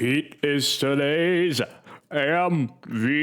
Pete is today's MVP.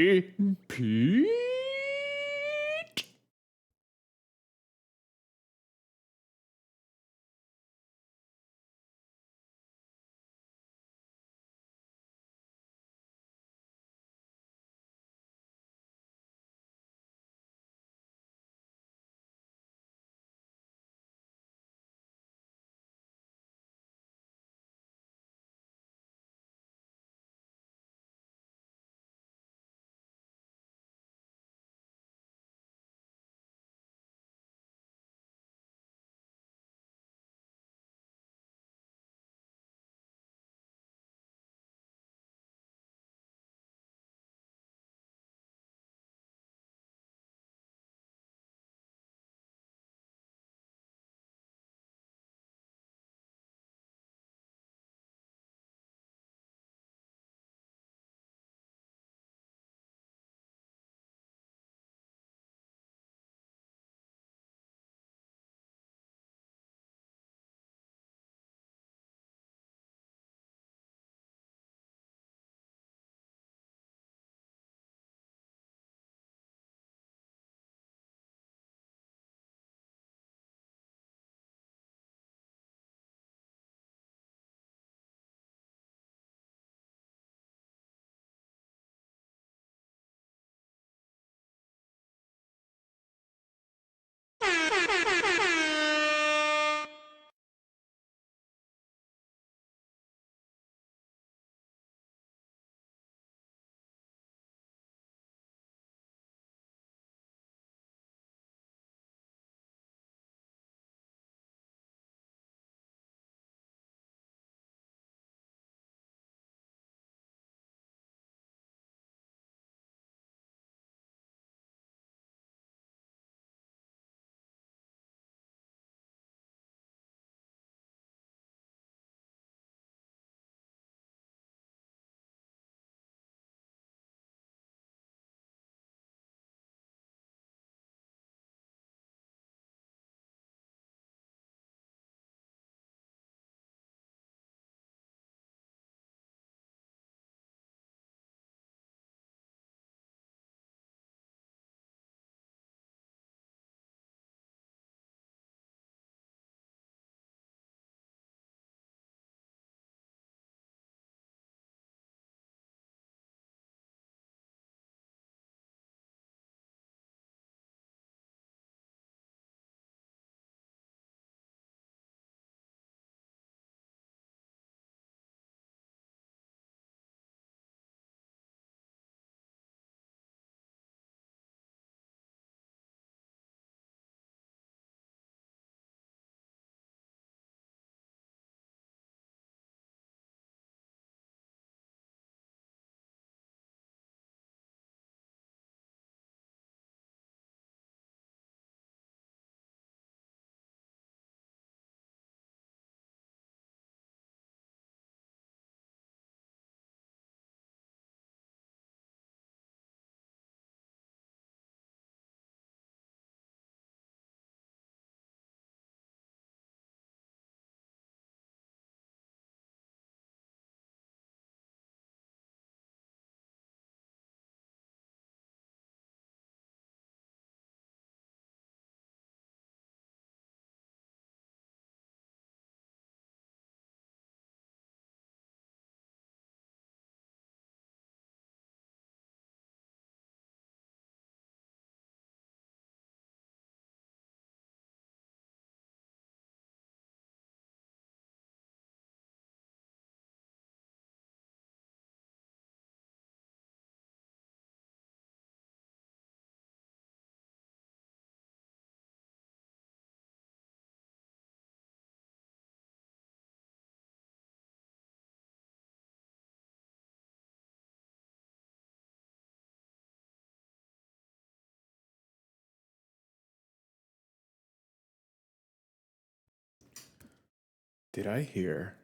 Did I hear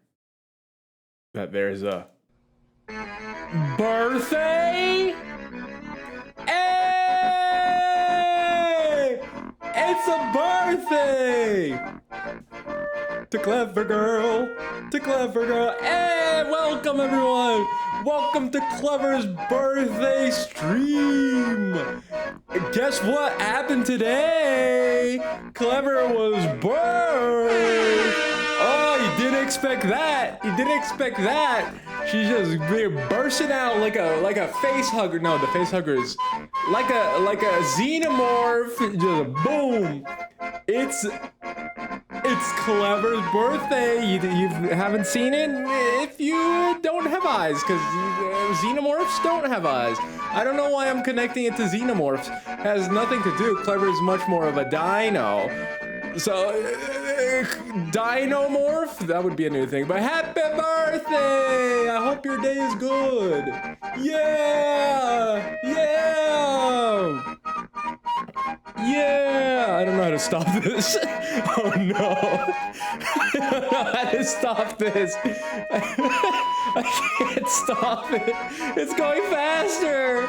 that there's a birthday? Hey! It's a birthday! to Clever Girl, to Clever Girl. Hey, welcome everyone. Welcome to Clever's birthday stream. Guess what happened today? Clever was birthed. Oh, you didn't expect that. You didn't expect that. She's just bursting out like a face hugger. No, the face hugger is like a xenomorph. Just boom. It's Clever's birthday. You haven't seen it if you don't have eyes, because xenomorphs don't have eyes. I don't know why I'm connecting it to xenomorphs. It has nothing to do. Clever is much more of a dino. So, Dinomorph? That would be a new thing. But happy birthday! I hope your day is good. Yeah! Yeah! Yeah! I don't know how to stop this. Oh no. I don't know how to stop this. I can't stop it. It's going faster.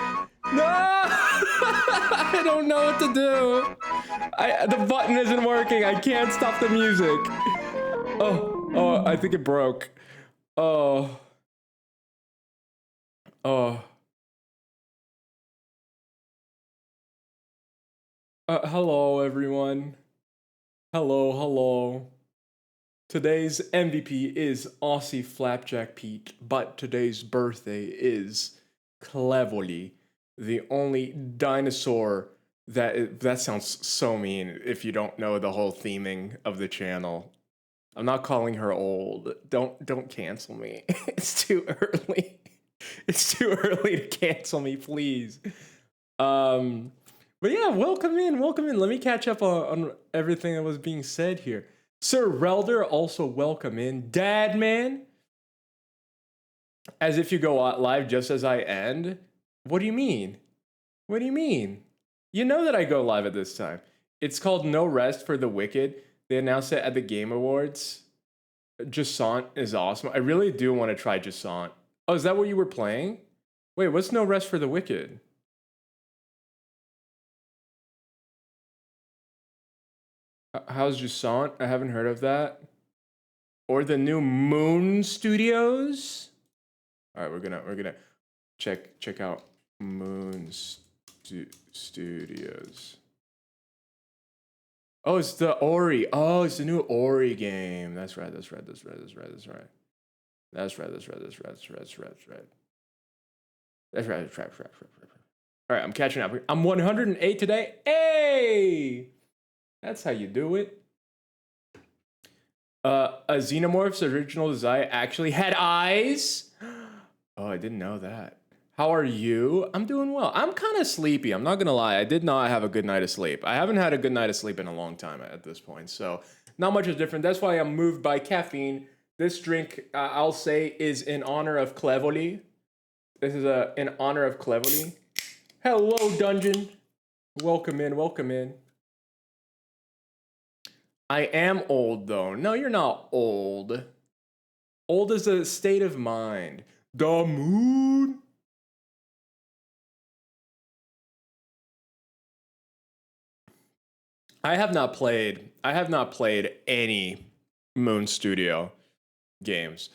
No! I don't know what to do. The button isn't working. I can't stop the music. Oh, I think it broke. Oh. Hello, everyone. Hello. Today's MVP is Aussie Flapjack Pete, but today's birthday is Cleverly, the only dinosaur that sounds so mean if you don't know the whole theming of the channel. I'm not calling her old. Don't cancel me. It's too early. It's too early to cancel me, please. But yeah, welcome in. Let me catch up on everything that was being said here. Sir Relder, also welcome in. Dadman, as if you go live just as I end. What do you mean? What do you mean? You know that I go live at this time. It's called No Rest for the Wicked. They announced it at the Game Awards. Jasant is awesome. I really do want to try Jasant. Oh, is that what you were playing? Wait, what's No Rest for the Wicked? How's Jasant? I haven't heard of that. Or the new Moon Studios. All right, we're gonna check out Moon Studios. Oh, it's the Ori. Oh, it's the new Ori game. That's right. All right, I'm catching up. I'm 108 today. Hey! That's how you do it. A Xenomorph's original design actually had eyes. Oh, I didn't know that. How are you? I'm doing well. I'm kind of sleepy. I'm not going to lie. I did not have a good night of sleep. I haven't had a good night of sleep in a long time at this point. So not much is different. That's why I'm moved by caffeine. This drink, I'll say, is in honor of Cleverly. This is in honor of Cleverly. Hello, Dungeon. Welcome in. I am old, though. No, you're not old. Old is a state of mind. The moon. I have not played any Moon Studio games.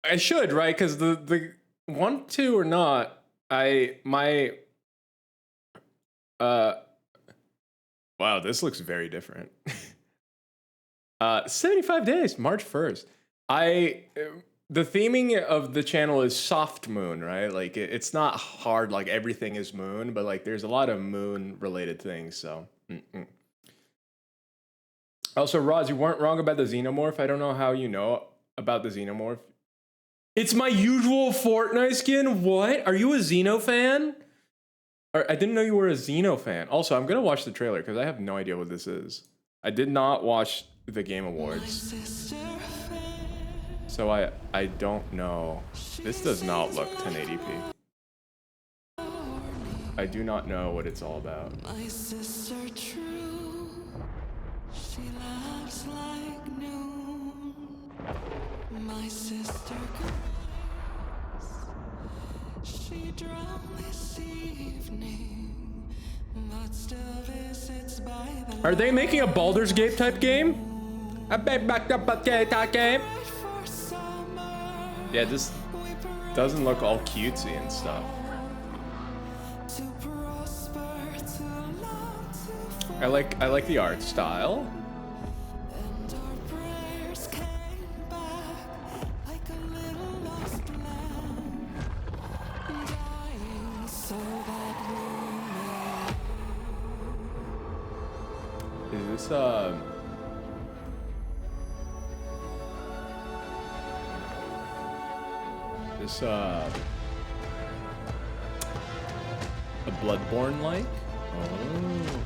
I should, right? Because the want to or not, wow, this looks very different. 75 days, March 1st. The theming of the channel is soft moon, right? Like it's not hard, like everything is moon, but like there's a lot of moon related things, so. Also, Roz, you weren't wrong about the Xenomorph. I don't know how you know about the Xenomorph. It's my usual Fortnite skin. What? Are you a Xeno fan? I didn't know you were a Xeno fan. Also, I'm gonna watch the trailer because I have no idea what this is. I did not watch the Game Awards, so I don't know. This does not look 1080p. I do not know what it's all about. My sister true, she laughs like noon. My sister Grace, she drowned this evening, but still visits by the. Are they making a Baldur's Gate type game? I bet back the potato game. for summer. Yeah, this We pray doesn't look all cutesy and stuff. to prosper, to love, to I like the art style. and our prayers came back like a little lost lamb, dying so that we may. Is this a Bloodborne like? Oh.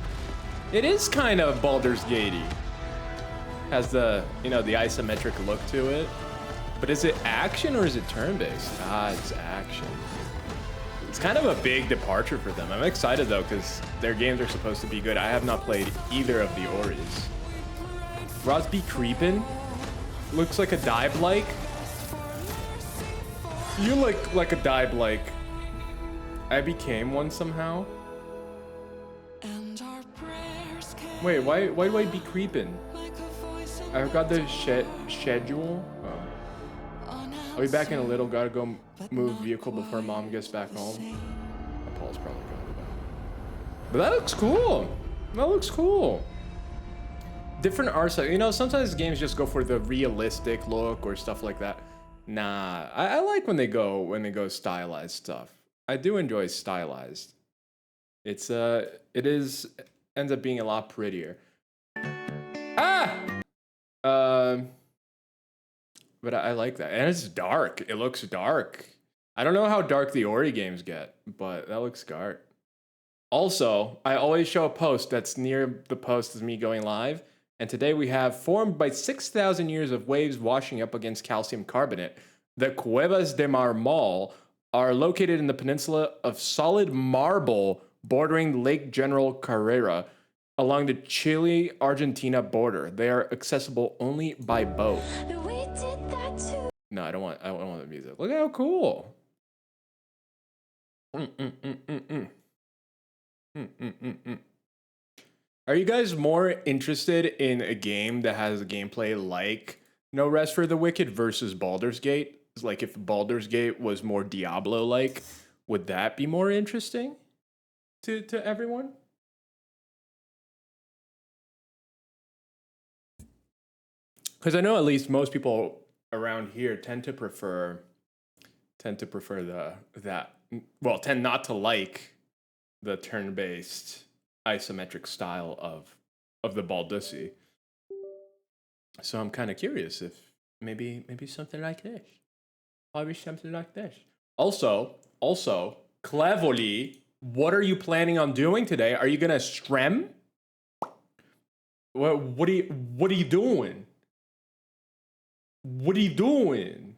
It is kind of Baldur's Gatey. Has the, you know, the isometric look to it. But is it action or is it turn-based? Ah, it's action. It's kind of a big departure for them. I'm excited though, because their games are supposed to be good. I have not played either of the Oris. Roz be creepin'. Looks like a dive-like. You look like a dive-like. I became one somehow. And our prayers came Wait, why do I be creeping? like a voice in I got the schedule. I'll be back in a little. Gotta go move vehicle before mom gets back home. Paul's probably going to bed. But that looks cool. That looks cool. Different art style. You know, sometimes games just go for the realistic look or stuff like that. Nah, I like when they go stylized stuff. I do enjoy stylized. It ends up being a lot prettier. Ah! But I like that. And it's dark. It looks dark. I don't know how dark the Ori games get, but that looks dark. Also, I always show a post that's near the post as me going live. And today we have formed by 6,000 years of waves washing up against calcium carbonate. The Cuevas de Marmol are located in the peninsula of solid marble bordering Lake General Carrera along the Chile-Argentina border. They are accessible only by boat. We did that too. No, I don't want the music. Look how cool. Are you guys more interested in a game that has a gameplay like No Rest for the Wicked versus Baldur's Gate? It's like if Baldur's Gate was more Diablo-like, would that be more interesting to everyone? Because I know at least most people around here tend to prefer tend not to like the turn-based isometric style of the Baldussi. So I'm kind of curious if maybe something like this. Probably something like this. Also, Cleverly, what are you planning on doing today? Are you gonna stream? What are you doing? What are you doing?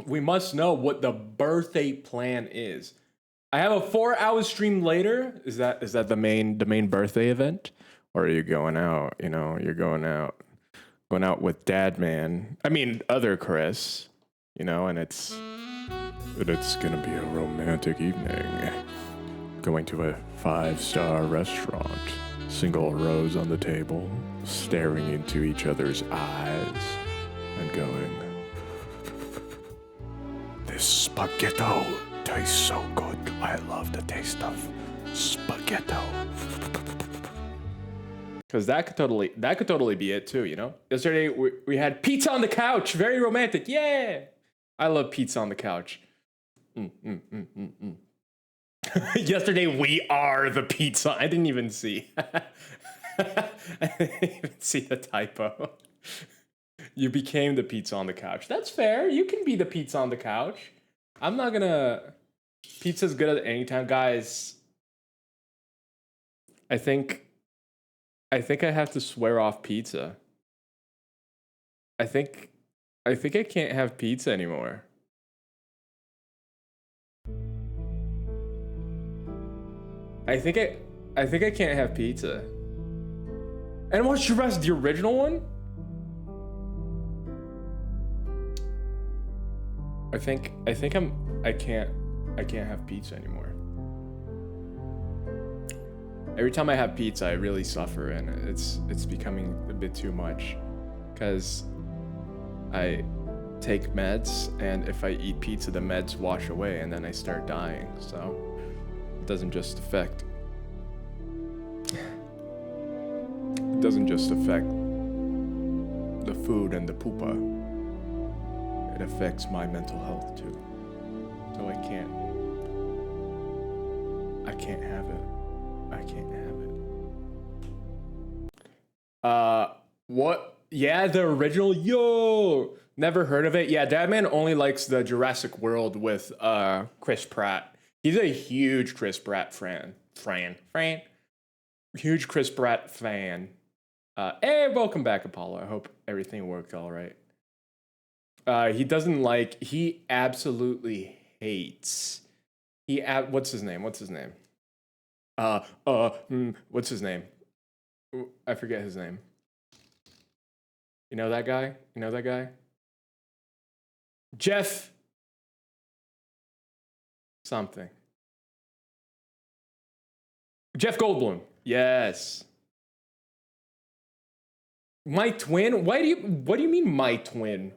We must know what the birthday plan is. I have a 4-hour stream later. Is that the main birthday event? Or are you going out? You know, you're going out with Dad Man. I mean, other Chris. You know, and it's gonna be a romantic evening. Going to a 5-star restaurant. Single rows on the table, staring into each other's eyes, and going, "This spaghetto tastes so good. I love the taste of spaghetto." Because that could totally be it too, you know? Yesterday we had pizza on the couch, very romantic. Yeah, I love pizza on the couch. Yesterday we are the pizza. I didn't even see. I didn't even see the typo. You became the pizza on the couch. That's fair. You can be the pizza on the couch. I'm not gonna. Pizza's good at any time, guys. I think I have to swear off pizza. I think I can't have pizza anymore. I think I can't have pizza. And what's your rest? The original one? I can't have pizza anymore. Every time I have pizza, I really suffer, and it's becoming a bit too much, because I take meds, and if I eat pizza, the meds wash away, and then I start dying. So it doesn't just affect the food and the poopa. It affects my mental health too. So I can't have it. I can't have it. What? Yeah, the original. Yo, never heard of it. Yeah, Dadman only likes the Jurassic World with Chris Pratt. He's a huge Chris Pratt fan. Huge Chris Pratt fan. Hey, welcome back, Apollo. I hope everything worked all right. He absolutely hates. What's his name? What's his name? I forget his name. You know that guy? Jeff something. Jeff Goldblum. Yes. My twin? What do you mean my twin?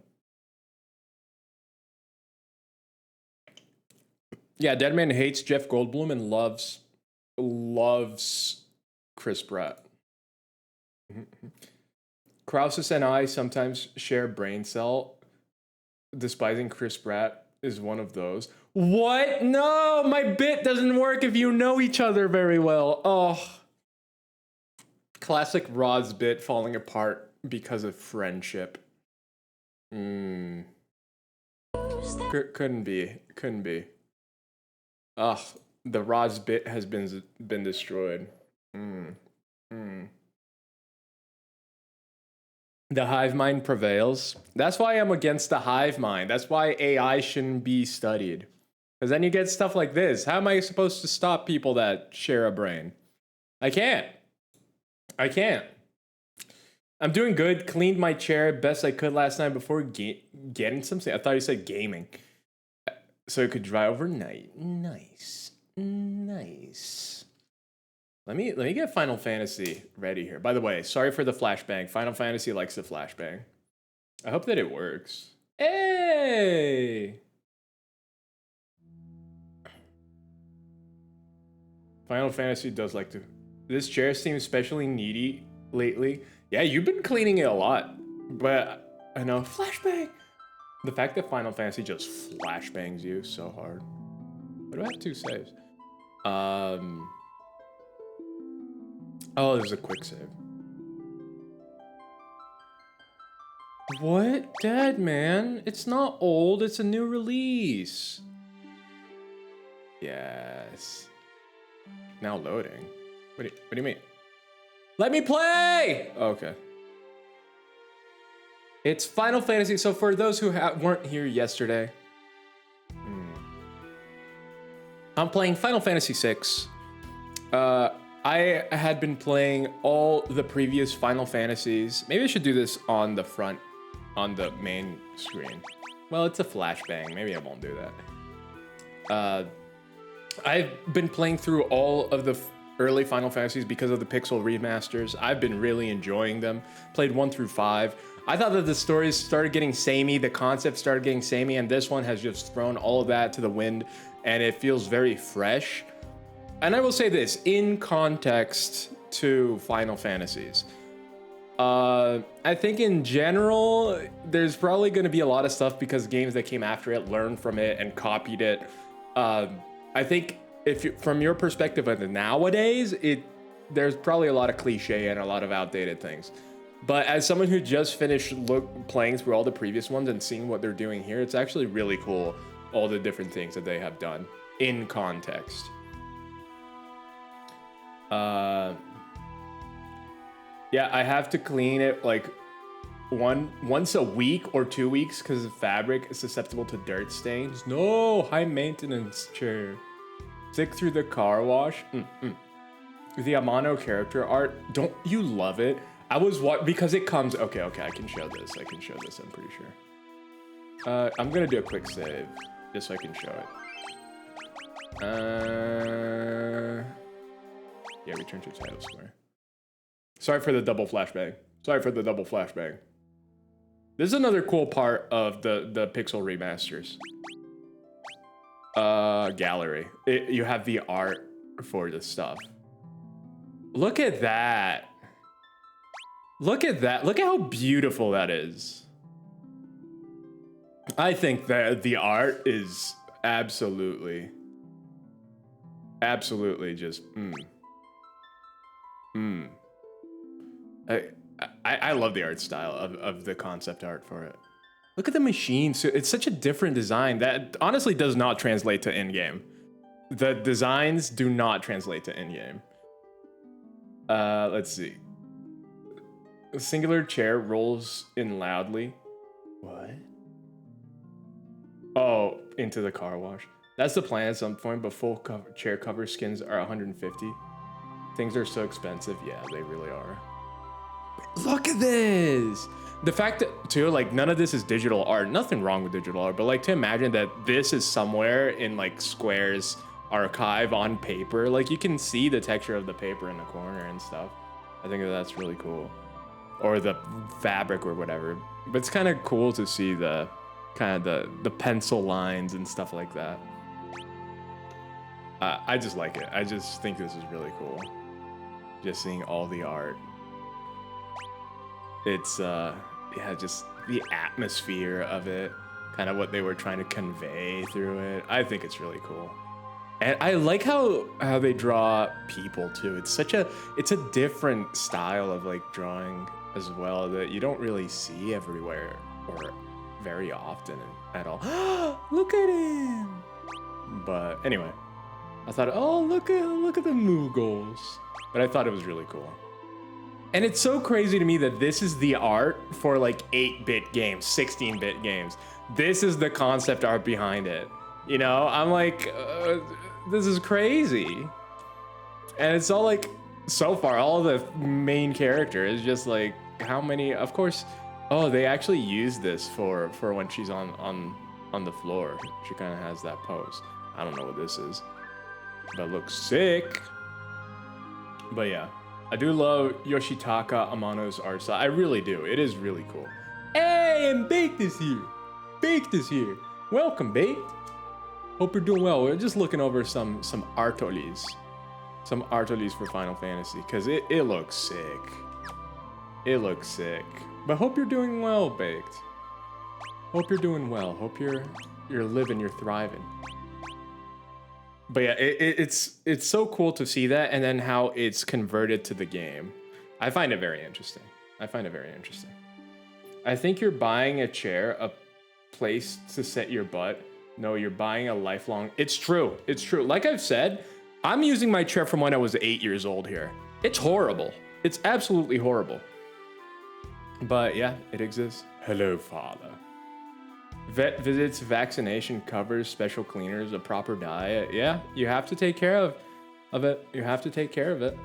Yeah, Deadman hates Jeff Goldblum and loves Chris Pratt. Krausis and I sometimes share brain cell. Despising Chris Pratt is one of those. What? No, my bit doesn't work if you know each other very well. Oh. Classic Rod's bit falling apart because of friendship. Couldn't be. Ugh, the Rod's bit has been destroyed. The hive mind prevails. That's why I'm against the hive mind. That's why AI shouldn't be studied. Because then you get stuff like this. How am I supposed to stop people that share a brain? I can't. I'm doing good. Cleaned my chair best I could last night before getting something. I thought you said gaming. So it could dry overnight. Nice. Let me get Final Fantasy ready here. By the way, sorry for the flashbang. Final Fantasy likes the flashbang. I hope that it works. Hey! Final Fantasy does like to... This chair seems especially needy lately. Yeah, you've been cleaning it a lot. But, I know, flashbang! The fact that Final Fantasy just flashbangs you so hard. What do I have 2 saves? Oh, there's a quick save. What? Dead, man. It's not old, it's a new release. Yes. Now loading. What do you mean? Let me play! Okay. It's Final Fantasy. So for those who weren't here yesterday, I'm playing Final Fantasy VI. I had been playing all the previous Final Fantasies. Maybe I should do this on the front, on the main screen. Well, it's a flashbang. Maybe I won't do that. I've been playing through all of the early Final Fantasies because of the Pixel remasters. I've been really enjoying them. Played 1 through 5. I thought that the stories started getting samey, the concept started getting samey, and this one has just thrown all of that to the wind, and it feels very fresh. And I will say this, in context to Final Fantasies, I think in general, there's probably going to be a lot of stuff because games that came after it learned from it and copied it. I think from your perspective of the nowadays, there's probably a lot of cliche and a lot of outdated things. But as someone who just finished playing through all the previous ones and seeing what they're doing here, it's actually really cool, all the different things that they have done in context. Yeah, I have to clean it like once a week or 2 weeks because the fabric is susceptible to dirt stains. No, high maintenance chair. Stick through the car wash. The Amano character art, don't you love it? I was because it comes. Okay, I can show this. I'm pretty sure. I'm gonna do a quick save just so I can show it. Yeah, return to title square. Sorry for the double flashbang. Sorry for the double flashbang. This is another cool part of the Pixel remasters. Gallery. You have the art for this stuff. Look at that. Look at that. Look at how beautiful that is. I think that the art is absolutely just I love the art style of the concept art for it. Look at the machine. So it's such a different design that honestly does not translate to in-game. The designs do not translate to in-game. Let's see. A singular chair rolls in loudly. What? Oh, into the car wash. That's the plan at some point, but full chair cover skins are 150. Things are so expensive. Yeah, they really are. Look at this. The fact that, too, like, none of this is digital art. Nothing wrong with digital art, but, like, to imagine that this is somewhere in, like, Square's archive on paper. Like, you can see the texture of the paper in the corner and stuff. I think that's really cool. Or the fabric or whatever. But it's kind of cool to see the kind of the pencil lines and stuff like that. I just like it. I just think this is really cool. Just seeing all the art. It's yeah, just the atmosphere of it, kind of what they were trying to convey through it. I think it's really cool. And I like how they draw people too. It's a different style of like drawing as well that you don't really see everywhere or very often at all. Look at him. But anyway, I thought, oh, look at the Moogles. But I thought it was really cool. And it's so crazy to me that this is the art for like 8-bit games, 16-bit games. This is the concept art behind it. You know, I'm like, this is crazy. And it's all like, so far, all the main character is just like, how many, of course, oh, they actually use this for when she's on the floor. She kind of has that pose. I don't know what this is, but it looks sick. But yeah. I do love Yoshitaka Amano's art style. I really do. It is really cool. Hey, and Baked is here. Baked is here. Welcome, Baked. Hope you're doing well. We're just looking over some artolis. Some artolis for Final Fantasy, because it looks sick. It looks sick. But hope you're doing well, Baked. Hope you're doing well. Hope you're living, you're thriving. But yeah, it's so cool to see that, and then how it's converted to the game. I find it very interesting. I think you're buying a chair, a place to set your butt. No, you're buying a lifelong... It's true. It's true. Like I've said, I'm using my chair from when I was 8 years old here. It's horrible. It's absolutely horrible. But yeah, it exists. Hello, Father. Vet visits, vaccination covers, special cleaners, a proper diet. Yeah, you have to take care of it. You have to take care of it.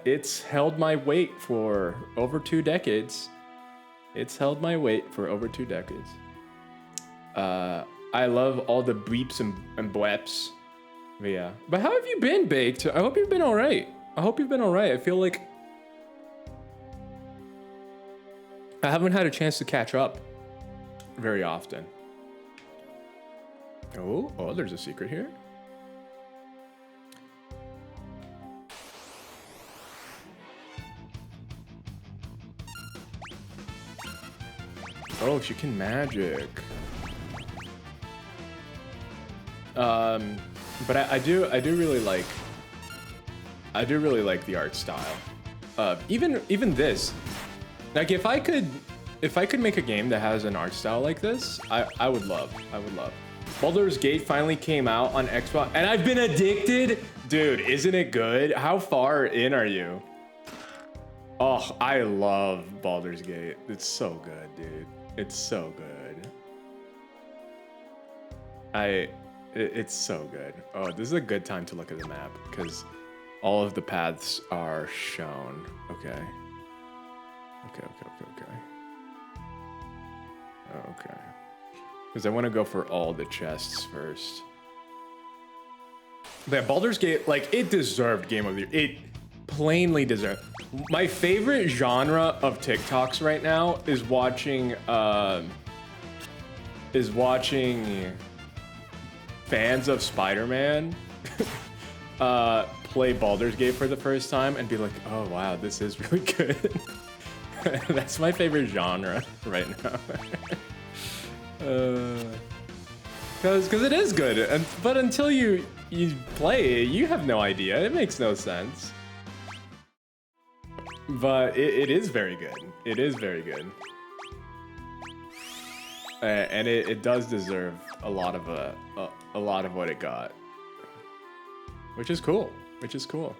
It's held my weight for over 2 decades. It's held my weight for over 2 decades. I love all the bleeps and bleps. But yeah. But how have you been, Baked? I hope you've been all right. I feel like I haven't had a chance to catch up very often. Oh, there's a secret here. Oh, she can magic. But I do really like the art style. Even this. Like if I could make a game that has an art style like this, I would love. Baldur's Gate finally came out on Xbox, and I've been addicted. Dude, isn't it good? How far in are you? Oh, I love Baldur's Gate. It's so good, dude. It's so good. It's so good. Oh, this is a good time to look at the map because all of the paths are shown. Okay. Because I want to go for all the chests first. But Baldur's Gate, like, it deserved Game of the Year. It plainly deserved. My favorite genre of TikToks right now is watching fans of Spider-Man play Baldur's Gate for the first time and be like, oh wow, this is really good. That's my favorite genre right now. Cause it is good, but until you play it, you have no idea. It makes no sense. But it is very good. It is very good. And it does deserve a lot of what it got, which is cool. Which is cool.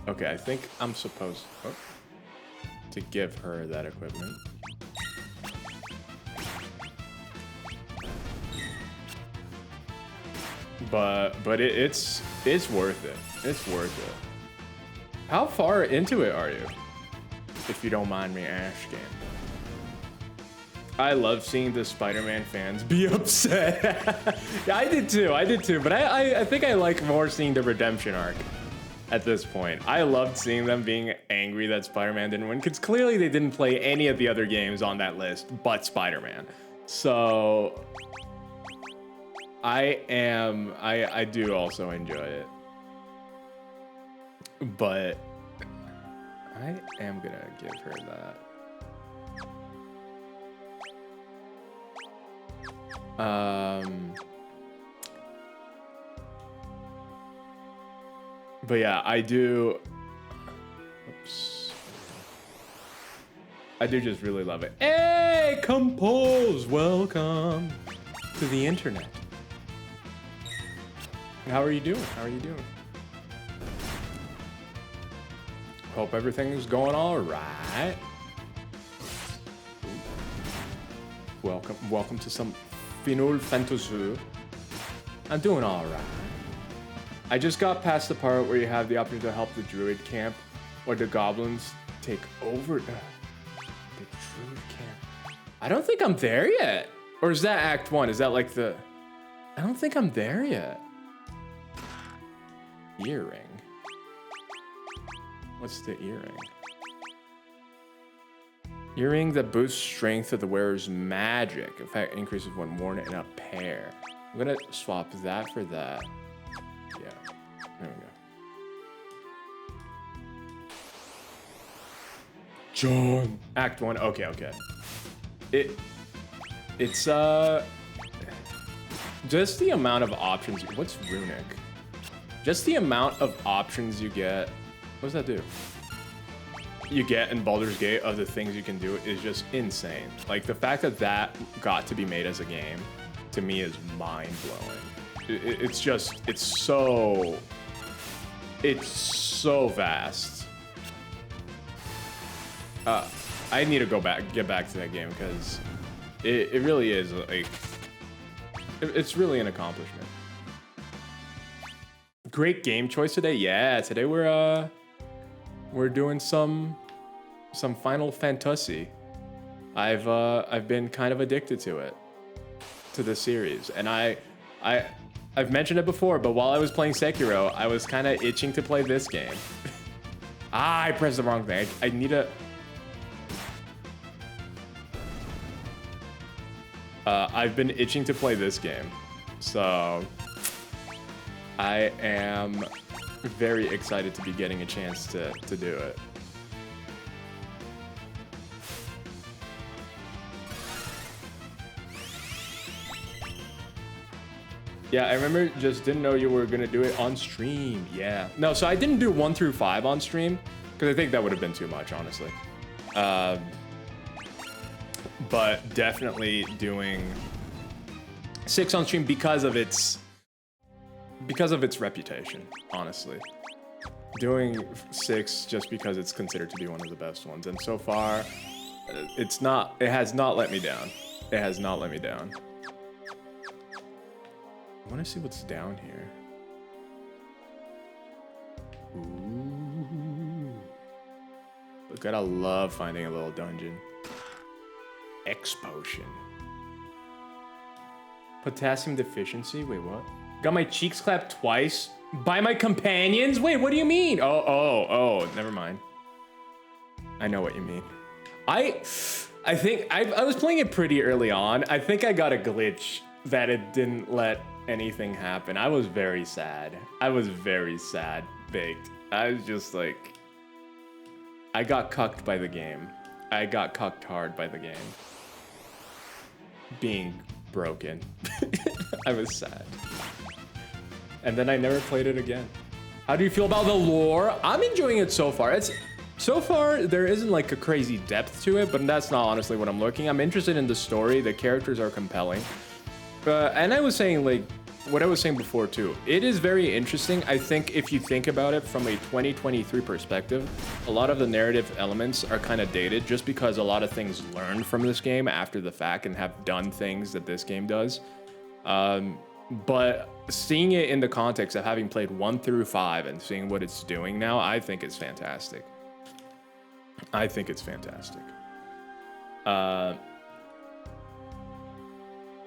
Okay, I think I'm supposed to give her that equipment. But it's worth it. It's worth it. How far into it are you? If you don't mind me asking. I love seeing the Spider-Man fans be upset. Yeah, I did too. But I think I like more seeing the redemption arc at this point. I loved seeing them being angry that Spider-Man didn't win, because clearly they didn't play any of the other games on that list but Spider-Man. So I do also enjoy it. But I am gonna give her that. But yeah, I do. Oops. I do just really love it. Hey, Compose, welcome to the internet. How are you doing? How are you doing? Hope everything's going all right. Welcome to some Final Fantasy. I'm doing all right. I just got past the part where you have the option to help the druid camp, or the goblins take over the druid camp. I don't think I'm there yet. Or is that Act 1? Is that like the... I don't think I'm there yet. Earring. What's the earring? Earring that boosts strength of the wearer's magic. Effect increases when worn in a pair. I'm gonna swap that for that. Yeah, there we go. John. Act 1, okay. It's just the amount of options. What's runic? Just the amount of options you get. What does that do? You get in Baldur's Gate of the things you can do is just insane. Like the fact that that got to be made as a game, to me, is mind-blowing. It's so vast. I need to get back to that game, because it really is like, it's really an accomplishment. Great game choice today. Yeah, today we're doing some Final Fantasy. I've been kind of addicted to the series, and I've mentioned it before, but while I was playing Sekiro, I was kind of itching to play this game. I pressed the wrong thing. I need a... I've been itching to play this game, so I am very excited to be getting a chance to do it. Yeah, I remember, just didn't know you were gonna do it on stream. Yeah. No, so I didn't do 1 through 5 on stream, because I think that would have been too much, honestly. But definitely doing 6 on stream because of its reputation, honestly. Doing 6 just because it's considered to be one of the best ones, and so far, it has not let me down. It has not let me down. I want to see what's down here. Ooh. Look, I love finding a little dungeon. X potion. Potassium deficiency? Wait, what? Got my cheeks clapped twice by my companions? Wait, what do you mean? Oh, never mind. I know what you mean. I think I was playing it pretty early on. I think I got a glitch that it didn't let anything happen. I was very sad. I was very sad, baked. I was just like, I got cucked by the game. I got cucked hard by the game. Being broken. I was sad. And then I never played it again. How do you feel about the lore? I'm enjoying it so far. So far, there isn't like a crazy depth to it, but that's not honestly what I'm looking. I'm interested in the story. The characters are compelling. And I was saying, like, what I was saying before too, it is very interesting. I think if you think about it from a 2023 perspective, a lot of the narrative elements are kind of dated just because a lot of things learned from this game after the fact and have done things that this game does. But seeing it in the context of having played 1 through 5 and seeing what it's doing now, I think it's fantastic. I think it's fantastic.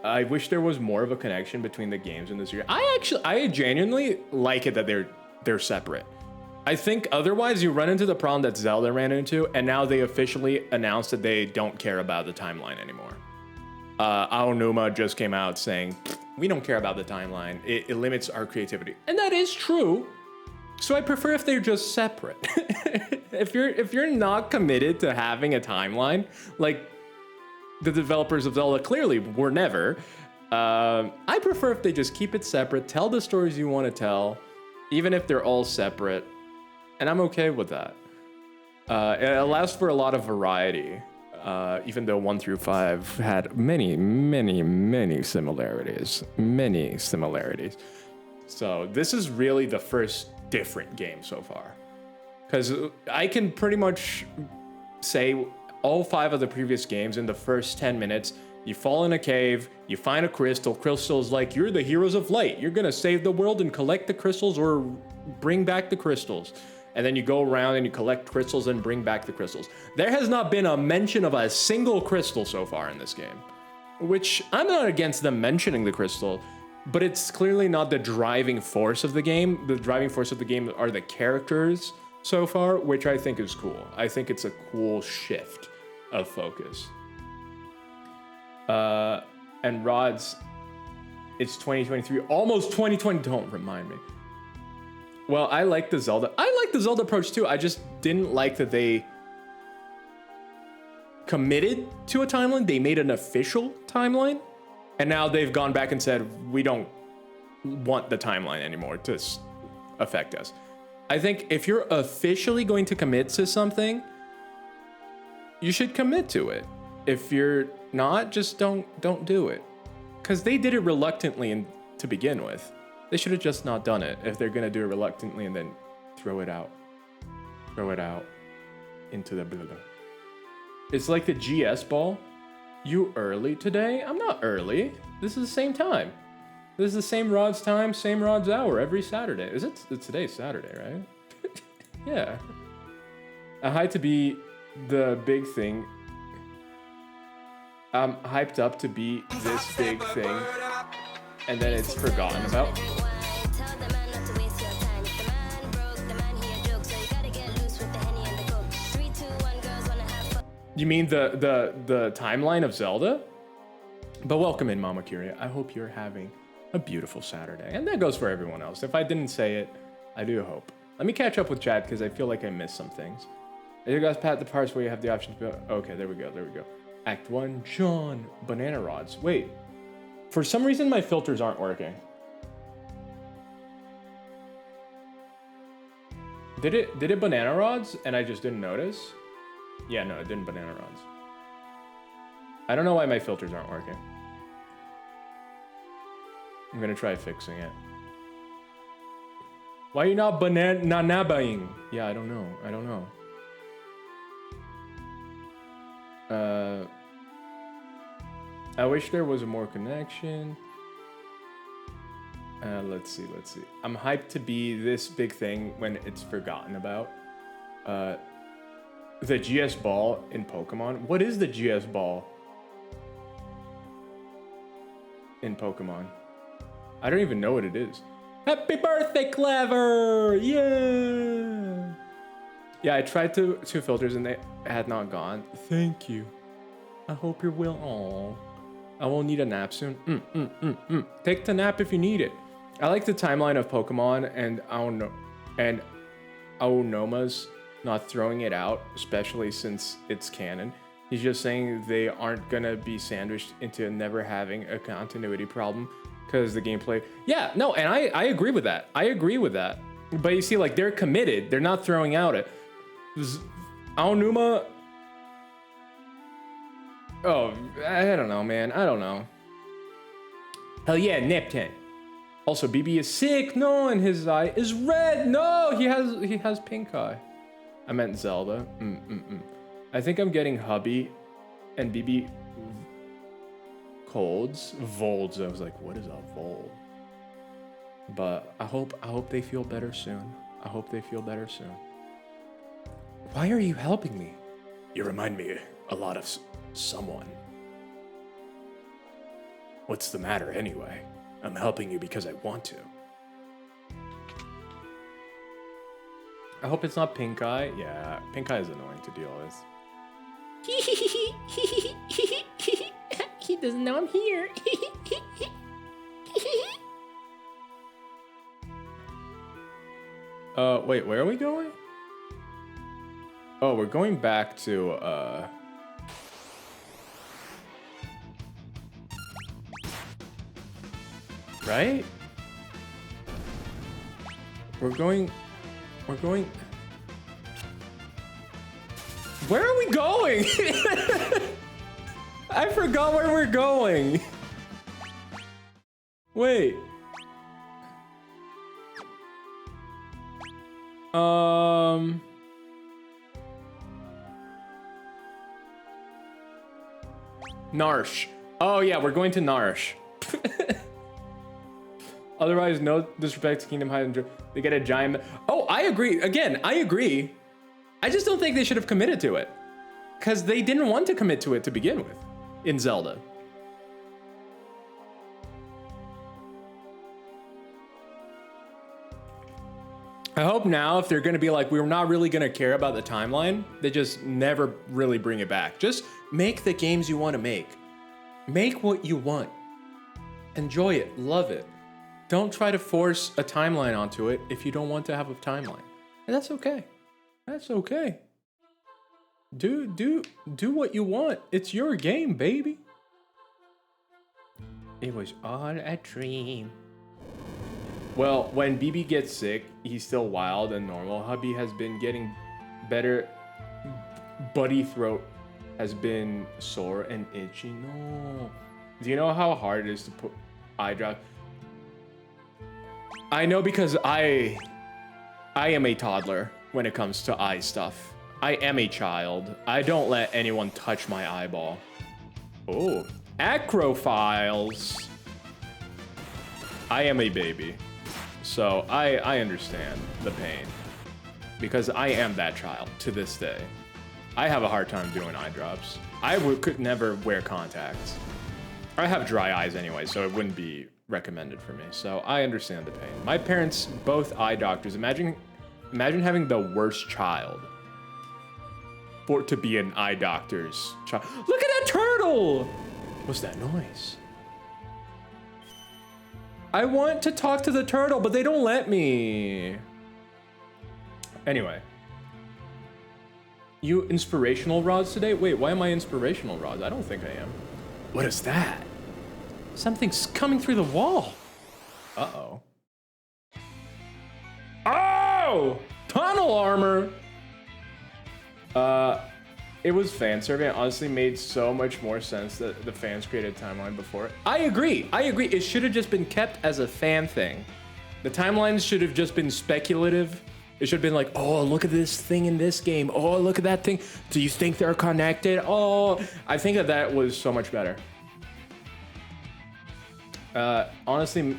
I wish there was more of a connection between the games in this series. I genuinely like it that they're separate. I think otherwise you run into the problem that Zelda ran into, and now they officially announced that they don't care about the timeline anymore. Aonuma just came out saying, we don't care about the timeline. It limits our creativity. And that is true. So I prefer if they're just separate. If you're not committed to having a timeline, like the developers of Zelda clearly were never, I prefer if they just keep it separate, tell the stories you want to tell, even if they're all separate, and I'm okay with that. It allows for a lot of variety, even though 1 through 5 had many similarities. Many similarities. So this is really the first different game so far. Because I can pretty much say all 5 of the previous games in the first 10 minutes, you fall in a cave, you find a crystal. Crystal's like, you're the heroes of light. You're gonna save the world and collect the crystals or bring back the crystals. And then you go around and you collect crystals and bring back the crystals. There has not been a mention of a single crystal so far in this game, which I'm not against them mentioning the crystal, but it's clearly not the driving force of the game. The driving force of the game are the characters so far, which I think is cool. I think it's a cool shift of focus. And Rods, it's 2023, almost 2020. Don't remind me. Well, I like the Zelda approach too. I just didn't like that they committed to a timeline. They made an official timeline, and now they've gone back and said, we don't want the timeline anymore to affect us. I think if you're officially going to commit to something, you should commit to it. If you're not, just don't do it. Because they did it reluctantly to begin with. They should have just not done it if they're gonna do it reluctantly and then throw it out into the blah. It's like the GS ball. You early today? I'm not early. This is the same time. This is the same Rod's time, same Rod's hour every Saturday. Is it? Today's Saturday, right? Yeah. I hyped to be the big thing. I'm hyped up to be this big thing, and then it's forgotten about. You mean the timeline of Zelda? But welcome in, Mama Curia. I hope you're having a beautiful Saturday. And that goes for everyone else. If I didn't say it, I do hope. Let me catch up with chat because I feel like I missed some things. You guys pat the parts where you have the option to be... Okay, there we go. Act 1, John, banana rods. Wait, for some reason my filters aren't working. Did it banana rods and I just didn't notice? Yeah, no, it didn't banana rods. I don't know why my filters aren't working. I'm gonna try fixing it. Why are you not banana-nabaing? Yeah, I don't know. I wish there was a more connection. Let's see. I'm hyped to be this big thing when it's forgotten about. The GS ball in Pokemon. What is the GS ball in Pokemon? I don't even know what it is. Happy birthday, Clever! Yeah! Yeah, I tried two filters and they had not gone. Thank you. I hope you're well. Aww. I will need a nap soon. Take the nap if you need it. I like the timeline of Pokemon and Aonoma's not throwing it out, especially since it's canon. He's just saying they aren't gonna be sandwiched into never having a continuity problem because the gameplay. Yeah, no, and I agree with that. I agree with that. But you see, like, they're committed. They're not throwing out it. Aonuma. Oh, I don't know, man. I don't know. Hell yeah, Neptune. Also, BB is sick. No, and his eye is red. No, he has pink eye. I meant Zelda. I think I'm getting Hubby and BB colds. Volds. I was like, what is a Vold? But I hope they feel better soon. I hope they feel better soon. Why are you helping me? You remind me a lot of someone. What's the matter anyway? I'm helping you because I want to. I hope it's not pink eye. Yeah, pink eye is annoying to deal with. He doesn't know I'm here. Wait, where are we going? Oh, we're going back to, right? We're going... Where are we going? I forgot where we're going. Wait. Narshe. Oh yeah, we're going to Narshe. Otherwise, no disrespect to Kingdom Hearts. They get a giant. Oh, I agree. Again, I agree. I just don't think they should have committed to it, because they didn't want to commit to it to begin with in Zelda. I hope now, if they're going to be like, we're not really going to care about the timeline, they just never really bring it back. Just make the games you want to make. Make what you want. Enjoy it. Love it. Don't try to force a timeline onto it if you don't want to have a timeline. And that's okay. That's okay. Do what you want. It's your game, baby. It was all a dream. Well, when BB gets sick, he's still wild and normal. Hubby has been getting better. Buddy throat has been sore and itchy. No. Do you know how hard it is to put eye drop? I know, because I am a toddler when it comes to eye stuff. I am a child. I don't let anyone touch my eyeball. Oh, acrophiles. I am a baby. So I understand the pain, because I am that child to this day. I have a hard time doing eye drops. I could never wear contacts. I have dry eyes anyway, so it wouldn't be recommended for me. So I understand the pain. My parents, both eye doctors. Imagine having the worst child to be an eye doctor's child. Look at that turtle! What's that noise? I want to talk to the turtle, but they don't let me. Anyway. You inspirational rods today? Wait, why am I inspirational rods? I don't think I am. What is that? Something's coming through the wall. Uh-oh. Oh! Tunnel armor! It was fan serving. It honestly made so much more sense that the fans created a timeline before. I agree. It should have just been kept as a fan thing. The timelines should have just been speculative. It should have been like, oh, look at this thing in this game. Oh, look at that thing. Do you think they're connected? Oh, I think that was so much better. Honestly,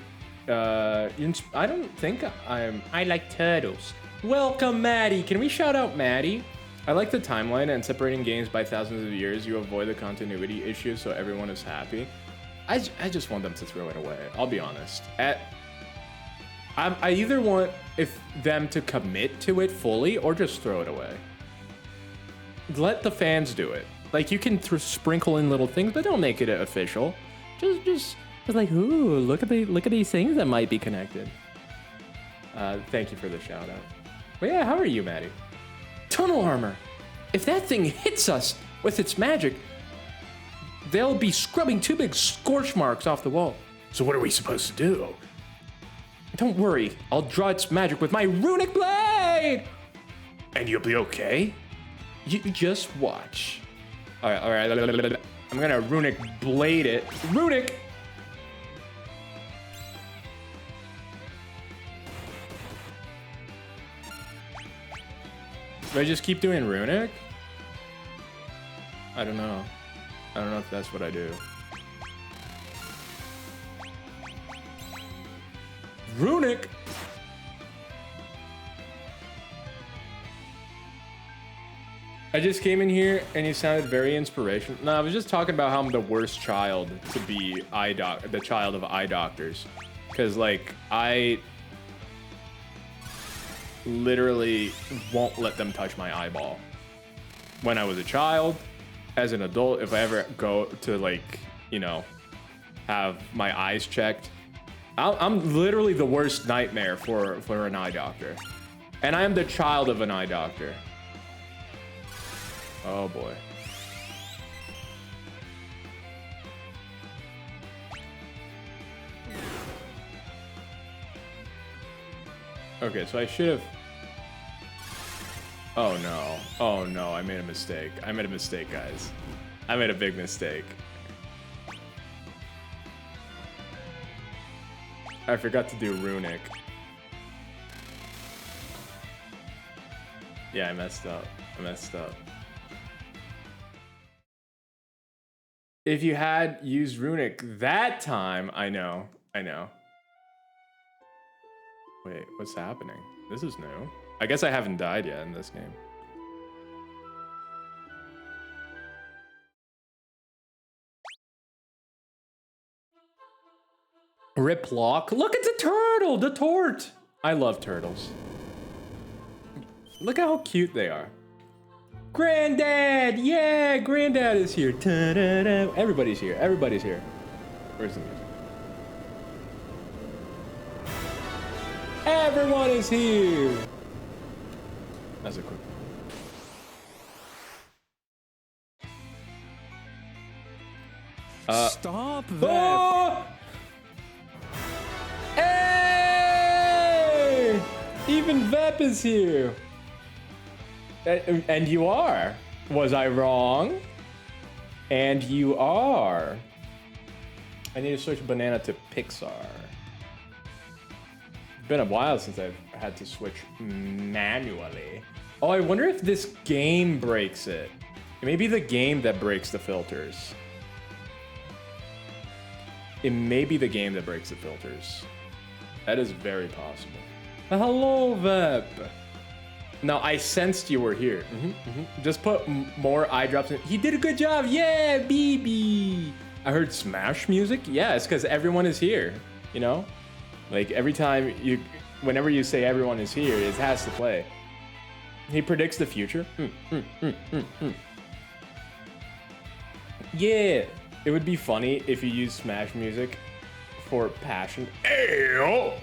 I don't think I like turtles. Welcome, Maddie. Can we shout out Maddie? I like the timeline and separating games by thousands of years. You avoid the continuity issues, so everyone is happy. I just want them to throw it away. I'll be honest. I either want them to commit to it fully or just throw it away. Let the fans do it. Like, you can sprinkle in little things, but don't make it official. Just like, ooh, look at these things that might be connected. Thank you for the shout out. But yeah, how are you, Maddie? Tunnel armor. If that thing hits us with its magic, they'll be scrubbing 2 big scorch marks off the wall. So what are we supposed to do? Don't worry, I'll draw its magic with my runic blade! And you'll be okay? You just watch. All right. I'm gonna runic blade it. Runic! Do I just keep doing runic? I don't know. I don't know if that's what I do. Runic! I just came in here and you sounded very inspirational. No, I was just talking about how I'm the worst child to be the child of eye doctors. Cause like, I literally won't let them touch my eyeball. When I was a child, as an adult, if I ever go to like, you know, have my eyes checked, I'm literally the worst nightmare for an eye doctor. And I am the child of an eye doctor. Oh boy. Okay, so I should have... Oh no. Oh no, I made a mistake. I made a mistake, guys. I made a big mistake. I forgot to do runic. Yeah, I messed up. If you had used runic that time, I know. Wait, what's happening? This is new. I guess I haven't died yet in this game. Rip lock. Look at the turtle, the tort. I love turtles. Look at how cute they are. Granddad, yeah, Granddad is here. Ta-da-da. Everybody's here. Where's the music? Everyone is here. That's a quick one. Stop that! Oh! Hey! Even Vep is here. And you are. Was I wrong? And you are. I need to switch banana to Pixar. It's been a while since I've had to switch manually. Oh, I wonder if this game breaks it. It may be the game that breaks the filters. It may be the game that breaks the filters. That is very possible. Hello, Vep. Now, I sensed you were here. Just put more eye drops in. He did a good job. Yeah, BB. I heard Smash music. Yeah, it's because everyone is here. You know? Like, whenever you say everyone is here, it has to play. He predicts the future. Yeah. It would be funny if you used Smash music for passion. Ayo!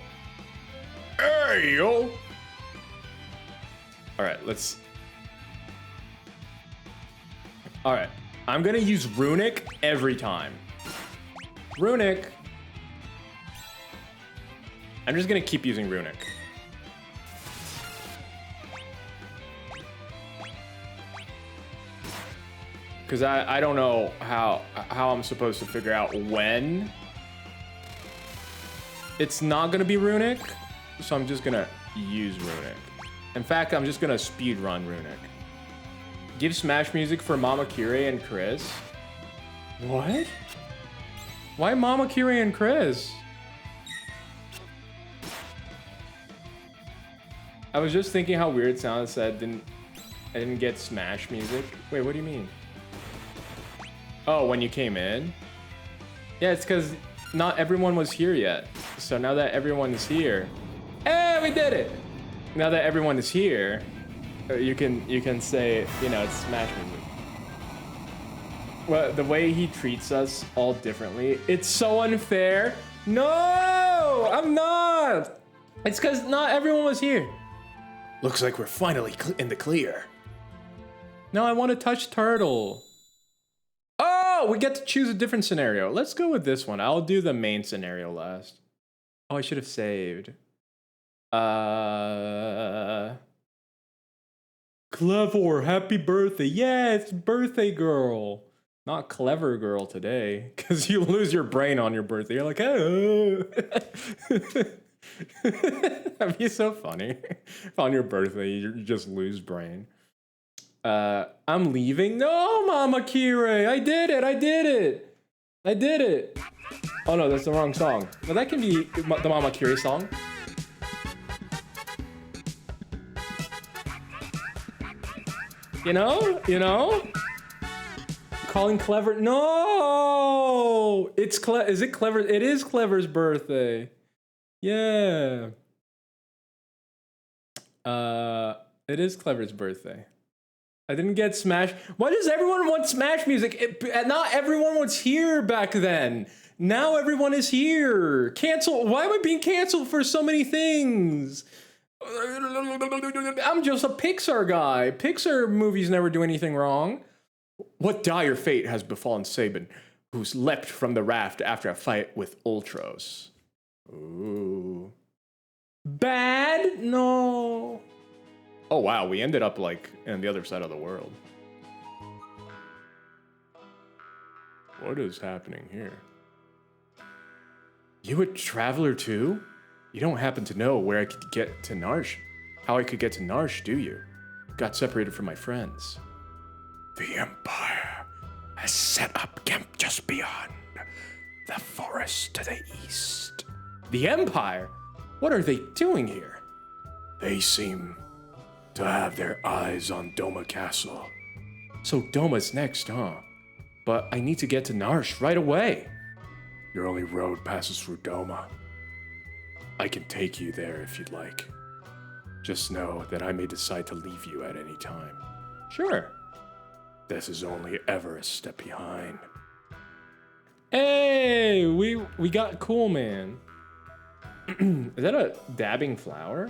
Ayo! Alright, let's... Alright, I'm gonna use runic every time. Runic! I'm just gonna keep using runic. Because I don't know how I'm supposed to figure out when it's not gonna be runic, so I'm just gonna use runic. In fact, I'm just gonna speed run runic. Give Smash music for Mama Kire and Chris. What? Why Mama Kire and Chris? I was just thinking how weird it sounded said I didn't get Smash music. Wait, what do you mean? Oh, when you came in? Yeah, it's because not everyone was here yet. So now that everyone is here, hey, we did it! Now that everyone is here, you can say, you know, it's Smash Music. Well, the way he treats us all differently, it's so unfair. No, I'm not. It's because not everyone was here. Looks like we're finally in the clear. No, I want to touch turtle. Oh, we get to choose a different scenario. Let's go with this one. I'll do the main scenario last. Oh, I should have saved. Clever, happy birthday. Yeah, it's birthday girl. Not clever girl today, because you lose your brain on your birthday. You're like, oh. That'd be so funny. On your birthday, you just lose brain. I'm leaving. No, Mama Kire. I did it. I did it. I did it. Oh no, that's the wrong song. But that can be the Mama Kire song. You know? You know? Calling Clever. No! It's is it Clever? It is Clever's birthday. Yeah. It is Clever's birthday. I didn't get Smash. Why does everyone want Smash music? Not everyone was here back then. Now everyone is here. Cancel. Why am I being canceled for so many things? I'm just a Pixar guy. Pixar movies never do anything wrong. What dire fate has befallen Sabin, who's leapt from the raft after a fight with Ultros? Ooh. Bad? No. Oh wow, we ended up like on the other side of the world. What is happening here? You a traveler too? You don't happen to know where I could get to Narshe? How I could get to Narshe, do you? Got separated from my friends. The Empire has set up camp just beyond the forest to the east. The Empire? What are they doing here? They seem to have their eyes on Doma Castle. So Doma's next, huh? But I need to get to Narshe right away. Your only road passes through Doma. I can take you there if you'd like. Just know that I may decide to leave you at any time. Sure. This is only ever a step behind. Hey, we got Cool Man. Is that a dabbing flower?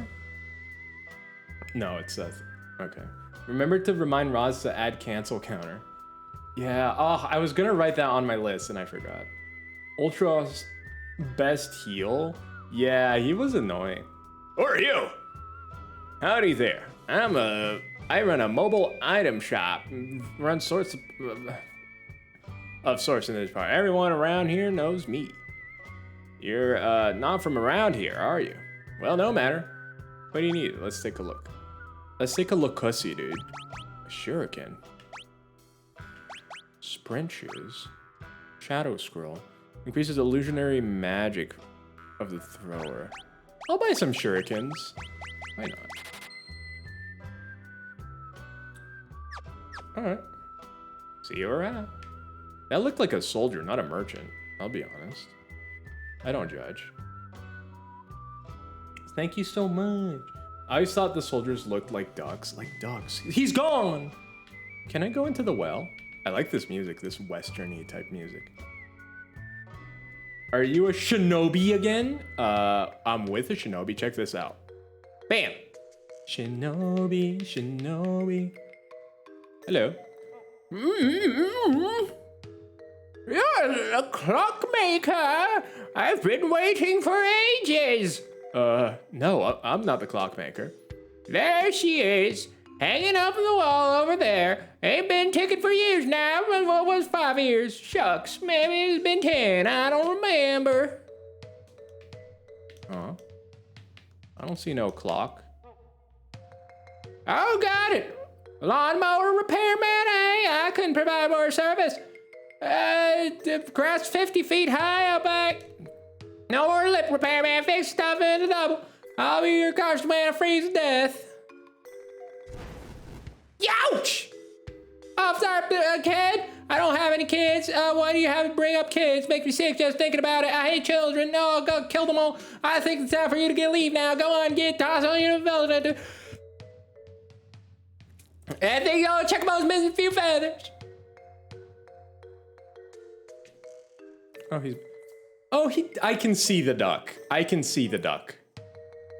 No, it's a... Okay. Remember to remind Roz to add cancel counter. Yeah, oh, I was gonna write that on my list and I forgot. Ultra's best heal? Yeah, he was annoying. Who are you? Howdy there. I run a mobile item shop. Run sorts of sorts in this part. Everyone around here knows me. You're not from around here, are you? Well, no matter. What do you need? Let's take a look. Let's take a look-cussy, dude. A shuriken. Sprint shoes. Shadow scroll. Increases illusionary magic of the thrower. I'll buy some shurikens. Why not? Alright. See you around. That looked like a soldier, not a merchant. I'll be honest. I don't judge. Thank you so much. I always thought the soldiers looked like ducks. Like ducks. He's gone! Can I go into the well? I like this music, this western-y type music. Are you a shinobi again? I'm with a shinobi. Check this out. Bam! Shinobi, shinobi. Hello. You're a clockmaker! I've been waiting for ages! No, I'm not the clockmaker. There she is, hanging up on the wall over there. Ain't been ticking for years now. What was 5 years? Shucks, maybe it's been 10. I don't remember. Huh? I don't see no clock. Oh, got it. Lawnmower repairman, eh? I couldn't provide more service. Grass 50 feet high out back. No more lip repairman, fix stuff in the double. I'll be your customer man, freeze to death. Youch! Oh, sorry, kid. I don't have any kids. Why do you have to bring up kids? Makes me sick just thinking about it. I hate children. No, go kill them all. I think it's time for you to get leave now. Go on, get tossed on your development. And then go check those missing few feathers. I can see the duck. I can see the duck.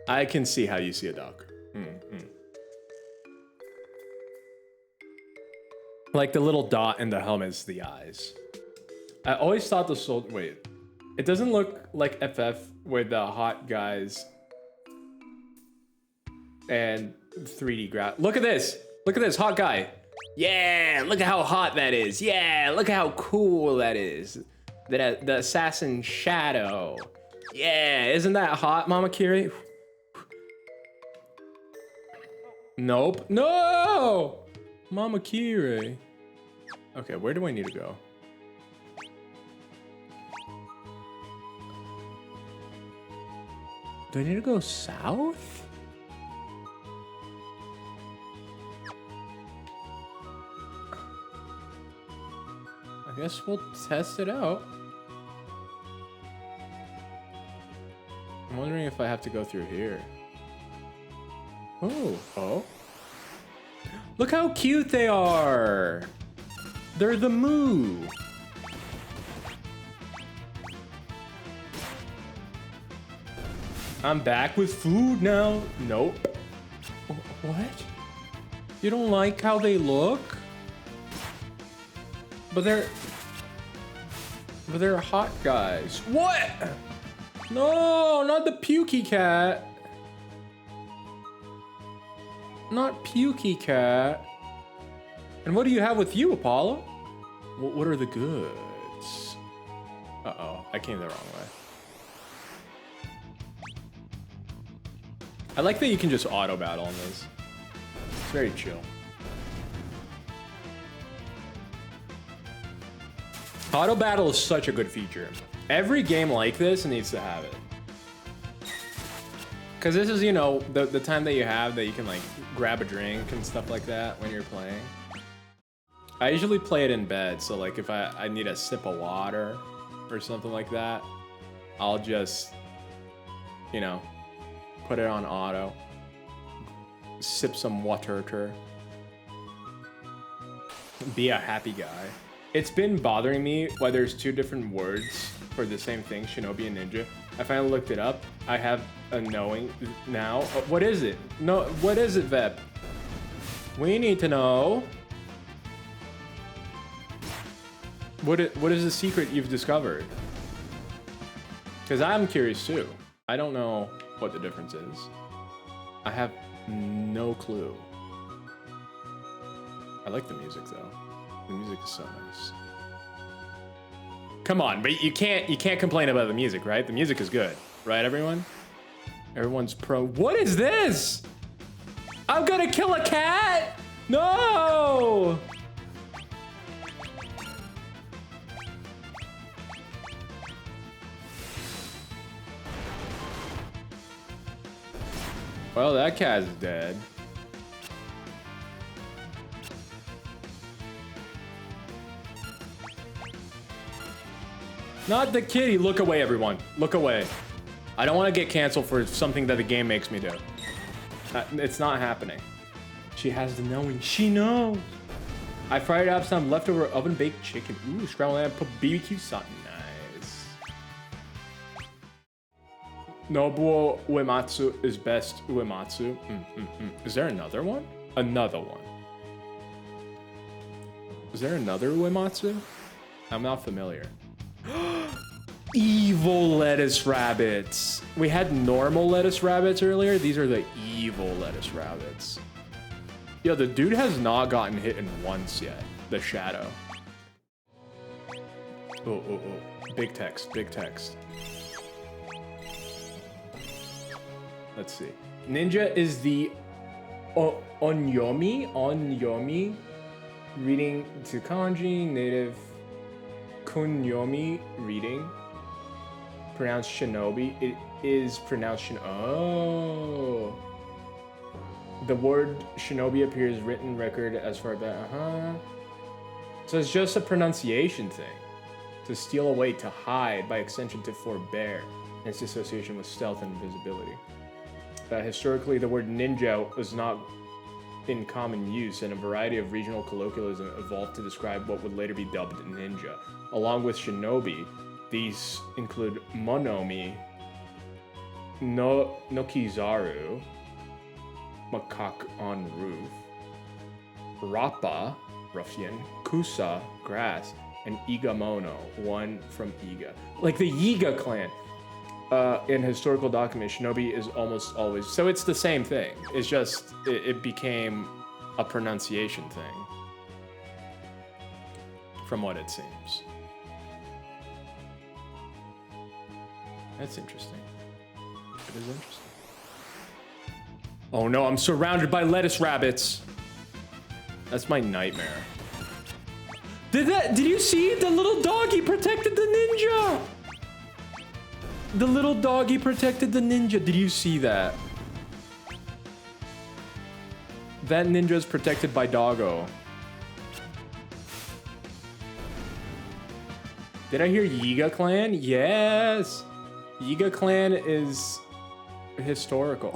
I can see how you see a duck. Like the little dot in the helmet's the eyes. I always thought the soul. Wait, it doesn't look like FF with the hot guys and 3D graph. Look at this. Look at this hot guy. Yeah, look at how hot that is. Yeah, look at how cool that is. The assassin shadow. Yeah, isn't that hot, Mama Kiri? Nope. No! Mama Kiri. Okay, where do I need to go? Do I need to go south? I guess we'll test it out. I'm wondering if I have to go through here. Oh. Look how cute they are. They're the Moo. I'm back with food now. Nope. What? You don't like how they look? But they're hot guys. What? No, not the pukey cat. Not pukey cat. And what do you have with you, Apollo? What are the goods? Uh-oh, I came the wrong way. I like that you can just auto battle on this. It's very chill. Auto battle is such a good feature. Every game like this needs to have it. Cause this is, you know, the time that you have that you can like grab a drink and stuff like that when you're playing. I usually play it in bed, so like if I need a sip of water or something like that, I'll just, you know, put it on auto, sip some water, be a happy guy. It's been bothering me why there's two different words for the same thing, Shinobi and Ninja. I finally looked it up. I have a knowing now. What is it? No, what is it, Vep? We need to know. What is the secret you've discovered? Because I'm curious too. I don't know what the difference is. I have no clue. I like the music though. The music is so nice. Come on, but you can't complain about the music, right? The music is good, right, everyone? Everyone's pro. What is this? I'm gonna kill a cat? No! Well, that cat's dead. Not the kitty. Look away, everyone. Look away. I don't want to get canceled for something that the game makes me do. It's not happening. She has the knowing. She knows. I fried up some leftover oven-baked chicken. Ooh, scrambled egg, put BBQ sauce. Nice. Nobuo Uematsu is best Uematsu. Is there another one? Another one. Is there another Uematsu? I'm not familiar. Evil lettuce rabbits. We had normal lettuce rabbits earlier. These are the evil lettuce rabbits. Yo, the dude has not gotten hit in once yet. The shadow. Oh. Big text, big text. Let's see. Ninja is the onyomi. Reading to kanji, native kunyomi reading. Pronounced shinobi. It is pronounced oh. The word shinobi appears written record as far back. So it's just a pronunciation thing. To steal away, to hide, by extension to forbear, and its association with stealth and invisibility. Historically, the word ninja was not in common use, and a variety of regional colloquialism evolved to describe what would later be dubbed ninja. Along with shinobi, these include monomi, nokizaru, macaque on roof, rappa, ruffian, kusa, grass, and Igamono, one from Iga. Like the Yiga clan. In historical documents, shinobi is almost always... So it's the same thing. It's just, it became a pronunciation thing. From what it seems. That's interesting. It is interesting. Oh no, I'm surrounded by lettuce rabbits. That's my nightmare. Did you see? The little doggy protected the ninja! The little doggy protected the ninja. Did you see that? That ninja is protected by Doggo. Did I hear Yiga clan? Yes! Yiga clan is historical.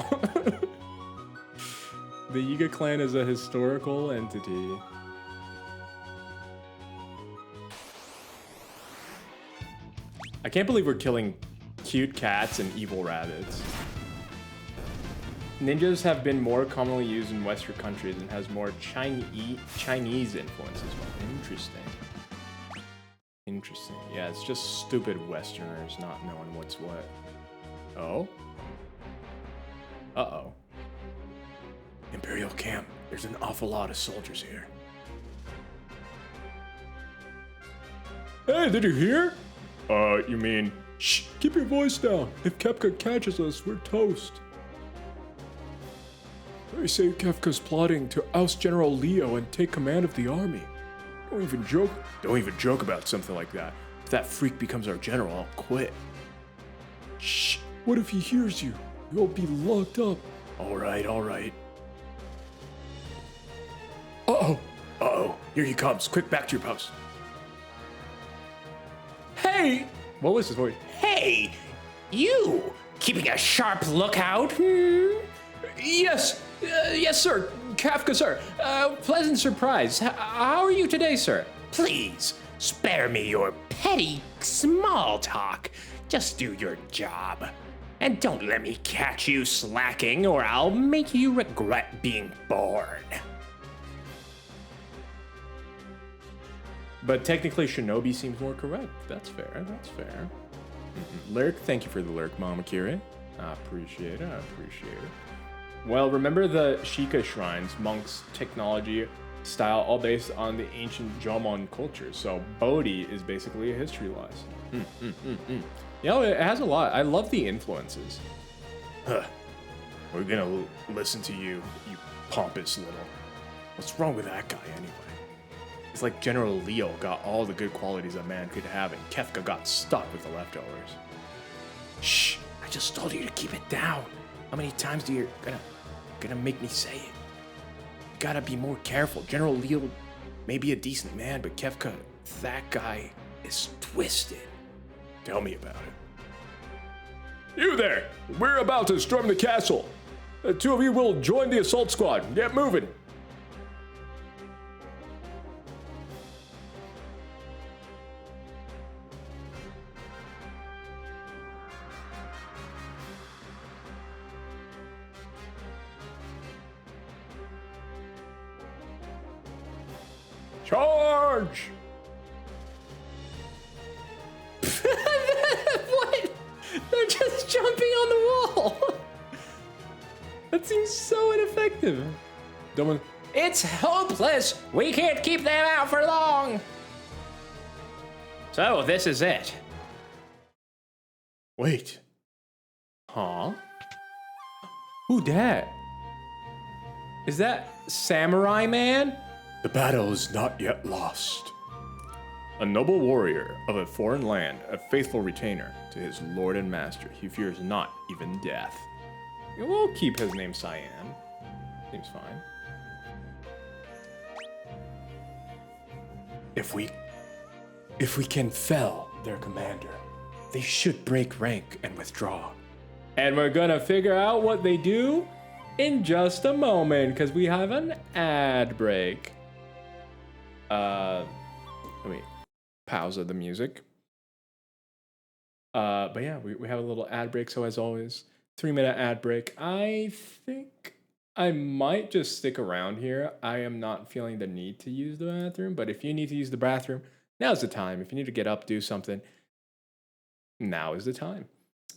The Yiga clan is a historical entity. I can't believe we're killing cute cats and evil rabbits. Ninjas have been more commonly used in Western countries and has more Chinese influence as well. Interesting. Interesting. Yeah, it's just stupid Westerners not knowing what's what. Oh? Uh-oh. Imperial camp. There's an awful lot of soldiers here. Hey, did you hear? You mean... Shh, keep your voice down. If Kefka catches us, we're toast. They say Kefka's plotting to oust General Leo and take command of the army. Don't even joke about something like that. If that freak becomes our general, I'll quit. Shh, what if he hears you? You'll be locked up. All right. Uh-oh, here he comes. Quick, back to your post. Hey! What was his voice? Hey, you! Keeping a sharp lookout? Yes, sir. Kefka, sir. Pleasant surprise. How are you today, sir? Please, spare me your petty small talk. Just do your job. And don't let me catch you slacking, or I'll make you regret being born. But technically, Shinobi seems more correct. That's fair. Lurk, thank you for the lurk, Mama Kira. I appreciate it. Well, remember the Shika shrines, monks, technology, style, all based on the ancient Jomon culture. So Bodhi is basically a history lesson. You know, it has a lot. I love the influences. We're gonna listen to you, you pompous little... What's wrong with that guy anyway? It's like General Leo got all the good qualities a man could have, and Kefka got stuck with the leftovers. Shh! I just told you to keep it down. How many times do you gonna make me say it? You gotta be more careful. General Leo may be a decent man, but Kefka, that guy is twisted. Tell me about it. You there! We're about to storm the castle. The two of you will join the assault squad. Get moving. Charge! What? They're just jumping on the wall. That seems so ineffective. It's hopeless. We can't keep them out for long. So this is it. Wait. Huh? Who dat? Is that Samurai Man? The battle is not yet lost. A noble warrior of a foreign land, a faithful retainer to his lord and master, he fears not even death. We'll keep his name Cyan. Seems fine. If we can fell their commander, they should break rank and withdraw. And we're gonna figure out what they do in just a moment, because we have an ad break. Let me pause the music. But yeah, we have a little ad break, so as always, 3-minute ad break. I think I might just stick around here. I am not feeling the need to use the bathroom, but if you need to use the bathroom, now's the time. If you need to get up, do something, now is the time.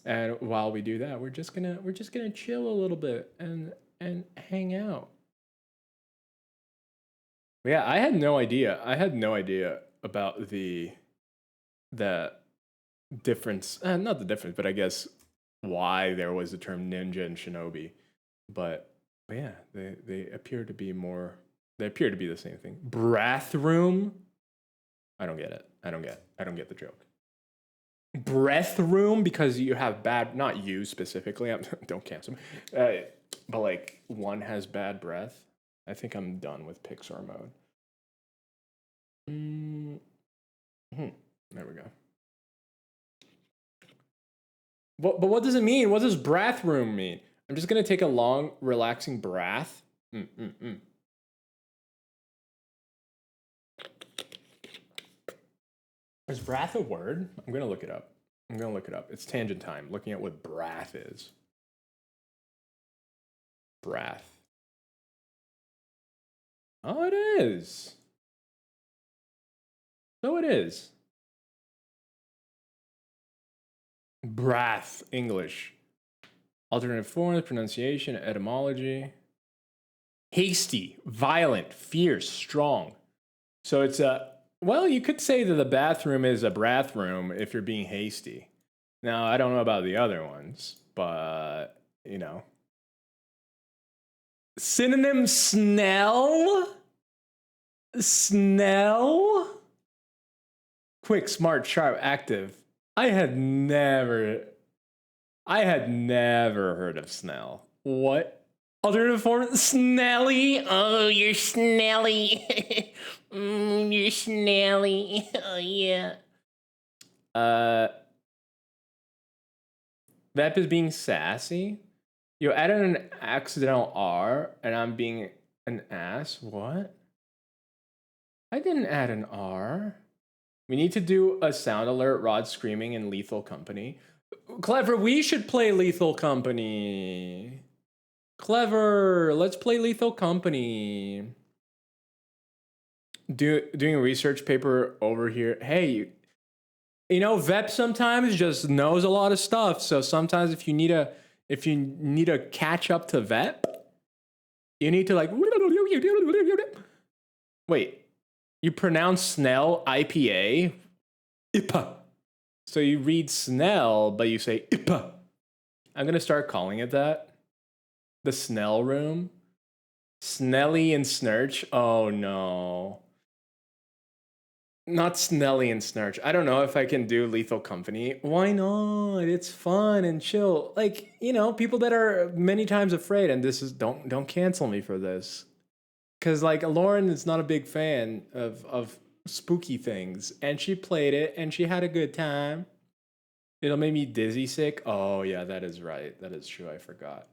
And while we do that, we're just gonna chill a little bit and hang out. But yeah, I had no idea about the difference, not the difference, but I guess why there was the term ninja and shinobi. But yeah, they appear to be the same thing. Bathroom? I don't get it. I don't get the joke. Breath room, because you have bad, not you specifically, don't cancel me, but like one has bad breath. I think I'm done with Pixar mode. There we go. But what does it mean? What does bathroom mean? I'm just gonna take a long, relaxing breath. Is breath a word? I'm gonna look it up. It's tangent time. Looking at what breath is. Breath. Oh, it is. So it is. Breath, English. Alternative forms, pronunciation, etymology. Hasty, violent, fierce, strong. So it's well, you could say that the bathroom is a bathroom if you're being hasty. Now, I don't know about the other ones, but, you know. Synonym, snell? Snell? Quick, smart, sharp, active. I had never heard of snell. What? Alternative form, snelly. Oh, you're snelly. You're snelly. Oh, yeah. Vep is being sassy. You added an accidental R, and I'm being an ass. What? I didn't add an R. We need to do a sound alert, Rod screaming, and Lethal Company. Clever, we should play Lethal Company. Clever, let's play Lethal Company. Doing a research paper over here. Hey, you know, Vep sometimes just knows a lot of stuff. So sometimes if you need to catch up to Vep, you need to like. Wait, you pronounce Snell IPA? IPA. So you read Snell, but you say IPA. I'm gonna start calling it that. The Snell room. Snelly and Snurch. Oh no. Not Snelly and Snurch. I don't know if I can do Lethal Company. Why not? It's fun and chill. Like, you know, people that are many times afraid, and this is don't cancel me for this. Cause like Lauren is not a big fan of spooky things. And she played it and she had a good time. It'll make me dizzy sick. Oh yeah, that is right. That is true. I forgot.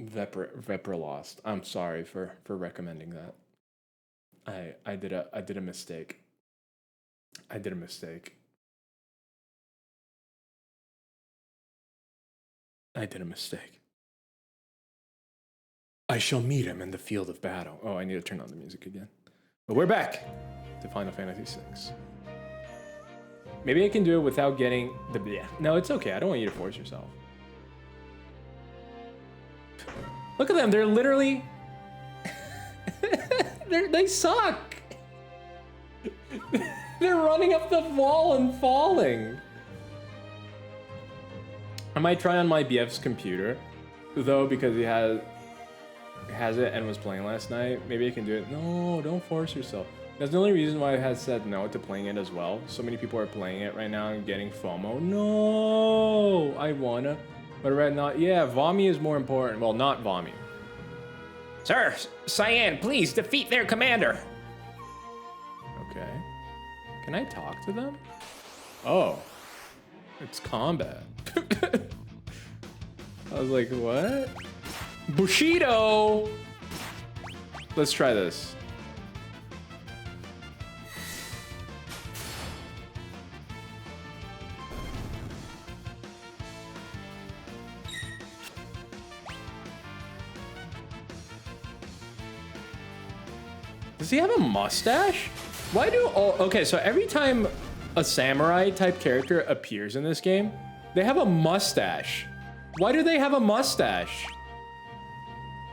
Vepra lost. I'm sorry for recommending that. I did a mistake. I shall meet him in the field of battle. Oh, I need to turn on the music again. But we're back to Final Fantasy VI. Maybe I can do it without getting the... Yeah. No, it's okay. I don't want you to force yourself. Look at them. They're literally... they suck. They're running up the wall and falling. I might try on my BF's computer, though, because he has it and was playing last night. Maybe I can do it. No, don't force yourself. That's the only reason why I had said no to playing it as well. So many people are playing it right now and getting FOMO. No, I wanna, but right now, yeah, Vommy is more important. Well, not Vommy. Sir, Cyan, please defeat their commander. Okay. Can I talk to them? Oh. It's combat. I was like, what? Bushido! Let's try this. Does he have a mustache? Why do all... Okay, so every time a samurai type character appears in this game, they have a mustache. Why do they have a mustache?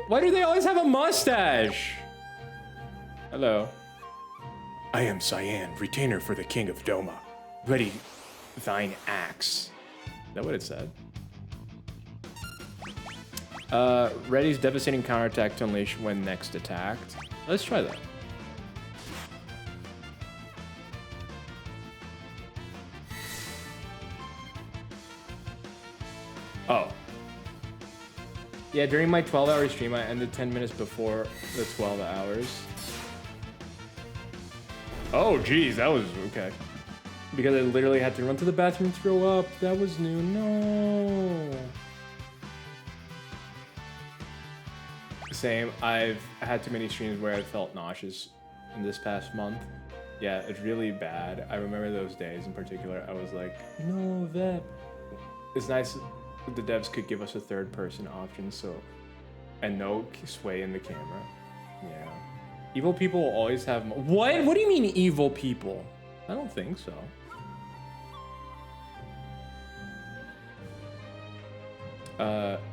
Why do they always have a mustache? Hello. I am Cyan, retainer for the king of Doma. Ready thine axe. Is that what it said? Ready's devastating counterattack to unleash when next attacked. Let's try that. Oh. Yeah, during my 12-hour stream, I ended 10 minutes before the 12 hours. Oh, geez, that was okay. Because I literally had to run to the bathroom and throw up. That was new. No. Same. I've had too many streams where I felt nauseous in this past month. Yeah, it's really bad. I remember those days in particular. I was like, no, that. It's nice if the devs could give us a third-person option, so and no sway in the camera. Yeah. Evil people will always have. What? What do you mean evil people? I don't think so.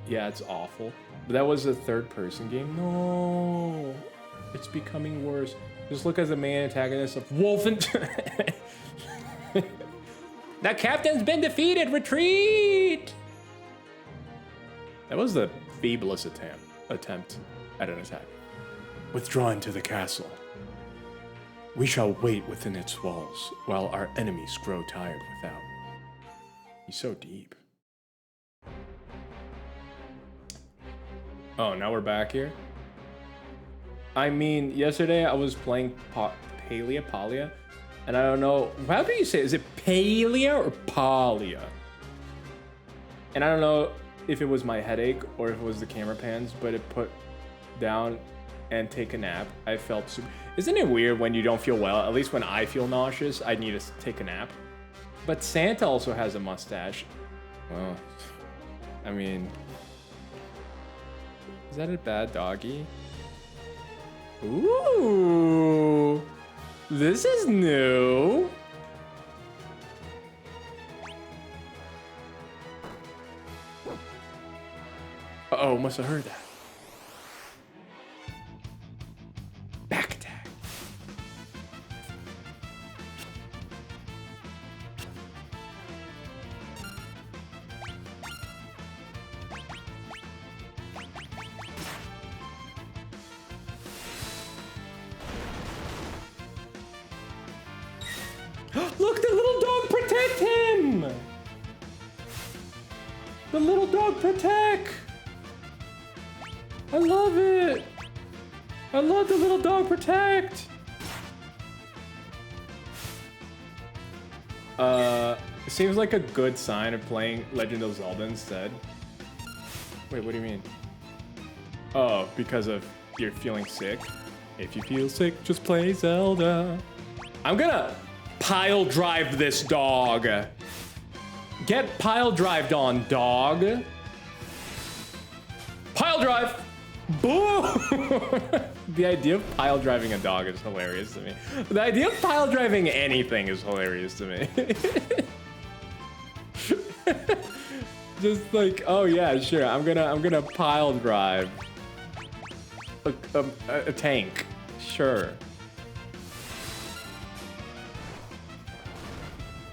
Yeah, it's awful. But that was a third-person game. No, it's becoming worse. Just look as the main antagonist of Wolfen. The captain's been defeated. Retreat. That was the feeblest attempt at an attack. Withdraw into the castle. We shall wait within its walls while our enemies grow tired without. He's so deep. Oh, now we're back here? I mean, yesterday I was playing Palia, and I don't know, how do you say it? Is it Palia or Palia? And I don't know if it was my headache or if it was the camera pans, but it put down and take a nap. I felt super... Isn't it weird when you don't feel well? At least when I feel nauseous, I need to take a nap. But Santa also has a mustache. Well, I mean... Is that a bad doggy? Ooh! This is new! Uh-oh, must have heard that. Back attack. Look, the little dog protect him! The little dog protect! I love it! I love the little dog protect! It seems like a good sign of playing Legend of Zelda instead. Wait, what do you mean? Oh, because of you're feeling sick? If you feel sick, just play Zelda. I'm gonna pile drive this dog. Get pile drived on, dog. Pile drive! Boom! The idea of pile driving a dog is hilarious to me. The idea of pile driving anything is hilarious to me. Just like, oh yeah, sure. I'm gonna pile drive a tank. Sure.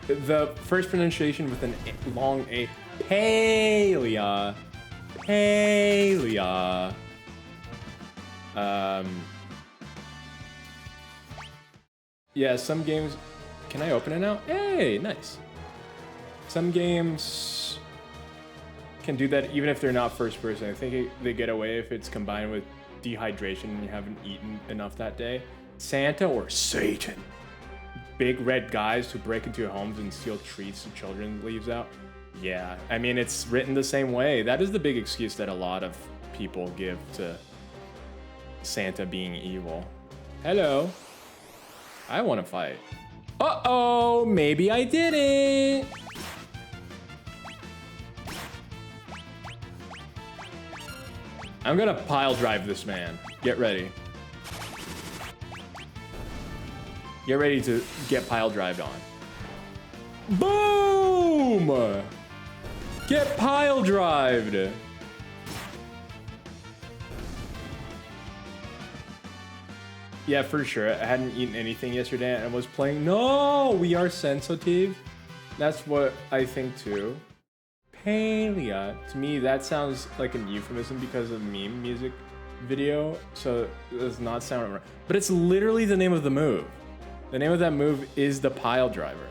The first pronunciation with an long A. Palia. Palia. Yeah, some games... Can I open it now? Hey, nice. Some games can do that even if they're not first person. I think they get away if it's combined with dehydration and you haven't eaten enough that day, Santa or Satan, big red guys who break into your homes and steal treats to children leaves out. Yeah, I mean, it's written the same way. That is the big excuse that a lot of people give to Santa being evil. Hello. I want to fight. Uh-oh, maybe I didn't. I'm gonna pile drive this man. Get ready. Get ready to get pile drived on. Boom! Get pile drived. Yeah, for sure. I hadn't eaten anything yesterday and I was playing. No, we are sensitive. That's what I think too. Palia. To me, that sounds like an euphemism because of meme music video. So it does not sound right. But it's literally the name of the move. The name of that move is the pile driver.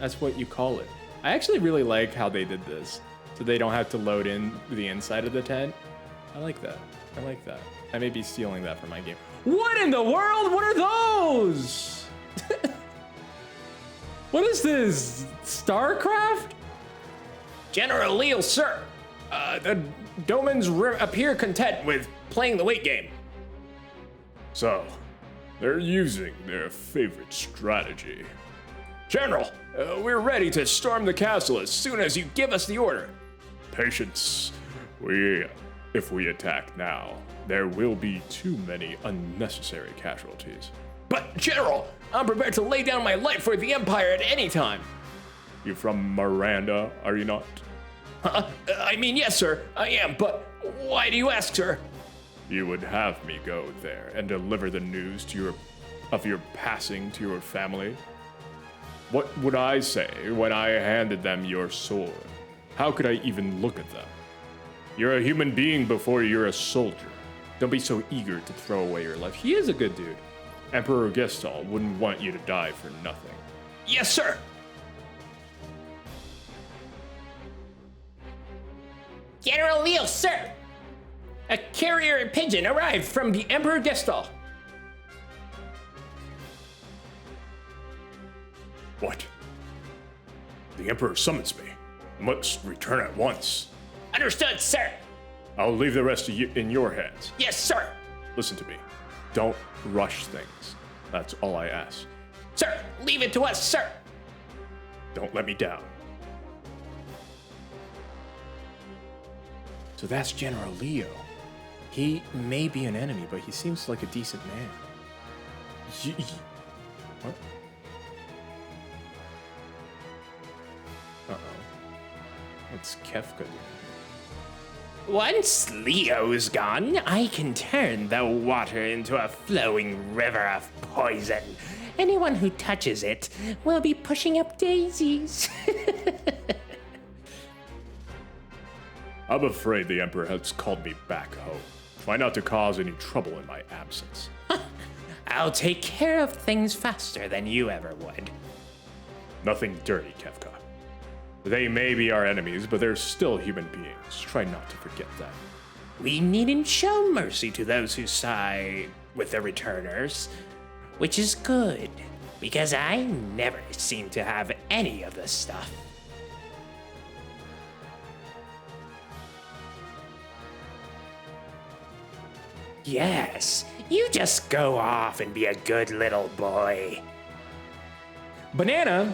That's what you call it. I actually really like how they did this. So they don't have to load in the inside of the tent. I like that. I like that. I may be stealing that from my game. What in the world? What are those? What is this? StarCraft? General Leo, sir. The Domans appear content with playing the wait game. So, they're using their favorite strategy. General, we're ready to storm the castle as soon as you give us the order. Patience. If we attack now, there will be too many unnecessary casualties. But, General, I'm prepared to lay down my life for the Empire at any time. You're from Miranda, are you not? I mean, yes, sir, I am, but why do you ask, sir? You would have me go there and deliver the news of your passing to your family? What would I say when I handed them your sword? How could I even look at them? You're a human being before you're a soldier. Don't be so eager to throw away your life. He is a good dude. Emperor Gestahl wouldn't want you to die for nothing. Yes, sir. General Leo, sir. A carrier pigeon arrived from the Emperor Gestahl. What? The Emperor summons me. I must return at once. Understood, sir. I'll leave the rest in your hands. Yes, sir. Listen to me. Don't rush things. That's all I ask. Sir, leave it to us, sir. Don't let me down. So that's General Leo. He may be an enemy, but he seems like a decent man. What? Uh-oh. What's Kefka doing? Once Leo's gone, I can turn the water into a flowing river of poison. Anyone who touches it will be pushing up daisies. I'm afraid the Emperor has called me back home. Try not to cause any trouble in my absence. I'll take care of things faster than you ever would. Nothing dirty, Kefka. They may be our enemies, but they're still human beings. Try not to forget that. We needn't show mercy to those who side with the returners, which is good, because I never seem to have any of the stuff. Yes, you just go off and be a good little boy. Banana?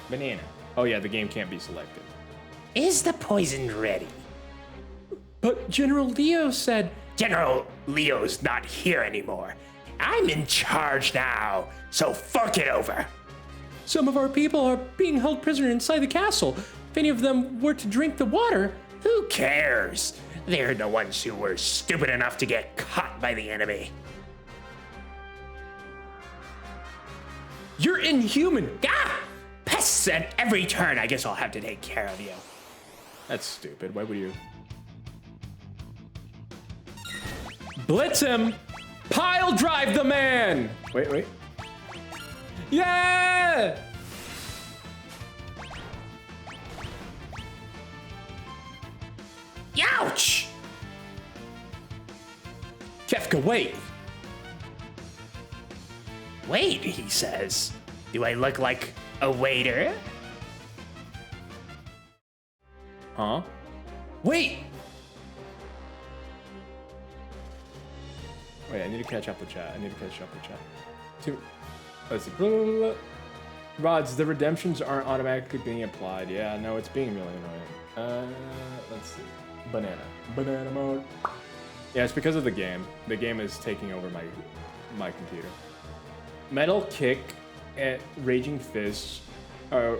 Banana. Oh yeah, the game can't be selected. Is the poison ready? But General Leo said... General Leo's not here anymore. I'm in charge now, so fork it over. Some of our people are being held prisoner inside the castle. If any of them were to drink the water... Who cares? They're the ones who were stupid enough to get caught by the enemy. You're inhuman! Ah! Pests at every turn. I guess I'll have to take care of you. That's stupid. Why would you? Blitz him! Pile drive the man! Wait. Yeah! Ouch! Kefka, wait. Wait, he says. Do I look like a waiter? Huh? Wait! Wait, I need to catch up with chat. Let's see. Blah, blah, blah, blah. Rods, the redemptions aren't automatically being applied. Yeah, no, it's being really annoying. Let's see. Banana mode. Yeah, it's because of the game. The game is taking over my computer. Metal Kick and Raging Fists are...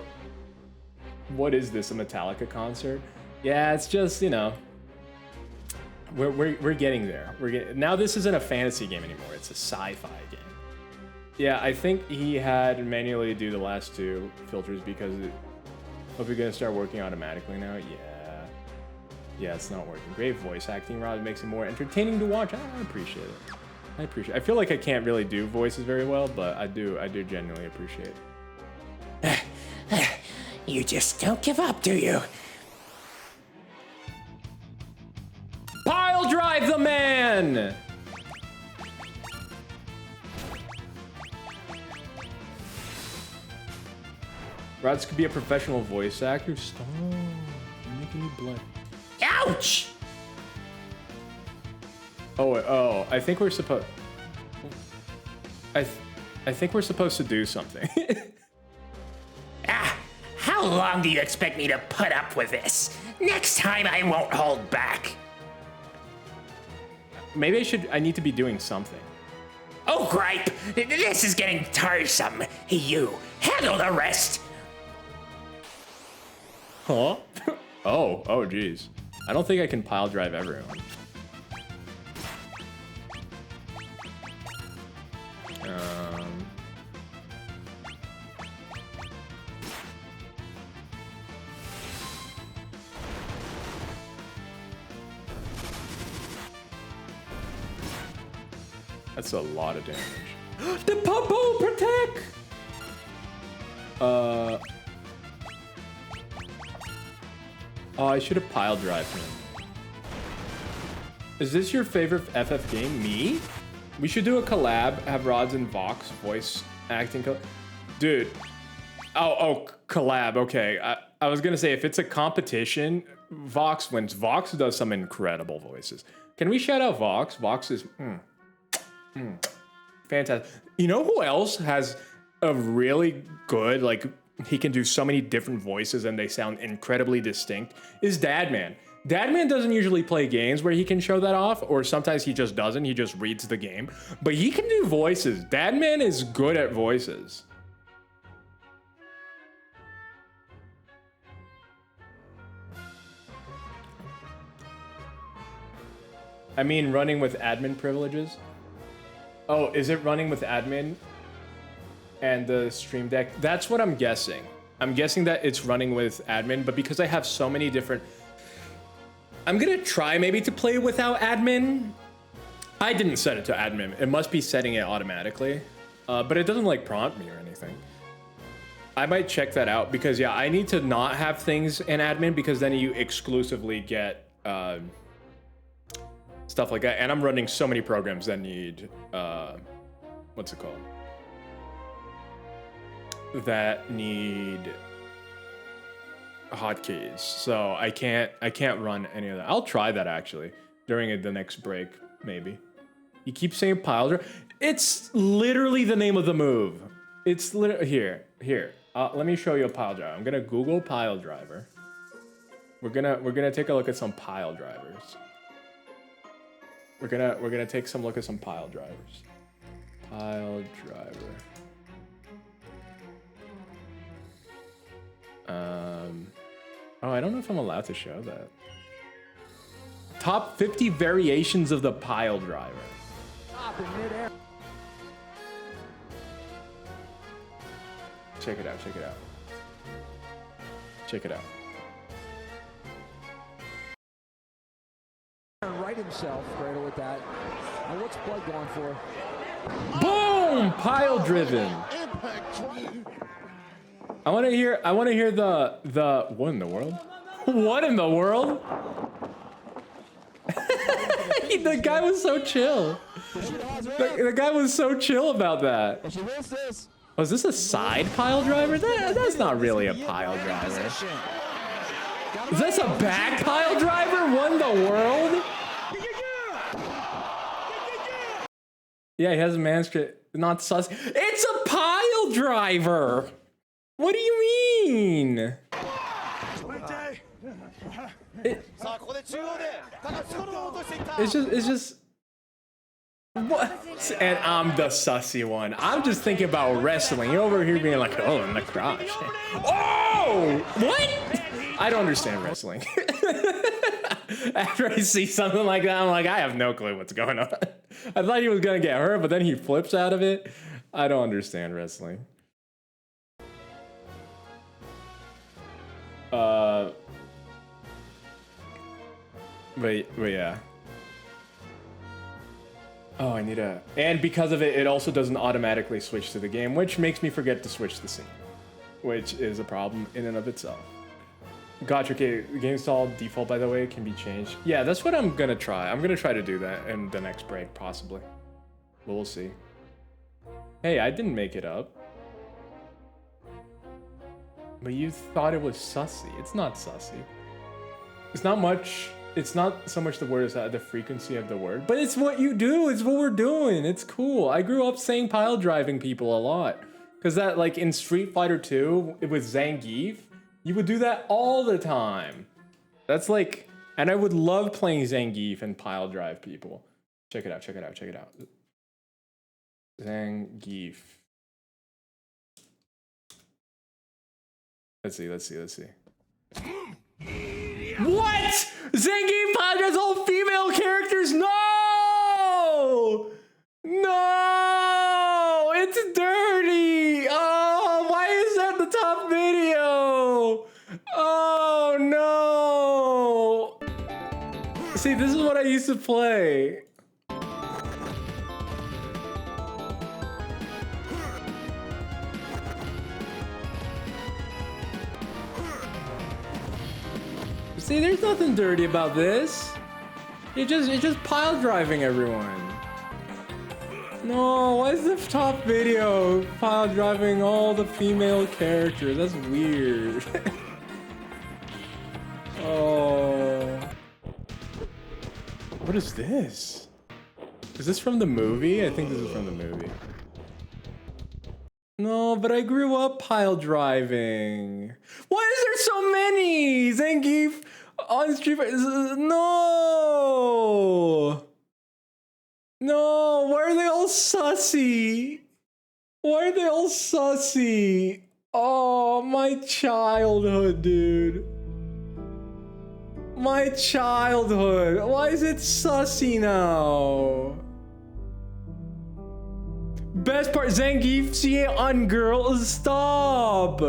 What is this, a Metallica concert? Yeah, it's just, you know... We're getting there. Now this isn't a fantasy game anymore, it's a sci-fi game. Yeah, I think he had manually do the last two filters because hope you're gonna start working automatically now. Yeah, it's not working. Great voice acting, Rod, makes it more entertaining to watch. I appreciate it. I feel like I can't really do voices very well, but I do genuinely appreciate it. You just don't give up, do you? Pile drive the man! Rods could be a professional voice actor. Stop. You're making me blood. Ouch! Oh, I think we're supposed... I think we're supposed to do something. How long do you expect me to put up with this? Next time I won't hold back. Maybe I need to be doing something. Oh, gripe! This is getting tiresome. You, handle the rest. Huh? Oh, geez. I don't think I can pile drive everyone. That's a lot of damage. The Popo protect! Oh, I should have pile drived him. Is this your favorite FF game? Me? We should do a collab, have Rods and Vox voice acting. Dude. Oh, collab. Okay. I was gonna say, if it's a competition, Vox wins. Vox does some incredible voices. Can we shout out Vox? Vox is fantastic. You know who else has a really good, like, he can do so many different voices and they sound incredibly distinct, is Dadman. Dadman doesn't usually play games where he can show that off, or sometimes he just doesn't, he just reads the game. But he can do voices. Dadman is good at voices. I mean, running with admin privileges. Oh, is it running with admin and the Stream Deck? That's what I'm guessing. I'm guessing that it's running with admin, but because I have so many different... I'm gonna try maybe to play without admin. I didn't set it to admin. It must be setting it automatically, but it doesn't like prompt me or anything. I might check that out because yeah, I need to not have things in admin because then you exclusively get stuff like that. And I'm running so many programs that need, what's it called? That need hotkeys, so I can't run any of that. I'll try that actually during the next break, maybe. You keep saying pile drive. It's literally the name of the move. It's literally here. Let me show you a pile driver. I'm gonna Google pile driver. We're gonna take a look at some pile drivers. We're gonna take some look at some pile drivers. Pile driver. Oh, I don't know if I'm allowed to show that. Top 50 variations of the pile driver. Check it out. Right himself, Gradle, with that. And what's Blood going for? Boom! Pile driven. I want to hear the what in the world? What in the world? The guy was so chill. The guy was so chill about that. Oh, is this a side pile driver? That's not really a pile driver. Is this a back pile driver? What in the world? Yeah, he has a manuscript. Not sus. It's a pile driver. What do you mean? It's just. What? And I'm the sussy one. I'm just thinking about wrestling. You're over here being like, oh, in the crotch. Oh, what? I don't understand wrestling. After I see something like that, I'm like, I have no clue what's going on. I thought he was gonna get hurt, but then he flips out of it. I don't understand wrestling. But yeah. Oh, I need a... And because of it, it also doesn't automatically switch to the game, which makes me forget to switch the scene. Which is a problem in and of itself. Gotcha, okay, game install default, by the way, can be changed. Yeah, that's what I'm gonna try. I'm gonna try to do that in the next break, possibly. But we'll see. Hey, I didn't make it up. But you thought it was sussy. It's not sussy. It's not much... It's not so much the word as the frequency of the word, but it's what you do. It's what we're doing. It's cool. I grew up saying pile driving people a lot. Because that, like, in Street Fighter 2, with Zangief, you would do that all the time. That's like... And I would love playing Zangief and pile drive people. Check it out, check it out, check it out. Zangief. Let's see, let's see, let's see. What? Zangief pile drives all female characters? No! No! It's dirty! Oh, why is that the top video? Oh, no! See, this is what I used to play. See, there's nothing dirty about this. It's just pile driving everyone. No, why is the top video pile driving all the female characters? That's weird. Oh. What is this? Is this from the movie? I think this is from the movie. No, but I grew up pile driving. Why is there so many? Zangief on Street Fighter. No! No, why are they all sussy? Why are they all sussy? Oh, my childhood, dude. My childhood. Why is it sussy now? Best part, Zangief, see it on girls. Stop.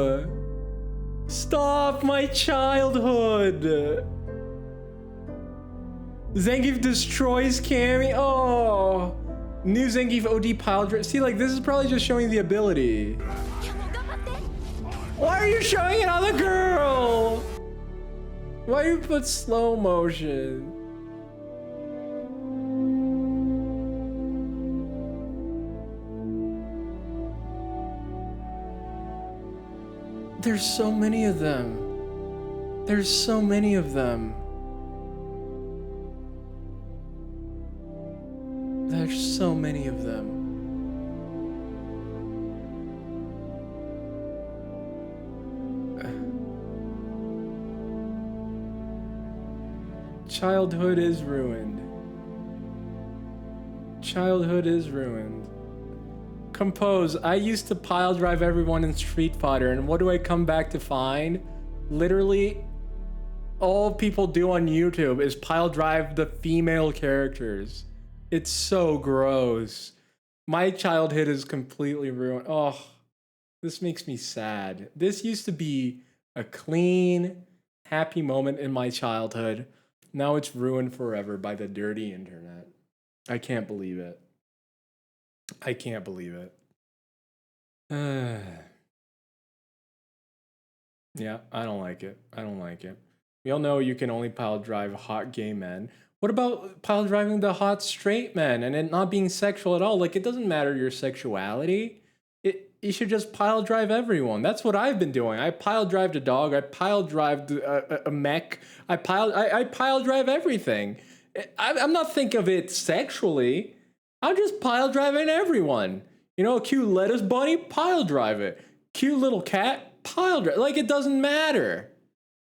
Stop my childhood. Zangief destroys Cammy. Oh. New Zangief OD pile drive. See, like, this is probably just showing the ability. Why are you showing it on the girl? Why you put slow motion? There's so many of them. There's so many of them. There's so many of them. Childhood is ruined. Childhood is ruined. Compose, I used to pile drive everyone in Street Fighter, and what do I come back to find? Literally, all people do on YouTube is pile drive the female characters. It's so gross. My childhood is completely ruined. Oh, this makes me sad. This used to be a clean, happy moment in my childhood. Now it's ruined forever by the dirty internet. I can't believe it. I can't believe it. Yeah, I don't like it. I don't like it. We all know you can only pile drive hot gay men. What about pile driving the hot straight men and it not being sexual at all? Like, it doesn't matter your sexuality. You should just pile drive everyone. That's what I've been doing. I pile drived a dog. I pile drived a mech. I pile drive everything. I'm not thinking of it sexually. I'm just pile driving everyone. You know, a cute lettuce bunny, pile drive it. Cute little cat, pile drive. Like, it doesn't matter.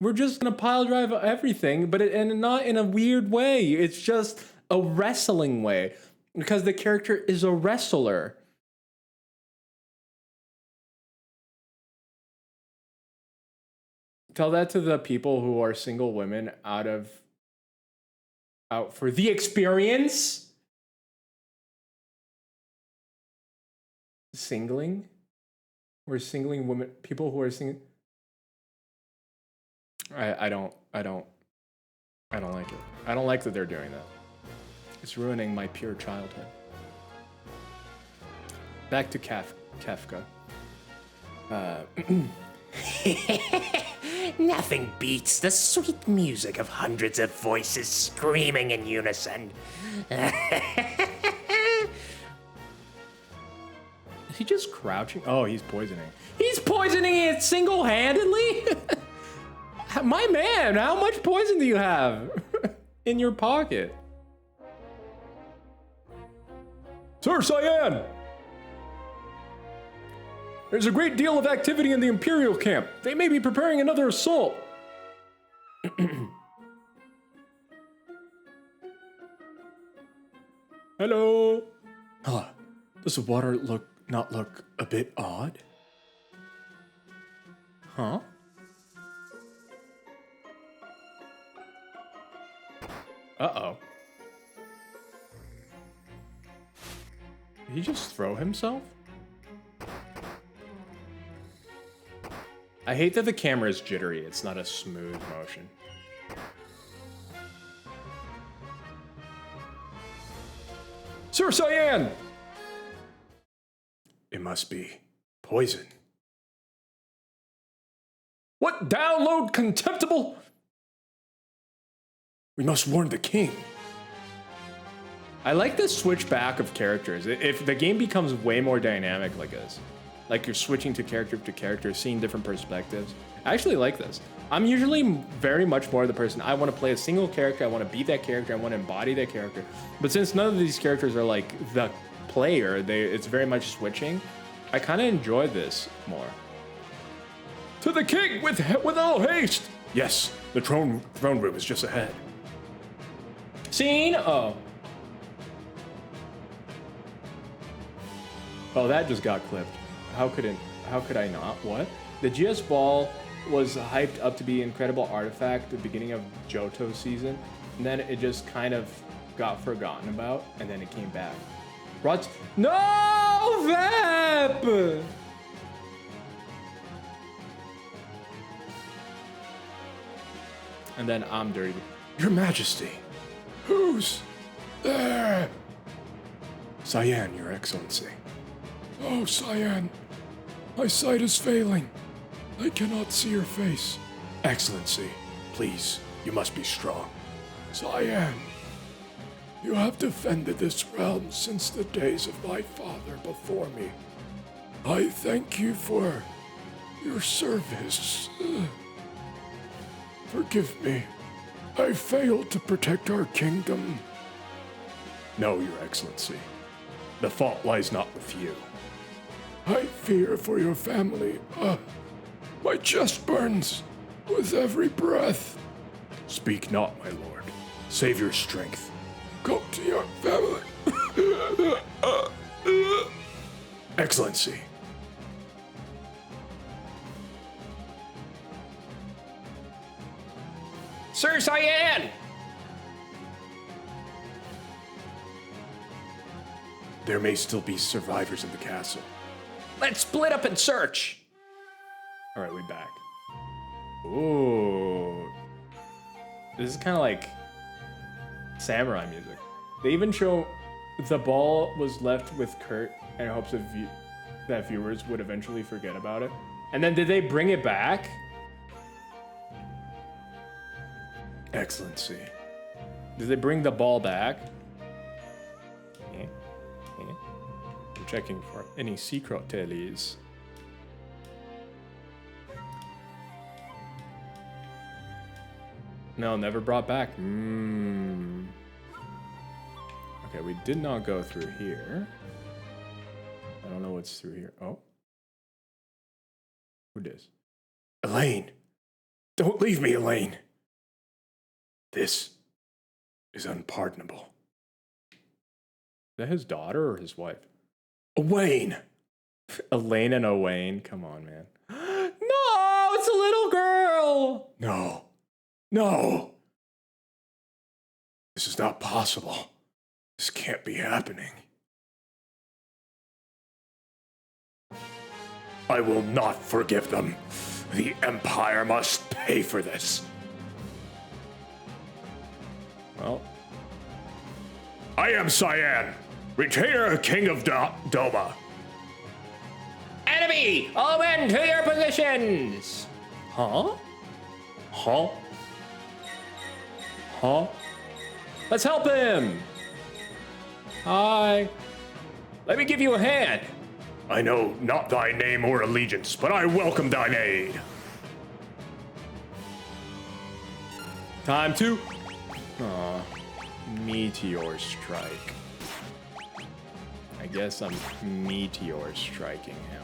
We're just gonna pile drive everything, but and not in a weird way. It's just a wrestling way because the character is a wrestler. Tell that to the people who are single women out for the experience. Singling? We're singling women, people who are singing. I don't like it. I don't like that they're doing that. It's ruining my pure childhood. Back to Kefka. Nothing beats the sweet music of hundreds of voices screaming in unison. Is he just crouching? Oh, he's poisoning. He's poisoning it single-handedly? My man, how much poison do you have in your pocket? Sir Cyan! There's a great deal of activity in the Imperial camp. They may be preparing another assault. Hello. Huh. Does the water not look a bit odd? Huh? Uh-oh. Did he just throw himself? I hate that the camera is jittery. It's not a smooth motion. Sir Cyan! It must be poison. What download, contemptible? We must warn the king. I like this switch back of characters. If the game becomes way more dynamic like this, like you're switching to character, seeing different perspectives. I actually like this. I'm usually very much more the person, I want to play a single character, I want to be that character, I want to embody that character. But since none of these characters are like the player, it's very much switching, I kind of enjoy this more. To the king with all haste! Yes, the throne room is just ahead. Scene? Oh, that just got clipped. How could I not? What? The GS Ball was hyped up to be an incredible artifact at the beginning of Johto season, and then it just kind of got forgotten about, and then it came back. No, Vep! And then I'm dirty. Your Majesty, who's there? Cyan, Your Excellency. Oh, Cyan, my sight is failing. I cannot see your face. Excellency, please, you must be strong. Cyan, you have defended this realm since the days of my father before me. I thank you for your service. Forgive me. I failed to protect our kingdom. No, Your Excellency. The fault lies not with you. I fear for your family. My chest burns with every breath. Speak not, my lord. Save your strength. Go to your family. Excellency. Sir Cyan! There may still be survivors in the castle. Let's split up and search. All right, we back. Ooh. This is kind of like samurai music. They even show the ball was left with Kurt in hopes of that viewers would eventually forget about it. And then did they bring it back? Excellency. Did they bring the ball back? I'm checking for any secret tellies. No, never brought back. Okay, we did not go through here. I don't know what's through here. Oh. Who dis? Elaine! Don't leave me, Elaine! This is unpardonable. Is that his daughter or his wife? Owain! Elaine and Owain? Come on, man. No, it's a little girl. No. No! This is not possible. This can't be happening. I will not forgive them. The Empire must pay for this. Well, I am Cyan, retainer King of Doma. Enemy, all men to your positions. Huh? huh? Huh? Let's help him. Hi. Let me give you a hand. I know not thy name or allegiance, but I welcome thine aid. Time to... Aw. Meteor strike. I guess I'm meteor striking him.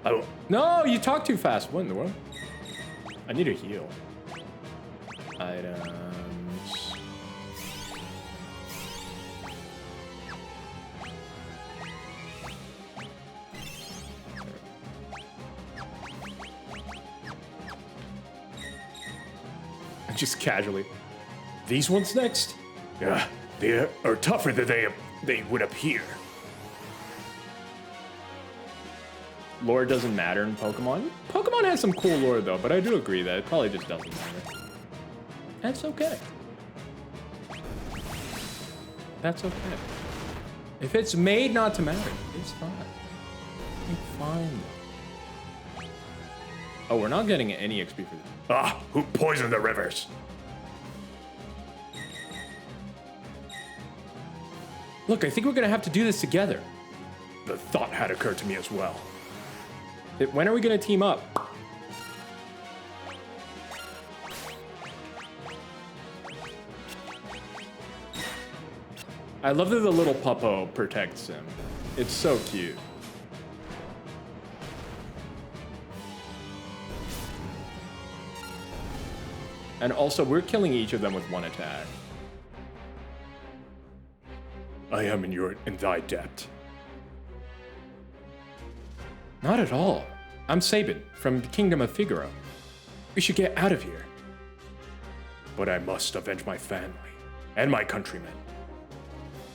I will. No, you talk too fast. What in the world? I need a heal. Items. Just casually. These ones next? They are tougher than they would appear. Lore doesn't matter in Pokemon. Pokemon has some cool lore though, but I do agree that it probably just doesn't matter. That's okay. That's okay. If it's made not to matter, it's fine. It's fine. Oh, we're not getting any XP for this. Who poisoned the rivers? Look, I think we're gonna have to do this together. The thought had occurred to me as well. When are we gonna team up? I love that the little puppo protects him. It's so cute. And also, we're killing each of them with one attack. I am in thy debt. Not at all. I'm Sabin, from the Kingdom of Figaro. We should get out of here. But I must avenge my family and my countrymen.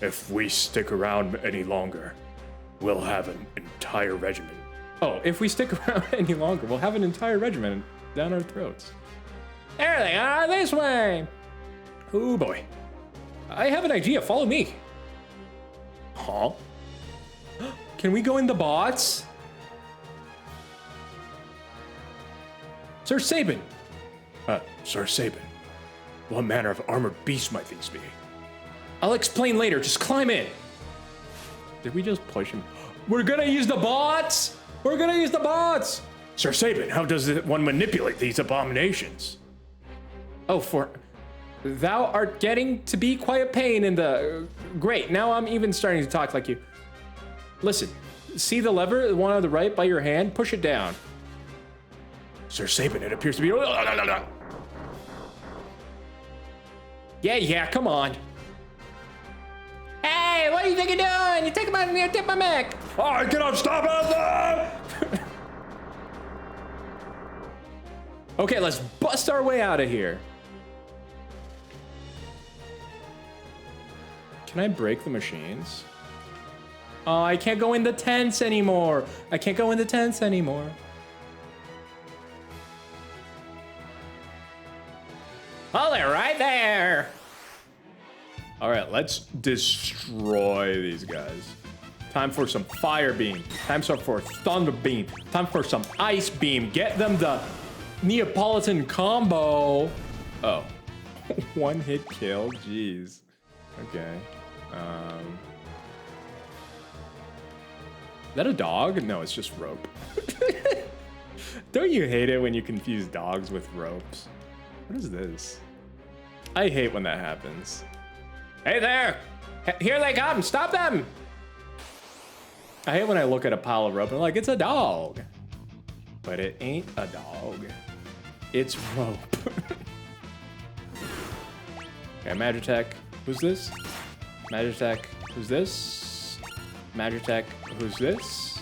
If we stick around any longer, we'll have an entire regiment. Oh, if we stick around any longer, we'll have an entire regiment down our throats. There they are, this way. Oh boy. I have an idea, follow me. Huh? Can we go in the bots? Sir Sabin. Sir Sabin, what manner of armored beast might these be? I'll explain later, just climb in. Did we just push him? We're gonna use the bots. We're gonna use the bots. Sir Sabin, how does one manipulate these abominations? Oh, for thou art getting to be quite a pain in the... Great, now I'm even starting to talk like you. Listen, see the lever, the one on the right by your hand? Push it down. Sir Sabin, it appears to be... Yeah, come on. Hey, what do you think you're doing? You take my tip my mic. I cannot stop it! Okay, let's bust our way out of here. Can I break the machines? Oh, I can't go in the tents anymore. I can't go in the tents anymore. right there. All right, let's destroy these guys. Time for some fire beam. Time for thunder beam. Time for some ice beam. Get them the Neapolitan combo. Oh, one hit kill. Jeez. Okay. Is that a dog? No, it's just rope. Don't you hate it when you confuse dogs with ropes? What is this? I hate when that happens. Hey there! Here they come! Stop them! I hate when I look at a pile of rope and I'm like, it's a dog. But it ain't a dog. It's rope. Okay, Magitech. Who's this? Magitech. Who's this? Magitech. Who's this?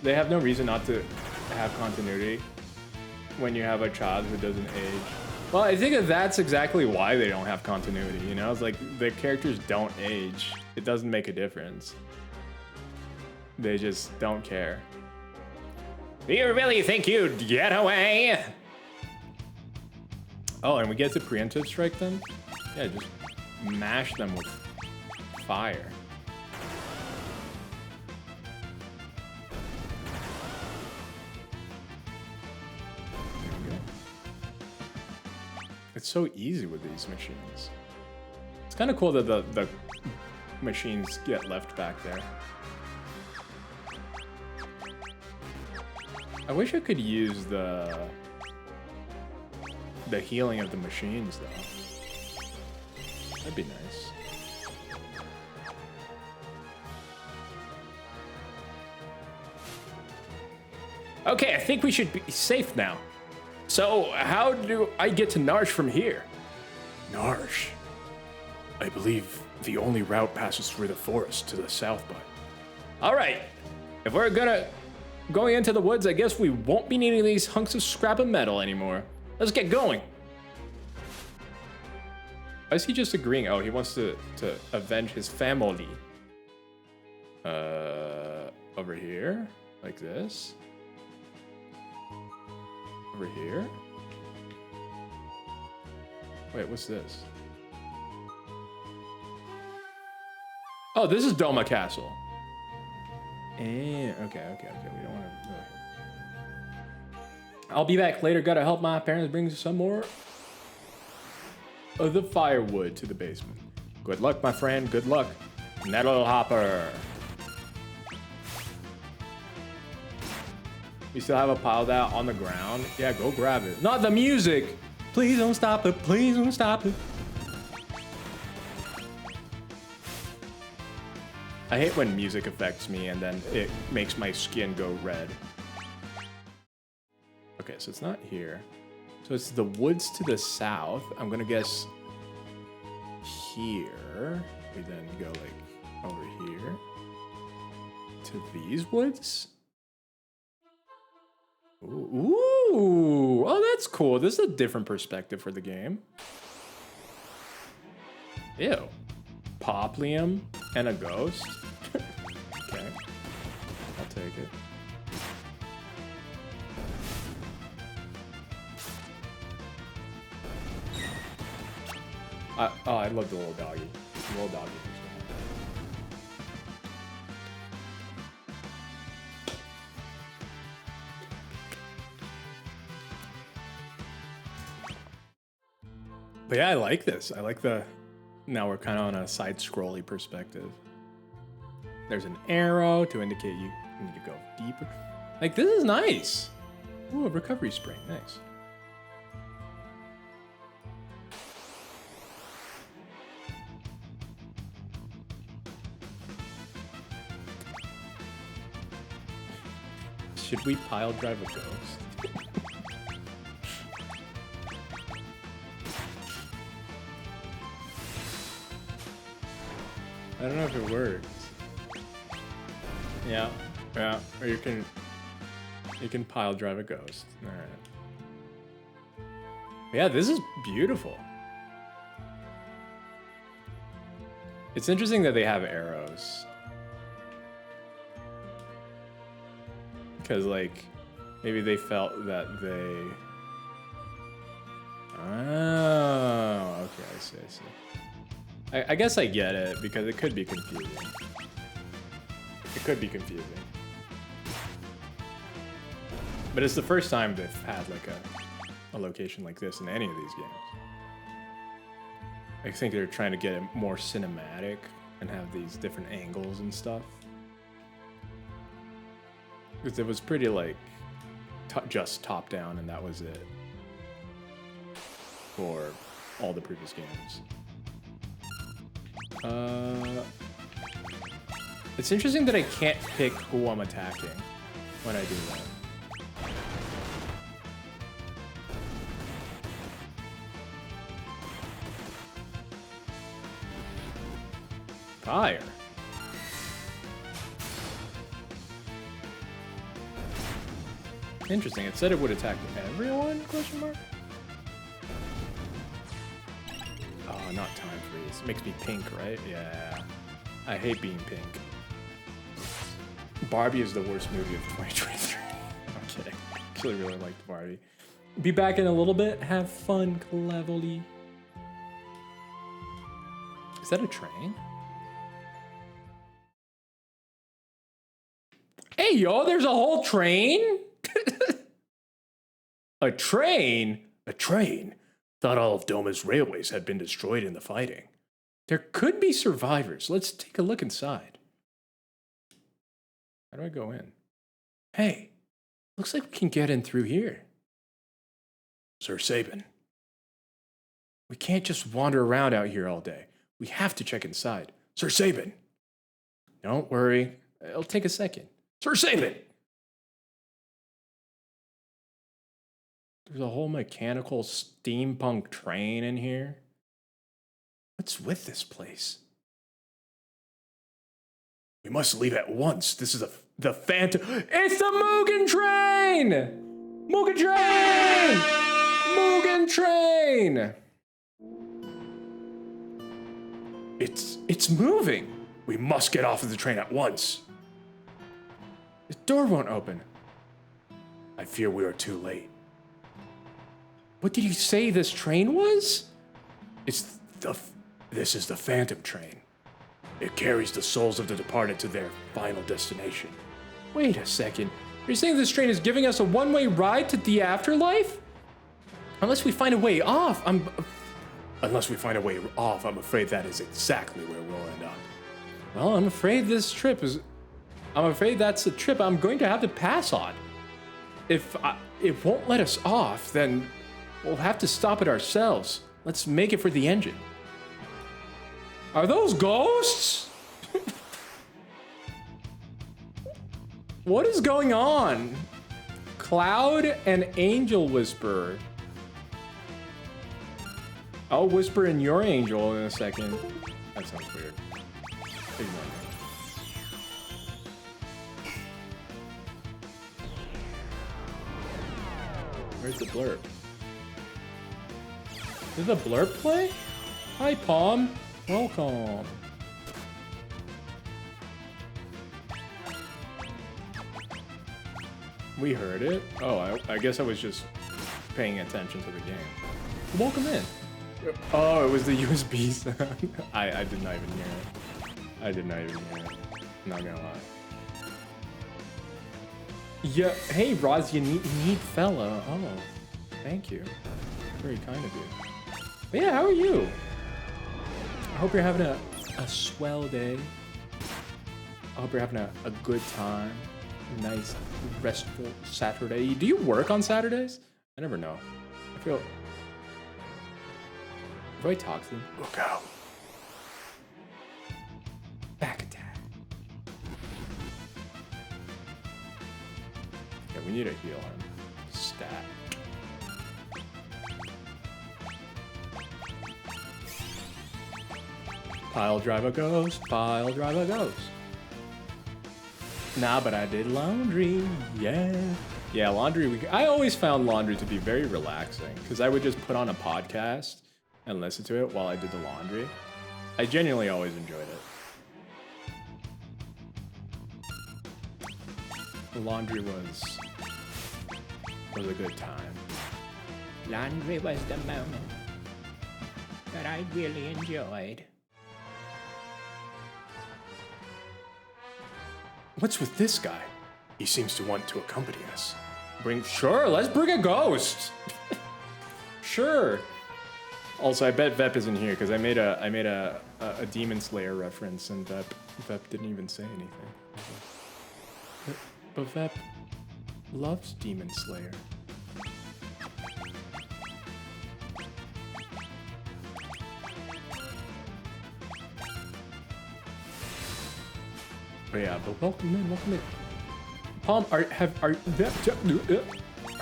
They have no reason not to have continuity when you have a child who doesn't age. Well, I think that's exactly why they don't have continuity, you know? It's like the characters don't age. It doesn't make a difference. They just don't care. Do you really think you'd get away? Oh, and we get to preemptive strike them? Yeah, just mash them with fire. It's so easy with these machines. It's kind of cool that the machines get left back there. I wish I could use the healing of the machines though. That'd be nice. Okay, I think we should be safe now. So, how do I get to Narshe from here? Narshe. I believe the only route passes through the forest to the south, but All right. If we're going into the woods, I guess we won't be needing these hunks of scrap of metal anymore. Let's get going. Why is he just agreeing? Oh, he wants to avenge his family. Over here? Like this? Over here? Wait, what's this? Oh, this is Doma Castle. Okay. We don't want to go here. I'll be back later. Gotta help my parents bring some more of the firewood to the basement. Good luck, my friend. Good luck. Nettle Hopper. We still have a pile of that on the ground. Yeah, go grab it. Not the music. Please don't stop it. Please don't stop it. I hate when music affects me and then it makes my skin go red. Okay, so it's not here. So it's the woods to the south. I'm gonna guess here. We then go like over here to these woods. Ooh, oh, that's cool. This is a different perspective for the game. Ew. Poplium and a ghost? Okay. I'll take it. I love the little doggy. The little doggy. But yeah, I like this. I like the... Now we're kind of on a side-scrolly perspective. There's an arrow to indicate you need to go deeper. Like, this is nice. Ooh, a recovery spring. Nice. Should we pile drive a ghost? I don't know if it works. Yeah. Or you can pile drive a ghost. All right. Yeah, this is beautiful. It's interesting that they have arrows. Because like Maybe they felt that they... Oh, okay, I see. I guess I get it, because it could be confusing. It could be confusing. But it's the first time they've had like a location like this in any of these games. I think they're trying to get it more cinematic and have these different angles and stuff. Because it was pretty like just top down and that was it for all the previous games. It's interesting that I can't pick who I'm attacking when I do that. Fire. Interesting. It said it would attack everyone? Question mark. Oh, not time freeze. It makes me pink, right? Yeah. I hate being pink. Barbie is the worst movie of 2023. I'm kidding. Actually, really liked Barbie. Be back in a little bit. Have fun, Cleverly. Is that a train? Hey, yo, there's a whole train? A train? A train? Thought all of Doma's railways had been destroyed in the fighting. There could be survivors. Let's take a look inside. How do I go in? Hey, looks like we can get in through here. Sir Sabin. We can't just wander around out here all day. We have to check inside. Sir Sabin. Don't worry. It'll take a second. Sir Sabin! There's a whole mechanical steampunk train in here. What's with this place? We must leave at once. This is the Phantom. It's the Mugen Train! Mugen Train! Mugen Train! It's moving. We must get off of the train at once. The door won't open. I fear we are too late. What did you say this train was? This is the Phantom Train. It carries the souls of the departed to their final destination. Wait a second. You're saying this train is giving us a one-way ride to the afterlife? Unless we find a way off, I'm afraid that is exactly where we'll end up. Well, I'm afraid that's a trip I'm going to have to pass on. If it won't let us off, then we'll have to stop it ourselves. Let's make it for the engine. Are those ghosts? What is going on? Cloud and Angel Whisperer. I'll whisper in your angel in a second. That sounds weird. Ignore me. Where's the blurb? Did the blurb play? Hi, Palm. Welcome. We heard it. Oh, I guess I was just paying attention to the game. Welcome in. Oh, it was the USB sound. I did not even hear it. I did not even hear it. I'm not gonna lie. Yeah, hey Roz, you neat fella. Oh, thank you. Very kind of you. But yeah, how are you? I hope you're having a swell day. I hope you're having a good time. Nice, restful Saturday. Do you work on Saturdays? I never know. I feel... Do I talk to them? Look out. Back attack. Yeah, we need to heal him. Stat. Pile driver ghost, pile driver ghost. Nah, but I did laundry, yeah. Yeah, laundry, I always found laundry to be very relaxing because I would just put on a podcast and listen to it while I did the laundry. I genuinely always enjoyed it. The laundry was was a good time. Laundry was the moment that I really enjoyed. What's with this guy? He seems to want to accompany us. Sure, let's bring a ghost. Sure. Also, I bet Vep isn't here because I made a Demon Slayer reference and Vep didn't even say anything. But Vep loves Demon Slayer. But yeah, but welcome in. Palm, are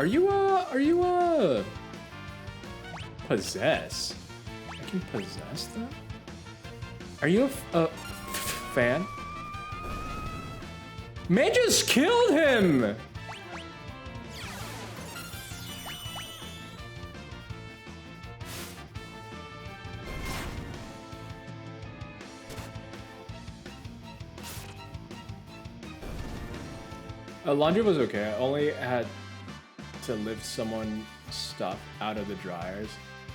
you possess? I can possess them? Are you a fan? Man just killed him! Laundry was okay. I only had to lift someone's stuff out of the dryers.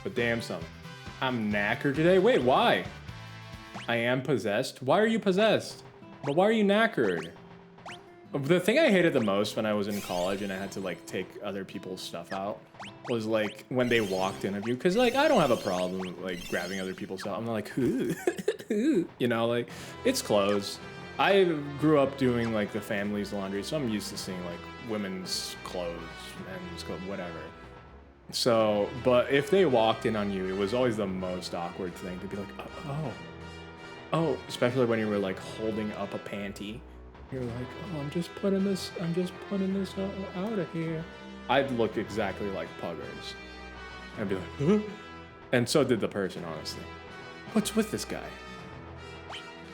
But damn something. I'm knackered today. Wait, why? I am possessed? Why are you possessed? But why are you knackered? The thing I hated the most when I was in college and I had to like take other people's stuff out was like when they walked in of you. Cause like I don't have a problem with, like grabbing other people's stuff. I'm not like, you know, like it's clothes. I grew up doing like the family's laundry, so I'm used to seeing like women's clothes, men's clothes, whatever. So, but if they walked in on you, it was always the most awkward thing to be like, oh, especially when you were like holding up a panty. You're like, oh, I'm just putting this out of here. I'd look exactly like Puggers. I'd be like, huh? And so did the person, honestly. What's with this guy?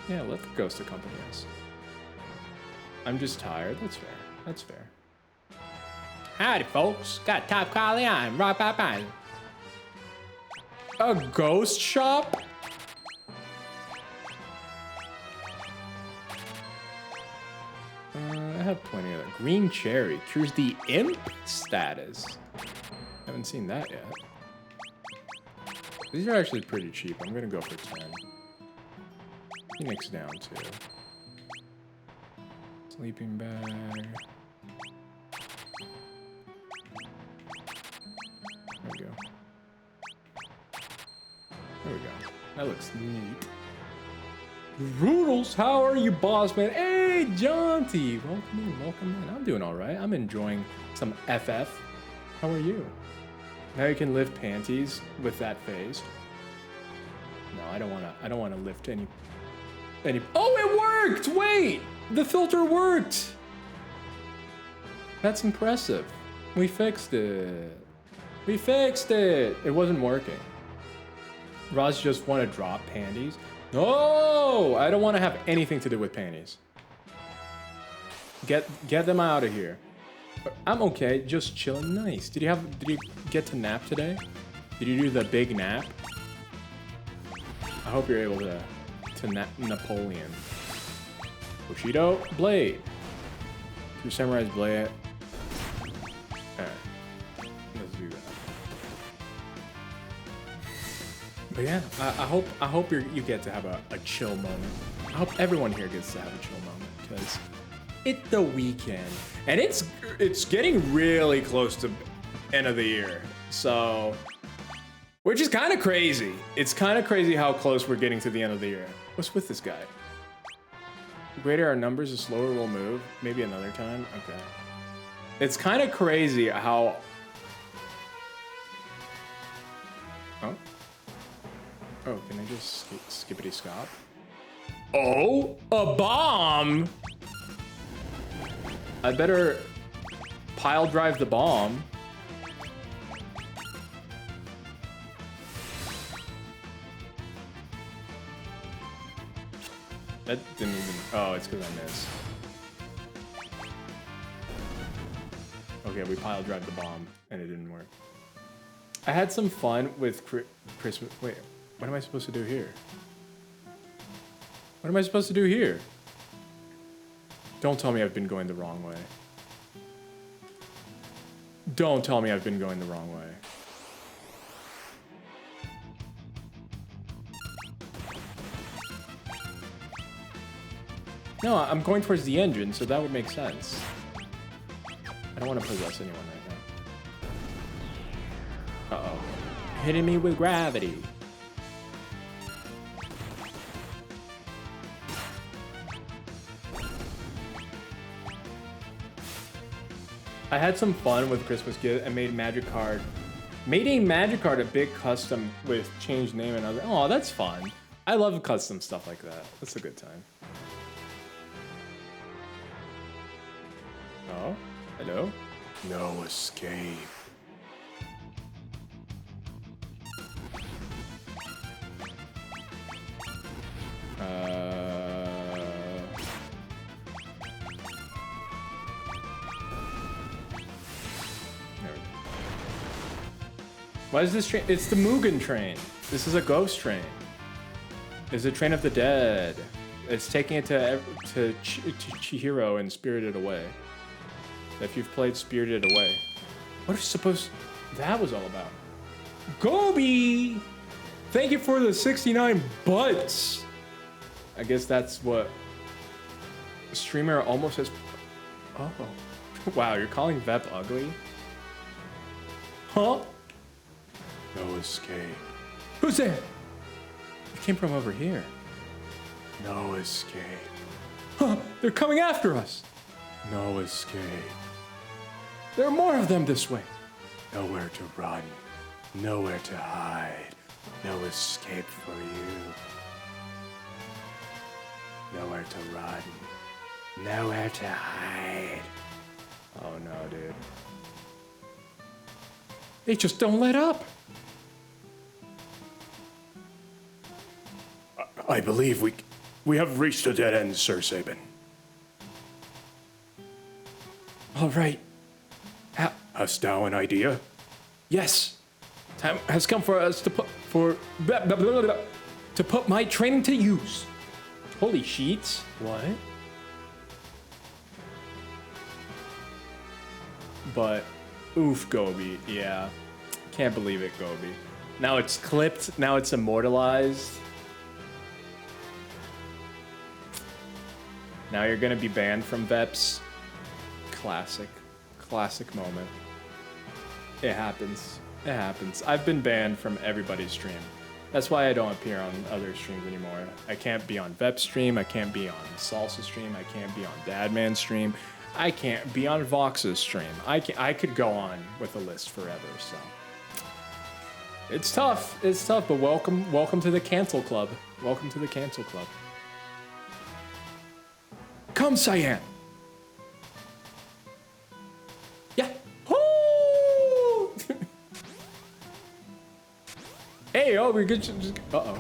Yeah, let the ghost accompany us. I'm just tired. That's fair. Howdy, folks. Got top quality on. Right by. A ghost shop? I have plenty of that. Green cherry cures the imp status. Haven't seen that yet. These are actually pretty cheap. I'm gonna go for 10. Phoenix down too. Sleeping bag. There we go. There we go. That looks neat. Roodles, how are you, boss man? Hey, Jaunty! Welcome in. I'm doing all right. I'm enjoying some FF. How are you? Now you can lift panties with that face. No, I don't wanna lift any. Oh, it worked! Wait, the filter worked. That's impressive. We fixed it. It wasn't working. Roz just want to drop panties. No, I don't want to have anything to do with panties. Get them out of here. I'm okay, just chilling. Nice. Did you get to nap today? Did you do the big nap? I hope you're able to nap Napoleon. Bushido blade. 2 Samurai's blade. Alright. Let's do that. But yeah, I hope you get to have a chill moment. I hope everyone here gets to have a chill moment because it's the weekend and it's getting really close to end of the year. So, which is kind of crazy. It's kind of crazy how close we're getting to the end of the year. What's with this guy? The greater our numbers, the slower we'll move. Maybe another time. Okay. It's kind of crazy how. Oh, can I just skippity scop? Oh, a bomb! I better pile drive the bomb. That didn't even. Oh, it's because I missed. Okay, we pile drive the bomb and it didn't work. I had some fun with Christmas. Wait. What am I supposed to do here? What am I supposed to do here? Don't tell me I've been going the wrong way. Don't tell me I've been going the wrong way. No, I'm going towards the engine, so that would make sense. I don't want to possess anyone right now. Uh-oh. Hitting me with gravity. I had some fun with Christmas gift and made Magikarp. Made a Magikarp a big custom with changed name and other. Oh, that's fun. I love custom stuff like that. That's a good time. Oh, hello? No escape. There we go. Why is this train? It's the Mugen train. This is a ghost train. It's a train of the dead. It's taking it to Chihiro and Spirited Away. If you've played Spirited Away. What is supposed that was all about? Gobi! Thank you for the 69 butts! I guess that's what a streamer almost has. Oh. Wow, you're calling Vep ugly? Huh? No escape. Who's there? It came from over here. No escape. Huh, they're coming after us! No escape. There are more of them this way. Nowhere to run. Nowhere to hide. No escape for you. Nowhere to run. Nowhere to hide. Oh no, dude. They just don't let up. I believe we have reached a dead end, Sir Sabin. All right. Hast thou an idea? Yes. Time has come for us to put my training to use. Holy sheets. What? But, oof, Gobi. Yeah. Can't believe it, Gobi. Now it's clipped. Now it's immortalized. Now you're gonna be banned from Veps. Classic. Classic moment. It happens. It happens. I've been banned from everybody's stream. That's why I don't appear on other streams anymore. I can't be on Vep stream. I can't be on Salsa stream. I can't be on Dadman stream. I can't be on Vox's stream. I could go on with a list forever. So it's tough. It's tough. But welcome to the Cancel Club. Welcome to the Cancel Club. Come, Cyan. Yeah. Woo! Hey, oh, we're good. Uh-oh.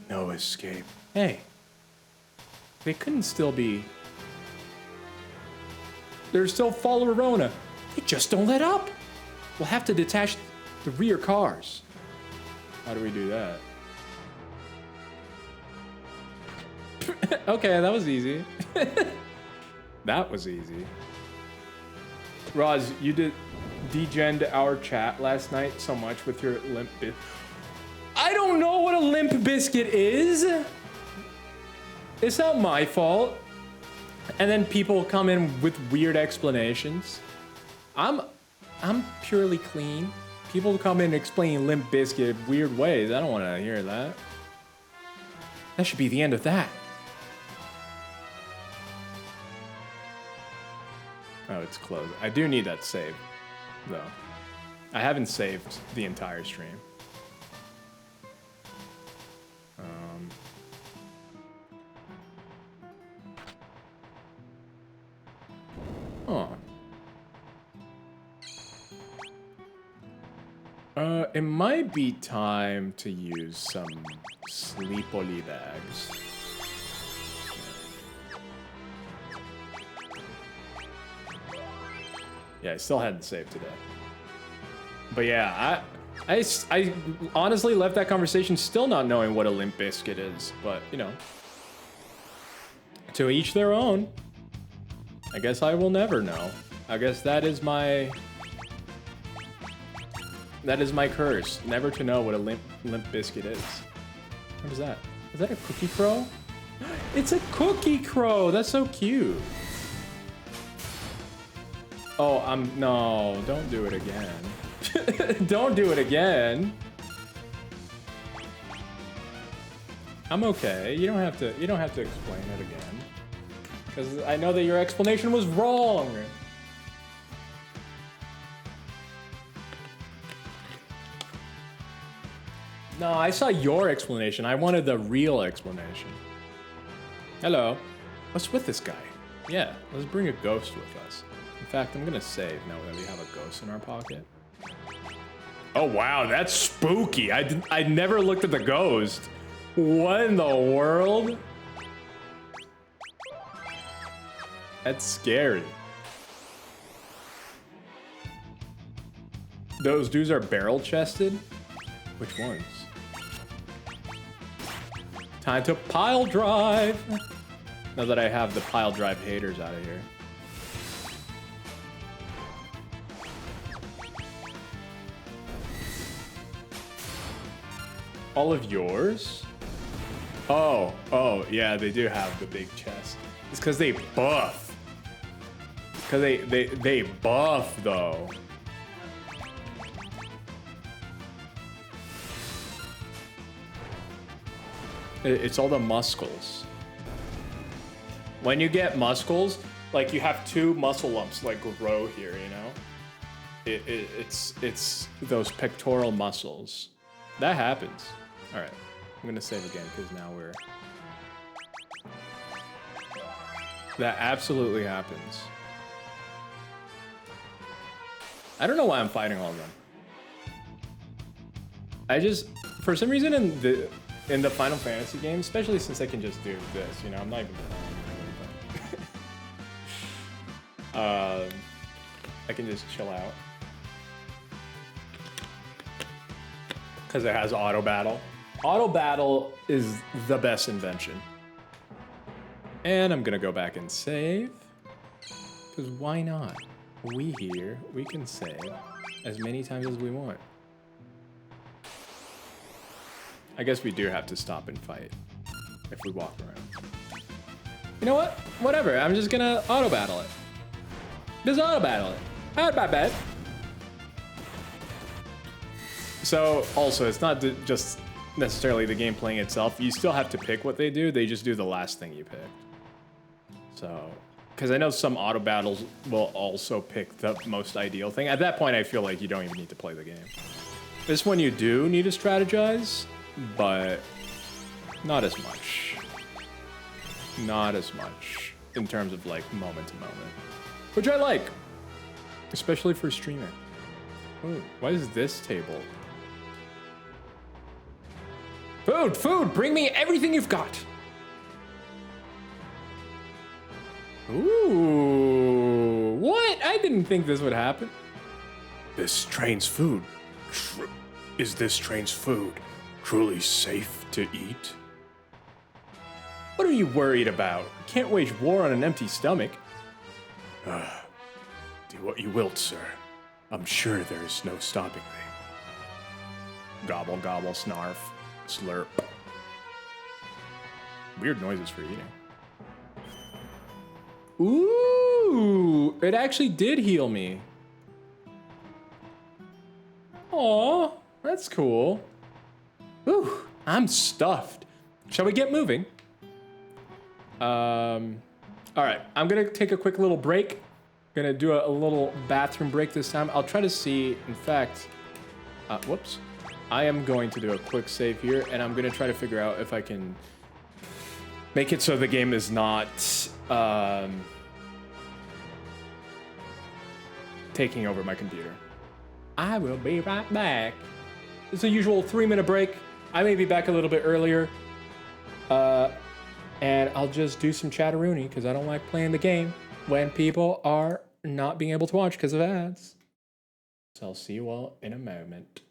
No escape. Hey. They couldn't still be. They're still Fall Verona. They just don't let up. We'll have to detach the rear cars. How do we do that? Okay, that was easy. That was easy. Roz, you did degened our chat last night so much with your Limp Bizkit. I don't know what a Limp Bizkit is. It's not my fault. And then people come in with weird explanations. I'm purely clean. People come in explaining Limp Bizkit weird ways. I don't want to hear that. That should be the end of that. Oh, it's closed. I do need that save, though. I haven't saved the entire stream. It might be time to use some Sleepoli bags. Yeah, I still hadn't saved today. But yeah, I honestly left that conversation still not knowing what a Limp Bizkit is, but you know. To each their own. I guess I will never know. I guess that is my curse. Never to know what a limp biscuit is. What is that? Is that a cookie crow? It's a cookie crow. That's so cute. Oh, no, don't do it again. Don't do it again. I'm okay. You don't have to explain it again. Because I know that your explanation was wrong. No, I saw your explanation. I wanted the real explanation. Hello. What's with this guy? Yeah, let's bring a ghost with us. In fact, I'm gonna save now that we have a ghost in our pocket. Oh wow, that's spooky. I never looked at the ghost. What in the world? That's scary. Those dudes are barrel chested? Which ones? Time to pile drive. Now that I have the pile drive haters out of here. All of yours? Oh, yeah, they do have the big chest. It's because they buff. Because they buff, though. It's all the muscles. When you get muscles, like you have 2 muscle lumps like grow here, you know? It's those pectoral muscles. That happens. All right, I'm gonna save again because now we're... That absolutely happens. I don't know why I'm fighting all of them. I just, for some reason in the Final Fantasy games, especially since I can just do this, you know, I'm not even playing. I can just chill out. Because it has auto battle. Auto battle is the best invention. And I'm gonna go back and save. Because why not? We here, we can save as many times as we want. I guess we do have to stop and fight if we walk around. You know what? Whatever, I'm just gonna auto battle it. Just auto battle it. Not my bad. So also, it's not just necessarily the game playing itself. You still have to pick what they do. They just do the last thing you pick. So, because I know some auto battles will also pick the most ideal thing. At that point, I feel like you don't even need to play the game. This one you do need to strategize, but not as much. Not as much in terms of like moment to moment, which I like, especially for streaming. Ooh, why is this table? Food, bring me everything you've got. Ooh, what? I didn't think this would happen. This train's food. Is this train's food truly safe to eat? What are you worried about? Can't wage war on an empty stomach. Do what you wilt, sir. I'm sure there's no stopping me. Gobble, gobble, snarf, slurp. Weird noises for eating. Ooh, it actually did heal me. Aw, that's cool. Ooh, I'm stuffed. Shall we get moving? All right, I'm gonna take a quick little break. Gonna do a little bathroom break this time. I'll try to see, in fact, whoops. I am going to do a quick save here, and I'm gonna try to figure out if I can make it so the game is not taking over my computer. I will be right back. It's a usual 3-minute break. I may be back a little bit earlier. And I'll just do some chatteroony because I don't like playing the game when people are not being able to watch because of ads. So I'll see you all in a moment.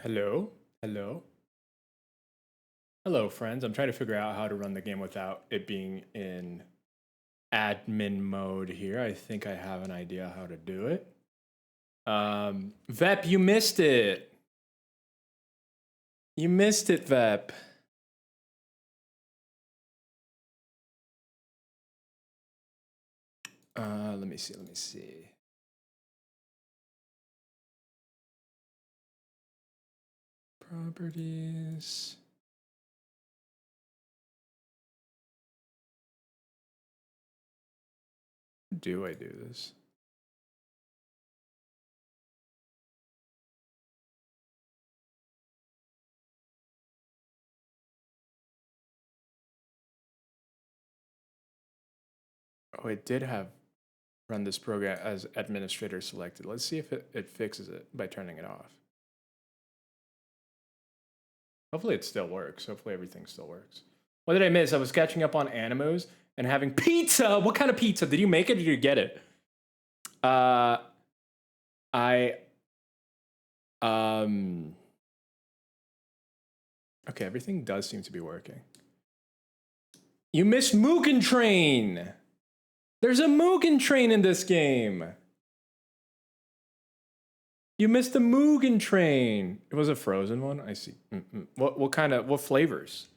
Hello? Hello? Hello, friends. I'm trying to figure out how to run the game without it being in admin mode here. I think I have an idea how to do it. Vep, you missed it. You missed it, Vep. Let me see. Properties. Do I do this? Oh, it did have run this program as administrator selected. Let's see if it fixes it by turning it off. Hopefully it still works. Hopefully everything still works. What did I miss? I was catching up on Animos and having pizza. What kind of pizza? Did you make it or did you get it? Okay, everything does seem to be working. You missed Mugen Train. There's a Mugen Train in this game. You missed the Mugen Train. It was a frozen one. I see. What flavors?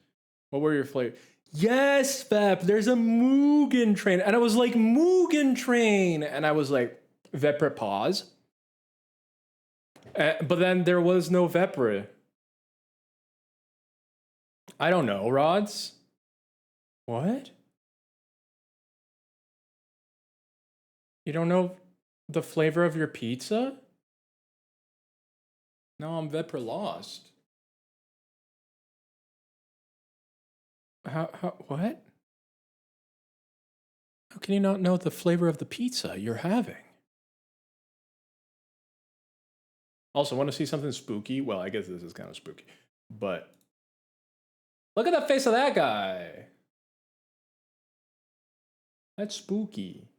What were your flavors? Yes, Vep. There's a Mugen Train, and I was like Mugen Train, and I was like Vepre pause. But then there was no Vepre. I don't know, Rods. What? You don't know the flavor of your pizza? No, I'm Vepre lost. What? How can you not know the flavor of the pizza you're having? Also, want to see something spooky? Well, I guess this is kind of spooky, but look at the face of that guy. That's spooky.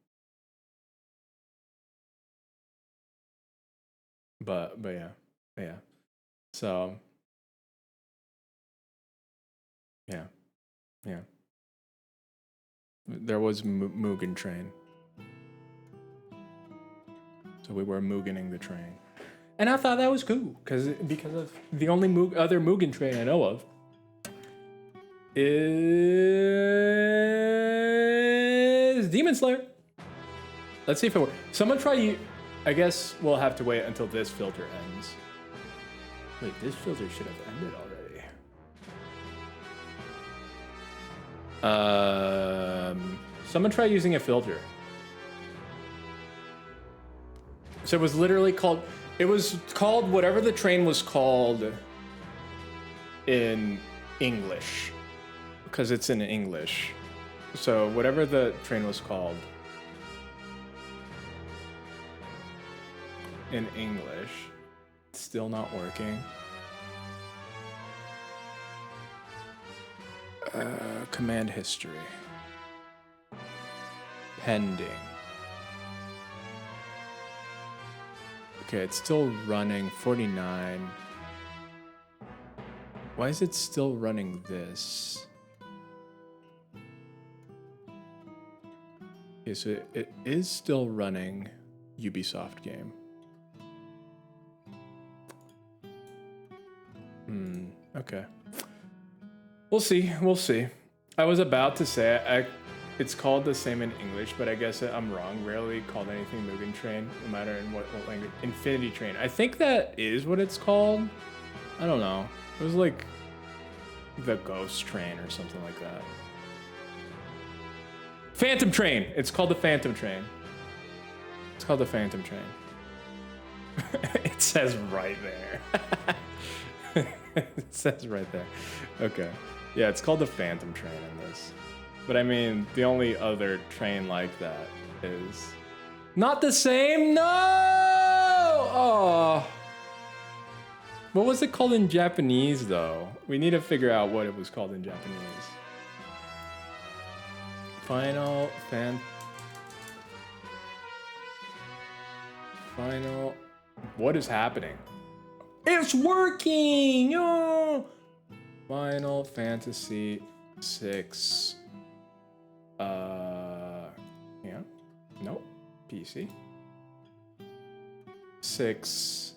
But yeah. So yeah. There was Mugen Train. So we were Mugening the train. And I thought that was cool because of the only other Mugen Train I know of is Demon Slayer. Let's see if it works. Someone try. I guess we'll have to wait until this filter ends. Wait, this filter should have ended already. Someone try using a filter. So it was literally called. It was called whatever the train was called in English, because it's in English. So whatever the train was called in English, it's still not working. Command history. Pending. Okay, it's still running 49. Why is it still running this? Okay, so it is still running Ubisoft game. Okay. We'll see. I was about to say it's called the same in English, but I guess I'm wrong. Rarely called anything Mugen Train, no matter in what language. Infinity Train. I think that is what it's called. I don't know. It was like the Ghost Train or something like that. Phantom Train. It's called the Phantom Train. It's called the Phantom Train. It says right there. It says right there. Okay. Yeah, it's called the Phantom Train in this. But I mean, the only other train like that is not the same. No! Oh. What was it called in Japanese, though? We need to figure out what it was called in Japanese. Final. What is happening? It's working! Oh! Final Fantasy 6. Yeah. Nope. PC. 6.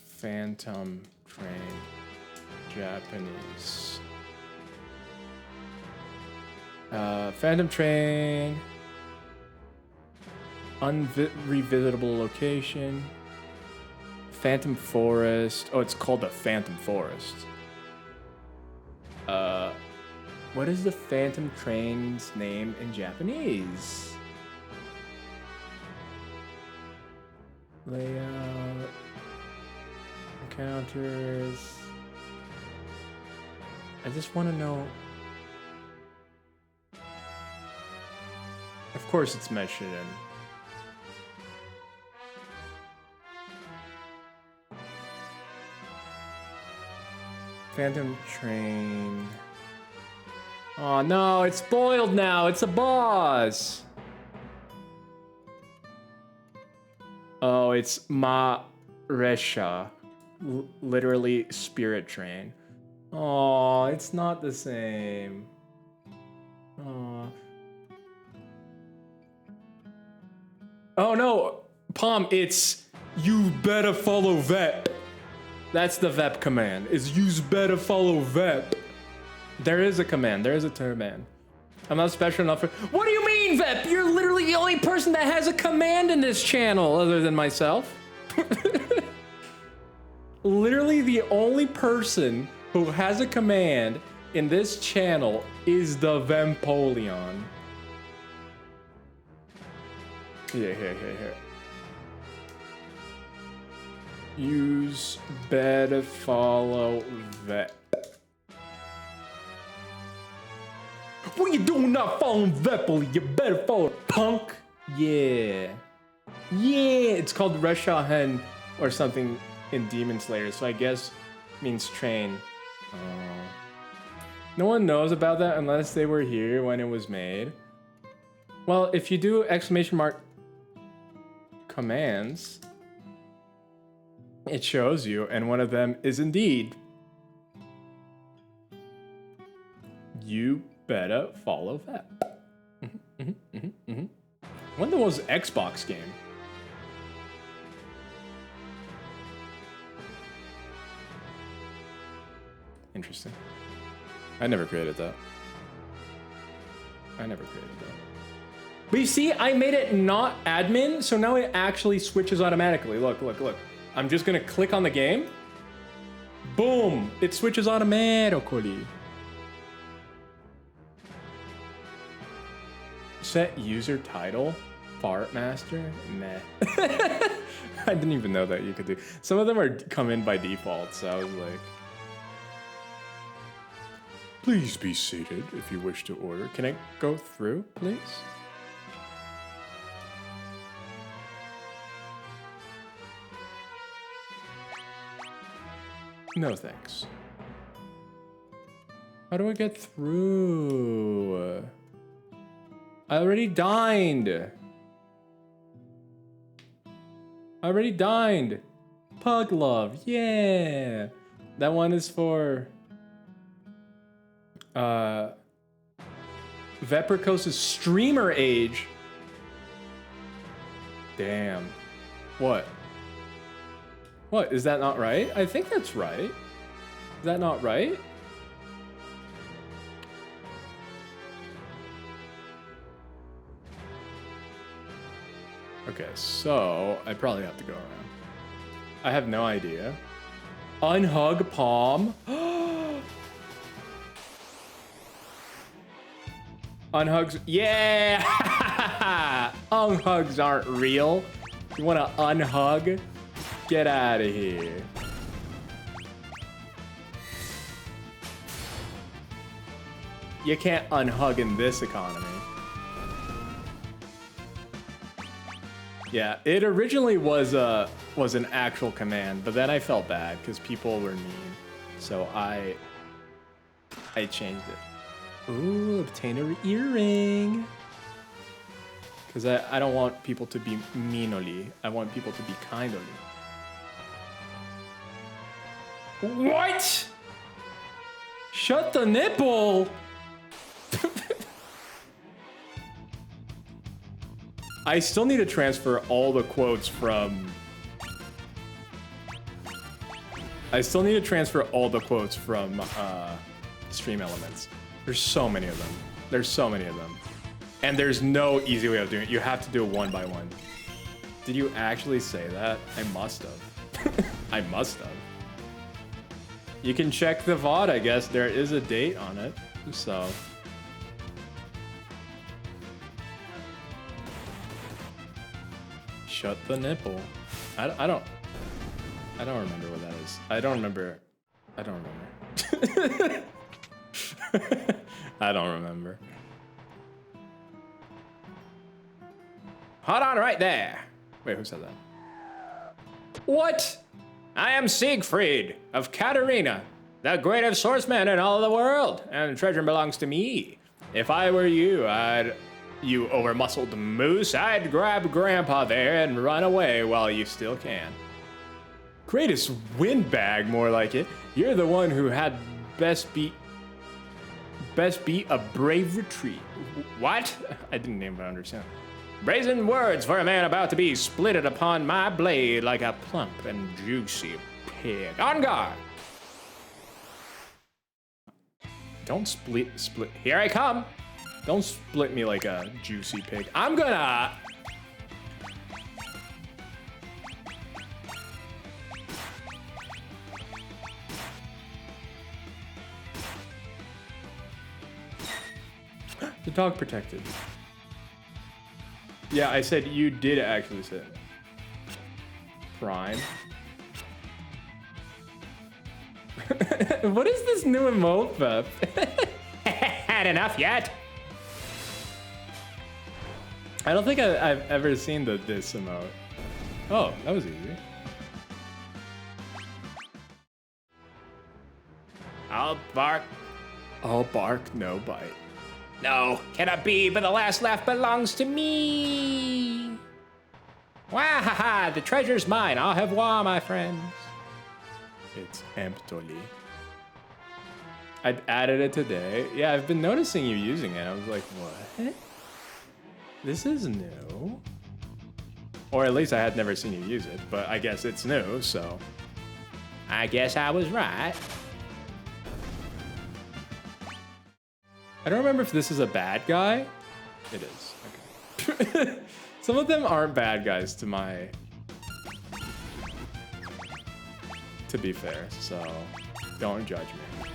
Phantom Train. Japanese. Phantom Train. Unrevisitable location. Phantom Forest. Oh, it's called the Phantom Forest. What is the Phantom Train's name in Japanese? Layout. Encounters. I just want to know. Of course it's mentioned in. Phantom Train. Oh no, it's spoiled now. It's a boss. Oh, it's Resha. Literally spirit train. Oh, it's not the same. Oh. Oh no, Palm, it's you better follow VEP. That's the VEP command, is use better follow VEP. There is a command, there is a command. I'm not special enough for. What do you mean, VEP? You're literally the only person that has a command in this channel other than myself. Literally the only person who has a command in this channel is the Vempoleon. Here. Use better follow VEP. What you doing not following VEP? You better follow punk. Yeah. It's called Reshahen or something in Demon Slayer, so I guess means train. No one knows about that unless they were here when it was made. Well, if you do exclamation mark commands, it shows you, and one of them is indeed you better follow that. When was Xbox game? Interesting. I never created that. But you see, I made it not admin, so now it actually switches automatically. Look. I'm just gonna click on the game. Boom! It switches automatically. Set user title? Fart Master? Nah. I didn't even know that you could do. Some of them are come in by default, so I was like. Please be seated if you wish to order. Can I go through, please? No thanks. How do I get through? I already dined. Pug love, yeah. That one is for Vepricos' streamer age. Damn. What? What, is that not right? I think that's right. Is that not right? Okay, so I probably have to go around. I have no idea. Unhug Palm. Unhugs, yeah! Unhugs aren't real. You wanna unhug? Get out of here. You can't unhug in this economy. Yeah, it originally was an actual command, but then I felt bad because people were mean. So I changed it. Ooh, obtain an earring. Because I don't want people to be meanly. I want people to be kindly. What? Shut the nipple. I still need to transfer all the quotes from... Stream Elements. There's so many of them. There's so many of them. And there's no easy way of doing it. You have to do it one by one. Did you actually say that? I must have. I must have. You can check the VOD, I guess. There is a date on it, so... Shut the nipple. I don't remember what that is. I don't remember. I don't remember. Hold on right there. Wait, who said that? What? I am Siegfried of Katarina, the greatest swordsman in all the world, and the treasure belongs to me. If I were you, you over-muscled moose, I'd grab Grandpa there and run away while you still can. Greatest windbag, more like it. You're the one who had best beat a brave retreat. What? I didn't even understand. Brazen words for a man about to be splitted upon my blade like a plump and juicy pig. On guard! Don't split. Here I come! Don't split me like a juicy pig. I'm gonna... The dog protected. Yeah, I said you did actually say it. Prime. What is this new emote, Pep? Had enough yet? I don't think I've ever seen this emote. Oh, that was easy. I'll bark. All bark, no bite. No, cannot be, but the last laugh belongs to me. Wahaha, the treasure's mine. Au revoir, my friends. It's empty. I added it today. Yeah, I've been noticing you using it. I was like, what? This is new. Or at least I had never seen you use it, but I guess it's new, so. I guess I was right. I don't remember if this is a bad guy. It is. Okay. Some of them aren't bad guys to be fair, so don't judge me.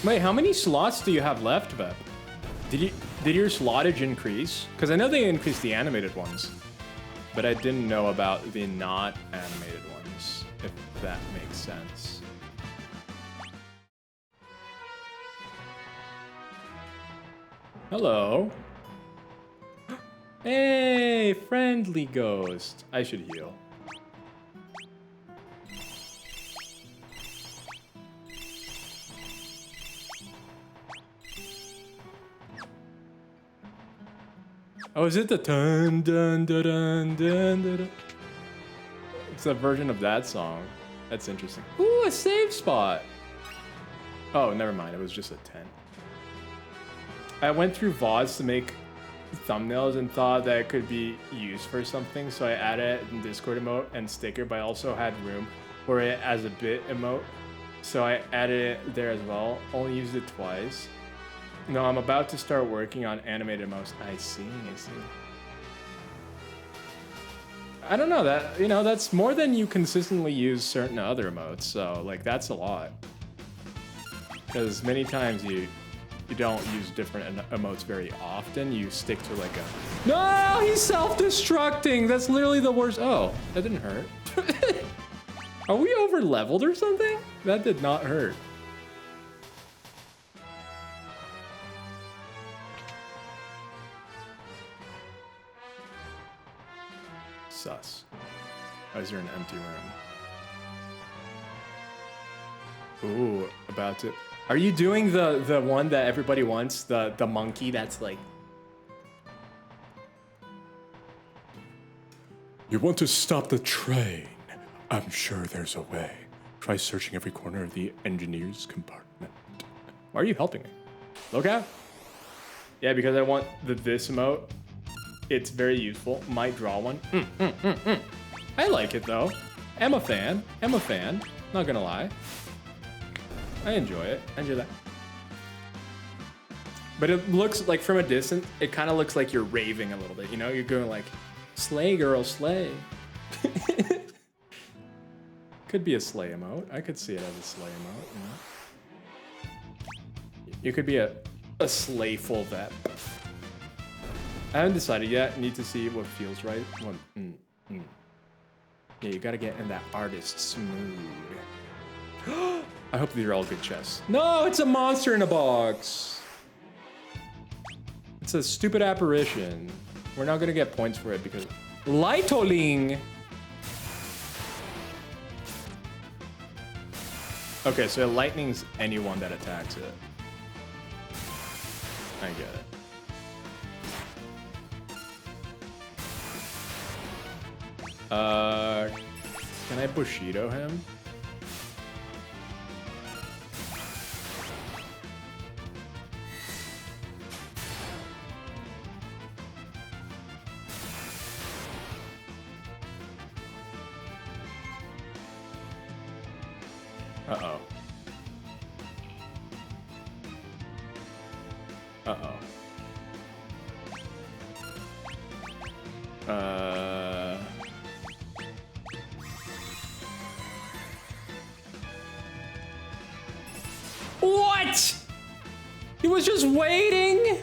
Wait, how many slots do you have left, Vep? Did your slottage increase? Because I know they increased the animated ones, but I didn't know about the not animated ones, if that makes sense. Hello. Hey, friendly ghost. I should heal. Oh, is it the dun dun dun dun dun dun? It's a version of that song. That's interesting. Ooh, a save spot. Oh, never mind. It was just a tent. I went through VODs to make thumbnails and thought that it could be used for something, so I added it in Discord emote and sticker, but I also had room for it as a bit emote, so I added it there as well. Only used it twice. No, I'm about to start working on animated emotes. I see. I don't know, that, you know, that's more than you consistently use certain other emotes, so like that's a lot. Because many times you don't use different emotes very often. You stick to like a... No, he's self-destructing. That's literally the worst. Oh, that didn't hurt. Are we over leveled or something? That did not hurt. Sus. Why is there an empty room? Ooh, about to... Are you doing the one that everybody wants? The monkey that's like You want to stop the train? I'm sure there's a way. Try searching every corner of the engineer's compartment. Why are you helping me? Look out. Yeah, because I want this emote. It's very useful. Might draw one. I like it though. I'm a fan. Not gonna lie. I enjoy it. I enjoy that. But it looks like from a distance, it kind of looks like you're raving a little bit. You know, you're going like, slay girl, slay. Could be a slay emote. I could see it as a slay emote, you know? You could be a slayful vet. I haven't decided yet. Need to see what feels right. Yeah, you gotta get in that artist's mood. I hope these are all good chests. No, it's a monster in a box. It's a stupid apparition. We're not gonna get points for it because Lightning. Okay, so lightning's anyone that attacks it. I get it. Can I Bushido him? Uh-oh. What? He was just waiting?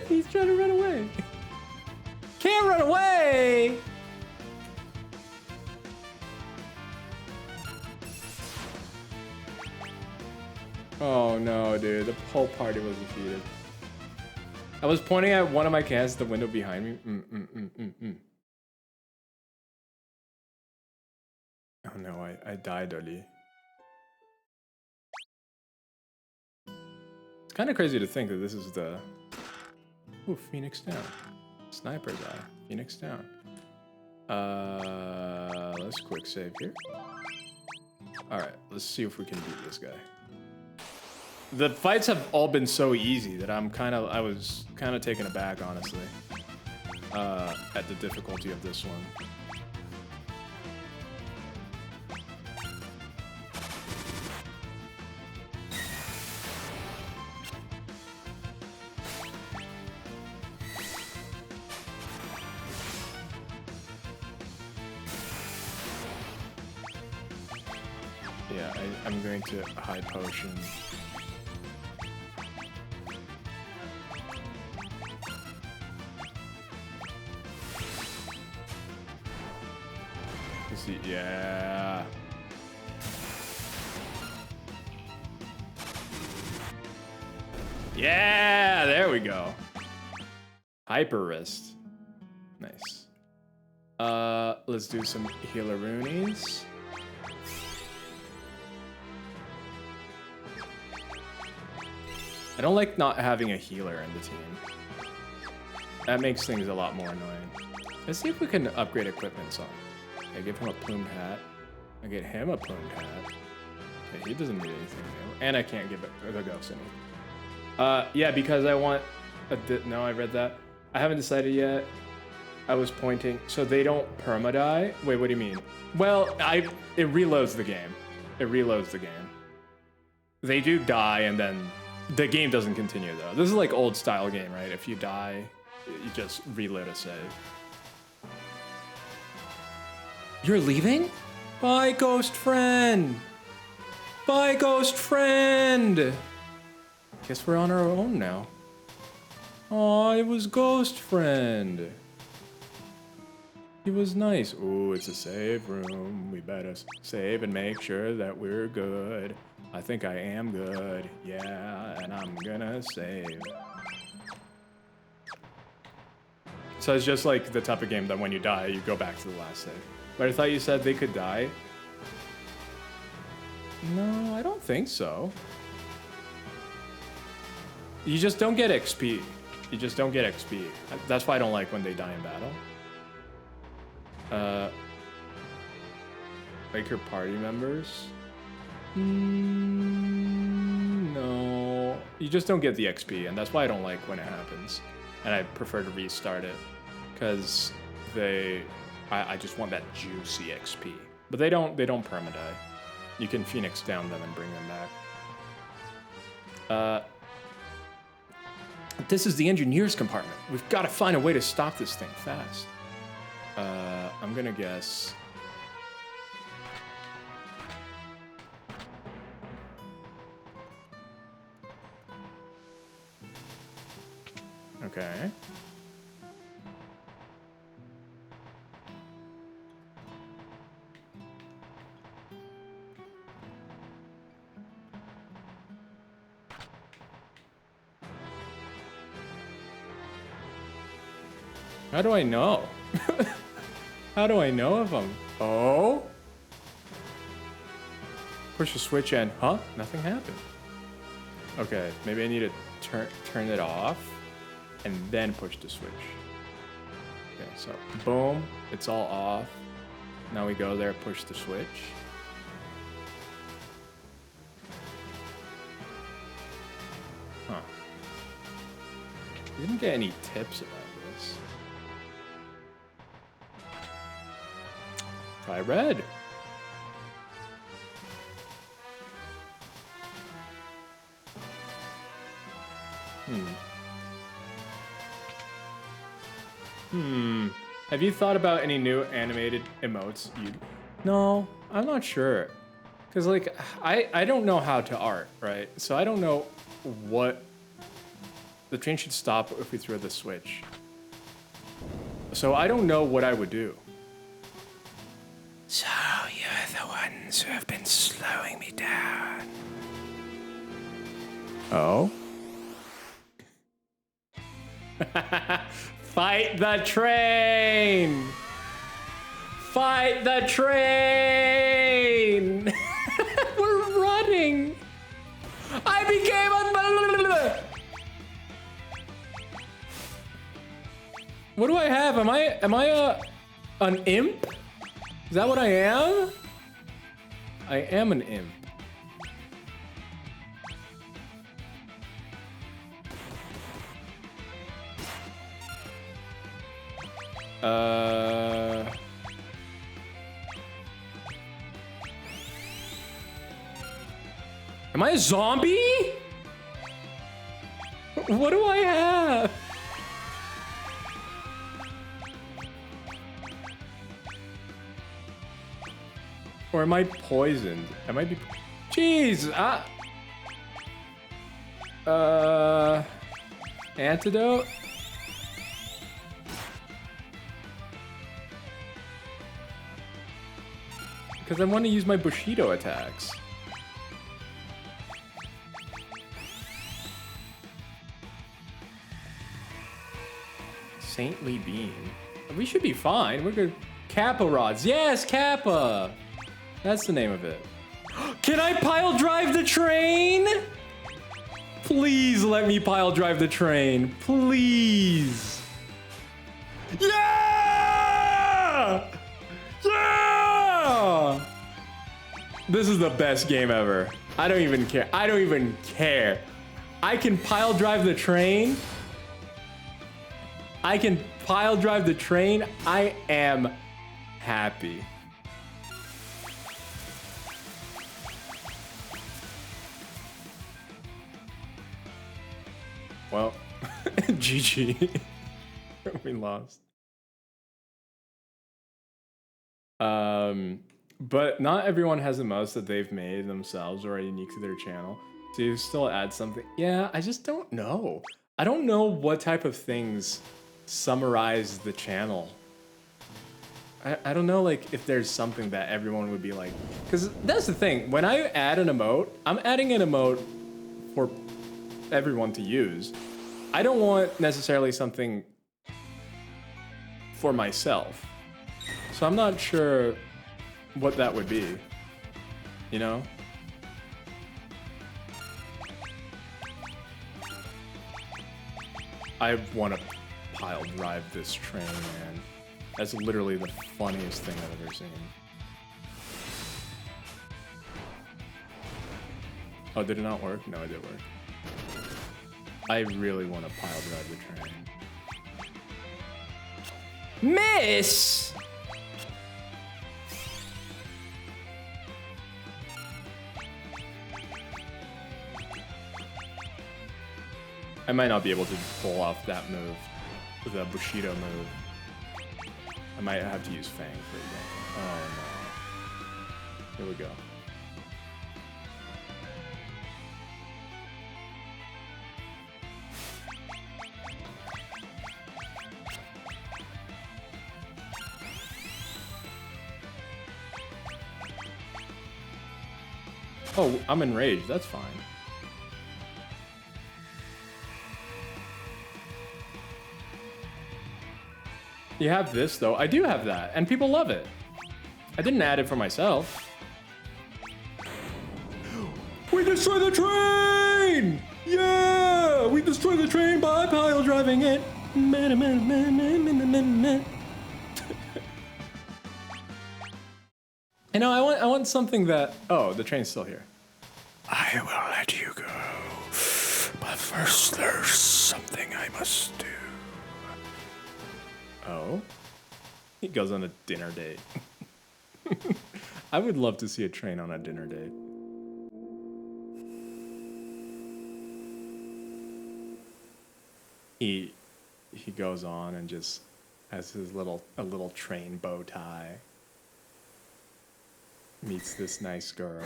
He's trying to run away. Can't run away! Oh no, dude. The whole party was defeated. I was pointing at one of my cans at the window behind me. Oh no, I died, Oli. It's kind of crazy to think that this is the... Ooh, Phoenix down. Sniper's eye. Phoenix down. Let's quick save here. Alright, let's see if we can beat this guy. The fights have all been so easy that I was kind of taken aback, honestly. At the difficulty of this one. Yeah, I'm going to high potion. Let's see, yeah. Yeah, there we go. Hyper wrist. Nice. Let's do some healer-roonies. I don't like not having a healer in the team. That makes things a lot more annoying. Let's see if we can upgrade equipment some. I give him a plumed hat. I get him a plumed hat. Okay, he doesn't need anything new. And I can't give it the ghost any. Yeah, because I want no, I read that. I haven't decided yet. I was pointing. So they don't perma-die? Wait, what do you mean? Well, it reloads the game. It reloads the game. They do die and then the game doesn't continue though. This is like old style game, right? If you die, you just reload a save. You're leaving? Bye, ghost friend. Bye, ghost friend. Guess we're on our own now. Aw, it was ghost friend. He was nice. Ooh, it's a save room. We better save and make sure that we're good. I think I am good. Yeah, and I'm gonna save. So it's just like the type of game that when you die, you go back to the last save. But I thought you said they could die. No, I don't think so. You just don't get XP. You just don't get XP. That's why I don't like when they die in battle. Like your party members? No. You just don't get the XP, and that's why I don't like when it happens. And I prefer to restart it. Because I just want that juicy XP. But they don't permadie. You can Phoenix down them and bring them back. This is the engineer's compartment. We've got to find a way to stop this thing fast. I'm gonna guess. Okay. How do I know? How do I know of them? Oh? Push the switch and, huh? Nothing happened. Okay, maybe I need to turn it off and then push the switch. Okay, so boom, it's all off. Now we go there, push the switch. Huh. Didn't get any tips about this. Try red. Have you thought about any new animated emotes? No, I'm not sure. Cause like, I don't know how to art, right? So I don't know what, the train should stop if we throw the switch. So I don't know what I would do. So you're the ones who have been slowing me down. Oh? Fight the train! Fight the train! We're running! I became a... What do I have? Am I an imp? Is that what I am? I am an imp. Am I a zombie? What do I have? Or am I poisoned? I might be. Jeez. Antidote. Because I want to use my Bushido attacks. Saintly Beam. We should be fine. We're good. Kappa rods. Yes, Kappa. That's the name of it. Can I pile drive the train? Please let me pile drive the train. Please. Yeah! Yeah! This is the best game ever. I don't even care. I don't even care. I can pile drive the train. I can pile drive the train. I am happy. Well, GG. We lost. But not everyone has a mouse that they've made themselves or are unique to their channel. So you still add something. Yeah, I just don't know. I don't know what type of things summarize the channel. I don't know, like, if there's something that everyone would be like, because that's the thing. When I add an emote, I'm adding an emote for everyone to use. I don't want necessarily something for myself. So I'm not sure what that would be, you know? I want to pile drive this train, man. That's literally the funniest thing I've ever seen. Oh, did it not work? No, it did work. I really want to pile drive the train. Miss! I might not be able to pull off that move, the Bushido move. I might have to use Fang, for example. Oh no. Here we go. Oh, I'm enraged. That's fine. You have this, though. I do have that, and people love it. I didn't add it for myself. We destroy the train! Yeah! We destroy the train by pile driving it. You know, I want something that... Oh, the train's still here. I will let you go. But first, there's something I must do. Oh? He goes on a dinner date. I would love to see a train on a dinner date. He goes on and just has his a little train bow tie. Meets this nice girl,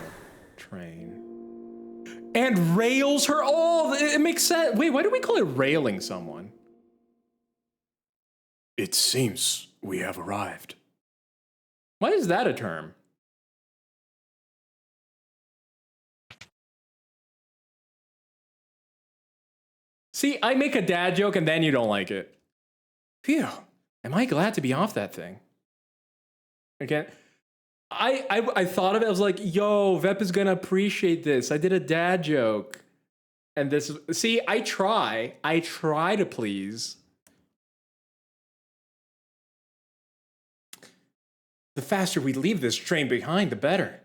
train. And rails her. Oh, it makes sense. Wait, why do we call it railing someone? It seems we have arrived. Why is that a term? See, I make a dad joke and then you don't like it. Phew, am I glad to be off that thing? Again, I thought of it, I was like, yo, Vep is gonna appreciate this. I did a dad joke. And this is, see, I try to please. The faster we leave this train behind, the better.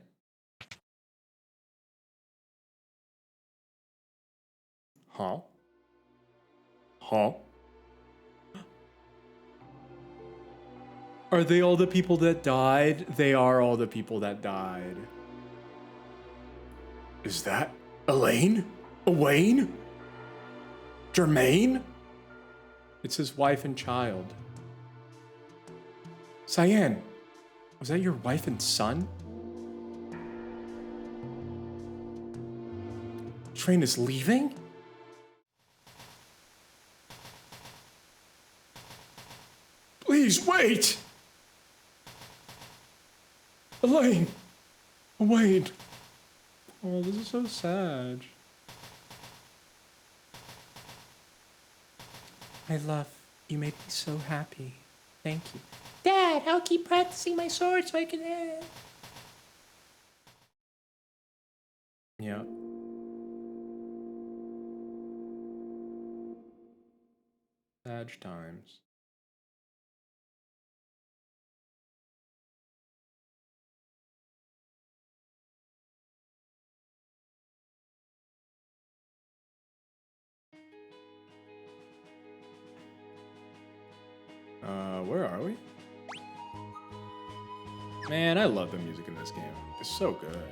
Huh? Huh? Are they all the people that died? They are all the people that died. Is that Elaine? Elaine? Jermaine? It's his wife and child. Cyan, was that your wife and son? Train is leaving? Please wait! Elaine! Elaine! Oh, this is so sad. My love, you made me so happy. Thank you. Dad, I'll keep practicing my sword so I can... Yeah. Sad times. Where are we? Man, I love the music in this game. It's so good.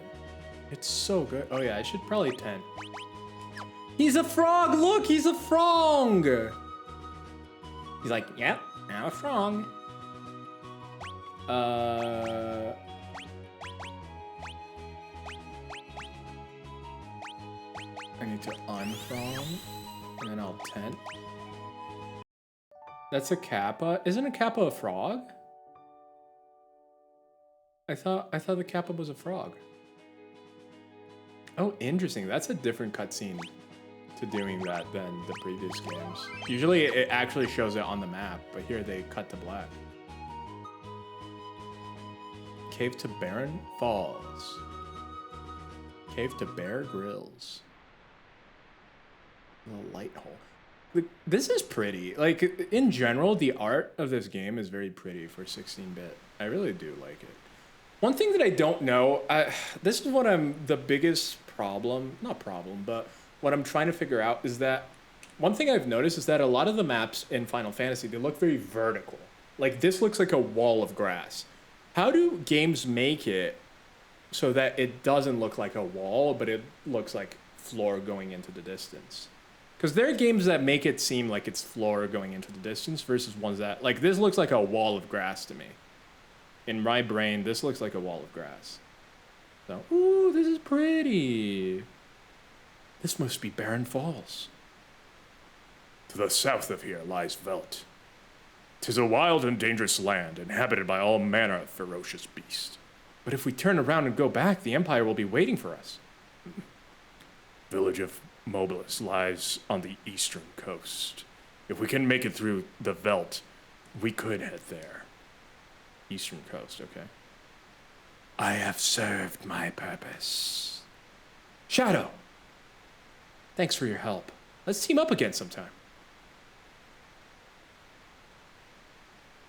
It's so good. Oh yeah, I should probably tent. He's a frog! Look, he's a frog! He's like, yep, now a frog. I need to unfrog, and then I'll tent. That's a Kappa? Isn't a Kappa a frog? I thought the Kappa was a frog. Oh, interesting. That's a different cutscene to doing that than the previous games. Usually it actually shows it on the map, but here they cut to black. Cave to Barren Falls. Cave to Bear Grylls. Little light hole. This is pretty. Like, in general, the art of this game is very pretty for 16-bit. I really do like it. One thing that I don't know, this is what the biggest problem, not problem, but what I'm trying to figure out is that one thing I've noticed is that a lot of the maps in Final Fantasy, they look very vertical. Like, this looks like a wall of grass. How do games make it so that it doesn't look like a wall, but it looks like floor going into the distance? Because there are games that make it seem like it's floor going into the distance versus ones that, like, this looks like a wall of grass to me. In my brain, this looks like a wall of grass. So, ooh, this is pretty. This must be Barren Falls. To the south of here lies Velt. 'Tis a wild and dangerous land, inhabited by all manner of ferocious beasts. But if we turn around and go back, the Empire will be waiting for us. Village of Mobilis lies on the eastern coast. If we can make it through the Velt, we could head there. Eastern coast, okay. I have served my purpose. Shadow! Thanks for your help. Let's team up again sometime.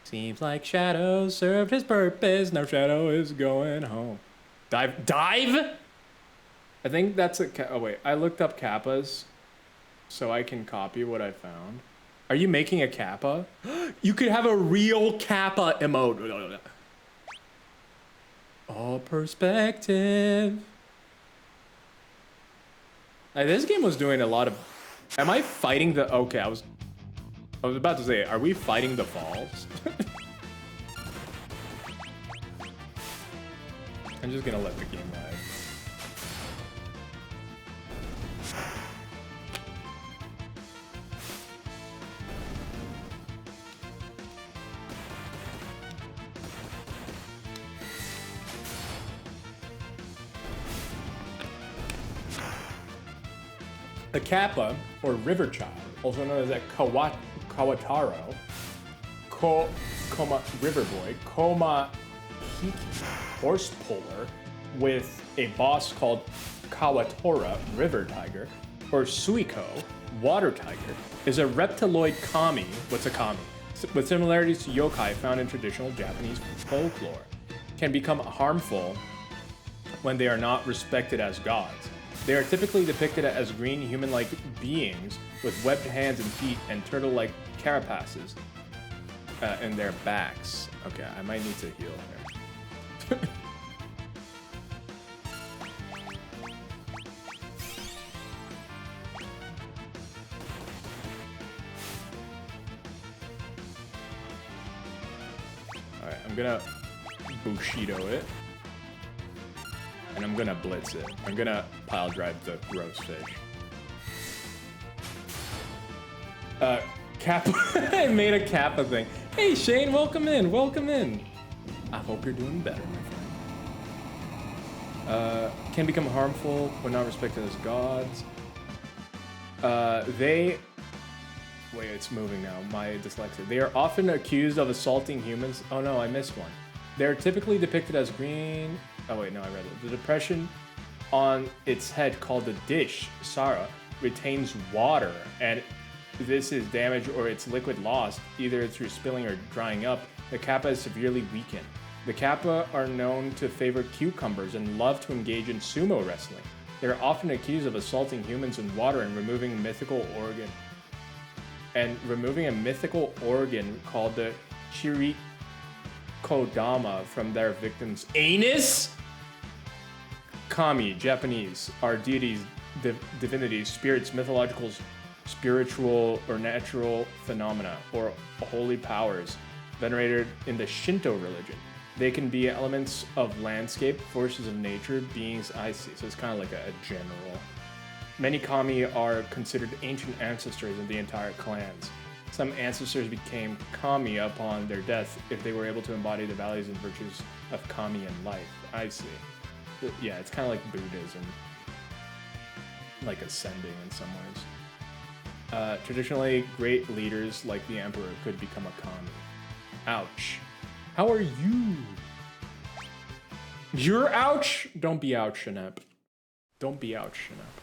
Seems like Shadow served his purpose. Now Shadow is going home. Dive? I think that's a... Oh, wait. I looked up kappas so I can copy what I found. Are you making a kappa? You could have a real kappa emote. All perspective. Like, this game was doing a lot of... Am I fighting the... Okay, I was about to say, are we fighting the falls? I'm just gonna let the game ride. The Kappa, or River Child, also known as a Kawataro, Koma River Boy, Koma Hiki, Horse Puller, with a boss called Kawatora, River Tiger, or Suiko, Water Tiger, is a reptiloid kami. What's a kami? With similarities to yokai found in traditional Japanese folklore, can become harmful when they are not respected as gods. They are typically depicted as green human-like beings with webbed hands and feet and turtle-like carapaces in their backs. Okay, I might need to heal here. Alright, I'm gonna Bushido it. And I'm gonna blitz it. I'm gonna pile drive the roast fish. Kappa. I made a Kappa thing. Hey Shane, welcome in, welcome in. I hope you're doing better, my friend. Can become harmful when not respected as gods. Wait, it's moving now. My dyslexia. They are often accused of assaulting humans. Oh no, I missed one. They're typically depicted as green. Oh wait, no, I read it. The depression on its head, called the dish, Sara, retains water, and this is damaged or its liquid lost, either through spilling or drying up. The Kappa is severely weakened. The Kappa are known to favor cucumbers and love to engage in sumo wrestling. They are often accused of assaulting humans in water and removing a mythical organ called the Chirikodama from their victims' anus? Kami, Japanese, are deities, divinities, spirits, mythological, spiritual, or natural phenomena, or holy powers venerated in the Shinto religion. They can be elements of landscape, forces of nature, beings. I see. So it's kind of like a general. Many kami are considered ancient ancestors of the entire clans. Some ancestors became kami upon their death if they were able to embody the values and virtues of kami in life. I see. Yeah, it's kind of like Buddhism, like ascending in some ways. Traditionally, great leaders like the Emperor could become a kami. Ouch. How are you? You're ouch? Don't be ouch, Shanep. Don't be ouch, Shanep.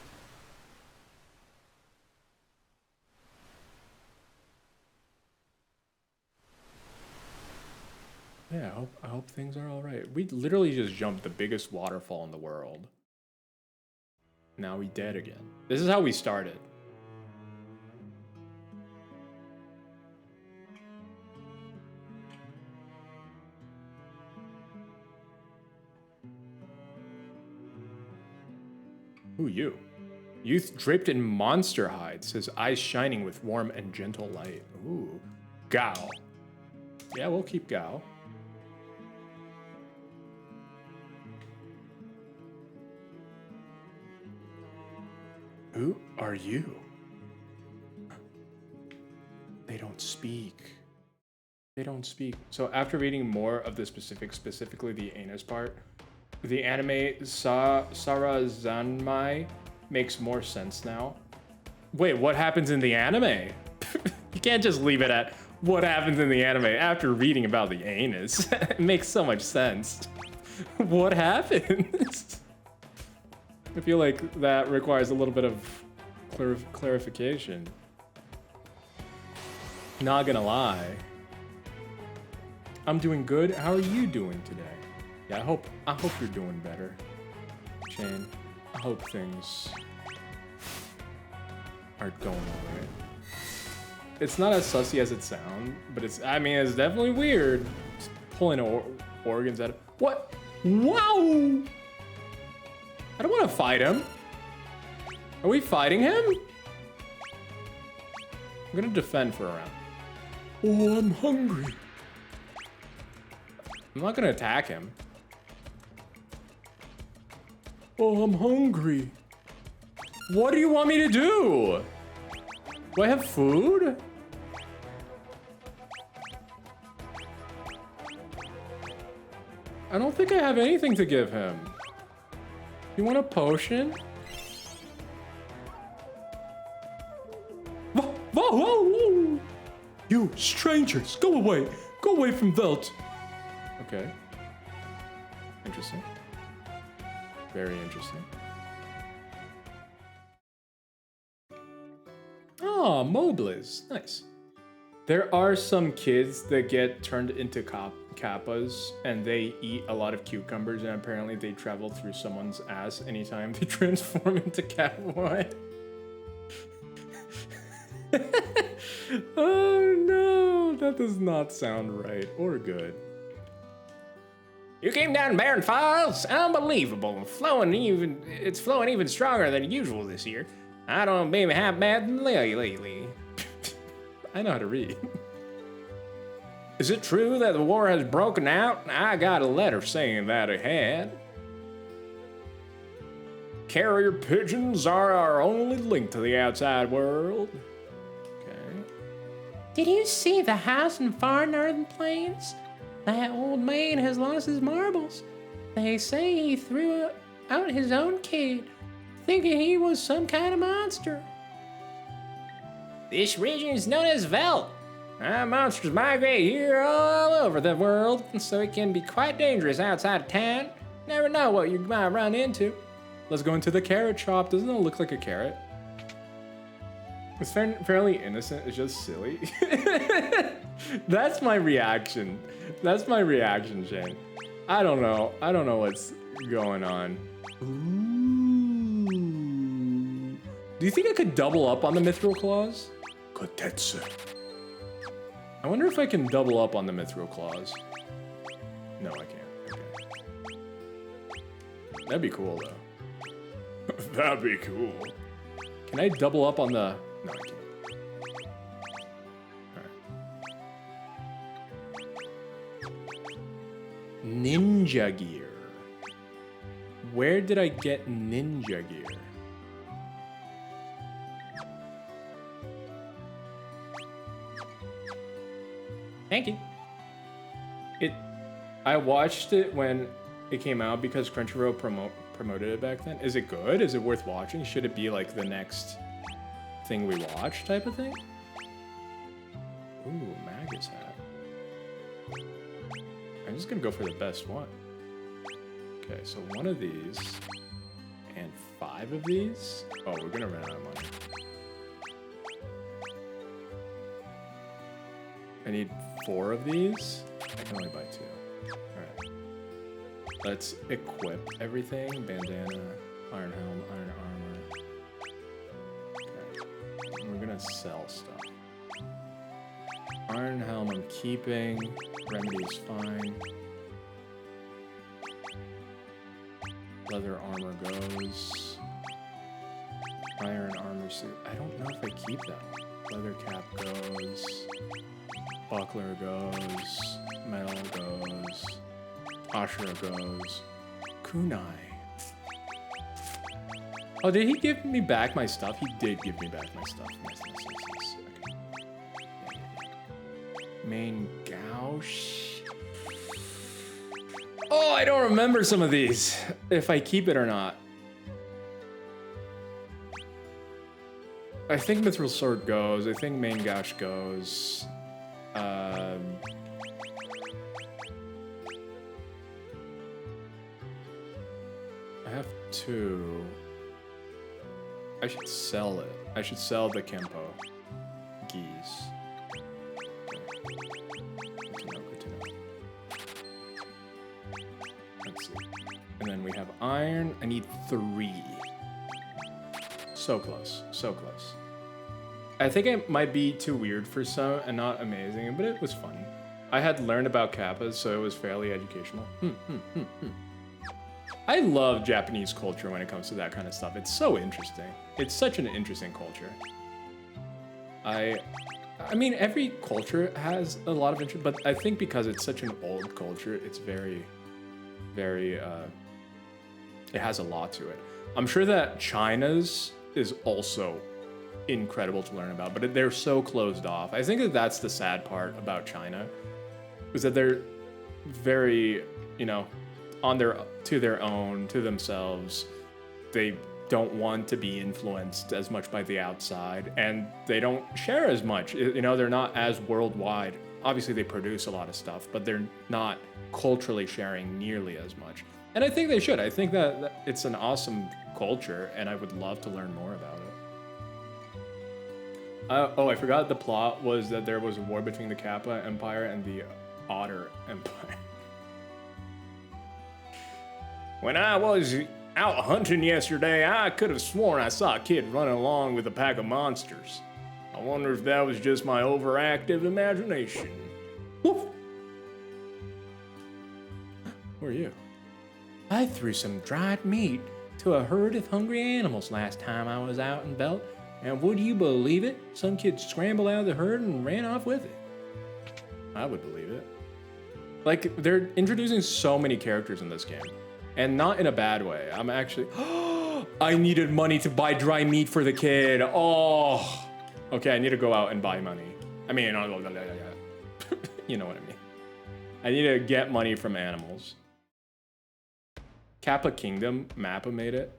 Yeah, I hope things are all right. We literally just jumped the biggest waterfall in the world. Now we dead again. This is how we started. Who you? Youth draped in monster hides, his eyes shining with warm and gentle light. Ooh. Gao. Yeah, we'll keep Gao. Who are you? They don't speak. They don't speak. So after reading more of the specifics, specifically the anus part, the anime Sarazanmai makes more sense now. Wait, what happens in the anime? You can't just leave it at what happens in the anime after reading about the anus. It makes so much sense. What happens? I feel like that requires a little bit of clarification. Not gonna lie. I'm doing good. How are you doing today? Yeah, I hope you're doing better, Shane. I hope things are going alright. It's not as sussy as it sounds, but I mean, it's definitely weird. Just pulling organs out of... What? Wow! I don't want to fight him. Are we fighting him? I'm gonna defend for a round. Oh, I'm hungry. I'm not gonna attack him. Oh, I'm hungry. What do you want me to do? Do I have food? I don't think I have anything to give him. You want a potion? Whoa, whoa, whoa! You strangers, go away! Go away from Velt! Okay. Interesting. Very interesting. Oh, Mobliz. Nice. There are some kids that get turned into kappas and they eat a lot of cucumbers and apparently they travel through someone's ass anytime they transform into Catboy. Oh no, that does not sound right or good. You came down Barren Falls? Unbelievable. It's flowing even stronger than usual this year. I don't maybe have bad lately. I know how to read. Is it true that the war has broken out? I got a letter saying that it had. Carrier pigeons are our only link to the outside world. Okay. Did you see the house in far northern plains? That old man has lost his marbles. They say he threw out his own kid, thinking he was some kind of monster. This region is known as Velt. Monsters migrate here all over the world, so it can be quite dangerous outside of town. Never know what you might run into. Let's go into the carrot shop. Doesn't it look like a carrot? It's fairly innocent. It's just silly. That's my reaction. That's my reaction, Shane. I don't know. I don't know what's going on. Ooh. Do you think I could double up on the Mithril Claws? Kotetsu. I wonder if I can double up on the Mithril Claws. No, I can't. Okay. That'd be cool, though. That'd be cool. Can I double up on the... No, I can't. Alright. Ninja gear. Where did I get ninja gear? Thank you. I watched it when it came out because Crunchyroll promoted it back then. Is it good? Is it worth watching? Should it be like the next thing we watch type of thing? Ooh, Magus hat. I'm just gonna go for the best one. Okay, so one of these and 5 of these. Oh, we're gonna run out of money. I need 4 of these. I can only buy 2. Alright. Let's equip everything. Bandana, iron helm, iron armor. Okay. And we're gonna sell stuff. Iron helm I'm keeping. Remedy is fine. Leather armor goes. Iron armor suit. I don't know if I keep that. Leather cap goes. Buckler goes. Metal goes. Ashura goes. Kunai. Oh, did he give me back my stuff? He did give me back my stuff. Yes. Okay. Yeah. Main gouge. Oh, I don't remember some of these. If I keep it or not. I think Mithril Sword goes. I think Main Gouge goes. I have 2. I should sell it. I should sell the Kempo. Geese. Good to know. Let's see. And then we have iron. I need 3. So close. So close. I think it might be too weird for some and not amazing, but it was funny. I had learned about kappas, so it was fairly educational. I love Japanese culture when it comes to that kind of stuff. It's so interesting. It's such an interesting culture. I mean, every culture has a lot of interest, but I think because it's such an old culture, it's very, very, it has a lot to it. I'm sure that China's is also incredible to learn about, but they're so closed off. I think that that's the sad part about China, is that they're very, you know, on their own, to themselves. They don't want to be influenced as much by the outside, and they don't share as much. You know, they're not as worldwide. Obviously, they produce a lot of stuff, but they're not culturally sharing nearly as much. And I think they should. I think that it's an awesome culture, and I would love to learn more about it. Oh, I forgot the plot was that there was a war between the Kappa Empire and the Otter Empire. When I was out hunting yesterday, I could have sworn I saw a kid running along with a pack of monsters. I wonder if that was just my overactive imagination. Woof! Who are you? I threw some dried meat to a herd of hungry animals last time I was out in Belt, and would you believe it? Some kid scrambled out of the herd and ran off with it. I would believe it. Like, they're introducing so many characters in this game. And not in a bad way. I'm actually... I needed money to buy dry meat for the kid. Oh. Okay, I need to go out and buy money. I mean, you know what I mean. I need to get money from animals. Kappa Kingdom, Mappa made it.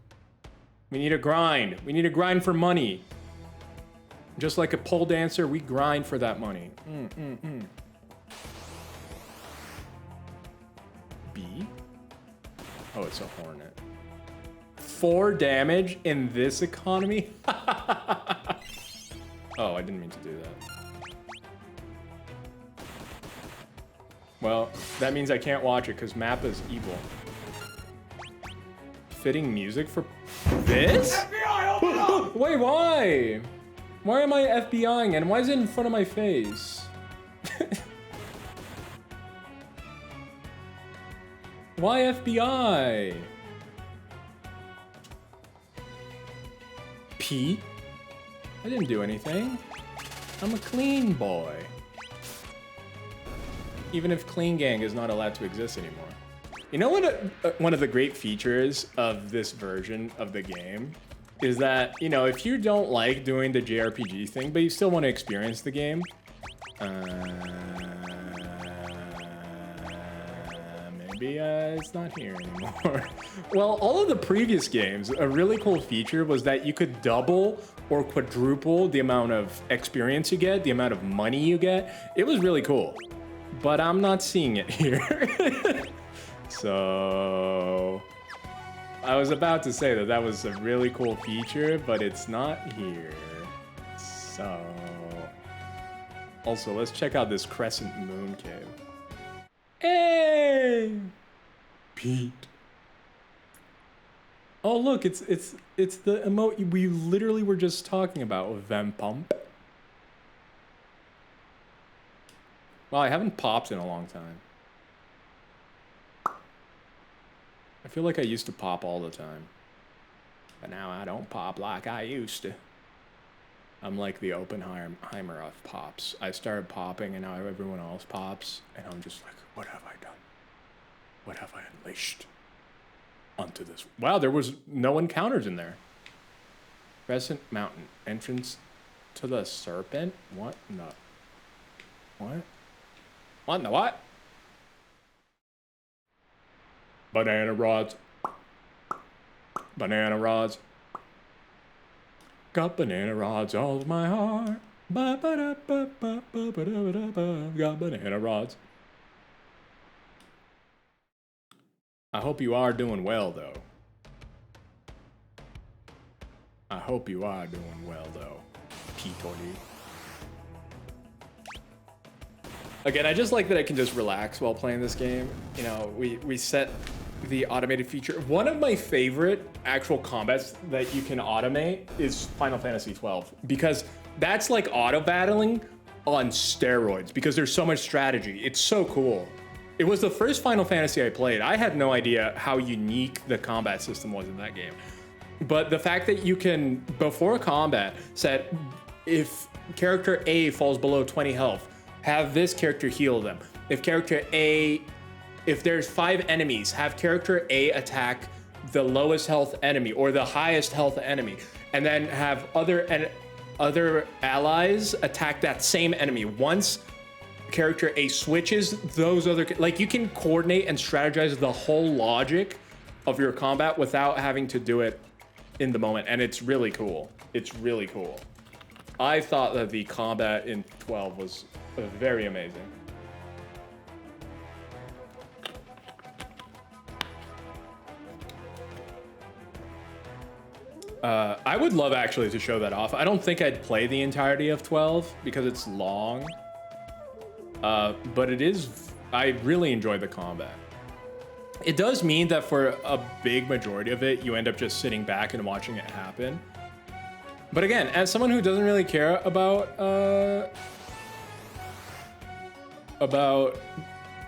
We need to grind. We need to grind for money. Just like a pole dancer, we grind for that money. B? Oh, it's a hornet. 4 damage in this economy? Oh, I didn't mean to do that. Well, that means I can't watch it because Mappa's evil. Fitting music for this? FBI, open up! Wait, why? Why am I FBIing and why is it in front of my face? Why FBI? Pete? I didn't do anything. I'm a clean boy. Even if Clean Gang is not allowed to exist anymore. You know what one of the great features of this version of the game is that, you know, if you don't like doing the JRPG thing, but you still want to experience the game, maybe it's not here anymore. Well, all of the previous games, a really cool feature was that you could double or quadruple the amount of experience you get, the amount of money you get. It was really cool, but I'm not seeing it here. So I was about to say that was a really cool feature, but it's not here. So also, let's check out this Crescent Moon Cave. Hey, Pete. Oh look, it's the emote we literally were just talking about with Vampump. Well, I haven't popped in a long time. I feel like I used to pop all the time. But now I don't pop like I used to. I'm like the Oppenheimer of pops. I started popping and now everyone else pops. And I'm just like, what have I done? What have I unleashed onto this? Wow, there was no encounters in there. Crescent Mountain. Entrance to the Serpent? What in the... What? What in the what? Banana rods. Banana rods. Got banana rods all of my heart. Ba-ba-da-ba-ba-ba-ba-da-ba-da-ba. Got banana rods. I hope you are doing well, though. I hope you are doing well, though, P-Tony. Again, I just like that I can just relax while playing this game. You know, we set the automated feature. One of my favorite actual combats that you can automate is Final Fantasy XII, because that's like auto battling on steroids, because there's so much strategy. It's so cool. It was the first Final Fantasy I played. I had no idea how unique the combat system was in that game. But the fact that you can, before combat, set if character A falls below 20 health, have this character heal them. If character A, if there's 5 enemies, have character A attack the lowest health enemy or the highest health enemy, and then have other allies attack that same enemy. Once character A switches, those other, like, you can coordinate and strategize the whole logic of your combat without having to do it in the moment, and it's really cool. It's really cool. I thought that the combat in 12 was very amazing. I would love actually to show that off. I don't think I'd play the entirety of 12 because it's long. But it is, I really enjoy the combat. It does mean that for a big majority of it, you end up just sitting back and watching it happen. But again, as someone who doesn't really care about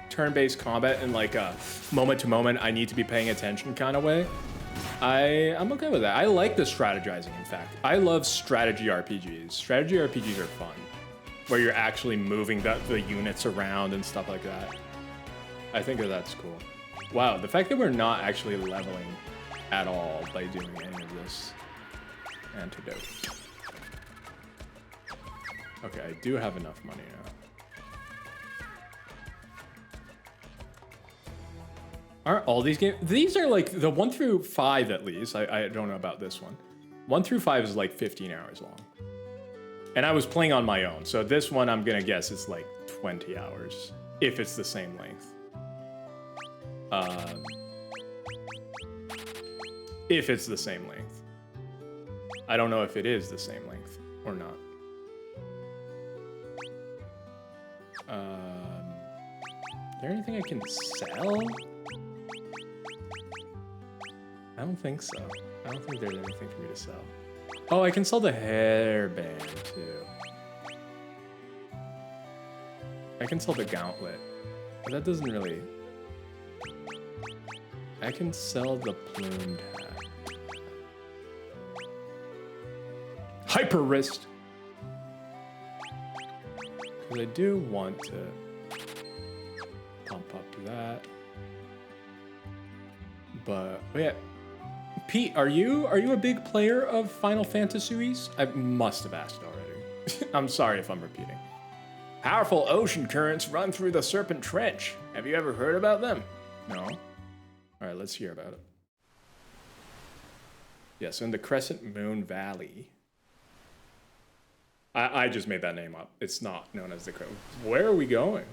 turn-based combat in like a moment-to-moment, I need to be paying attention kind of way, I'm okay with that. I like the strategizing, in fact. I love strategy RPGs. Strategy RPGs are fun, where you're actually moving the units around and stuff like that. I think that's cool. Wow, the fact that we're not actually leveling at all by doing any of this antidote. Okay, I do have enough money now. Aren't all these games? These are like the 1 through 5 at least. I don't know about this one. 1 through 5 is like 15 hours long. And I was playing on my own, so this one I'm gonna guess it's like 20 hours, if it's the same length. If it's the same length. I don't know if it is the same length or not. Is there anything I can sell? I don't think so. I don't think there's anything for me to sell. Oh, I can sell the hairband too. I can sell the gauntlet, but that doesn't really... I can sell the plumed hat. Hyper wrist! Because I do want to pump up that. But yeah. Pete, are you a big player of Final Fantasies? I must have asked already. I'm sorry if I'm repeating. Powerful ocean currents run through the Serpent Trench. Have you ever heard about them? No. All right, let's hear about it. Yeah, so in the Crescent Moon Valley. I just made that name up. It's not known as the Crescent. Where are we going?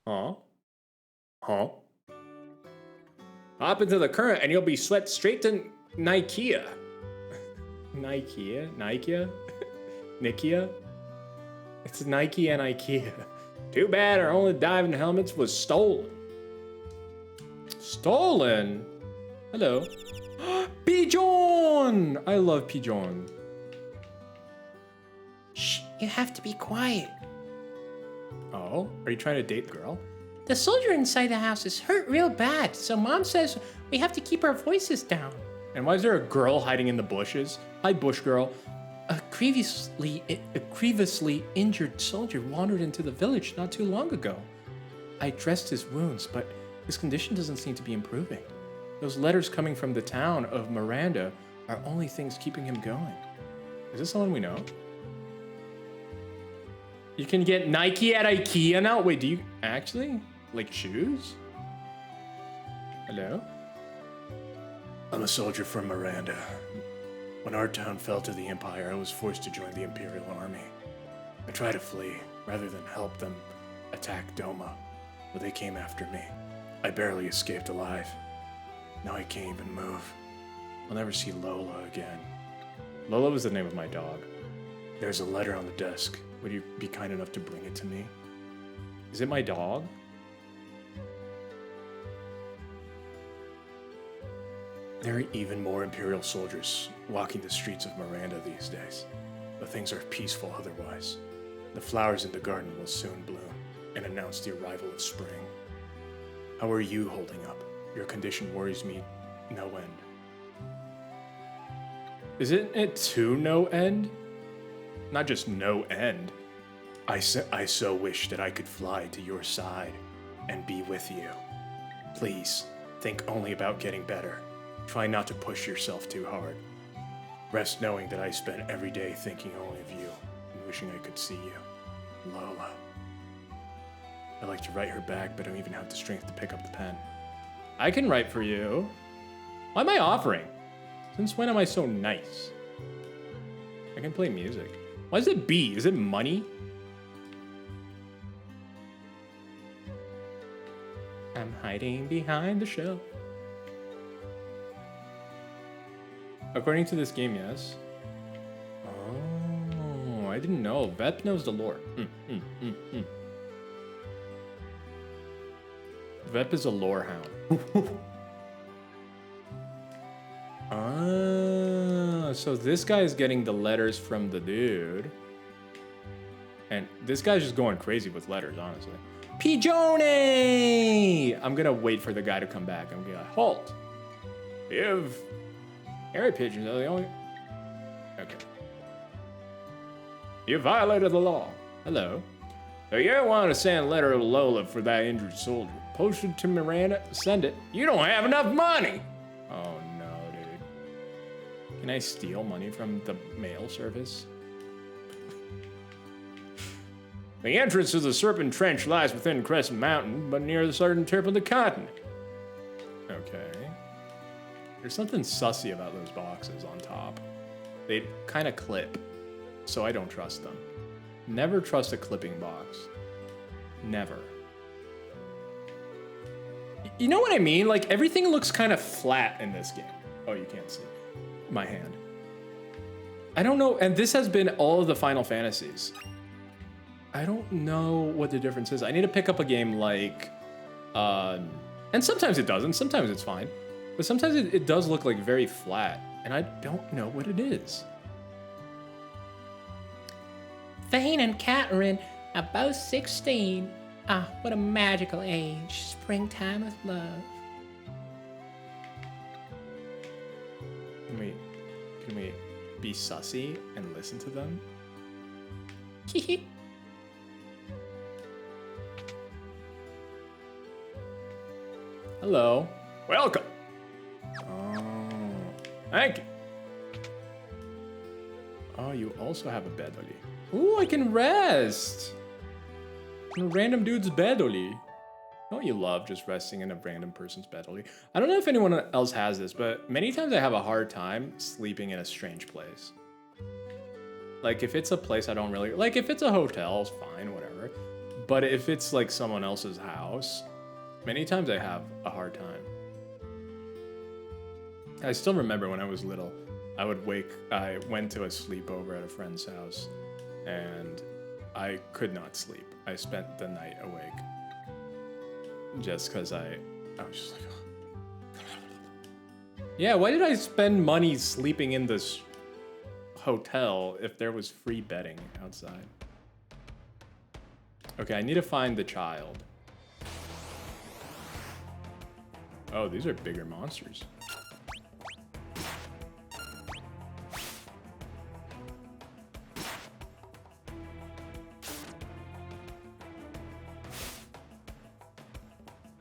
Huh? Huh? Hop into the current and you'll be swept straight to Nikea. Nikia? Nikia? It's Nike and Ikea. Too bad our only diving helmets was stolen. Stolen? Hello. Pigeon! I love Pigeon. Shh, you have to be quiet. Oh, are you trying to date the girl? The soldier inside the house is hurt real bad, so Mom says we have to keep our voices down. And why is there a girl hiding in the bushes? Hi, bush girl. A grievously injured soldier wandered into the village not too long ago. I dressed his wounds, but his condition doesn't seem to be improving. Those letters coming from the town of Miranda are only things keeping him going. Is this someone we know? You can get Nike at Ikea now? Wait, do you actually? Like shoes? Hello? I'm a soldier from Miranda. When our town fell to the Empire, I was forced to join the Imperial Army. I tried to flee, rather than help them attack Doma, but they came after me. I barely escaped alive. Now I can't even move. I'll never see Lola again. Lola was the name of my dog. There's a letter on the desk. Would you be kind enough to bring it to me? Is it my dog? There are even more Imperial soldiers walking the streets of Miranda these days, but things are peaceful otherwise. The flowers in the garden will soon bloom and announce the arrival of spring. How are you holding up? Your condition worries me no end. Isn't it to no end? Not just no end. I so wish that I could fly to your side and be with you. Please, think only about getting better. Try not to push yourself too hard. Rest knowing that I spend every day thinking only of you and wishing I could see you. Lola. I'd like to write her back, but I don't even have the strength to pick up the pen. I can write for you. Why am I offering? Since when am I so nice? I can play music. Why is it B? Is it money? I'm hiding behind the shelf. According to this game, yes. Oh, I didn't know. Vep knows the lore. Vep is a lore hound. So this guy is getting the letters from the dude. And this guy's just going crazy with letters, honestly. Pigeone! I'm gonna wait for the guy to come back. I'm gonna be like, halt. If Harry pigeons are the only... Okay. You violated the law. Hello. So you want to send a letter to Lola for that injured soldier. Post it to Miranda. Send it. You don't have enough money. Oh no, dude. Can I steal money from the mail service? The entrance to the Serpent Trench lies within Crescent Mountain, but near the southern tip of the continent. Okay. There's something sussy about those boxes on top. They kind of clip, so I don't trust them. Never trust a clipping box. Never. You know what I mean? Like, everything looks kind of flat in this game. Oh, you can't see my hand. I don't know, and this has been all of the Final Fantasies. I don't know what the difference is. I need to pick up a game like, and sometimes it doesn't, sometimes it's fine. But sometimes it does look like very flat, and I don't know what it is. Thane and Catherine are both 16. Ah, what a magical age. Springtime of love. Can we be sussy and listen to them? Hello. Welcome. Oh, thank you. Oh, you also have a bed, Oli. Ooh, I can rest in a random dude's bed, Oli. Don't you love just resting in a random person's bed, Oli? I don't know if anyone else has this, but many times I have a hard time sleeping in a strange place. Like, if it's a place I don't really... Like, if it's a hotel, it's fine, whatever. But if it's, like, someone else's house, many times I have a hard time. I still remember when I was little, I went to a sleepover at a friend's house, and I could not sleep. I spent the night awake. Just because I was just like, yeah, why did I spend money sleeping in this hotel if there was free bedding outside? Okay, I need to find the child. Oh, these are bigger monsters.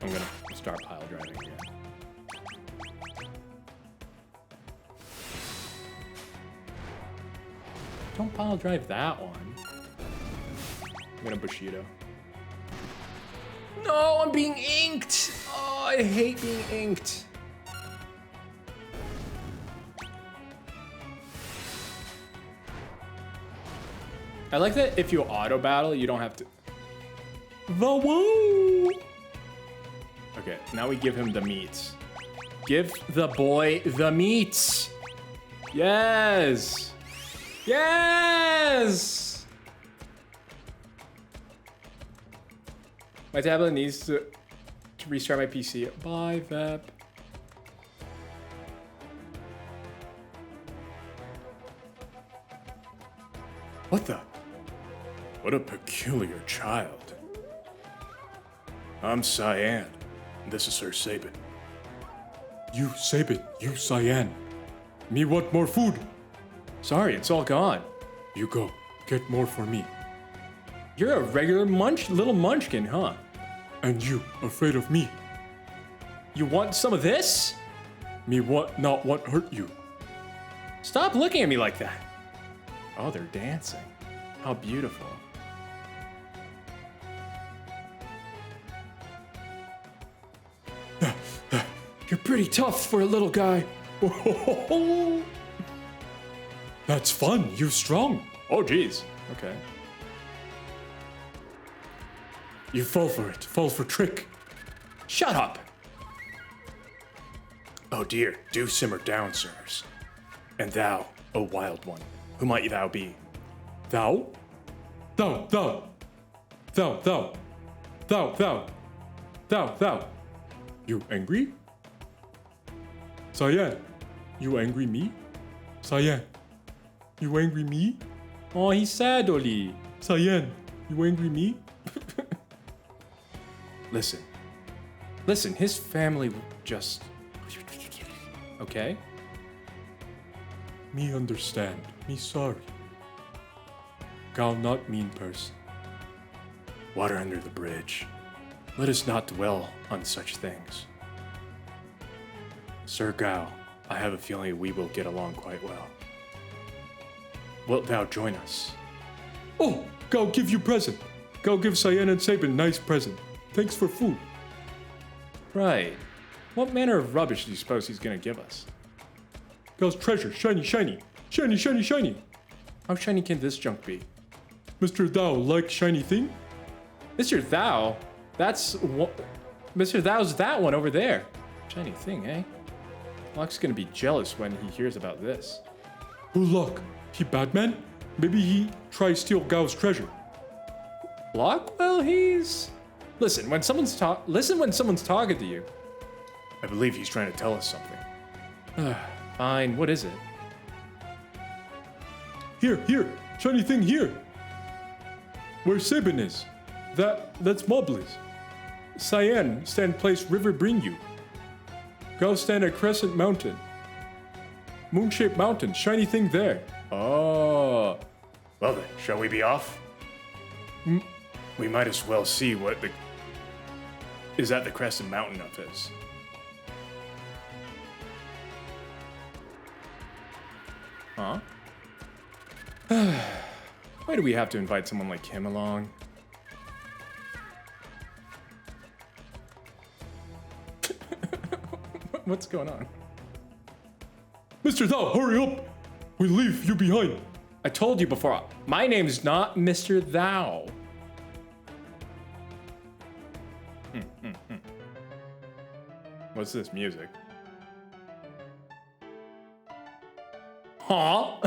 I'm gonna start pile driving again. Don't pile drive that one. I'm gonna Bushido. No, I'm being inked! Oh, I hate being inked. I like that if you auto battle, you don't have to. The woo! Okay, now we give him the meats. Give the boy the meats! Yes! Yes! My tablet needs to restart my PC. Bye, Vep. What the? What a peculiar child. I'm Cyan. And this is Sir Sabin. You Sabin, you Cyan. Me want more food. Sorry, it's all gone. You go, get more for me. You're a regular little munchkin, huh? And you, afraid of me? You want some of this? Me not want hurt you. Stop looking at me like that. Oh, they're dancing. How beautiful. You're pretty tough for a little guy. That's fun. You strong. Oh, geez. Okay. You fall for it. Fall for trick. Shut up. Oh dear, do simmer down, sirs. And thou, O wild one, who might thou be? Thou? Thou. You angry? Cyan, you angry me? Cyan, you angry me? Oh, he's sad, Oli. Cyan, you angry me? Listen, his family just... Okay? Me understand. Me sorry. Gao not mean person. Water under the bridge. Let us not dwell on such things. Sir Gao, I have a feeling we will get along quite well. Wilt thou join us? Oh, Gao give you present. Gao give Cyan and Sabin nice present. Thanks for food. Right. What manner of rubbish do you suppose he's gonna give us? Gao's treasure, shiny, shiny. Shiny, shiny, shiny. How shiny can this junk be? Mr. Thou like shiny thing? Mr. Thou? Mr. Thou's that one over there. Shiny thing, eh? Locke's gonna be jealous when he hears about this. Who Locke? He Batman? Maybe he try steal Gao's treasure. Locke? Well, he's... Listen when someone's talking to you. I believe he's trying to tell us something. Fine, what is it? Here, shiny thing here. Where Sabin is. That's Mobley's. Cyan, stand place river bring you. Go stand at Crescent Mountain. Moon-shaped mountain, shiny thing there. Oh. Well then, shall we be off? We might as well see what is at the Crescent Mountain of his. Huh? Why do we have to invite someone like him along? What's going on? Mr. Thou, hurry up! We leave you behind. I told you before, my name's not Mr. Thou. What's this music? Huh?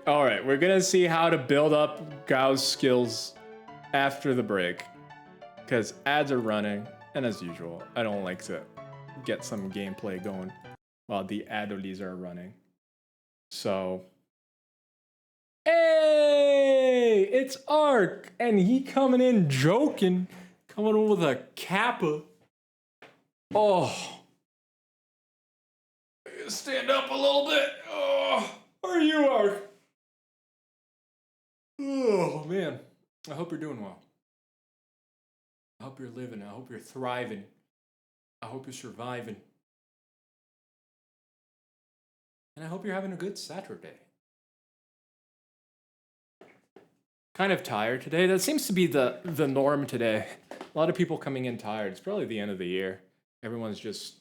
All right, we're gonna see how to build up Gao's skills after the break, because ads are running, and as usual, I don't like to get some gameplay going while the adolis are running. So, hey, it's Ark, and he coming in joking, coming in with a kappa. Oh, stand up a little bit. Oh, how are you, Ark? Oh man, I hope you're doing well. I hope you're living. I hope you're thriving. I hope you're surviving. And I hope you're having a good Saturday. Kind of tired today. That seems to be the norm today. A lot of people coming in tired. It's probably the end of the year. Everyone's just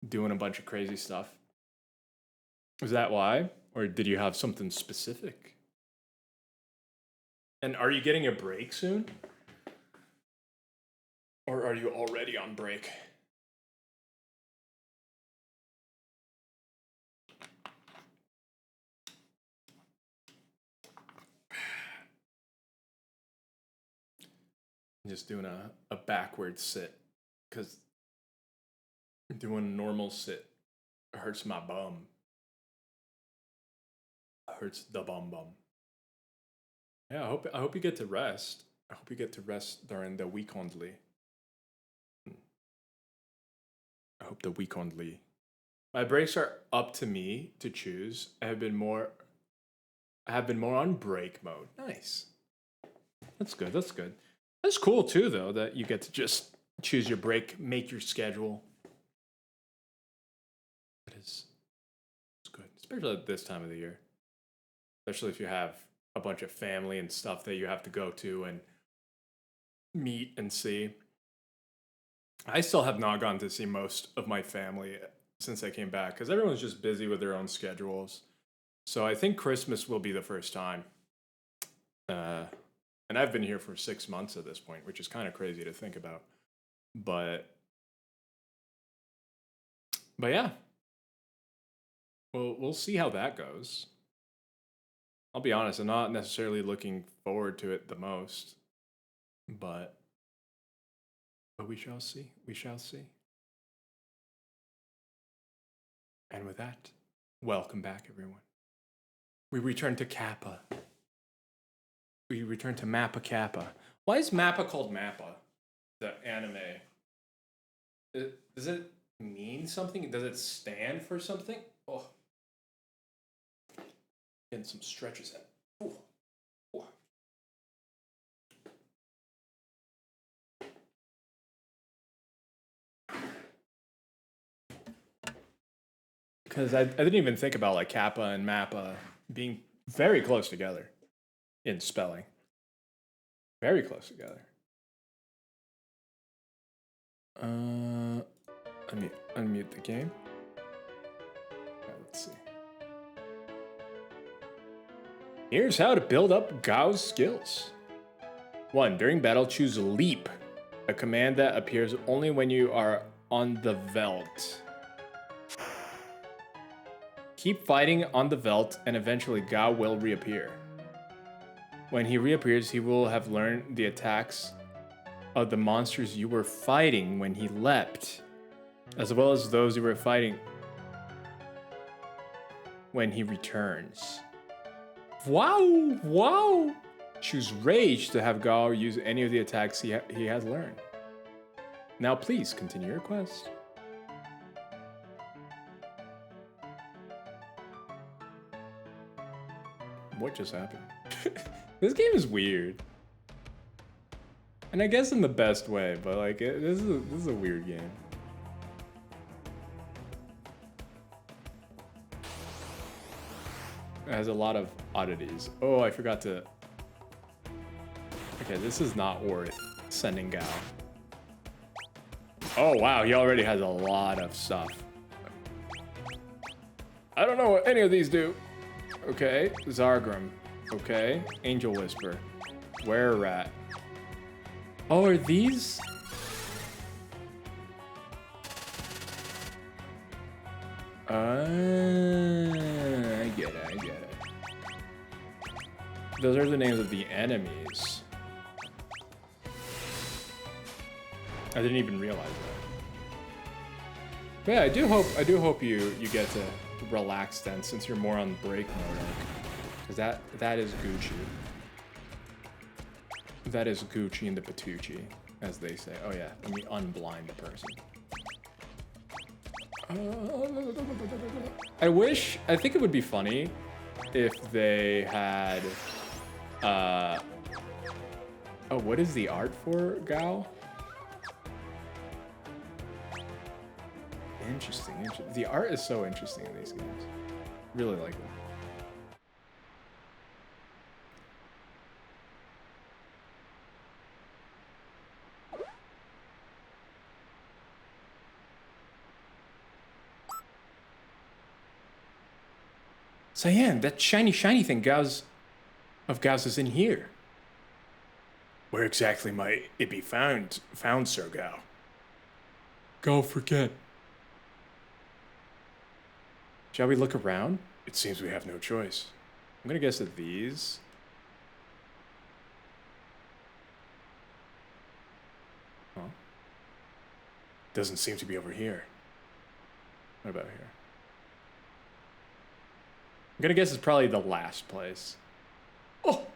doing a bunch of crazy stuff. Is that why? Or did you have something specific? And are you getting a break soon? Or are you already on break? I'm just doing a backward sit because doing a normal sit hurts my bum. Hurts the bum. Yeah, I hope you get to rest. I hope you get to rest during the weekendly. I hope the weekendly. My breaks are up to me to choose. I have been more on break mode. Nice. That's good. That's good. That's cool too, though, that you get to just choose your break, make your schedule. It's good, especially at this time of the year. Especially if you have a bunch of family and stuff that you have to go to and meet and see. I still have not gone to see most of my family since I came back because everyone's just busy with their own schedules. So I think Christmas will be the first time. And I've been here for 6 months at this point, which is kind of crazy to think about. But yeah. Well, we'll see how that goes. I'll be honest, I'm not necessarily looking forward to it the most. But we shall see. We shall see. And with that, welcome back, everyone. We return to Kappa. We return to Mappa Kappa. Why is Mappa called Mappa? The anime. Does it mean something? Does it stand for something? Oh. Getting some stretches in. Ooh. Ooh. Because I didn't even think about like Kappa and Mappa being very close together in spelling. Very close together. Let me unmute the game. Right, let's see. Here's how to build up Gao's skills. 1. During battle, choose Leap, a command that appears only when you are on the veldt. Keep fighting on the veldt, and eventually Gao will reappear. When he reappears, he will have learned the attacks of the monsters you were fighting when he leapt, as well as those you were fighting when he returns. Wow! Wow! Choose Rage to have Gao use any of the attacks he has learned. Now please continue your quest. What just happened? This game is weird. And I guess in the best way, but like, this is a weird game. It has a lot of oddities. Oh, I forgot to... Okay, this is not worth sending Gao. Oh wow, he already has a lot of stuff. I don't know what any of these do. Okay, Zargrim. Okay, Angel Whisper. Were-Rat. Oh, are these? I get it, I get it. Those are the names of the enemies. I didn't even realize that. But yeah, I do hope you get to relax then, since you're more on break mode. Because that is Gucci. That is Gucci in the Patucci, as they say. Oh yeah, let me unblind the person. I think it would be funny if they had, oh, what is the art for Gao? Interesting. The art is so interesting in these games. Really like it. Cyan, that shiny thing Gauss is in here. Where exactly might it be found, Sir Gao? Go forget. Shall we look around? It seems we have no choice. I'm gonna guess that these. Huh? Doesn't seem to be over here. What about here? I'm gonna guess it's probably the last place. Oh!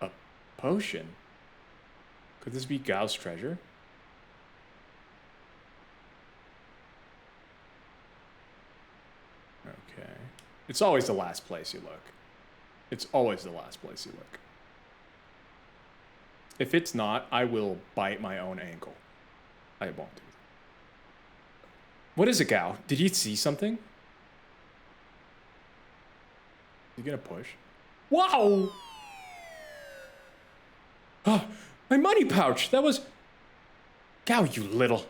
A potion? Could this be Gao's treasure? Okay. It's always the last place you look. It's always the last place you look. If it's not, I will bite my own ankle. I won't do that. What is it, Gao? Did you see something? You gonna push? Wow! Oh, my money pouch! That was... Gao, you little...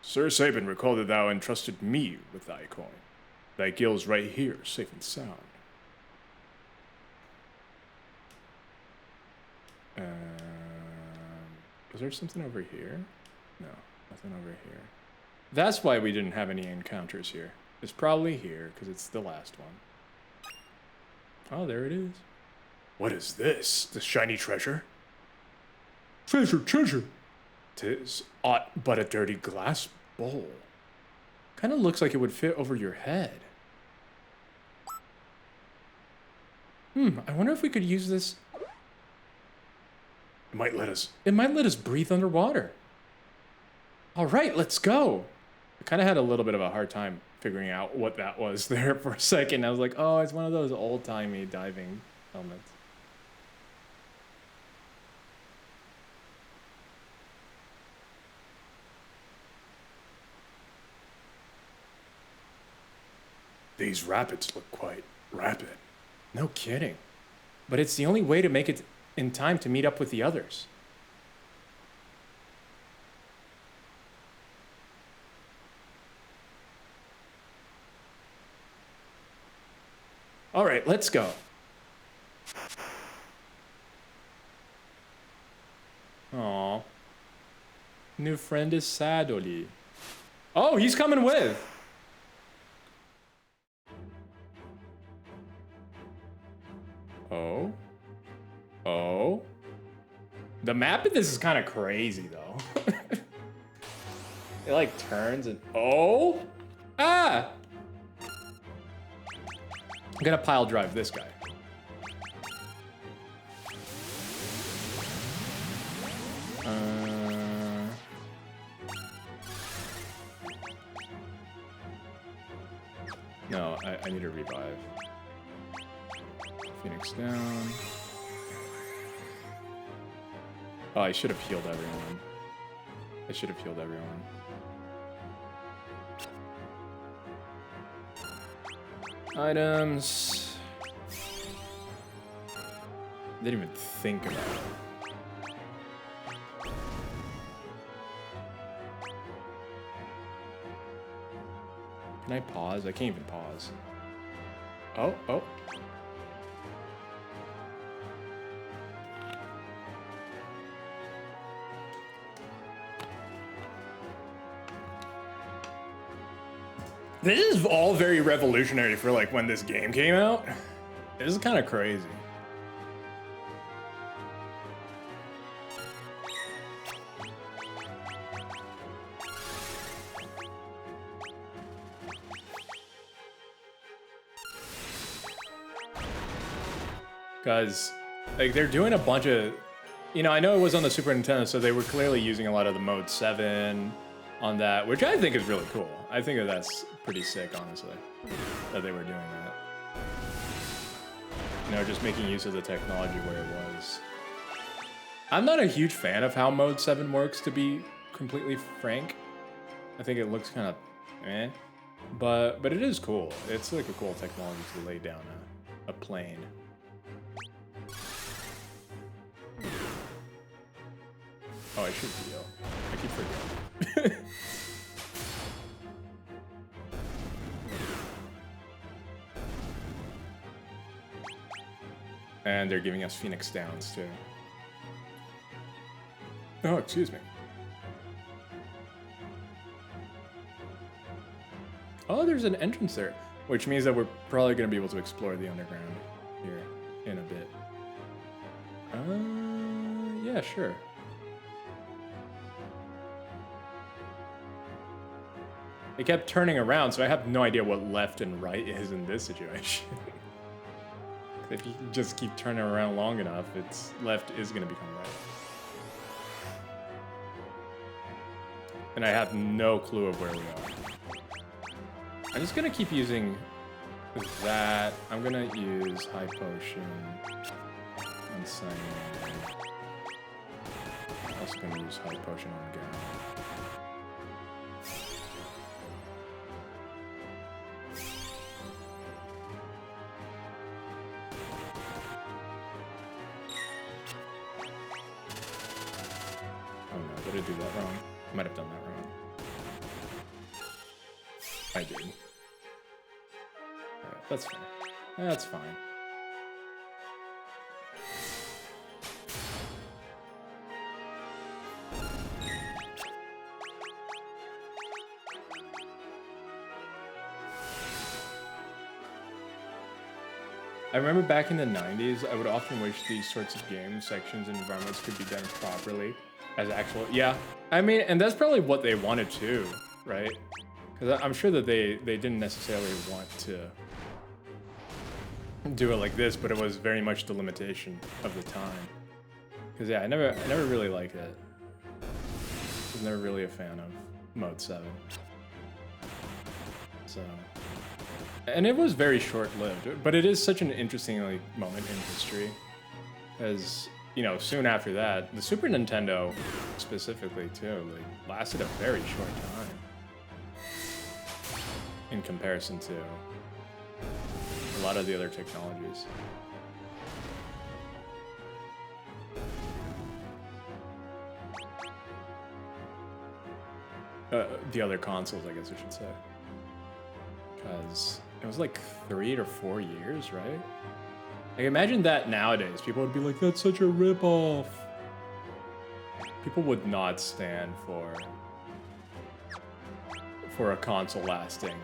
Sir Sabin, recall that thou entrusted me with thy coin. Thy gill's right here, safe and sound. Was there something over here? No, nothing over here. That's why we didn't have any encounters here. It's probably here, because it's the last one. Oh, there it is. What is this? The shiny treasure? Treasure! 'Tis aught but a dirty glass bowl. Kind of looks like it would fit over your head. I wonder if we could use this. It might let us breathe underwater. All right, let's go. I kind of had a little bit of a hard time figuring out what that was there for a second. I was like, oh, it's one of those old-timey diving helmets. These rapids look quite rapid. No kidding. But it's the only way to make it in time to meet up with the others. All right, let's go. Aw. New friend is Sadoli. Oh, he's coming with. Oh. Oh. The map of this is kind of crazy, though. It, like, turns and... Oh! Ah! I'm gonna pile drive this guy. No, I need to revive. Phoenix down. Oh, I should have healed everyone. Items. Didn't even think about it. Can I pause? I can't even pause. Oh, oh. This is all very revolutionary for like when this game came out. This is kind of crazy. Because like they're doing a bunch of, you know, I know it was on the Super Nintendo, so they were clearly using a lot of the Mode 7 on that, which I think is really cool. I think that that's pretty sick, honestly, that they were doing that. You know, just making use of the technology where it was. I'm not a huge fan of how Mode 7 works, to be completely frank. I think it looks kind of eh, but it is cool. It's like a cool technology to lay down a plane. Oh, I should heal. I keep forgetting. And they're giving us Phoenix Downs, too. Oh, excuse me. Oh, there's an entrance there, which means that we're probably going to be able to explore the underground here in a bit. Yeah, sure. It kept turning around, so I have no idea what left and right is in this situation. If you just keep turning around long enough, it's left is going to become right. And I have no clue of where we are. I'm just going to keep using that. I'm going to use High Potion and Cyan. I'm also going to use High Potion on Garen. Did I do that wrong? I might have done that wrong. I did. Alright, that's fine. That's fine. I remember back in the 90s, I would often wish these sorts of game sections and environments could be done properly. As actual, yeah. I mean, and that's probably what they wanted to, right? Because I'm sure that they didn't necessarily want to do it like this, but it was very much the limitation of the time. Because yeah, I never really liked it. I was never really a fan of Mode 7. So, and it was very short-lived, but it is such an interesting like moment in history, as you know, soon after that, the Super Nintendo specifically too, like, lasted a very short time in comparison to a lot of the other technologies. The other consoles, I guess I should say. Because it was like 3 or 4 years, right? Like, imagine that nowadays. People would be like, that's such a ripoff. People would not stand for a console lasting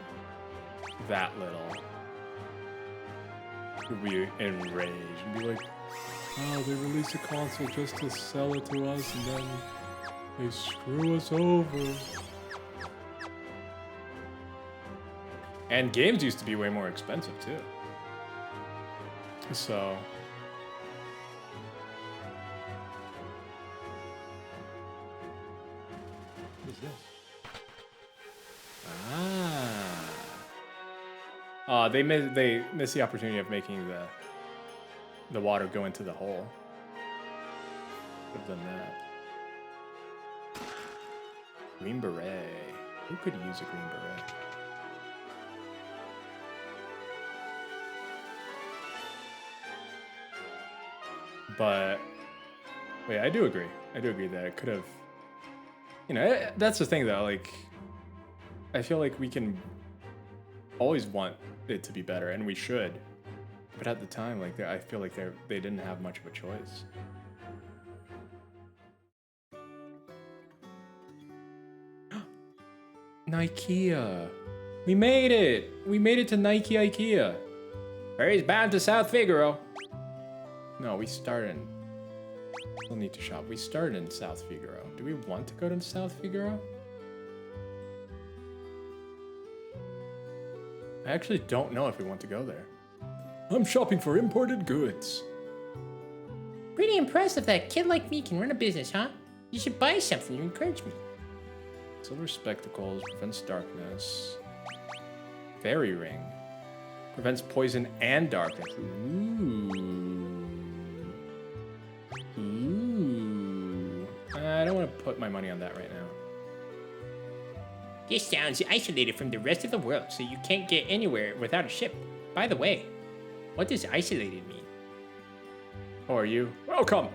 that little. Would be enraged and be like, oh, they released a console just to sell it to us and then they screw us over. And games used to be way more expensive too. So what is this? They missed the opportunity of making the water go into the hole. Could have done that. Green Beret. Who could use a Green Beret? But wait, I do agree. I do agree that it could have. You know, that's the thing though. Like, I feel like we can always want it to be better, and we should. But at the time, like, I feel like they didn't have much of a choice. Nikea. We made it! We made it to Nike IKEA. Ferry's bound to South Figaro. No, we started in... We'll need to shop. We started in South Figaro. Do we want to go to South Figaro? I actually don't know if we want to go there. I'm shopping for imported goods. Pretty impressive that a kid like me can run a business, huh? You should buy something to encourage me. Silver spectacles, prevents darkness. Fairy ring. Prevents poison and darkness. Ooh. Ooh. I don't want to put my money on that right now. This sounds isolated from the rest of the world, so you can't get anywhere without a ship. By the way, what does isolated mean? How are you? Welcome!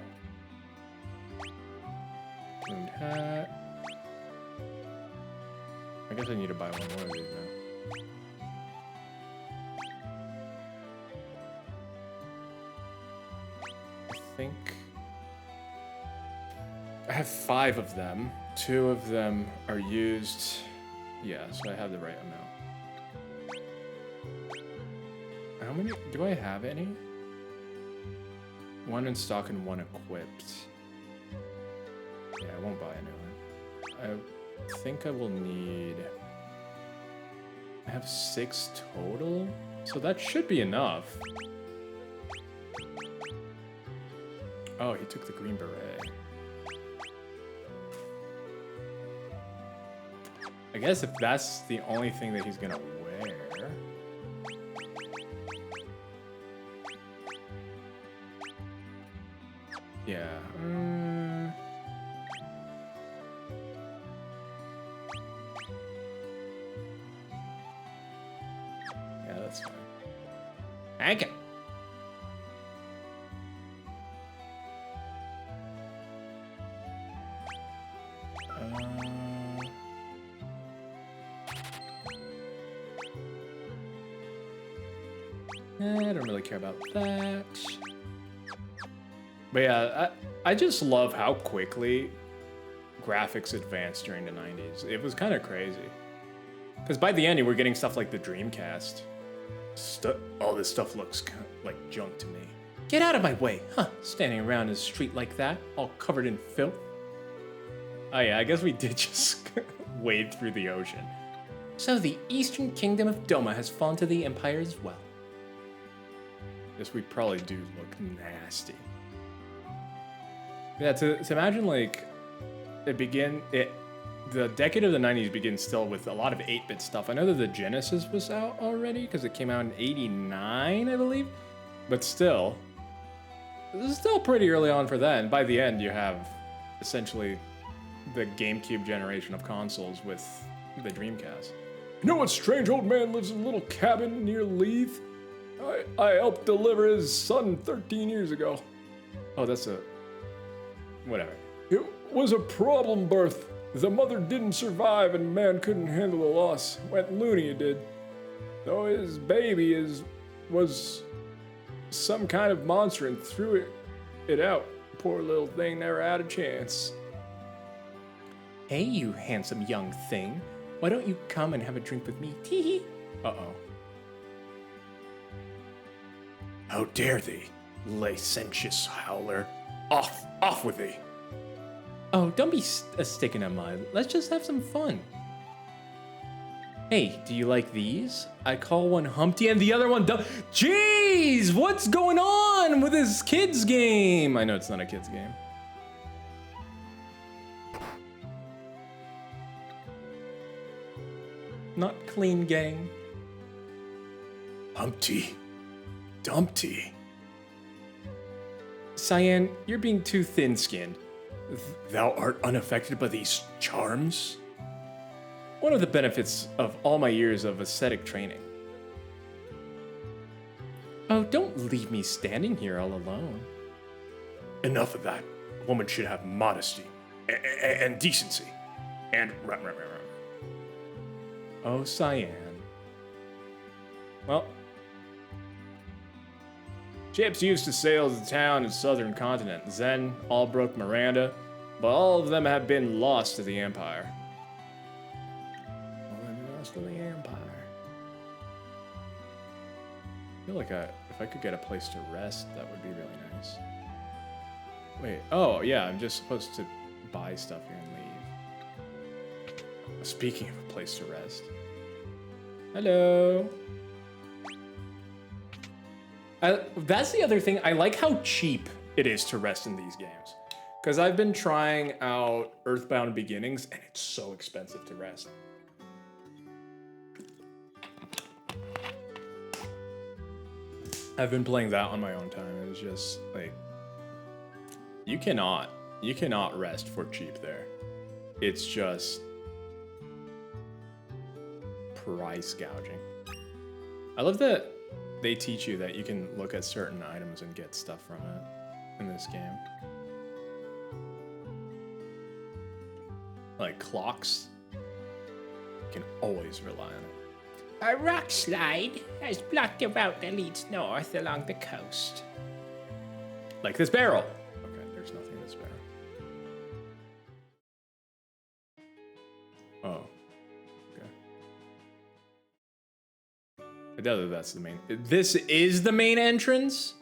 Plumed hat. I guess I need to buy one more of these now. I think I have 5 of them. 2 of them are used. Yeah, so I have the right amount. How many? Do I have any? 1 in stock and 1 equipped. Yeah, I won't buy a new one. I think I will need... I have 6 total, so that should be enough. Oh, he took the green beret. I guess if that's the only thing that he's gonna wear... Yeah. Yeah, that's fine. Okay. I don't really care about that. But yeah, I just love how quickly graphics advanced during the 90s. It was kind of crazy. Because by the end, you were getting stuff like the Dreamcast. All this stuff looks like junk to me. Get out of my way, huh? Standing around in the street like that, all covered in filth. Oh yeah, I guess we did just wade through the ocean. So the Eastern Kingdom of Doma has fallen to the Empire as well. Guess we probably do look nasty. Yeah, to imagine like the decade of the 90s begins still with a lot of 8-bit stuff. I know that the Genesis was out already because it came out in '89, I believe. But still, this is still pretty early on for that. And by the end, you have essentially the GameCube generation of consoles with the Dreamcast. You know what strange old man lives in a little cabin near Leith? I helped deliver his son 13 years ago. Oh, that's a... whatever. It was a problem birth. The mother didn't survive and man couldn't handle the loss. Went loony, it did. Though his baby was some kind of monster and threw it out. Poor little thing never had a chance. Hey, you handsome young thing. Why don't you come and have a drink with me? Tee-hee. Uh-oh. How dare thee, licentious howler. Off with thee. Oh, don't be a stick in the mud. Let's just have some fun. Hey, do you like these? I call one Humpty and the other one Jeez, what's going on with this kids game? I know it's not a kids game. Not clean, gang. Humpty Dumpty. Cyan, you're being too thin-skinned. Thou art unaffected by these charms? One of the benefits of all my years of ascetic training. Oh, don't leave me standing here all alone. Enough of that. A woman should have modesty and decency. And Oh, Cyan. Well, ships used to sail to the town in southern continent. Zen, Albrook, Miranda, but all of them have been lost to the Empire. All have been lost to the Empire. I feel like if I could get a place to rest, that would be really nice. Wait, oh yeah, I'm just supposed to buy stuff here and leave. Speaking of a place to rest. Hello. That's the other thing. I like how cheap it is to rest in these games. Because I've been trying out Earthbound Beginnings, and it's so expensive to rest. I've been playing that on my own time, and it's just like you cannot rest for cheap there. It's just price gouging. I love that they teach you that you can look at certain items and get stuff from it in this game. Like clocks, you can always rely on it. A rock slide has blocked the route that leads north along the coast. Like this barrel. Okay, there's nothing in this barrel. Oh. Okay. I doubt that that's the main. This is the main entrance?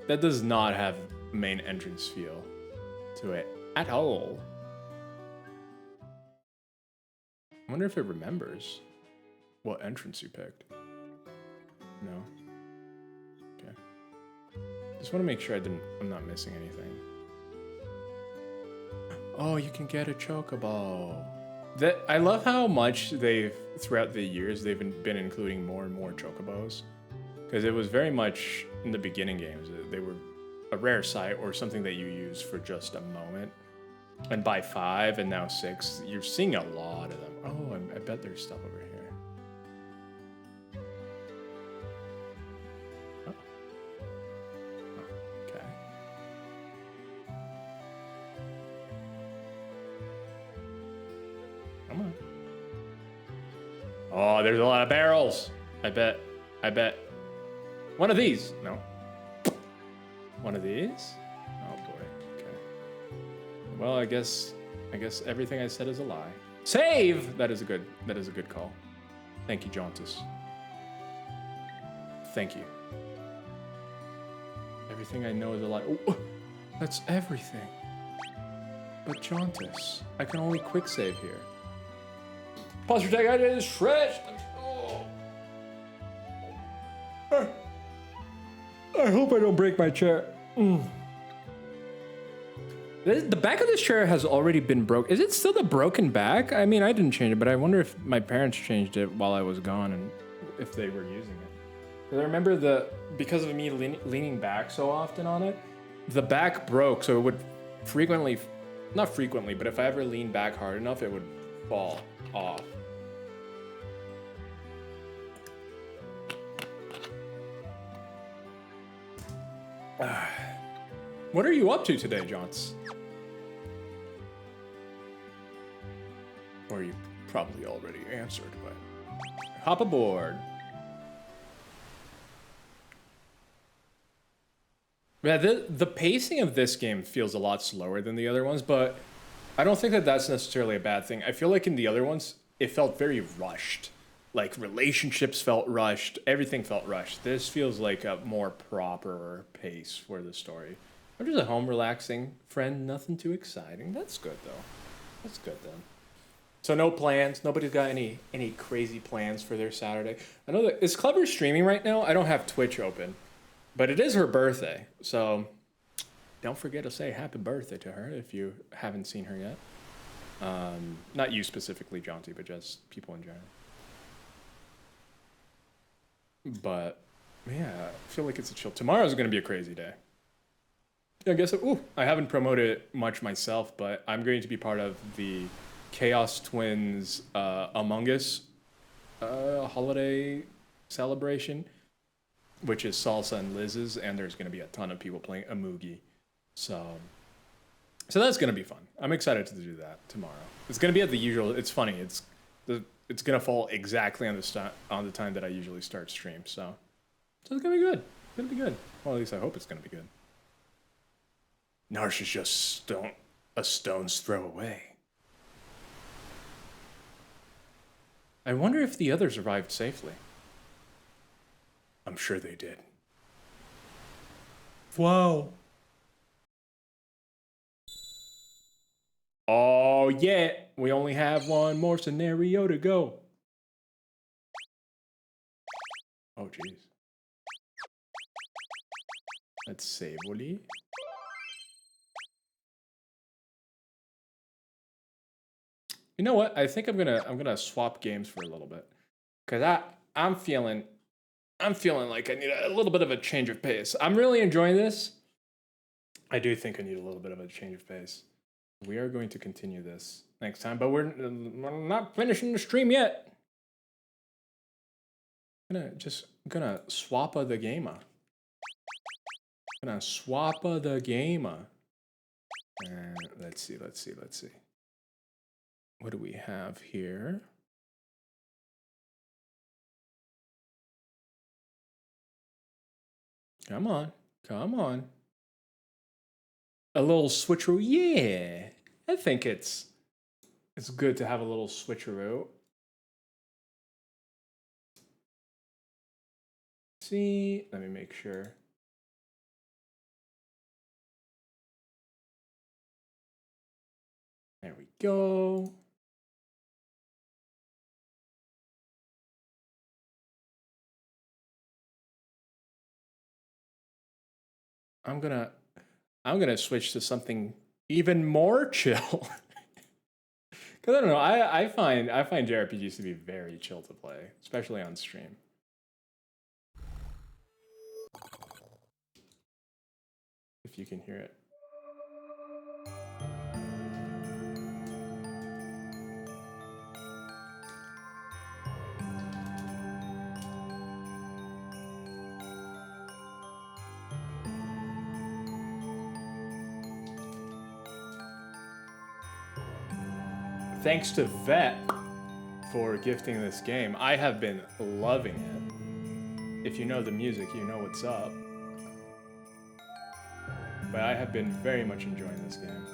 That does not have main entrance feel to it at all. I wonder if it remembers what entrance you picked. No. Okay. Just want to make sure I'm not missing anything. Oh, you can get a chocobo. I love how much throughout the years, they've been including more and more chocobos. Because it was very much in the beginning games, they were a rare sight or something that you use for just a moment. And by 5 and now 6, you're seeing a lot of them. Oh, I bet there's stuff over here. Oh. Okay. Come on. Oh, there's a lot of barrels. I bet. One of these. No. One of these? Oh boy. Okay. Well, I guess everything I said is a lie. Save! That is a good call. Thank you, Jauntus. Thank you. Everything I know is a lie. Oh, that's everything. But Jauntus, I can only quick save here. Posture tag I did is stretched. I hope I don't break my chair. The back of this chair has already been broke. Is it still the broken back? I mean, I didn't change it, but I wonder if my parents changed it while I was gone and if they were using it. Because I remember because of me leaning back so often on it, the back broke, so it would not frequently, but if I ever leaned back hard enough, it would fall off. What are you up to today, Johns? Or you probably already answered, but hop aboard. Yeah, the pacing of this game feels a lot slower than the other ones, but I don't think that that's necessarily a bad thing. I feel like in the other ones, it felt very rushed. Like relationships felt rushed, everything felt rushed. This feels like a more proper pace for the story. I'm just at home relaxing, friend, nothing too exciting. That's good though. That's good then. So no plans. Nobody's got any crazy plans for their Saturday. I know that is Clever streaming right now. I don't have Twitch open, but it is her birthday, so don't forget to say happy birthday to her if you haven't seen her yet. Not you specifically, Jaunty, but just people in general. But yeah, I feel like it's a chill. Tomorrow's gonna be a crazy day. I guess. I haven't promoted it much myself, but I'm going to be part of the Chaos Twins Among Us holiday celebration, which is Salsa and Liz's, and there's going to be a ton of people playing Amugi. So that's going to be fun. I'm excited to do that tomorrow. It's going to be at the usual. It's funny. It's going to fall exactly on the time that I usually start stream. So it's going to be good. It's going to be good. Well, at least I hope it's going to be good. Narsh is just a stone's throw away. I wonder if the others arrived safely. I'm sure they did. Wow. Oh, yeah. We only have one more scenario to go. Oh, jeez. Let's save, Wally. You know what? I think I'm gonna swap games for a little bit. Cause I'm feeling like I need a little bit of a change of pace. I'm really enjoying this. I do think I need a little bit of a change of pace. We are going to continue this next time, but we're not finishing the stream yet. Gonna swap the gamer. Gonna swap the gamer. Let's see. What do we have here? Come on. A little switcheroo, yeah. I think it's good to have a little switcheroo. See, let me make sure. There we go. I'm gonna switch to something even more chill. Cause I don't know, I find JRPGs to be very chill to play, especially on stream. If you can hear it. Thanks to Vet for gifting this game. I have been loving it. If you know the music, you know what's up. But I have been very much enjoying this game.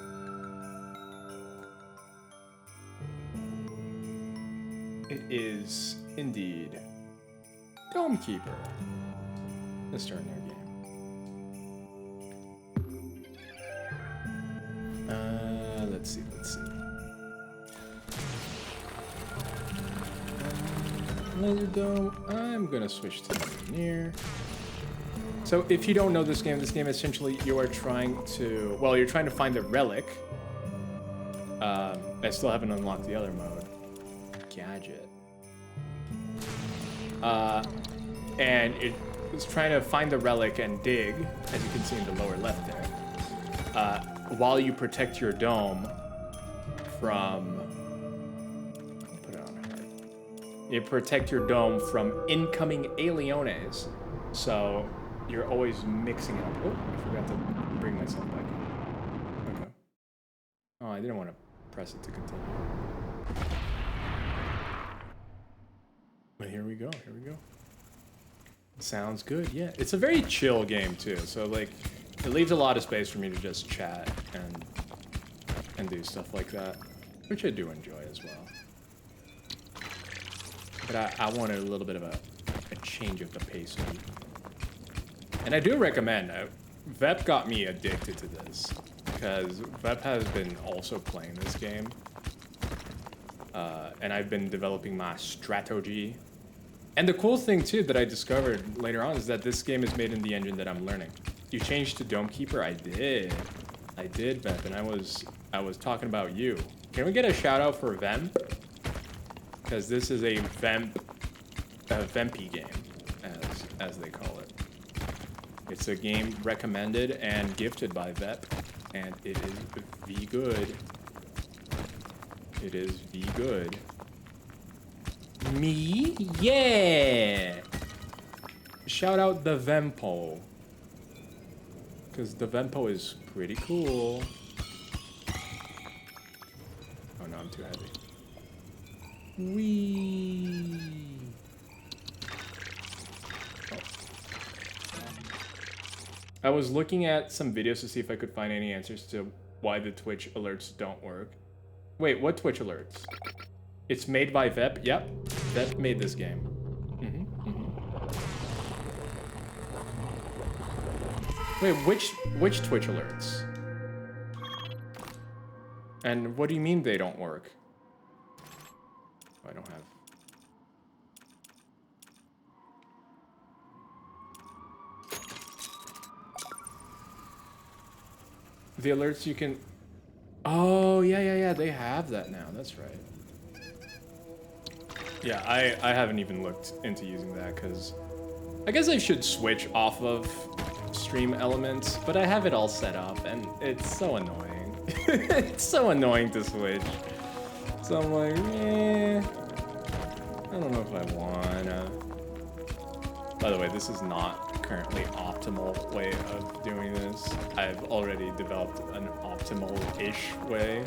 It is indeed Dome Keeper. Let's start a new game. Let's see. Laser Dome. I'm gonna switch to Engineer. So if you don't know this game essentially you are trying to, well, you're trying to find the relic. I still haven't unlocked the other mode. Gadget. And it's trying to find the relic and dig, as you can see in the lower left there, while you protect your dome from... Put it on hard. You protect your dome from incoming alienes. So you're always mixing it up. Oh, I forgot to bring myself back in. Okay. Oh, I didn't want to press it to continue. But here we go. Sounds good, yeah. It's a very chill game too, so like it leaves a lot of space for me to just chat and do stuff like that, which I do enjoy as well. But I wanted a little bit of a change of the pace. And I do recommend, Vep got me addicted to this, because Vep has been also playing this game. And I've been developing my strategy. And the cool thing too that I discovered later on is that this game is made in the engine that I'm learning. You changed to Dome Keeper? I did, Vep, and I was talking about you. Can we get a shout out for Vem? Because this is a Vempy game, as they call it. It's a game recommended and gifted by Vep, and it is V good. It is V good. Me? Yeah! Shout out the Vempo. Because the Vempo is pretty cool. Oh no, I'm too heavy. Whee! Oh. I was looking at some videos to see if I could find any answers to why the Twitch alerts don't work. Wait, what Twitch alerts? It's made by Vep? Yep, Vep made this game. Wait, which Twitch alerts? And what do you mean they don't work? Oh, I don't have. The alerts you can. Oh, yeah, they have that now. That's right. Yeah, I haven't even looked into using that because I guess I should switch off of stream elements, but I have it all set up and it's so annoying. It's so annoying to switch. So I'm like, I don't know if I wanna. By the way, this is not currently optimal way of doing this. I've already developed an optimal-ish way.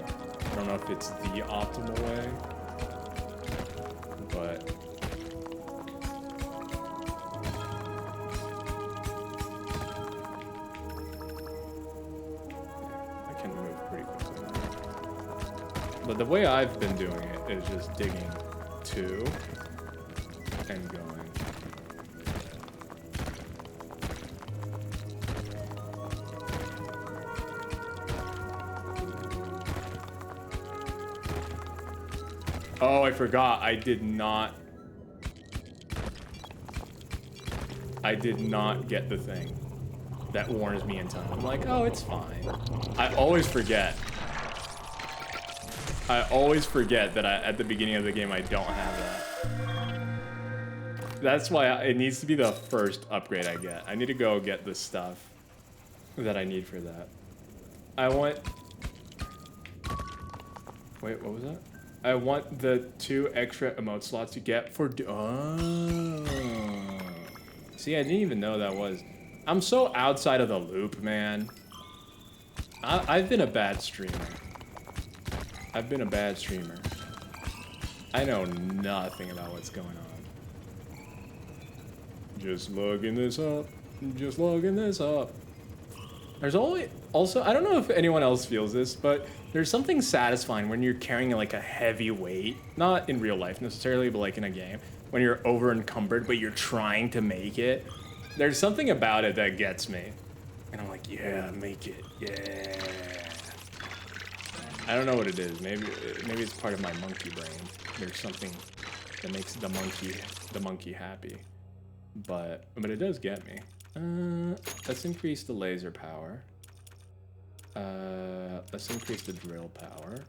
I don't know if it's the optimal way, but I can move pretty quickly. But the way I've been doing it is just digging 2 and going. Oh, I forgot. I did not get the thing that warns me in time. I'm like, oh, it's fine. I always forget. That at the beginning of the game, I don't have that. That's why it needs to be the first upgrade I get. I need to go get the stuff that I need for that. I want... Wait, what was that? I want the 2 extra emote slots you get for... Oh. See, I didn't even know that was... I'm so outside of the loop, man. I've been a bad streamer. I've been a bad streamer. I know nothing about what's going on. Just logging this up. Just logging this up. There's also, I don't know if anyone else feels this, but there's something satisfying when you're carrying like a heavy weight, not in real life necessarily, but like in a game, when you're over encumbered, but you're trying to make it. There's something about it that gets me. And I'm like, yeah, make it, yeah. I don't know what it is. Maybe it's part of my monkey brain. There's something that makes the monkey happy. But it does get me. Let's increase the laser power. Let's increase the drill power.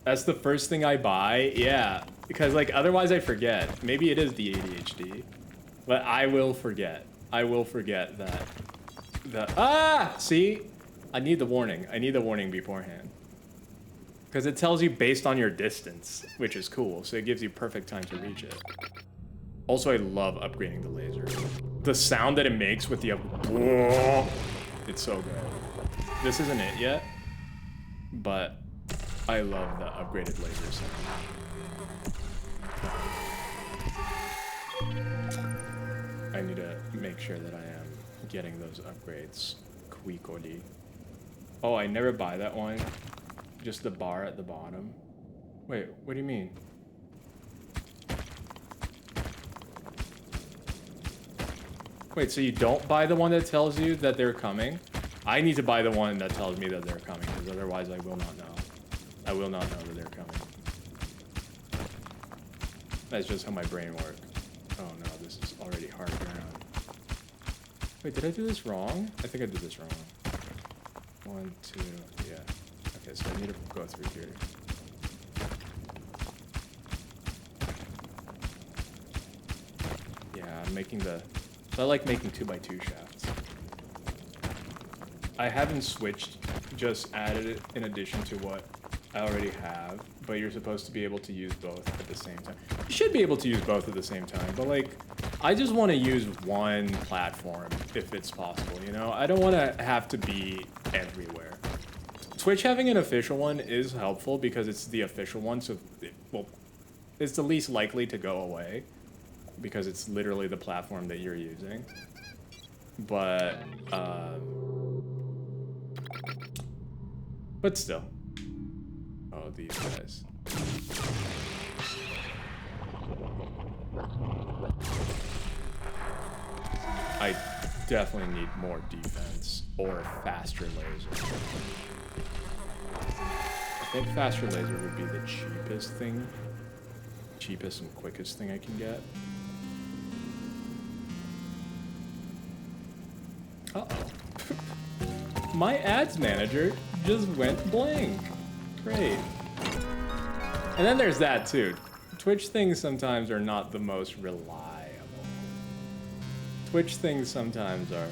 That's the first thing I buy? Yeah, because like otherwise I forget. Maybe it is the ADHD, but I will forget. I will forget that. See? I need the warning. I need the warning beforehand. Because it tells you based on your distance, which is cool. So it gives you perfect time to reach it. Also, I love upgrading the laser. The sound that it makes with the... It's so good. This isn't it yet, but I love the upgraded laser sound. I need to make sure that I am getting those upgrades quickly. Oh, I never buy that one. Just the bar at the bottom. Wait, what do you mean? Wait, so you don't buy the one that tells you that they're coming? I need to buy the one that tells me that they're coming, because otherwise I will not know. I will not know that they're coming. That's just how my brain works. Oh no, this is already hard ground. Wait, did I do this wrong? I think I did this wrong. 1, 2, yeah. Okay, so I need to go through here. Yeah, I'm making the... So I like making 2x2 shafts. I haven't switched, just added it in addition to what I already have, but you're supposed to be able to use both at the same time. You should be able to use both at the same time, but like, I just want to use one platform if it's possible, you know? I don't want to have to be everywhere. Twitch having an official one is helpful because it's the official one, so it's the least likely to go away because it's literally the platform that you're using. But still. Oh, these guys. I definitely need more defense or faster laser. I think faster laser would be the cheapest and quickest thing I can get. Uh-oh. My ads manager just went blank. Great. And then there's that too. Twitch things sometimes are not the most reliable. Twitch things sometimes are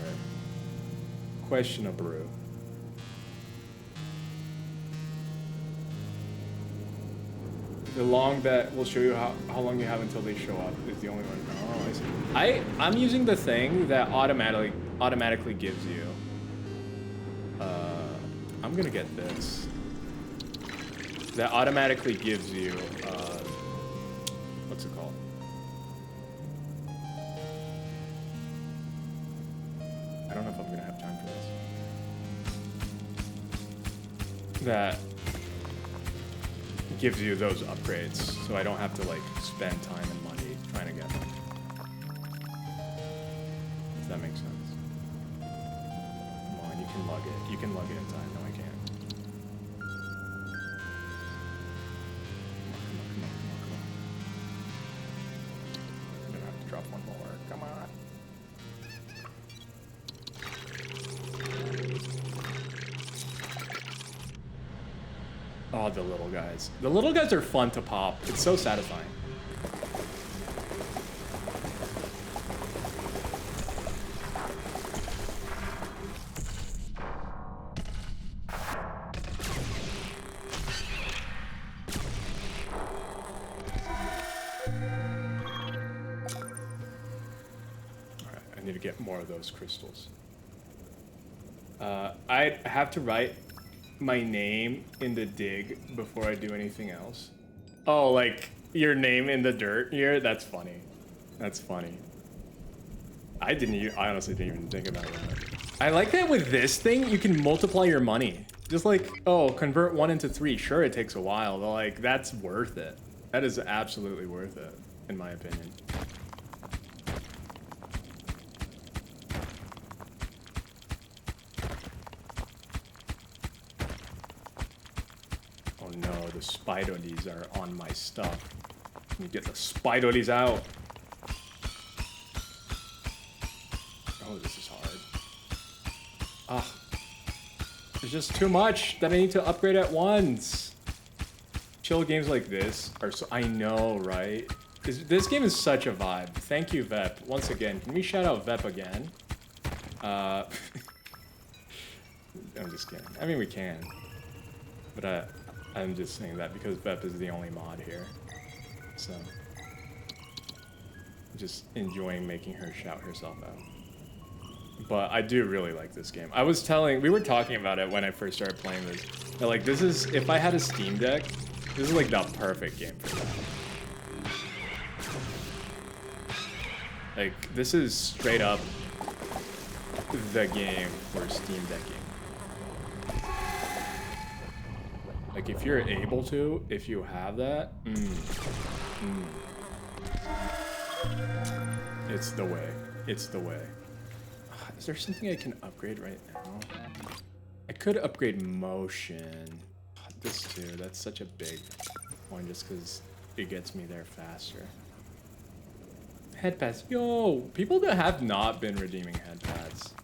questionable. The long bet will show you how long you have until they show up is the only one. Oh, I see. I'm using the thing that automatically gives you. I'm gonna get this. That automatically gives you what's it called? I don't know if I'm gonna have time for this. That gives you those upgrades, so I don't have to like spend time and money trying to get them. If that makes sense. Come on, you can lug it. You can lug it in time. No, I can't. I'm gonna have to drop one more. Come on. Oh, the little guys. The little guys are fun to pop. It's so satisfying. Alright, I need to get more of those crystals. I have to write my name in the dig before I do anything else. Oh, like your name in the dirt here? That's funny. That's funny. I honestly didn't even think about that. I like that with this thing, you can multiply your money. Just like, oh, convert 1 into 3. Sure, it takes a while, but like, that's worth it. That is absolutely worth it, in my opinion. No, the Spidodies are on my stuff. Let me get the Spidodies out. Oh, this is hard. Ah, there's just too much that I need to upgrade at once. Chill games like this are so... I know, right? This game is such a vibe. Thank you, Vep. Once again, can we shout out Vep again? I'm just kidding. I mean, we can. But I'm just saying that because Vep is the only mod here. So, just enjoying making her shout herself out. But I do really like this game. We were talking about it when I first started playing this. That, like, this is, if I had a Steam Deck, this is like the perfect game for that. Like, this is straight up the game for Steam Decking. Like, if you're able to, if you have that, it's the way. It's the way. Is there something I can upgrade right now? I could upgrade motion. This too, that's such a big one just because it gets me there faster. Head pads. Yo, people that have not been redeeming head pads.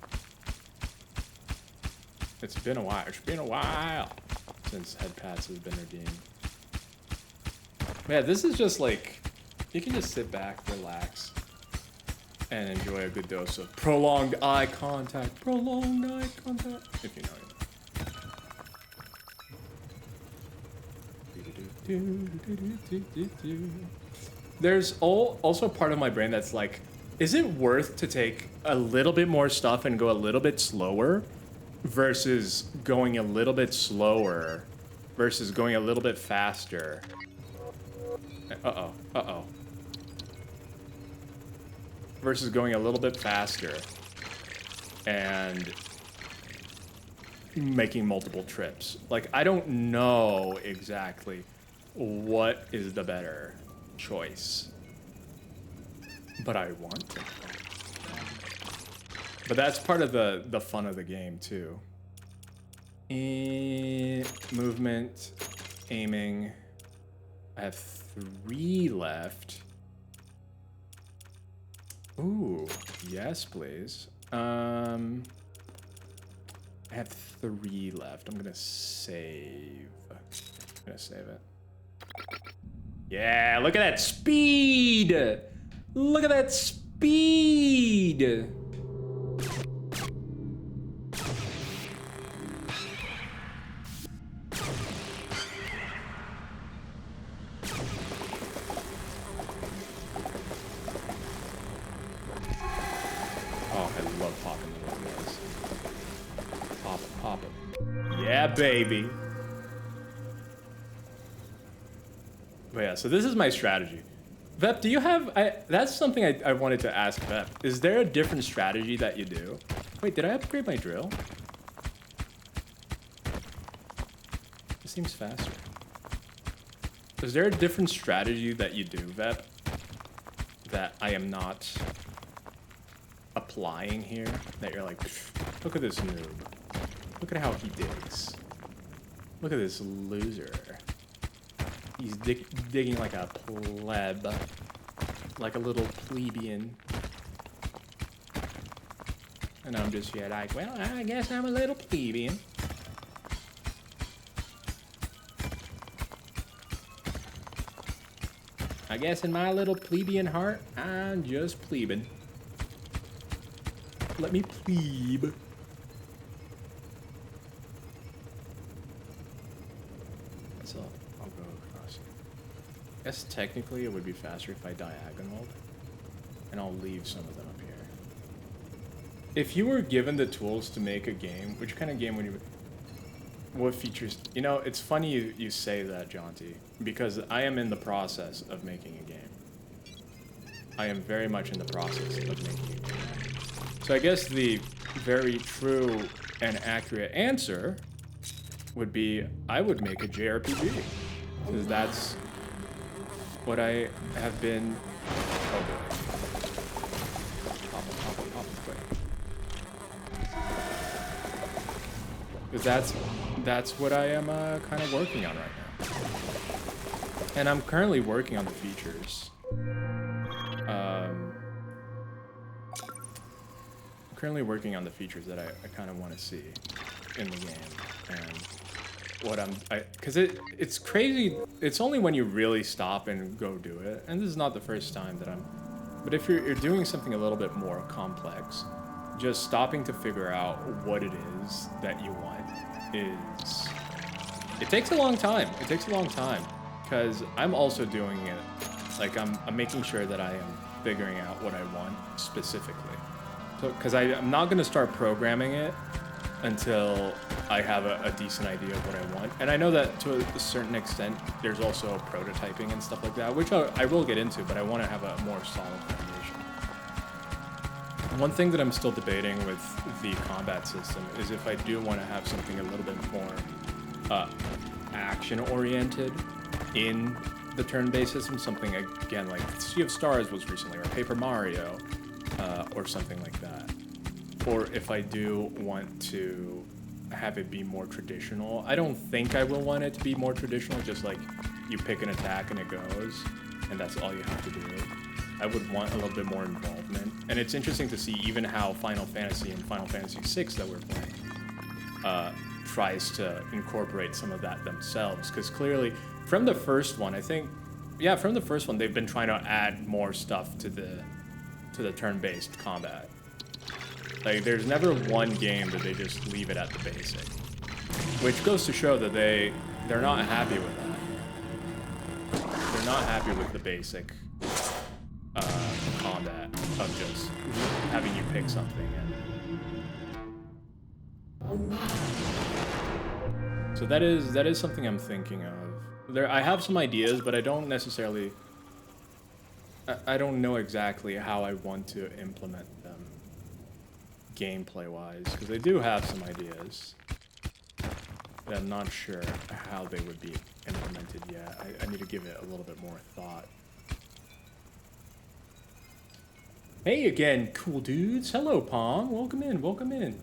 It's been a while. It's been a while since head pads has been redeemed. Yeah, this is just like, you can just sit back, relax, and enjoy a good dose of prolonged eye contact. Prolonged eye contact. If you know it. There's also part of my brain that's like, is it worth to take a little bit more stuff and go a little bit slower versus going a little bit slower versus going a little bit faster? Uh-oh, uh-oh. Versus going a little bit faster and making multiple trips. Like, I don't know exactly what is the better choice, but I want to. But that's part of the fun of the game too. Movement, aiming. I have 3 left. Ooh, yes, please. I have 3 left. I'm gonna save. It. Yeah, look at that speed! Look at that speed! Oh, I love popping the guys. Pop it. Yeah, baby. But yeah, so this is my strategy. Vep, do you have... that's something I wanted to ask Vep. Is there a different strategy that you do? Wait, did I upgrade my drill? It seems faster. Is there a different strategy that you do, Vep, that I am not applying here? That you're like, look at this noob. Look at how he digs. Look at this loser. He's digging like a pleb. Like a little plebeian. And I'm just here like, well, I guess I'm a little plebeian. I guess in my little plebeian heart, I'm just plebing. Let me plebe. So I'll go across here. I guess technically it would be faster if I diagonaled. And I'll leave some of them up here. If you were given the tools to make a game, which kind of game would you... What features... You know, it's funny you say that, Jonty, because I am in the process of making a game. I am very much in the process of making a game. So I guess the very true and accurate answer would be I would make a JRPG. Because that's what I have been... Oh boy. Pop quick. Because that's what I am kind of working on right now. And I'm currently working on the features. Currently working on the features that I kind of want to see in the game, and what because it's crazy. It's only when you really stop and go do it, and this is not the first time that but if you're doing something a little bit more complex, just stopping to figure out what it is that you want it takes a long time. It takes a long time, because I'm also doing it, like I'm making sure that I am figuring out what I want specifically. So, because I'm not going to start programming it until I have a decent idea of what I want. And I know that to a certain extent, there's also prototyping and stuff like that, which I will get into, but I want to have a more solid foundation. One thing that I'm still debating with the combat system is if I do want to have something a little bit more action-oriented in the turn-based system, something, again, like Sea of Stars was recently, or Paper Mario, or something like that. Or if I do want to have it be more traditional, I don't think I will want it to be more traditional, just like you pick an attack and it goes, and that's all you have to do. I would want a little bit more involvement. And it's interesting to see even how Final Fantasy and Final Fantasy VI that we're playing tries to incorporate some of that themselves. Because clearly, from the first one, I think, yeah, from the first one, they've been trying to add more stuff to the turn-based combat. Like, there's never one game that they just leave it at the basic, which goes to show that they're not happy with that. They're not happy with the basic combat of just having you pick something. So that is something I'm thinking of. I have some ideas, but I don't necessarily. I don't know exactly how I want to implement them gameplay-wise, because I do have some ideas, but I'm not sure how they would be implemented yet. I need to give it a little bit more thought. Hey again, cool dudes. Hello, Pong. Welcome in, welcome in.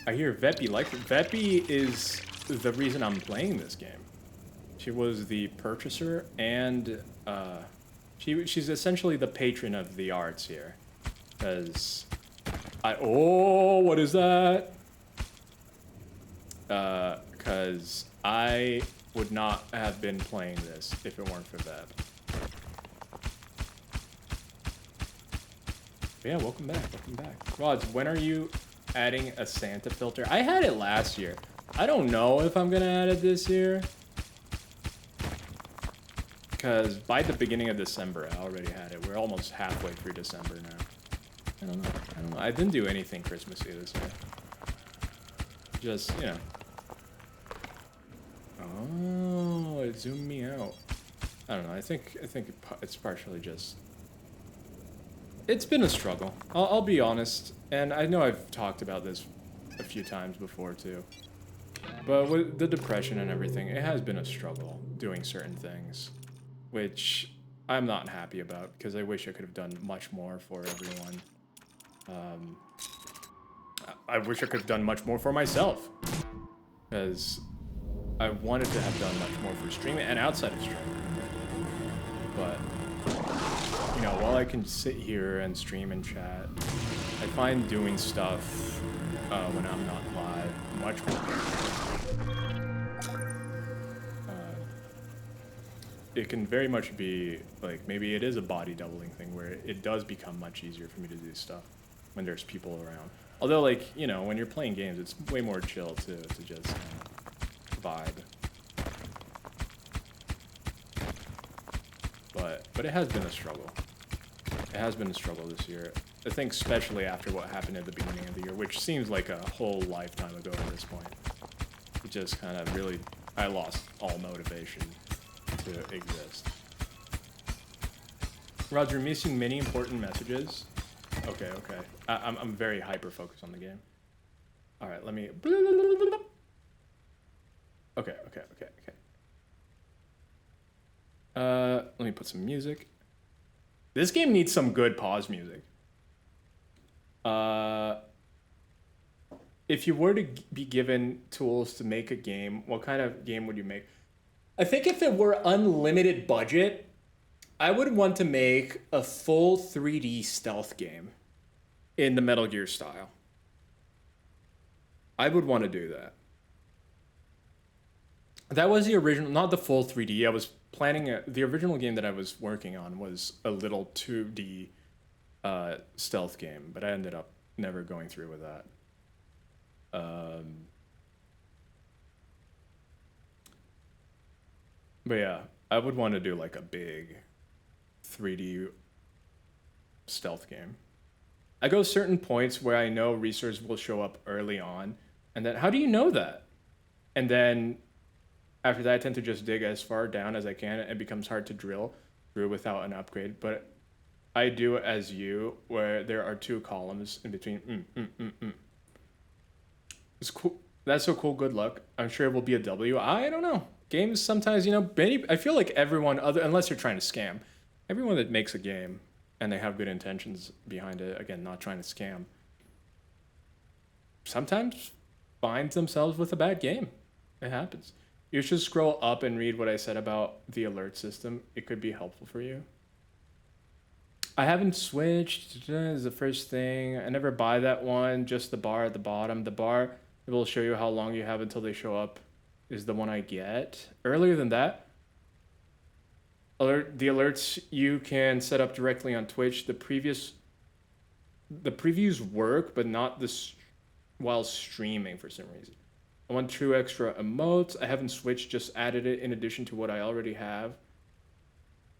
I hear Veppy like it. Veppy is the reason I'm playing this game. She was the purchaser and she's essentially the patron of the arts here. Cause what is that? Cause I would not have been playing this if it weren't for that. Yeah, welcome back, welcome back. Rods, when are you adding a Santa filter? I had it last year. I don't know if I'm gonna add it this year. Because by the beginning of December, I already had it. We're almost halfway through December now. I don't know. I didn't do anything Christmassy this year. Just, you know. Oh, it zoomed me out. I don't know. I think it's partially just... It's been a struggle. I'll be honest. And I know I've talked about this a few times before, too. But with the depression and everything, it has been a struggle doing certain things. Which I'm not happy about, because I wish I could have done much more for everyone. I wish I could have done much more for myself. Because I wanted to have done much more for streaming and outside of streaming. But, you know, while I can sit here and stream and chat, I find doing stuff when I'm not live much more it can very much be, like, maybe it is a body doubling thing where it does become much easier for me to do stuff when there's people around. Although, like, you know, when you're playing games, it's way more chill to just vibe. But it has been a struggle. It has been a struggle this year. I think especially after what happened at the beginning of the year, which seems like a whole lifetime ago at this point. It just kind of really, I lost all motivation to exist. Roger, missing many important messages. Okay. I'm very hyper focused on the game. All right, let me. Okay. Let me put some music. This game needs some good pause music. If you were to be given tools to make a game, what kind of game would you make? I think if it were unlimited budget, I would want to make a full 3D stealth game in the Metal Gear style. I would want to do that. That was the original, not the full 3D. I was planning, the original game that I was working on was a little 2D stealth game, but I ended up never going through with that. But yeah, I would want to do like a big 3D stealth game. I go certain points where I know resources will show up early on, and then how do you know that? And then after that, I tend to just dig as far down as I can. It becomes hard to drill through without an upgrade, but I do it as you, where there are 2 columns in between. It's cool. That's so cool. Good luck. I'm sure it will be a W. I don't know. Games sometimes, you know, I feel like everyone, unless you're trying to scam, everyone that makes a game and they have good intentions behind it, again, not trying to scam, sometimes finds themselves with a bad game. It happens. You should scroll up and read what I said about the alert system. It could be helpful for you. I haven't switched. Is the first thing. I never buy that one. Just the bar at the bottom. The bar, it will show you how long you have until they show up, is the one I get. Earlier than that, the alerts you can set up directly on Twitch. The previews work, but not while streaming for some reason. I want 2 extra emotes. I haven't switched, just added it in addition to what I already have.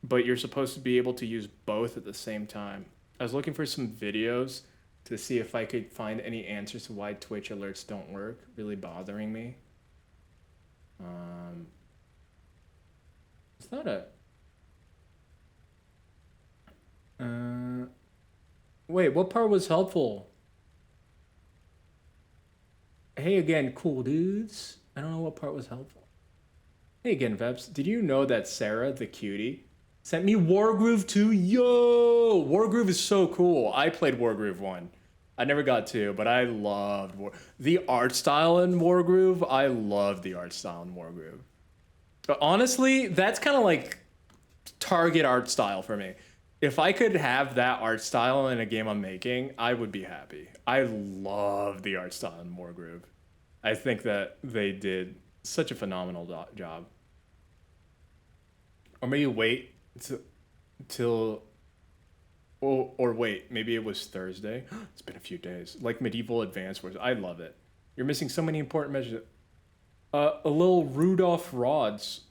But you're supposed to be able to use both at the same time. I was looking for some videos to see if I could find any answers to why Twitch alerts don't work. Really bothering me. It's not a... Wait, what part was helpful? Hey again, cool dudes. I don't know what part was helpful. Hey again, Veps. Did you know that Sarah, the cutie, Sent me Wargroove 2. Yo! Wargroove is so cool. I played Wargroove 1. I never got 2, but I loved the art style in Wargroove. I love the art style in Wargroove. But honestly, that's kind of like target art style for me. If I could have that art style in a game I'm making, I would be happy. I love the art style in Wargroove. I think that they did such a phenomenal job. Or maybe wait till or wait, maybe it was Thursday. It's been a few days. Like Medieval Advance Wars. I love it. You're missing so many important measures. A little Rudolph Rods.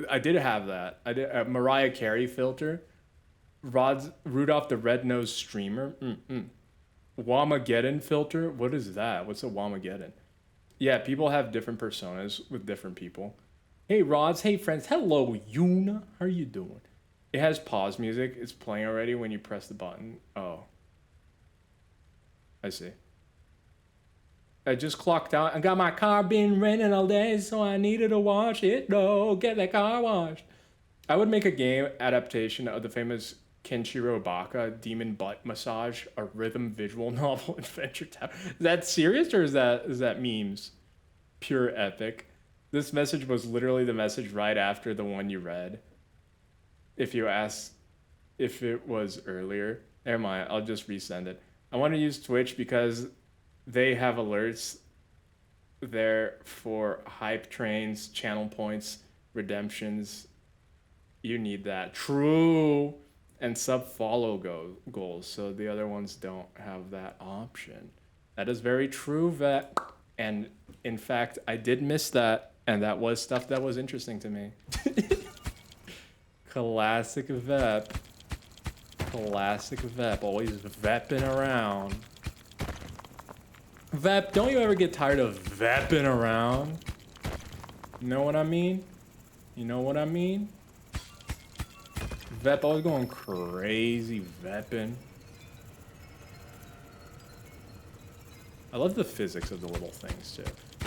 I did have that. I did a Mariah Carey filter. Rudolph the Red-Nosed Streamer. Wamageddon filter. What is that? What's a Wamageddon? Yeah, people have different personas with different people. Hey, Rods. Hey, friends. Hello, Yuna. How are you doing? It has pause music. It's playing already when you press the button. Oh. I see. I just clocked out. I got my car been renting all day, so I needed to wash it. No, get the car washed. I would make a game adaptation of the famous Kenshiro Baka Demon Butt Massage, a rhythm visual novel adventure tab. Is that serious or is that memes? Pure epic. This message was literally the message right after the one you read. If you ask if it was earlier, never mind, I'll just resend it. I want to use Twitch because they have alerts there for hype trains, channel points, redemptions. You need that. True. And sub-follow goals, so the other ones don't have that option. That is very true, Vet. And in fact, I did miss that, and that was stuff that was interesting to me. Classic Vep. Classic Vep. Always vepping around. Vep, don't you ever get tired of vepping around? You know what I mean? You know what I mean? Vep always going crazy vepping. I love the physics of the little things too.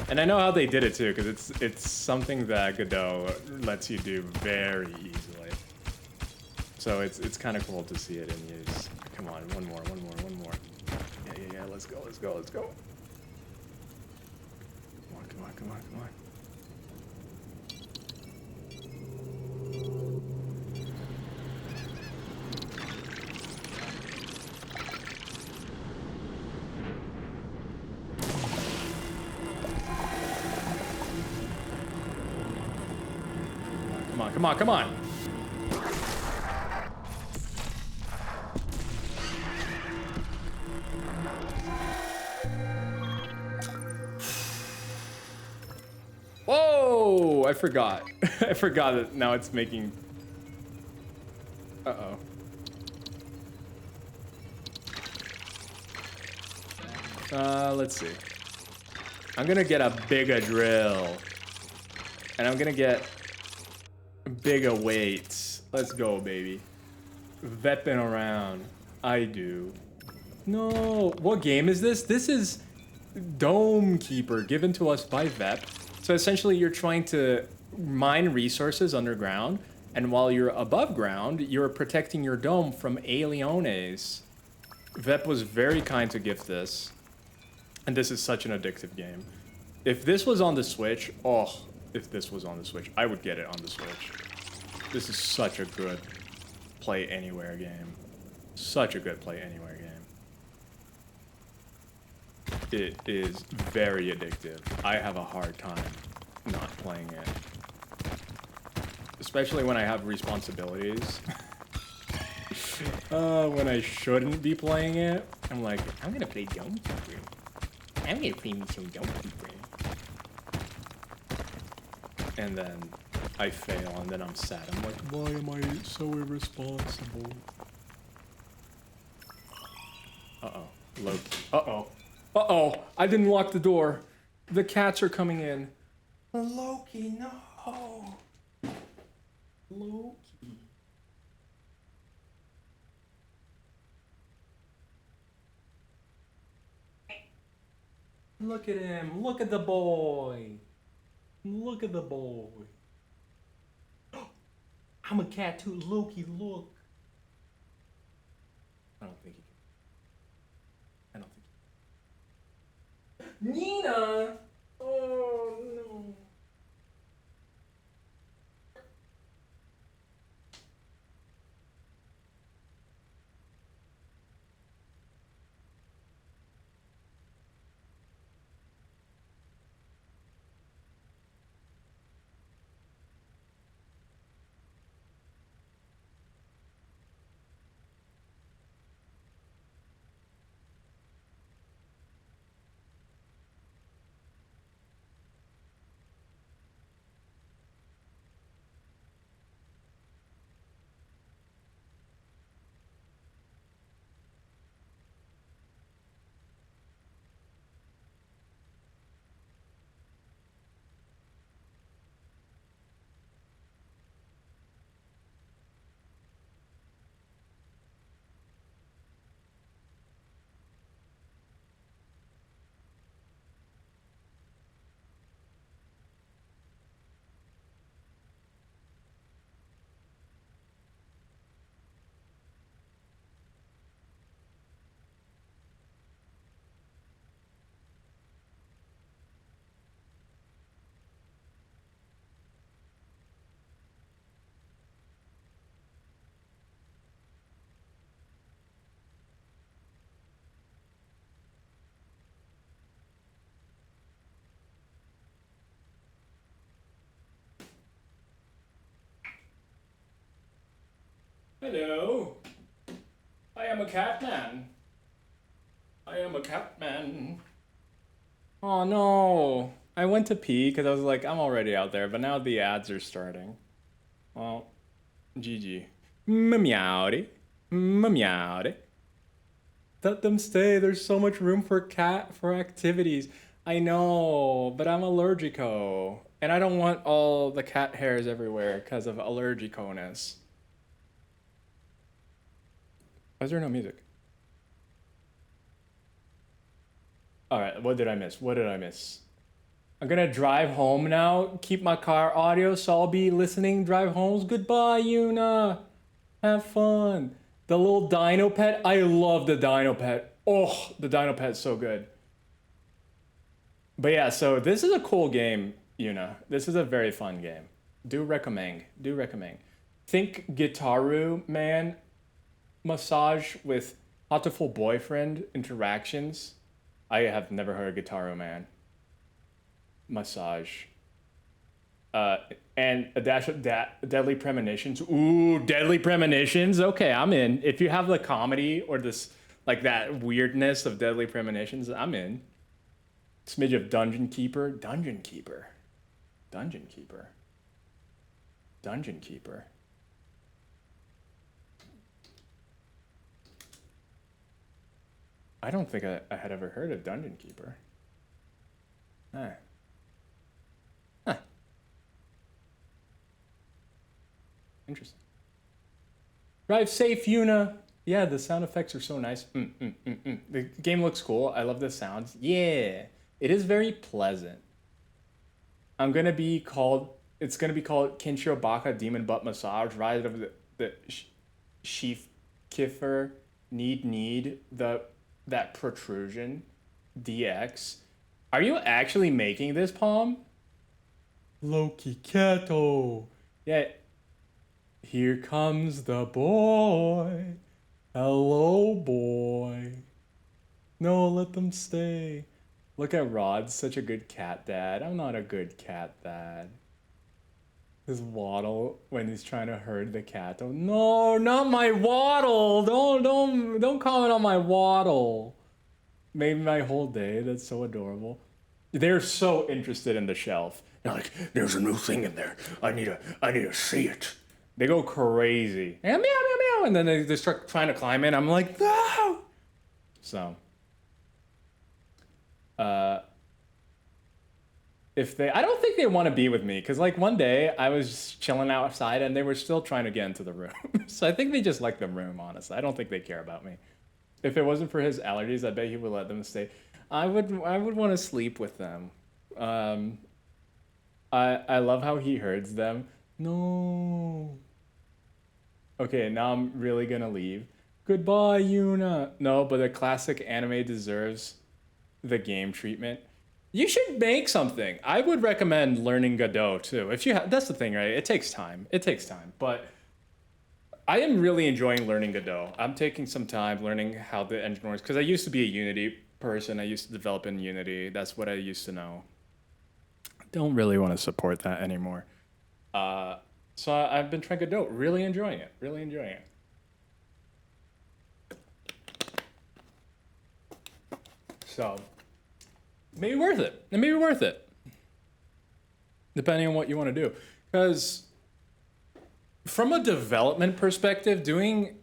And I know how they did it too, because it's something that Godot lets you do very easily. So it's kind of cool to see it in use. Come on, one more. Yeah, let's go. Come on. Come on. Whoa! I forgot. I forgot that now it's making... Uh-oh. Let's see. I'm gonna get a bigger drill. And I'm gonna get bigger weights. Let's go, baby. Vepping around. I do. No. What game is this? This is Dome Keeper, given to us by Vep. So essentially, you're trying to mine resources underground, and while you're above ground, you're protecting your dome from alienes. Vep was very kind to gift this, and this is such an addictive game. If this was on the Switch, if this was on the Switch, I would get it on the Switch. This is such a good play anywhere game. Such a good play anywhere game. It is very addictive. I have a hard time not playing it. Especially when I have responsibilities. When I shouldn't be playing it. I'm like, I'm gonna play Dome Keeper. I'm gonna play me some Dome Keeper. And then I fail, and then I'm sad. I'm like, why am I so irresponsible? Uh-oh. Loki. Uh-oh. I didn't lock the door. The cats are coming in. Loki, no. Loki. Look at him. Look at the boy. Look at the boy. I'm a cat too. Loki, look. I don't think he can. I don't think he can. Nina! Oh no. Hello. I am a Catman. I am a Catman. Oh no. I went to pee because I was like, I'm already out there, but now the ads are starting. Well, GG. Meowdy. Meowdy. Let them stay. There's so much room for activities. I know, but I'm allergico. And I don't want all the cat hairs everywhere because of allergiconess. Why is there no music? Alright, what did I miss? What did I miss? I'm gonna drive home now. Keep my car audio, so I'll be listening drive homes. Goodbye, Yuna. Have fun. The little dino pet. I love the dino pet. Oh, the dino pet's so good. But yeah, so this is a cool game, Yuna. This is a very fun game. Do recommend. Do recommend. Think Gitaru Man massage with Hatoful boyfriend interactions. I have never heard of Gitaru Man massage. And a dash of Deadly Premonitions. Ooh, Deadly Premonitions. Okay, I'm in. If you have the comedy or this like that weirdness of Deadly Premonitions, I'm in. Smidge of Dungeon Keeper. Dungeon Keeper. Dungeon Keeper. Dungeon Keeper. I don't think I had ever heard of Dungeon Keeper. Huh. Huh. Interesting. Drive safe, Yuna. Yeah, the sound effects are so nice. The game looks cool. I love the sounds. Yeah, it is very pleasant. It's gonna be called Kinshiro Baka Demon Butt Massage. Rise of the Sheaf Kiffer Need that protrusion DX. Are you actually making this, Palm? Loki Kato. Yeah. Here comes the boy. Hello, boy. No, let them stay. Look at Rod, such a good cat dad. I'm not a good cat dad. His waddle when he's trying to herd the cat. Oh, no, not my waddle. Don't comment on my waddle. Made my whole day. That's so adorable. They're so interested in the shelf. They're like, there's a new thing in there. I need to see it. They go crazy. And meow, meow, meow. And then they start trying to climb in. I'm like, no. So, I don't think they want to be with me, because like one day I was chilling outside and they were still trying to get into the room. So I think they just like the room, honestly. I don't think they care about me. If it wasn't for his allergies, I bet he would let them stay. I would want to sleep with them. I love how he herds them. No. Okay, now I'm really gonna leave. Goodbye, Yuna. No, but the classic anime deserves the game treatment. You should make something. I would recommend learning Godot too. If you that's the thing, right? It takes time. It takes time, but I am really enjoying learning Godot. I'm taking some time learning how the engine works because I used to be a Unity person. I used to develop in Unity. That's what I used to know. Don't really want to support that anymore. So I've been trying Godot. Really enjoying it. Really enjoying it. So, maybe worth it. It may be worth it. Depending on what you want to do. Because from a development perspective, doing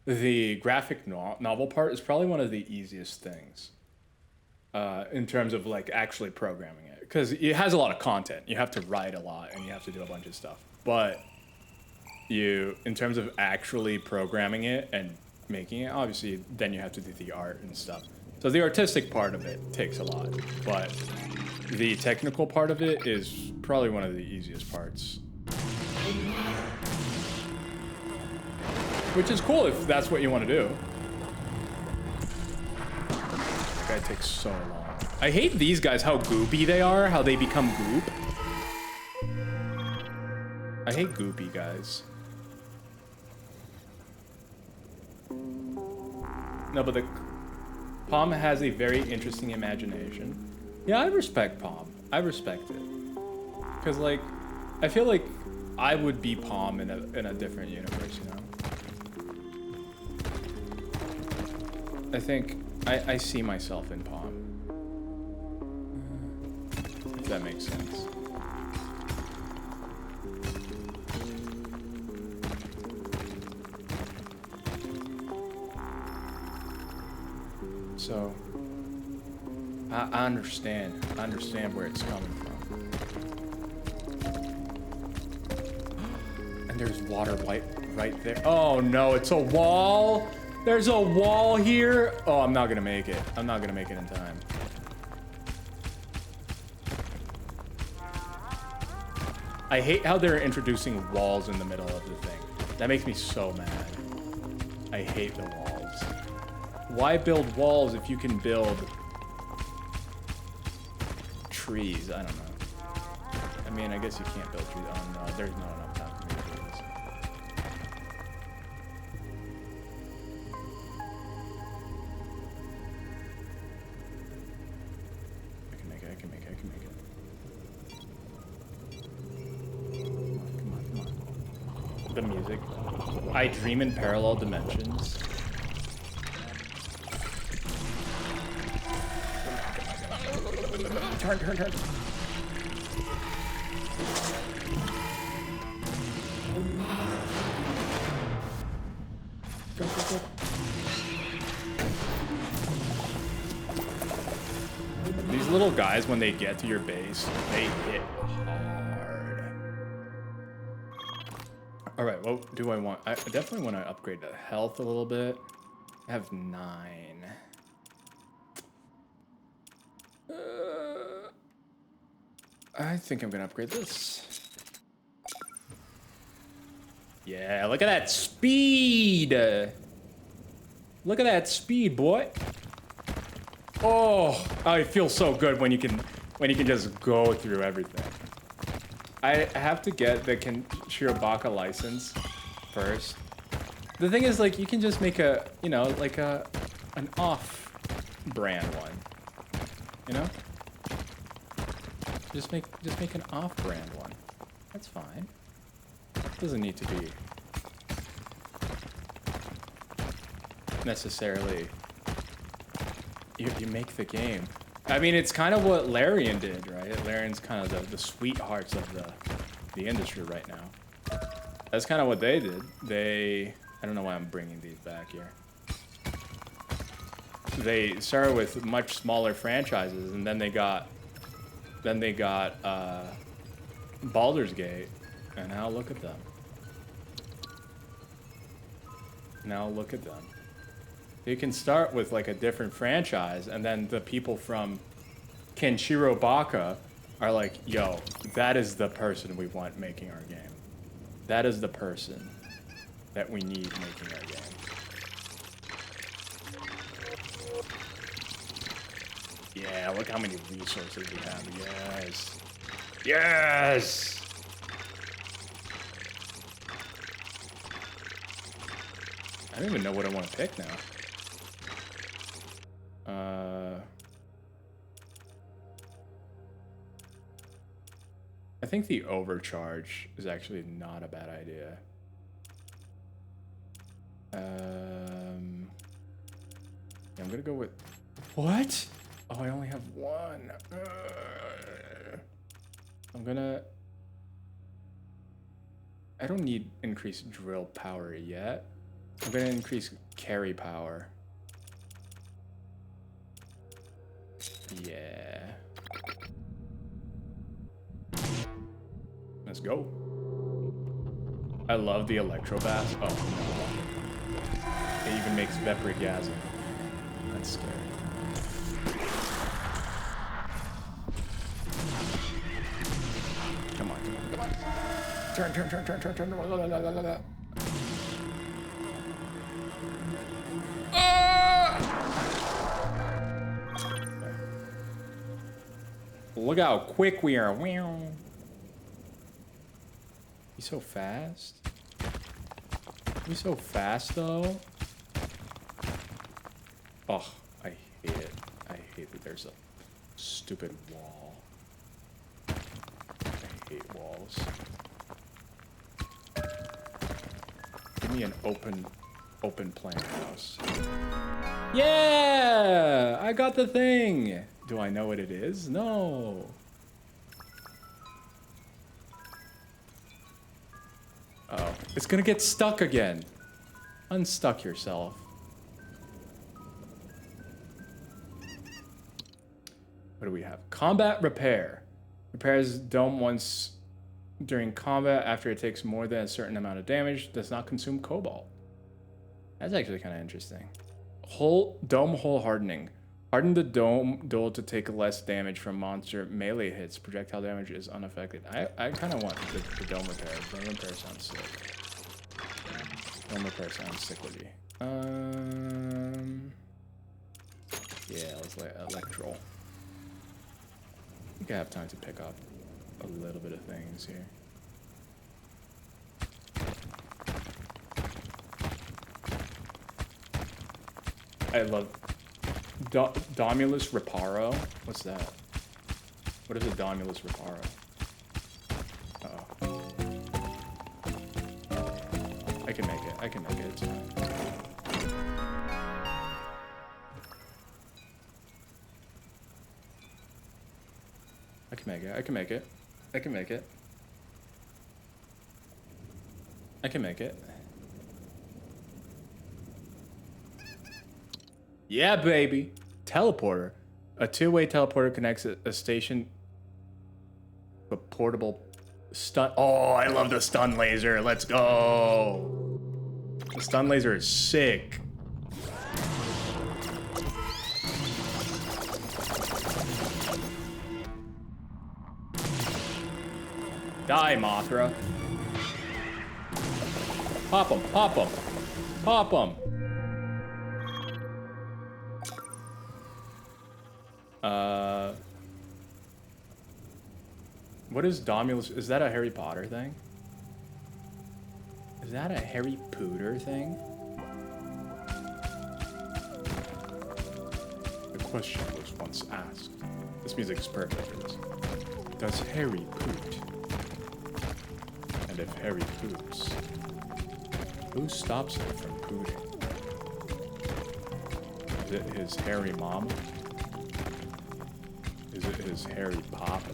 the graphic novel part is probably one of the easiest things in terms of like actually programming it. Because it has a lot of content. You have to write a lot and you have to do a bunch of stuff. But in terms of actually programming it and making it, obviously, then you have to do the art and stuff. So the artistic part of it takes a lot, but the technical part of it is probably one of the easiest parts. Which is cool if that's what you want to do. That guy takes so long. I hate these guys, how goopy they are, how they become goop. I hate goopy guys. No, but Palm has a very interesting imagination. Yeah, I respect Palm. I respect it. Because, like, I feel like I would be Palm in a different universe, you know? I think I see myself in Palm. If that makes sense. So, I understand. I understand where it's coming from. And there's water right there. Oh no, it's a wall! There's a wall here! Oh, I'm not gonna make it. I'm not gonna make it in time. I hate how they're introducing walls in the middle of the thing. That makes me so mad. I hate the walls. Why build walls if you can build trees? I don't know. I mean, I guess you can't build trees. Oh no, there's not enough time to make trees. I can make it, I can make it, I can make it. Come on, come on, come on. The music. I dream in parallel dimensions. Turn. Go. These little guys, when they get to your base, they hit hard. All right, what do I want? I definitely want to upgrade the health a little bit. I have 9. I think I'm gonna upgrade this. Yeah, look at that speed! Look at that speed, boy. Oh, it feels so good when you can just go through everything. I have to get the Shirobaka license first. The thing is, like, you can just make a, you know, like an off-brand one. You know? Just make an off-brand one. That's fine. Doesn't need to be necessarily. You make the game. I mean, it's kind of what Larian did, right? Larian's kind of the sweethearts of the industry right now. That's kind of what they did. I don't know why I'm bringing these back here. They started with much smaller franchises, and then they got Baldur's Gate, and now look at them. Now look at them. You can start with like a different franchise, and then the people from Kenshiro Baka are like, yo, that is the person we want making our game. That is the person. that we need making our game. Yeah, look how many resources we have. Yes. Yes! I don't even know what I want to pick now. I think the overcharge is actually not a bad idea. I'm gonna go with... What? Oh, I only have one. I'm gonna... I don't need increased drill power yet. I'm gonna increase carry power. Yeah. Let's go. I love the Electrobast. Oh no. It even makes Veprigasm. That's scary. Come on, come on, come on. Turn. Look how quick we are. He's so fast. He's so fast though. Oh, I hate it. I hate that there's a stupid wall. I hate walls. Give me an open plan house. Yeah! I got the thing! Do I know what it is? No. Uh-oh. It's gonna get stuck again. Unstuck yourself. What do we have? Combat repair. Repairs dome once during combat after it takes more than a certain amount of damage. Does not consume cobalt. That's actually kind of interesting. Dome hole hardening. Harden the dome duel to take less damage from monster melee hits. Projectile damage is unaffected. I kind of want the dome repair. Dome repair sounds sick. Dome repair sounds sickly. Yeah, let's let Electro. I think I have time to pick up a little bit of things here. I love Domulus Reparo. What's that? What is a Domulus Reparo? Uh-oh. I can make it. I can make it. It's fine. I can make it. I can make it. I can make it. I can make it. Yeah, baby. Teleporter. A two-way teleporter connects a station to a portable stun. Oh, I love the stun laser. Let's go. The stun laser is sick. Die, Mothra. Pop him, pop him, pop him. What is Domulus? Is that a Harry Potter thing? Is that a Harry Potter thing? The question was once asked. This music is perfect for this. Does Harry poot? And if Harry poops, who stops him from pooting? Is it his hairy mom? Is it his hairy papa?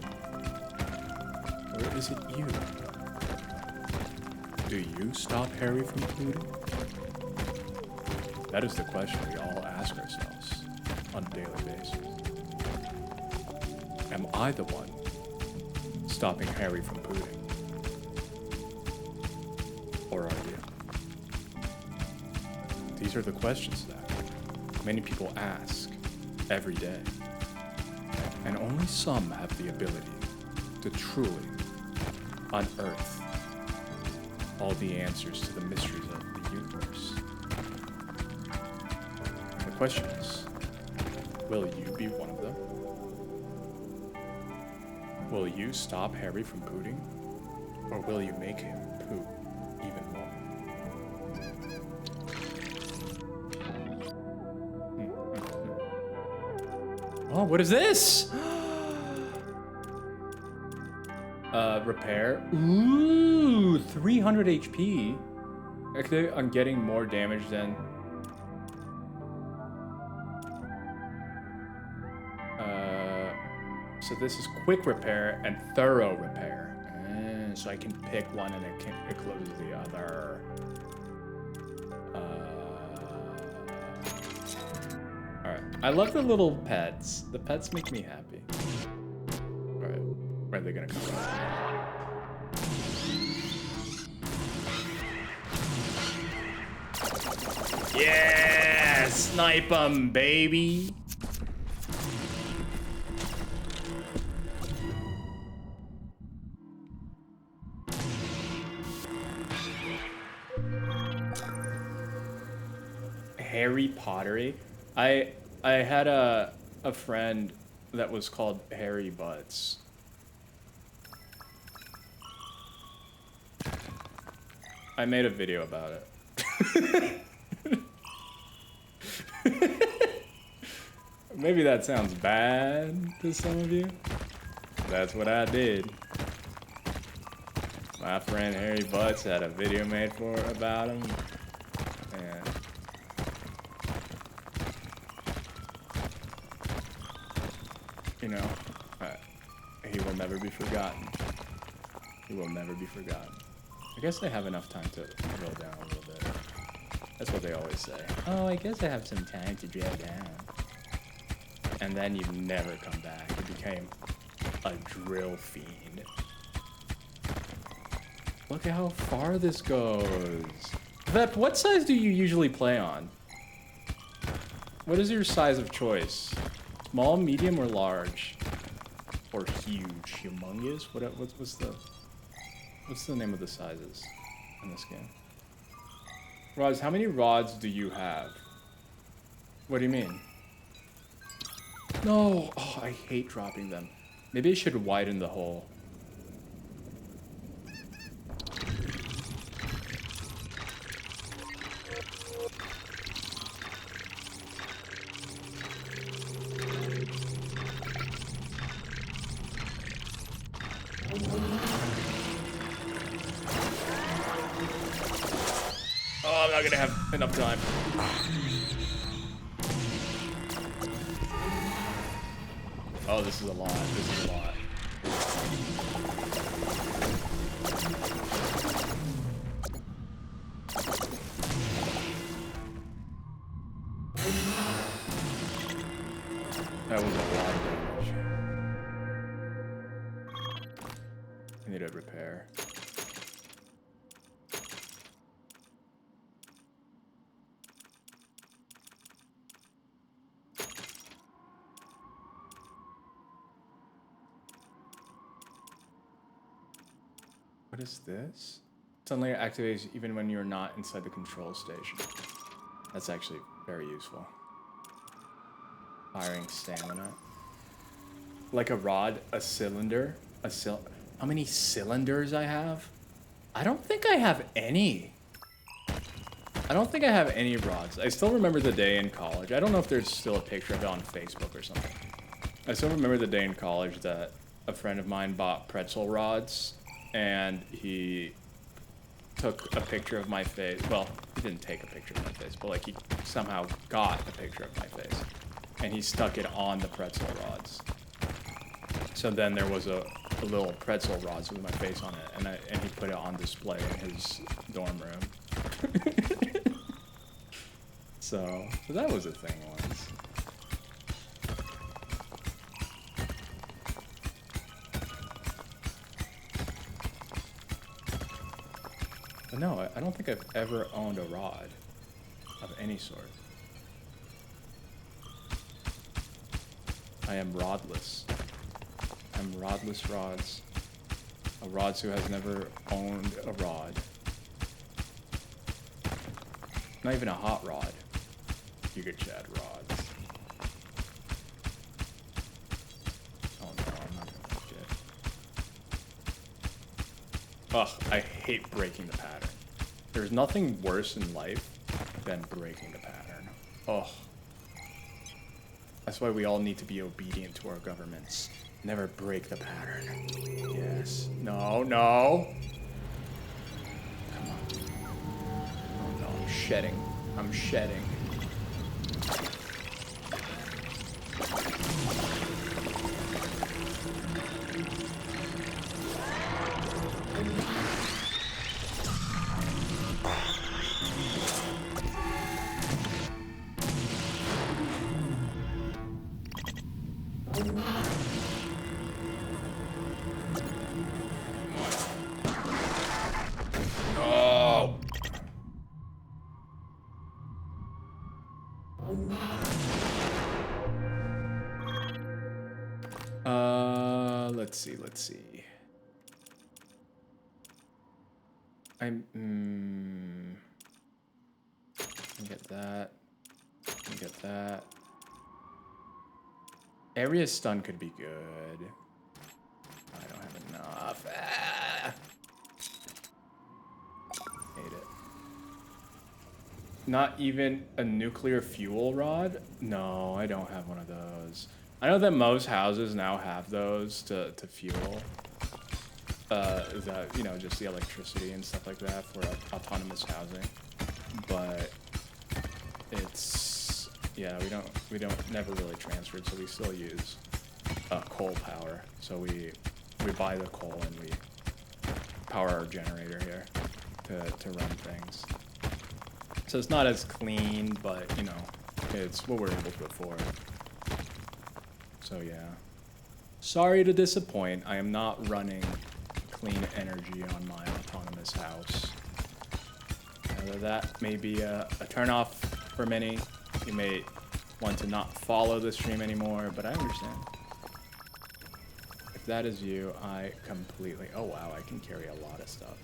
Or is it you? Do you stop Harry from pooting? That is the question we all ask ourselves on a daily basis. Am I the one stopping Harry from pooting? Or are you? These are the questions that many people ask every day. And only some have the ability to truly unearth all the answers to the mysteries of the universe. The question is, will you be one of them? Will you stop Harry from pooting? Or will you make him poop even more? Oh, what is this? Repair. Ooh, 300 HP. Actually, I'm getting more damage than... So this is quick repair and thorough repair. So I can pick one and it closes the other. Alright. I love the little pets. The pets make me happy. Alright. Where are they gonna come from? Yeah! Snipe 'em, baby! Harry Pottery. I had a friend that was called Harry Butts. I made a video about it. Maybe that sounds bad to some of you. That's what I did. My friend Harry Butts had a video made about him. And you know, he will never be forgotten. He will never be forgotten. I guess they have enough time to drill down a little bit. That's what they always say. Oh, I guess I have some time to drill down. And then you never come back. You became a drill fiend. Look at how far this goes. Vep, what size do you usually play on? What is your size of choice? Small, medium, or large? Or huge, humongous? What's the name of the sizes in this game? Rods, how many rods do you have? What do you mean? No! Oh, I hate dropping them. Maybe I should widen the hole. Oh, I'm not gonna have enough time. Oh, this is a lot. This is a lot. That was a lot of damage. I need a repair. What is this? Suddenly it activates even when you're not inside the control station. That's actually very useful. Firing stamina. Like a rod, a cylinder, how many cylinders I have? I don't think I have any. I don't think I have any rods. I still remember the day in college. I don't know if there's still a picture of it on Facebook or something. I still remember the day in college that a friend of mine bought pretzel rods. And he took a picture of my face. Well, he didn't take a picture of my face, but like he somehow got a picture of my face. And he stuck it on the pretzel rods. So then there was a little pretzel rods with my face on it, and he put it on display in his dorm room. So that was a thing once. But no, I don't think I've ever owned a rod of any sort. I am rodless. I'm rodless rods. A rods who has never owned a rod. Not even a hot rod. Giga Chad rods. Oh no, I'm not gonna make it. Ugh, I hate breaking the pattern. There's nothing worse in life than breaking the pattern. Ugh. That's why we all need to be obedient to our governments. Never break the pattern. Yes. No, no. Come on. Oh no, I'm shedding. I'm shedding. Let's see. Get that. Get that. Area stun could be good. I don't have enough. Ah! Hate it. Not even a nuclear fuel rod? No, I don't have one of those. I know that most houses now have those to fuel. That, you know, just the electricity and stuff like that for autonomous housing. But it's, yeah, we don't never really transferred, so we still use coal power. So we buy the coal and we power our generator here to run things. So it's not as clean, but you know, it's what we're able to afford. So yeah. Sorry to disappoint, I am not running clean energy on my autonomous house. That may be a turnoff for many. You may want to not follow the stream anymore, but I understand. If that is you, I completely... Oh wow, I can carry a lot of stuff.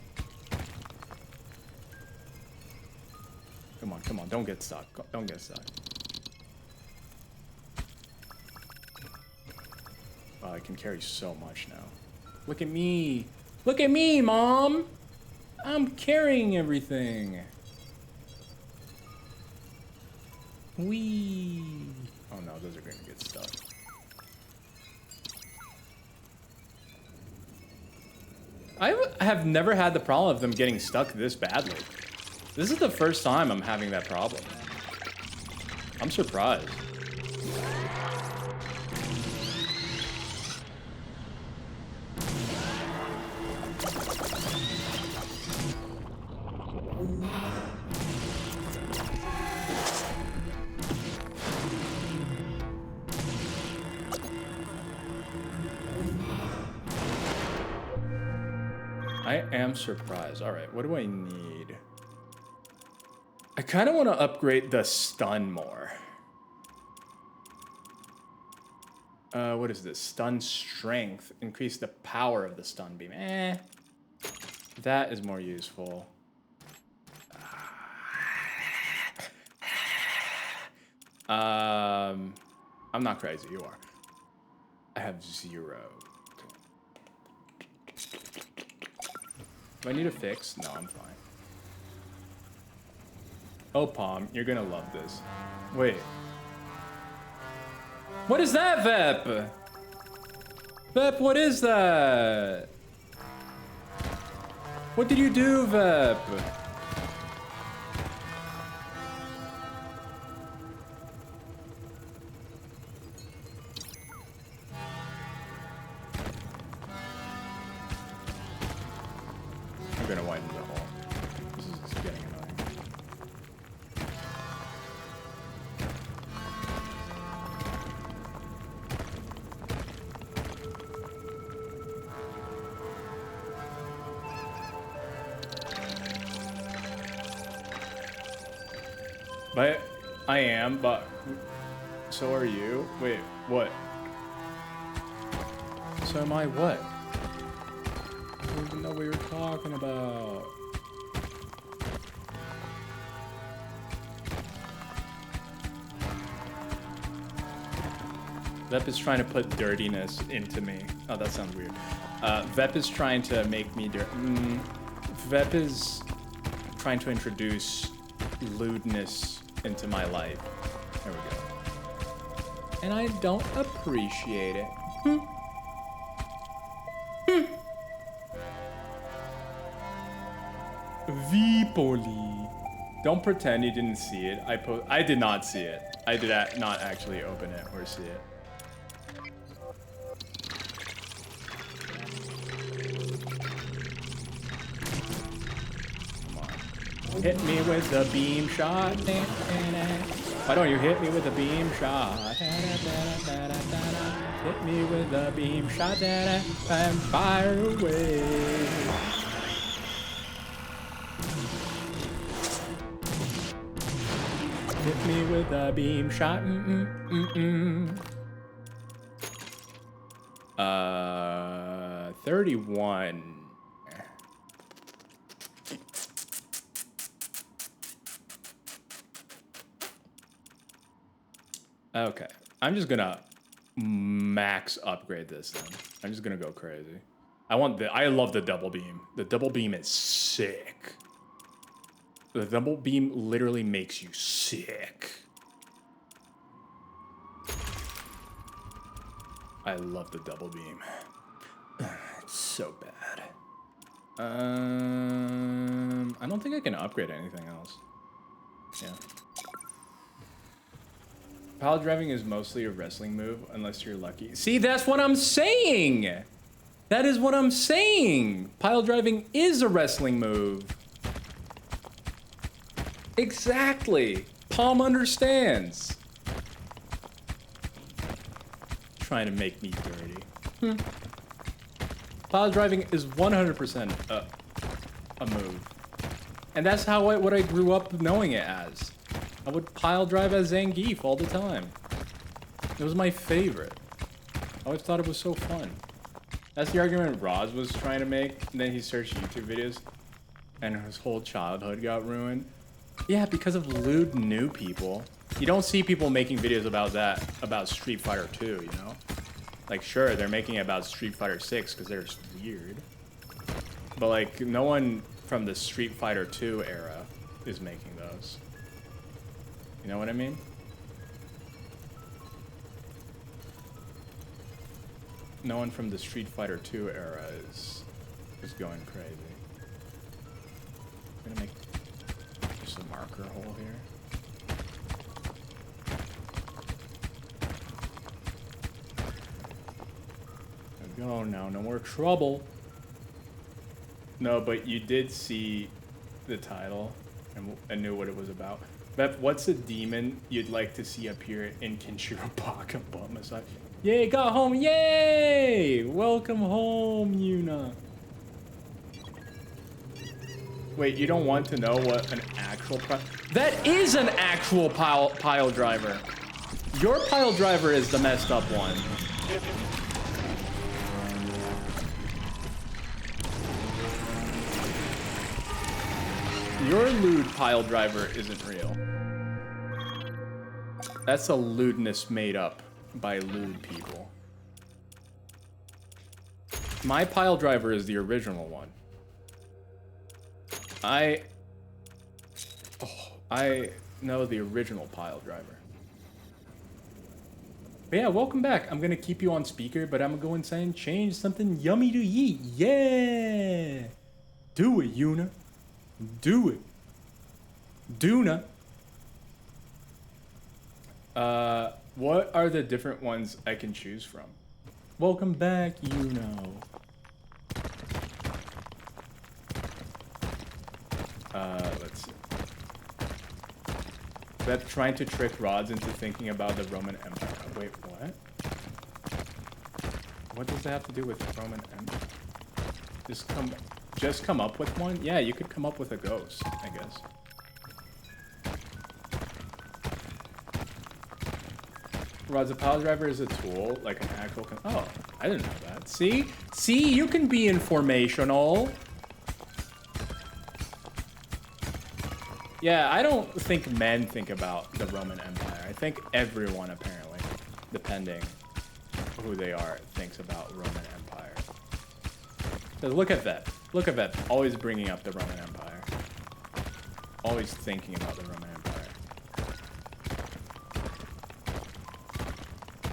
Come on, come on, don't get stuck. Don't get stuck. Wow, I can carry so much now. Look at me! Look at me, Mom! I'm carrying everything. Whee! Oh no, those are going to get stuck. I have never had the problem of them getting stuck this badly. This is the first time I'm having that problem. I'm surprised. I am surprised. All right, what do I need? I kind of want to upgrade the stun more. What is this? Stun strength. Increase the power of the stun beam. That is more useful. I'm not crazy, you are. I have 0. Do I need a fix? No, I'm fine. Oh, Palm, you're gonna love this. Wait. What is that, Vep? Vep, what is that? What did you do, Vep? I'm gonna widen the hole. This is getting annoying. But I am, but so are you. Wait, what? So am I what? I don't even know what you're talking about. Vep is trying to put dirtiness into me. Oh, that sounds weird. Vep is trying to make me Vep is trying to introduce lewdness into my life. There we go. And I don't appreciate it. Vipoli. Don't pretend you didn't see it. I did not see it. I did not actually open it or see it. Come on. Hit me with the beam shot. Why don't you hit me with a beam shot? Hit me with a beam shot and fire away. Hit me with a beam shot. 31. Okay, I'm just gonna max upgrade this then. I'm just gonna go crazy. I love the double beam. The double beam is sick. The double beam literally makes you sick. I love the double beam. It's so bad. I don't think I can upgrade anything else. Yeah. Pile driving is mostly a wrestling move, unless you're lucky. See, that's what I'm saying! That is what I'm saying! Pile driving is a wrestling move. Exactly! Palm understands. Trying to make me dirty. Pile driving is 100% a move. And that's what I grew up knowing it as. I would pile drive as Zangief all the time. It was my favorite. I always thought it was so fun. That's the argument Roz was trying to make. And then he searched YouTube videos and his whole childhood got ruined. Yeah, because of lewd new people. You don't see people making videos about that, about Street Fighter 2, you know? Like, sure, they're making it about Street Fighter 6 because they're just weird. But, like, no one from the Street Fighter 2 era is making those. You know what I mean? No one from the Street Fighter 2 era is going crazy. I'm gonna make just a marker hole here. There we go. Now, no more trouble. No, but you did see the title and knew what it was about. Beth, what's a demon you'd like to see appear in Kenshiro Baka Butt Massage? Yay, got home! Yay! Welcome home, Yuna. Wait, you don't want to know what an actual that is an actual pile driver. Your pile driver is the messed up one. Your lewd pile driver isn't real. That's a lewdness made up by lewd people. My pile driver is the original one. I know the original pile driver. But yeah, welcome back. I'm gonna keep you on speaker, but I'm gonna go inside and change something yummy to eat. Yeah! Do it, Yuna. Do it. Duna. What are the different ones I can choose from? Welcome back, you know. Let's see. Beth trying to trick Rods into thinking about the Roman Empire. Wait, what? What does that have to do with the Roman Empire? Just come up with one? Yeah, you could come up with a ghost, I guess. Rods, a pile driver is a tool, like an actual... Oh, I didn't know that. See? See, you can be informational. Yeah, I don't think men think about the Roman Empire. I think everyone, apparently, depending who they are thinks about Roman Empire. 'Cause look at that. Look at that. Always bringing up the Roman Empire. Always thinking about the Roman Empire.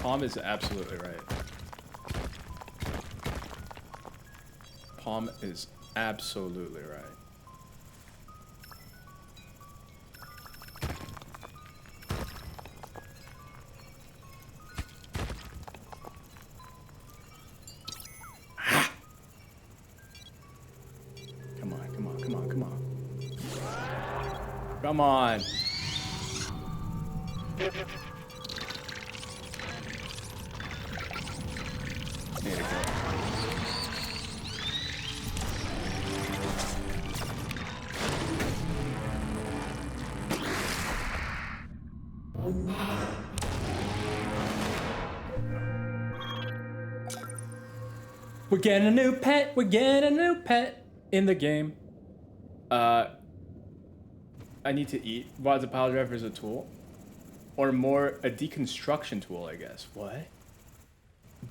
Palm is absolutely right. Palm is absolutely right. Come on, come on, come on, come on. Come on. Need to go. We're getting a new pet. We're getting a new pet in the game. I need to eat. Why is a pile driver is a tool? Or more a deconstruction tool, I guess. What?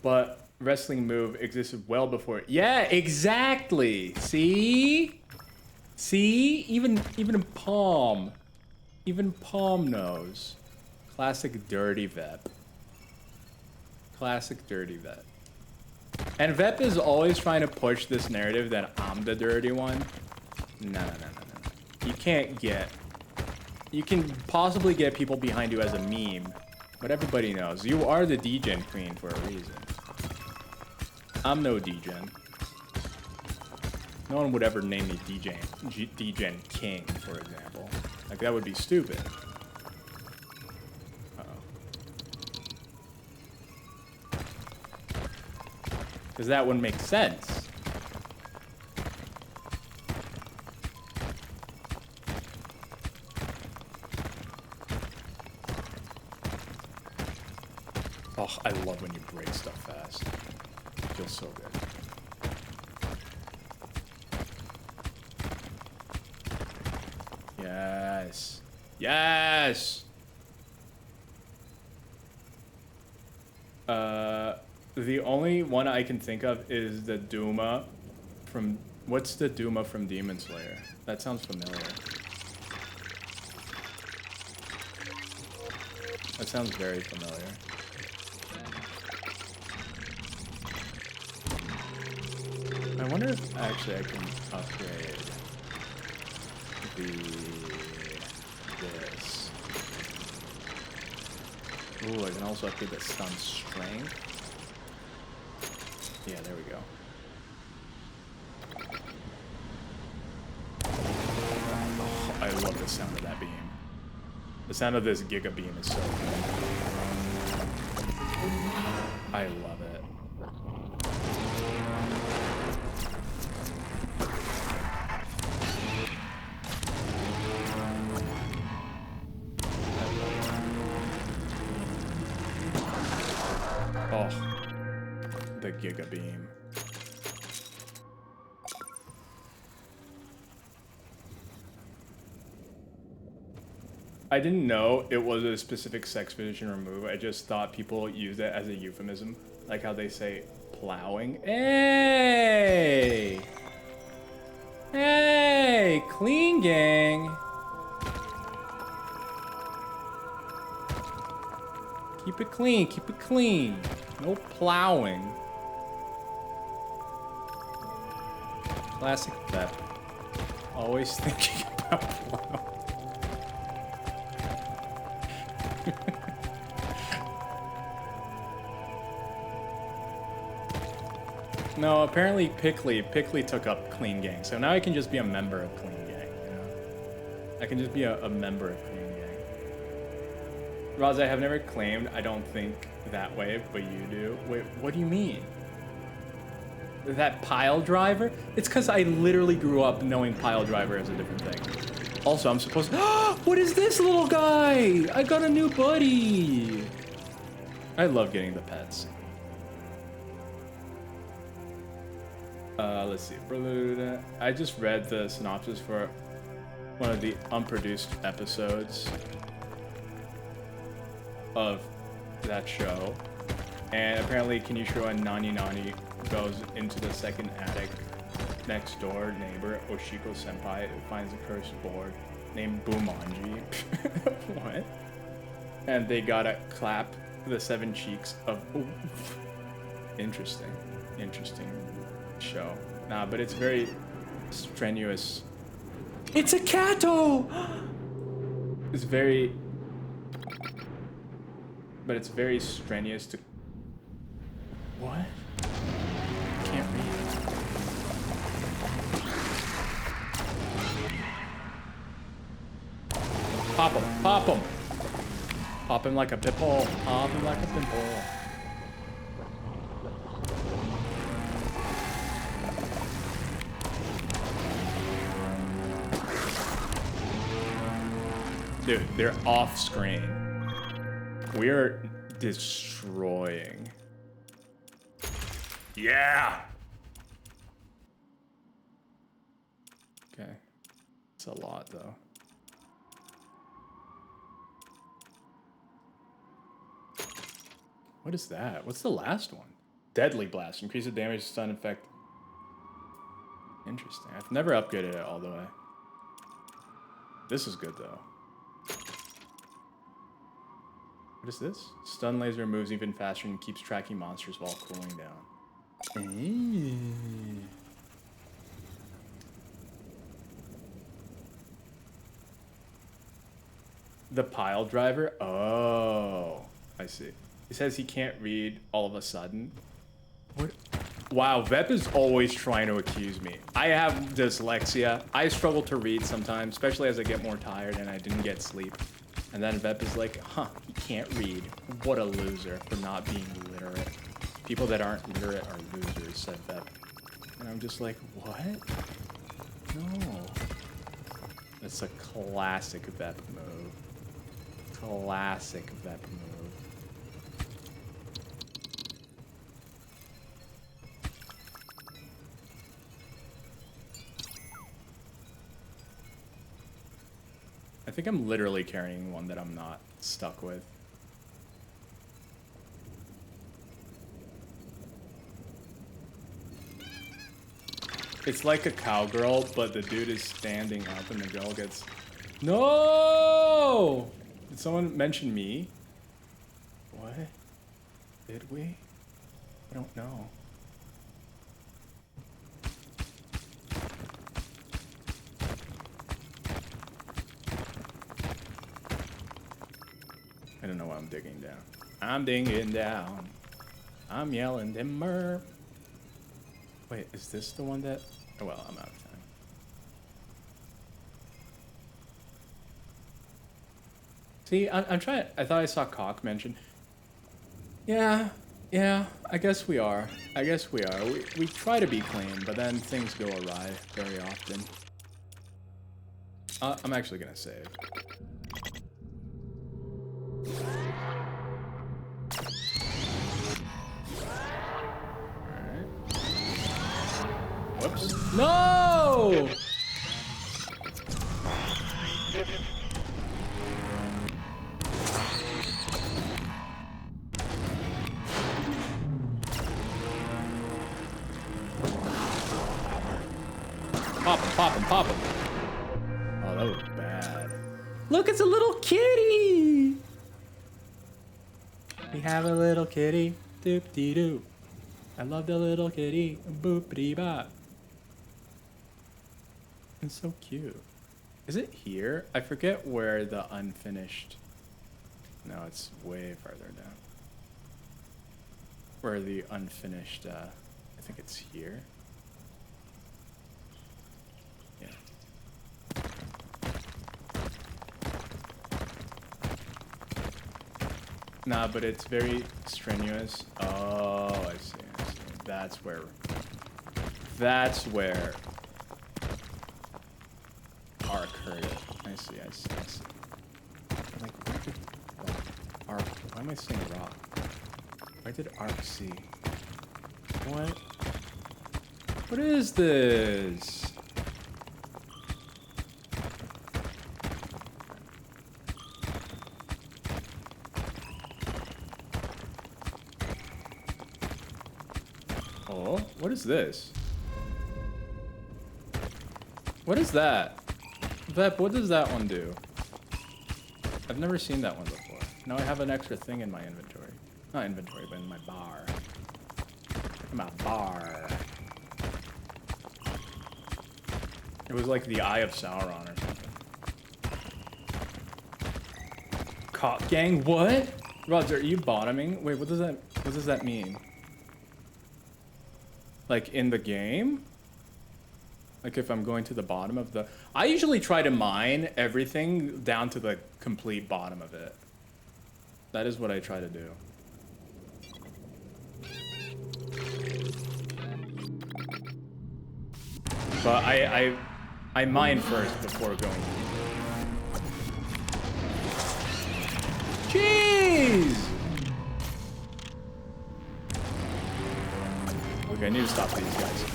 But wrestling move existed well before it. Yeah, exactly. See? See? Even Palm. Even Palm knows. Classic dirty Vep. Classic dirty Vep. And Vep is always trying to push this narrative that I'm the dirty one. No. You can't get... You can possibly get people behind you as a meme, but everybody knows you are the degen queen for a reason. I'm no degen. No one would ever name me degen king, for example. Like, that would be stupid. Because that wouldn't make sense. Oh, I love when you break stuff fast. It feels so good. Yes. Yes! The only one I can think of is the Duma from... What's the Duma from Demon Slayer? That sounds familiar. That sounds very familiar. I wonder if actually I can upgrade this. Ooh, I can also upgrade the stun strength. Yeah, there we go. Oh, I love the sound of that beam. The sound of this Giga Beam is so good. I love it. Oh, the Giga Beam. I didn't know it was a specific sex position or move. I just thought people used it as a euphemism, like how they say plowing. Hey! Hey, clean gang. Keep it clean, keep it clean. No plowing. Classic Pep. Always thinking about plowing. No, apparently Pickley took up Clean Gang, so now I can just be a member of Clean Gang, you know? I can just be a member of Clean Gang. Roz, I have never claimed I don't think that way, but you do. Wait, what do you mean? That pile driver? It's because I literally grew up knowing pile driver as a different thing. Also, I'm supposed to... What is this little guy? I got a new buddy. I love getting the pets. Let's see. Prelude. I just read the synopsis for one of the unproduced episodes of that show. And apparently Kenichiro and Nani Nani goes into the second attic. Next door neighbor, Oshiko Senpai, finds a cursed board named Bumanji. What? And they gotta clap the 7 cheeks of... Ooh. Interesting. Interesting show. Nah, but it's very strenuous. It's a Kato! It's very... But it's very strenuous to... What? Can't read. Pop him, pop him. Pop him like a pit bull. Pop him like a pit bull. Dude, they're off screen. We are destroying. Yeah! Okay. It's a lot, though. What is that? What's the last one? Deadly Blast. Increase the damage, stun effect. Interesting. I've never upgraded it all the way. This is good, though. What is this? Stun laser moves even faster and keeps tracking monsters while cooling down. The pile driver? Oh, I see. It says he can't read all of a sudden. What? Wow, Vep is always trying to accuse me. I have dyslexia. I struggle to read sometimes, especially as I get more tired and I didn't get sleep. And then Vep is like, huh, he can't read. What a loser for not being literate. People that aren't literate are losers, said Vep. And I'm just like, what? No. That's a classic Vep move. Classic Vep move. I think I'm literally carrying one that I'm not stuck with. It's like a cowgirl, but the dude is standing up and the girl gets... No! Did someone mention me? What? Did we? I don't know. I don't know why I'm digging down. I'm digging down. I'm yelling timber. Wait, is this the one that... Oh, well, I'm out of time. See, I'm trying... I thought I saw Cock mention. Yeah, I guess we are. I guess we are. We try to be clean, but then things go awry very often. I'm actually gonna save. Whoops. No! Pop him. Oh, that was bad. Look, it's a little kitty! We have a little kitty. Doop-dee-doo. I love the little kitty. Boop-dee-bop. It's so cute. Is it here? I forget where the unfinished... No, it's way farther down. Where the unfinished, I think it's here. Yeah. Nah, but it's very strenuous. Oh, I see. That's where Arc heard it. I see. Like, where did Arc... Why am I saying Rock? Where did Arc see? What? What is this? What is this? What is that? Vep, what does that one do? I've never seen that one before. Now I have an extra thing in my inventory. Not inventory, but in my bar. In my bar. It was like the Eye of Sauron or something. Cop gang, what? Roger, are you bottoming? Wait, what does that mean? Like in the game? Like if I'm going to the bottom of the... I usually try to mine everything down to the complete bottom of it. That is what I try to do. But I mine first before going. Jeez! Okay, I need to stop these guys.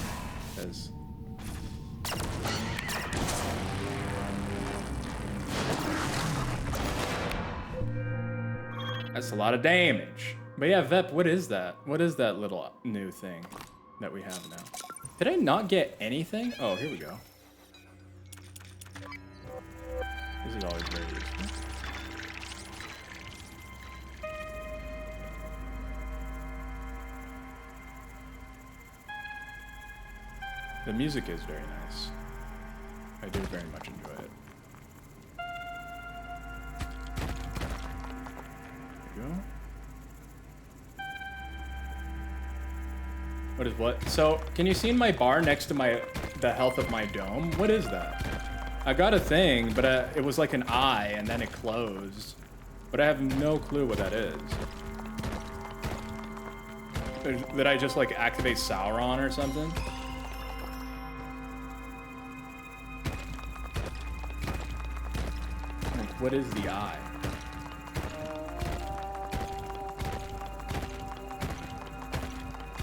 'Cause... that's a lot of damage. But yeah, Vep, what is that? What is that little new thing that we have now? Did I not get anything? Oh, here we go. This is always very useful. The music is very nice. I do very much enjoy it. There we go. What is what? So, can you see in my bar next to the health of my dome? What is that? I got a thing, but it was like an eye, and then it closed. But I have no clue what that is. Did I just like activate Sauron or something? Like, what is the eye?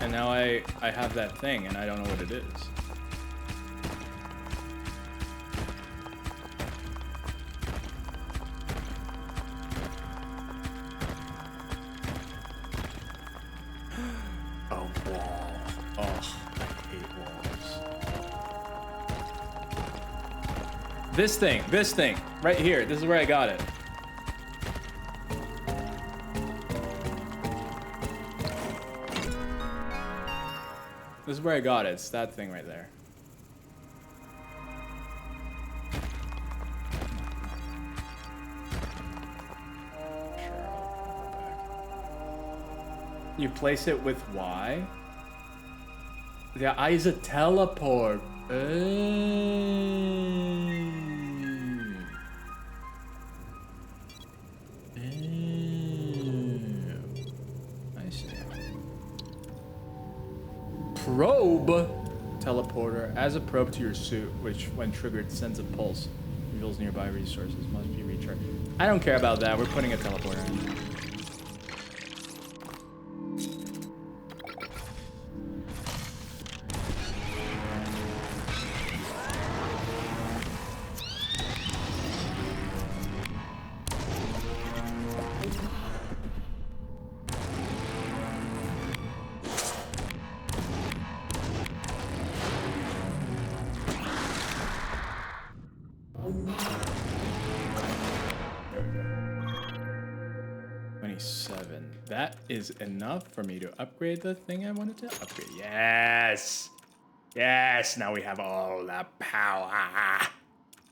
And now I have that thing, and I don't know what it is. A wall. Oh, I hate walls. This thing, right here. This is where I got it. This is where I got it. It's that thing right there. Sure, I'll go back. You place it with Y? The eye is a teleport. I see. Probe teleporter. As a probe to your suit, which when triggered sends a pulse. Reveals nearby resources. Must be recharged. I don't care about that. We're putting a teleporter in. That is enough for me to upgrade the thing I wanted to upgrade. Yes! Yes! Now we have all the power.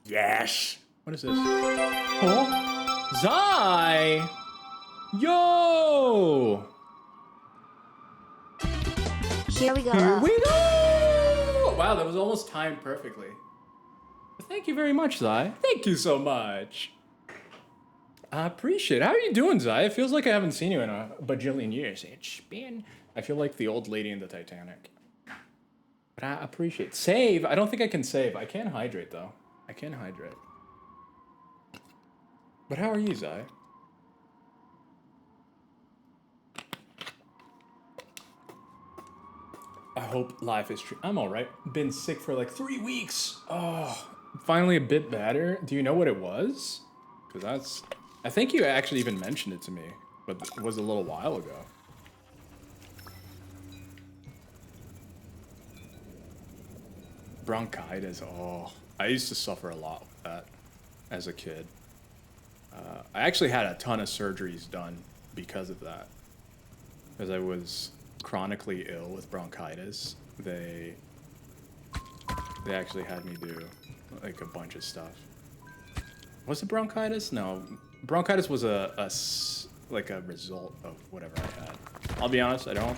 Yes! What is this? Oh! Zai! Yo! Here we go. Here we go! Wow, that was almost timed perfectly. Thank you very much, Zai. Thank you so much. I appreciate it. How are you doing, Zai? It feels like I haven't seen you in a bajillion years. It's been... I feel like the old lady in the Titanic. But I appreciate it. Save? I don't think I can save. I can hydrate, though. I can hydrate. But how are you, Zai? I hope life is true. I'm alright. Been sick for like 3 weeks. Oh, finally a bit better. Do you know what it was? Because that's... I think you actually even mentioned it to me, but it was a little while ago. Bronchitis. Oh, I used to suffer a lot with that as a kid. I actually had a ton of surgeries done because of that. Because I was chronically ill with bronchitis. They actually had me do like a bunch of stuff. Was it bronchitis? No, bronchitis was like a result of whatever I had. I'll be honest, I don't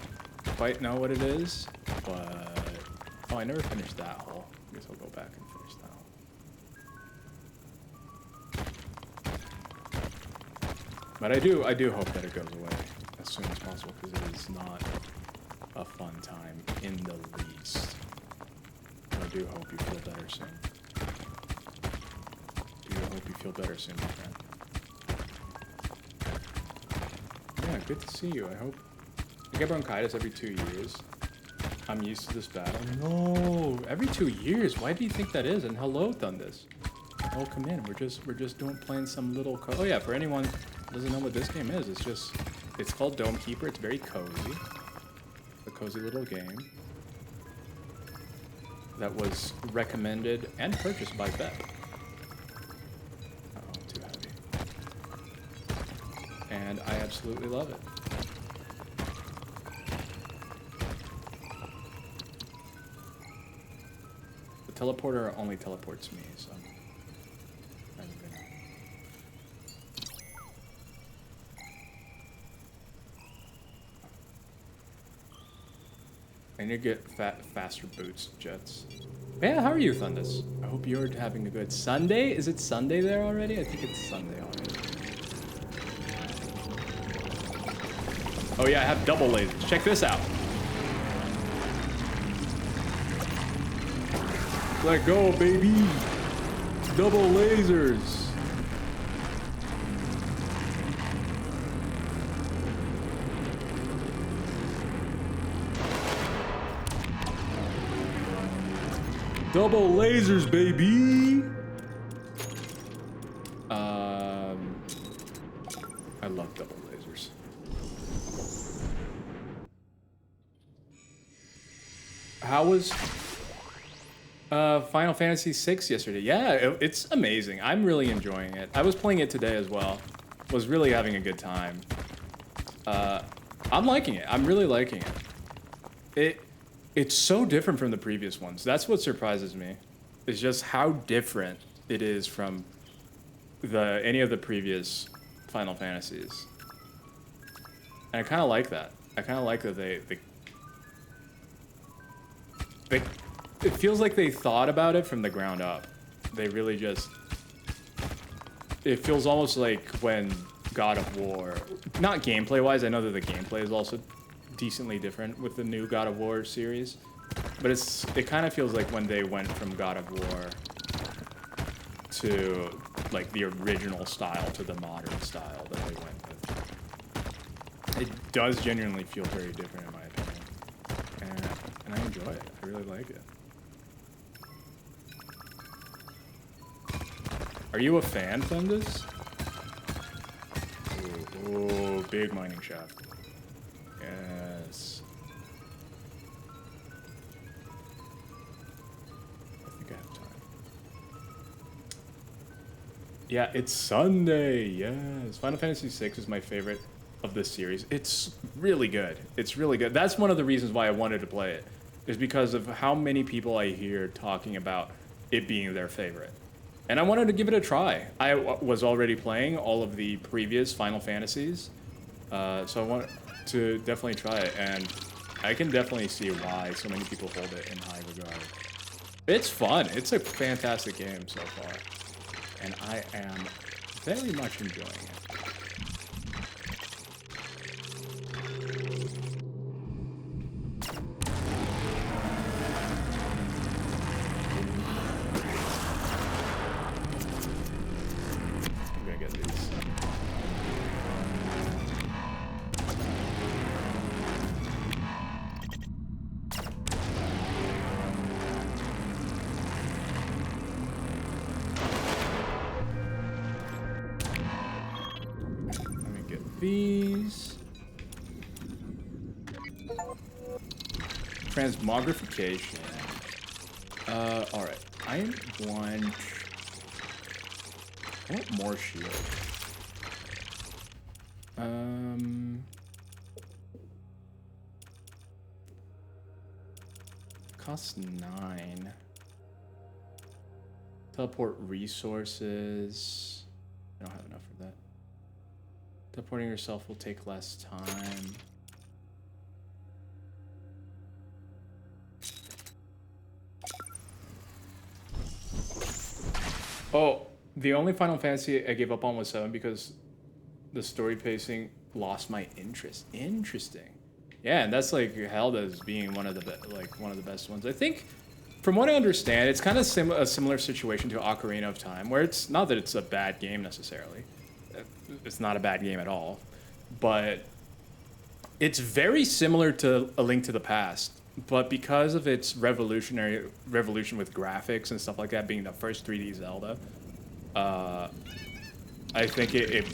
quite know what it is, but oh, I never finished that hole. I guess I'll go back and finish that hole. But I do hope that it goes away as soon as possible, because it is not a fun time in the least. I do hope you feel better soon. I hope you feel better soon, my friend. Yeah, good to see you. I hope I get bronchitis every 2 years. I'm used to this battle. No, every 2 years. Why do you think that is? And hello, Thundus. Oh, come in. We're just playing some little. Oh yeah, for anyone who doesn't know what this game is, it's called Dome Keeper. It's very cozy. A cozy little game that was recommended and purchased by Beth. Uh-oh, too heavy. And I absolutely love it. The teleporter only teleports me, so I'm gonna... I need to get faster boots, Jets. Yeah, how are you, Thundus? I hope you're having a good Sunday. Is it Sunday there already? I think it's Sunday already. Oh yeah, I have double lasers. Check this out. Let go, baby. Double lasers. Double lasers, baby. I love double lasers. How was Final Fantasy VI yesterday? Yeah, it's amazing. I'm really enjoying it. I was playing it today as well. Was really having a good time. I'm liking it. I'm really liking it. It's so different from the previous ones. That's what surprises me. It's just how different it is from any of the previous Final Fantasies. And I kind of like that. I kind of like that they it feels like they thought about it from the ground up. They really just... It feels almost like when God of War... Not gameplay-wise, I know that the gameplay is also decently different with the new God of War series. But it kind of feels like when they went from God of War to like the original style to the modern style that they went with. It does genuinely feel very different in my opinion. And I enjoy it. I really like it. Are you a fan, Thundus? Ooh, big mining shaft. Yes. I think I have time. Yeah, it's Sunday. Yes. Final Fantasy VI is my favorite of this series. It's really good. It's really good. That's one of the reasons why I wanted to play it, is because of how many people I hear talking about it being their favorite. And I wanted to give it a try. I was already playing all of the previous Final Fantasies, so I want to definitely try it, and I can definitely see why so many people hold it in high regard. It's fun. It's a fantastic game so far, and I am very much enjoying it. These transmogrification. All right. I want more shield. Costs 9. Teleport resources. I don't have enough for that. Teleporting yourself will take less time. Oh, the only Final Fantasy I gave up on was 7 because the story pacing lost my interest. Interesting. Yeah, and that's like held as being one of the best ones. I think, from what I understand, it's kind of a similar situation to Ocarina of Time, where it's not that it's a bad game necessarily. It's not a bad game at all, but it's very similar to A Link to the Past. But because of its revolution with graphics and stuff like that, being the first 3D Zelda, I think it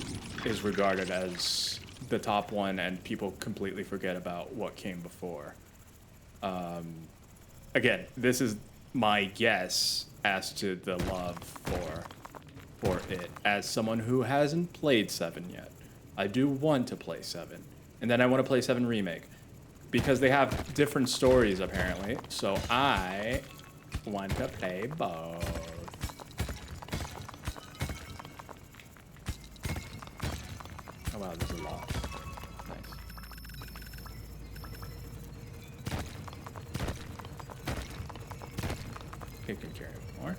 is regarded as the top one, and people completely forget about what came before. Again, this is my guess as to the love for it. As someone who hasn't played 7 yet, I do want to play 7, and then I want to play 7 Remake. Because they have different stories, apparently. So I want to play both. Oh wow, there's a lot. Nice. Okay, can carry more.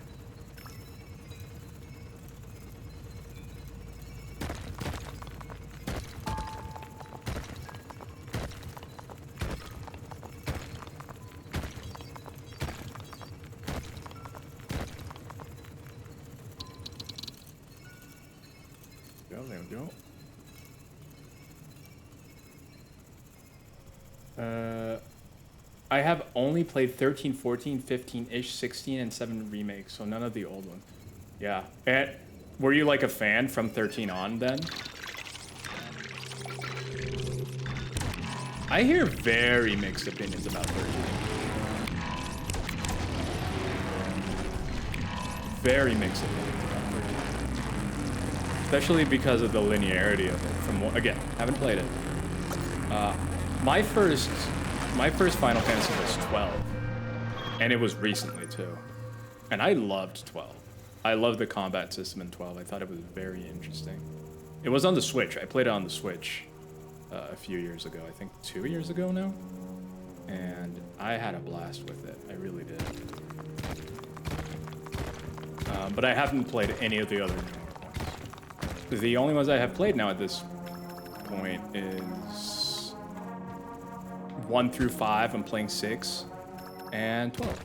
There we go. I have only played 13, 14, 15-ish, 16, and 7 remakes, so none of the old ones. Yeah. And were you like a fan from 13 on then? I hear very mixed opinions about 13. Very mixed opinions about 13. Especially because of the linearity of it. From again, haven't played it. My first Final Fantasy was 12, and it was recently too. And I loved 12. I loved the combat system in 12. I thought it was very interesting. It was on the Switch. I played it on the Switch a few years ago. I think 2 years ago now. And I had a blast with it. I really did. But I haven't played any of the other newer ones. The only ones I have played now at this point is 1 through 5. I'm playing 6 and 12.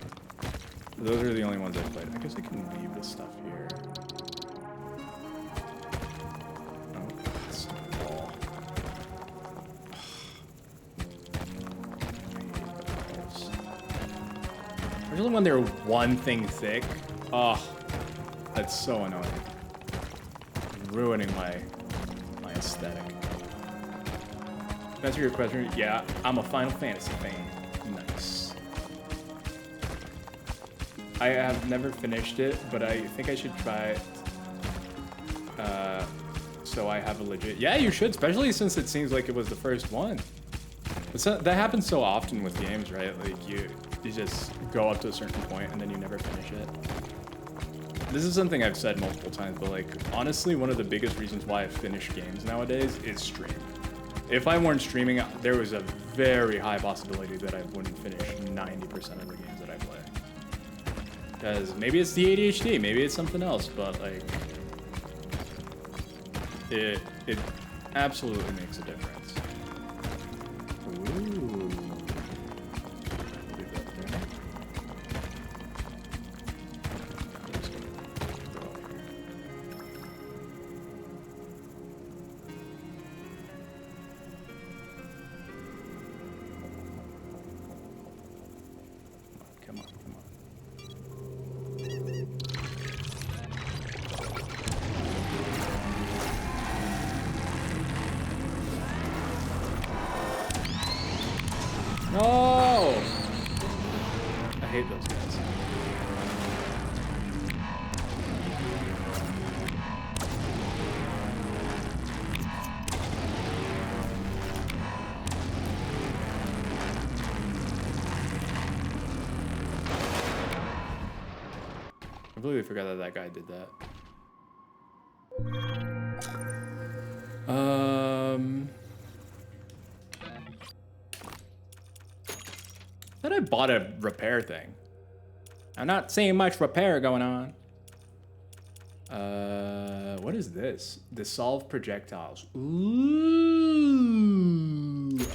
Those are the only ones I've played. I guess I can leave this stuff here. Oh, it's a wall. Especially when they're one thing thick. Oh, that's so annoying. Ruining my aesthetic. To answer your question, yeah, I'm a Final Fantasy fan. Nice. I have never finished it, but I think I should try it. So I have a legit... Yeah, you should, especially since it seems like it was the first one. That happens so often with games, right? Like, you just go up to a certain point and then you never finish it. This is something I've said multiple times, but like, honestly, one of the biggest reasons why I finish games nowadays is stream. If I weren't streaming, there was a very high possibility that I wouldn't finish 90% of the games that I play. Because maybe it's the ADHD, maybe it's something else, but like, it absolutely makes a difference. Ooh. Leave that there. Come on, come on. completely forgot that that guy did that. Thought I bought a repair thing. I'm not seeing much repair going on. What is this? Dissolve projectiles. Ooh,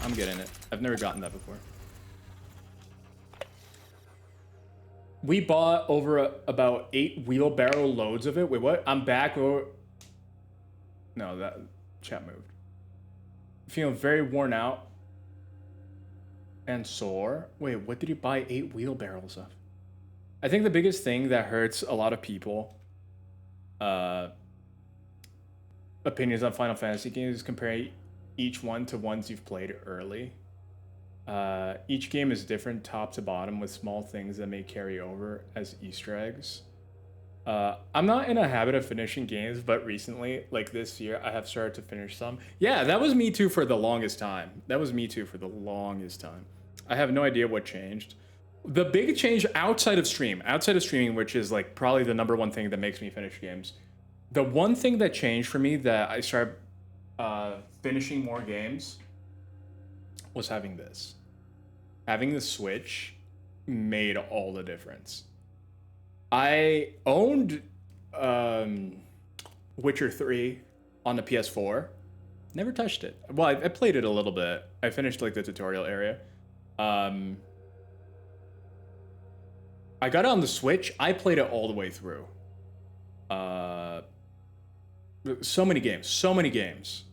I'm getting it. I've never gotten that before. We bought over about 8 wheelbarrow loads of it. Wait, what? I'm back. No, that chat moved. Feeling very worn out and sore. Wait, what did you buy 8 wheelbarrows of? I think the biggest thing that hurts a lot of people opinions on Final Fantasy games is comparing each one to ones you've played early. Each game is different top to bottom with small things that may carry over as Easter eggs. I'm not in a habit of finishing games, but recently, like this year, I have started to finish some. Yeah, that was me too for the longest time. I have no idea what changed. The big change outside of streaming, which is like probably the number one thing that makes me finish games. The one thing that changed for me that I started finishing more games was having this. Having the Switch made all the difference. I owned Witcher 3 on the PS4. Never touched it. Well, I played it a little bit. I finished like the tutorial area. I got it on the Switch. I played it all the way through. So many games.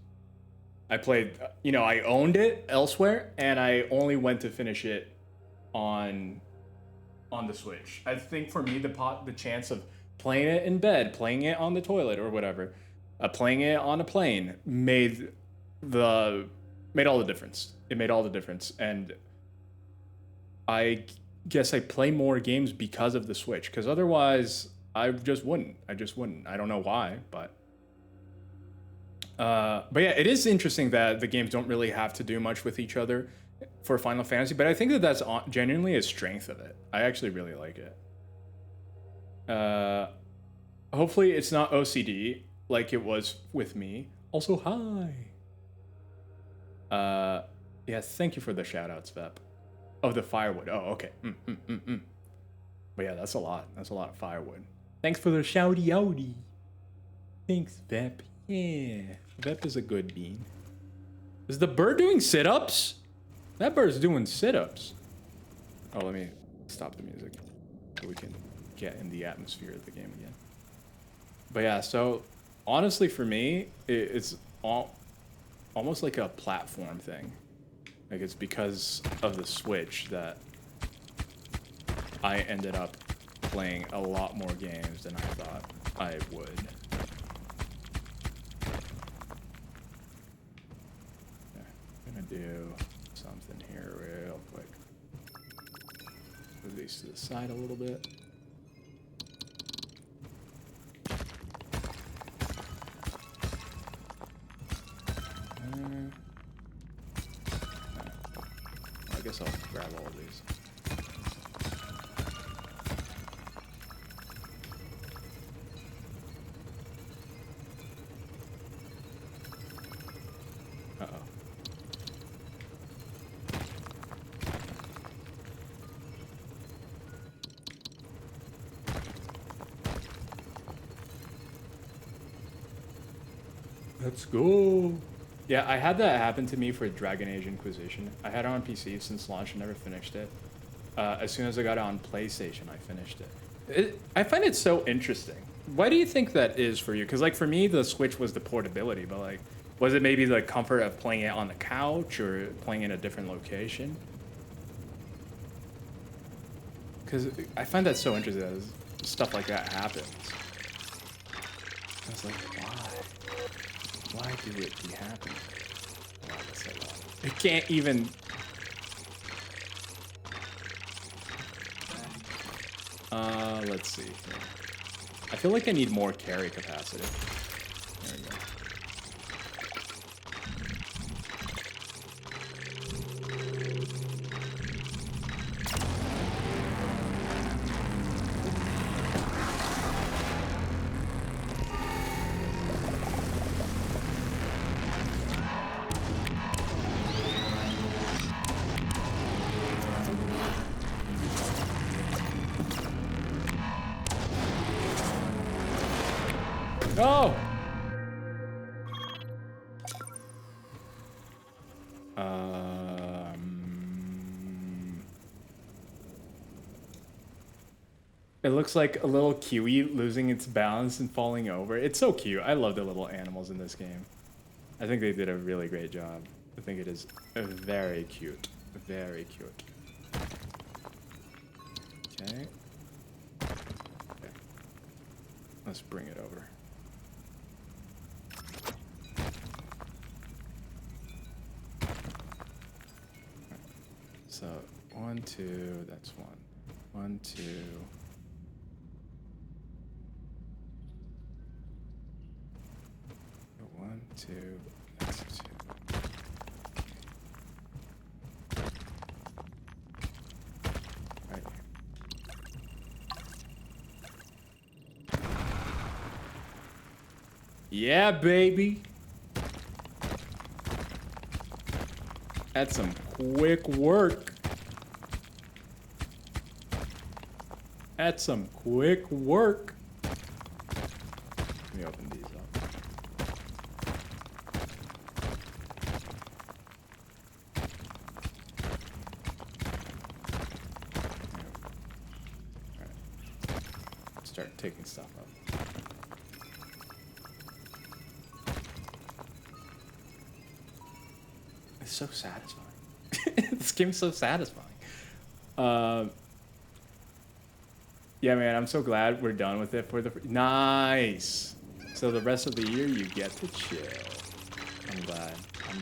I played, I owned it elsewhere, and I only went to finish it on the Switch. I think for me, the chance of playing it in bed, playing it on the toilet or whatever, playing it on a plane made all the difference. It made all the difference, and I guess I play more games because of the Switch, because otherwise I just wouldn't. I don't know why, but yeah, it is interesting that the games don't really have to do much with each other for Final Fantasy, but I think that that's genuinely a strength of it. I actually really like it. Hopefully it's not OCD like it was with me. Also, hi. Yeah, thank you for the shout outs, Vep. Oh, the firewood. Oh, okay. But yeah, that's a lot. That's a lot of firewood. Thanks for the shouty outy. Thanks, Vep. Yeah, Vep is a good bean. Is the bird doing sit-ups? That bird's doing sit-ups. Oh, let me stop the music so we can get in the atmosphere of the game again. But yeah, so honestly for me, it's almost like a platform thing. Like it's because of the Switch that I ended up playing a lot more games than I thought I would. I'm gonna do something here real quick. Move these to the side a little bit. I guess I'll grab all of these. Uh-oh. Let's go. Yeah, I had that happen to me for Dragon Age Inquisition. I had it on PC since launch and never finished it. As soon as I got it on PlayStation, I finished it. I find it so interesting. Why do you think that is for you? Because like for me, the Switch was the portability, but like, was it maybe the comfort of playing it on the couch or playing in a different location? Because I find that so interesting that stuff like that happens. I was like, why? Why do it be happening? Wow, that's so long. It can't even. Let's see. I feel like I need more carry capacity. There we go. Oh! It looks like a little kiwi losing its balance and falling over. It's so cute. I love the little animals in this game. I think they did a really great job. I think it is very cute. Very cute. Okay. Okay. Let's bring it over. So 1, 2, that's 1. 1, 2. 1, 2, that's 2. Right here. Yeah, baby. That's some quick work. That's some quick work. Let me open these up. Start taking stuff up. It's so satisfying. This game's so satisfying. Yeah, man, I'm so glad we're done with it for the... Nice! So the rest of the year, you get to chill. I'm glad. I'm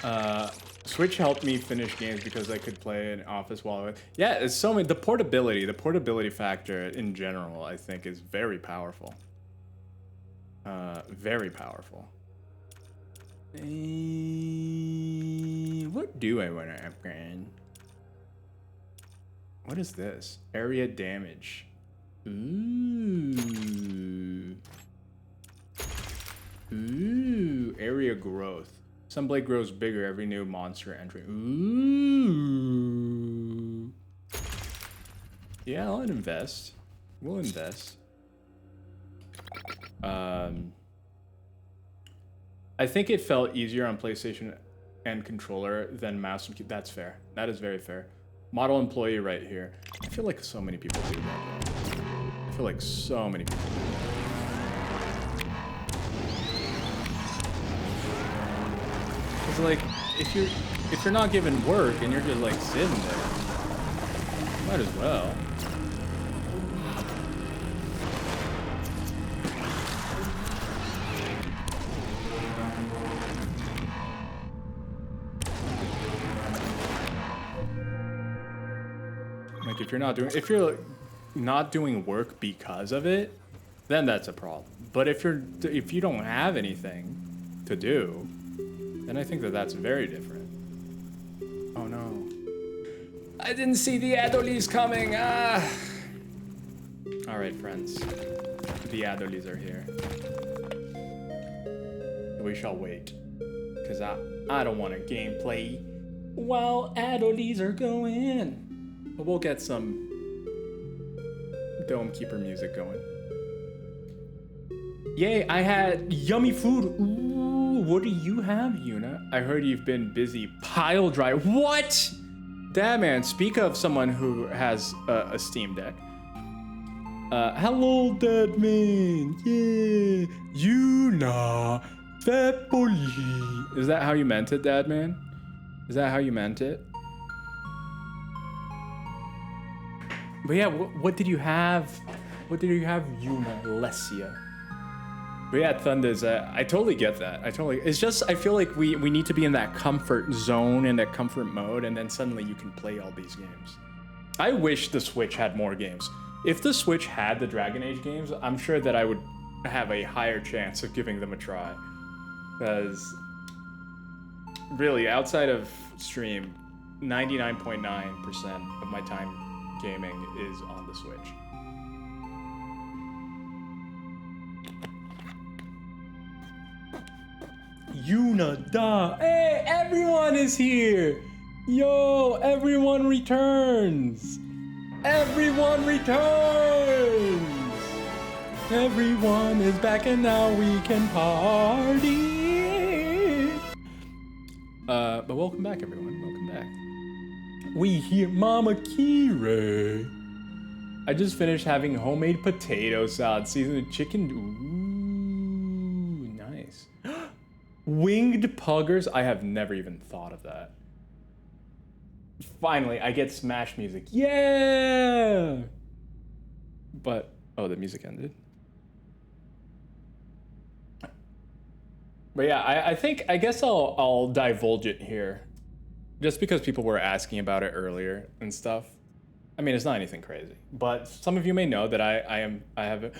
glad. Switch helped me finish games because I could play in Office while... Yeah, it's so many... The portability factor in general, I think, is very powerful. Very powerful. What do I want to upgrade? What is this? Area damage. Ooh. Ooh. Area growth. Some blade grows bigger every new monster entry. Ooh. Yeah, I'll invest. We'll invest. I think it felt easier on PlayStation and controller than mouse and keyboard. That's fair. That is very fair. Model employee right here. I feel like so many people do that, bro. I feel like so many people do that. It's like, if you're not given work and you're just like sitting there, might as well. Like if you're not doing work because of it, then that's a problem. But if you don't have anything to do, then I think that that's very different. Oh no. I didn't see the Adolis coming. Ah. All right, friends. The Adolis are here. We shall wait. Because I don't want a gameplay while Adolis are going. But we'll get some Dome Keeper music going. Yay, I had yummy food. Ooh, what do you have, Yuna? I heard you've been busy pile drive. What? Damn, man, speak of someone who has a Steam Deck. Hello, Deadman. Yeah. Yuna. Fepoli. Is that how you meant it, Deadman? Is that how you meant it? But yeah, what did you have? What did you have, Yuna Lesia? But yeah, Thunders, I totally get that. It's just, I feel like we need to be in that comfort zone, in that comfort mode, and then suddenly you can play all these games. I wish the Switch had more games. If the Switch had the Dragon Age games, I'm sure that I would have a higher chance of giving them a try. Because, really, outside of stream, 99.9% of my time gaming is on the Switch. Yuna da. Hey, everyone is here. Yo, everyone returns. Everyone returns. Everyone is back and now we can party. But welcome back, everyone. Welcome back. We hear Mama Kira. I just finished having homemade potato salad, seasoned with chicken. Ooh, nice. Winged puggers. I have never even thought of that. Finally, I get Smash music. Yeah! But, oh, the music ended. But yeah, I guess I'll divulge it here. Just because people were asking about it earlier and stuff. I mean, it's not anything crazy. But some of you may know that I have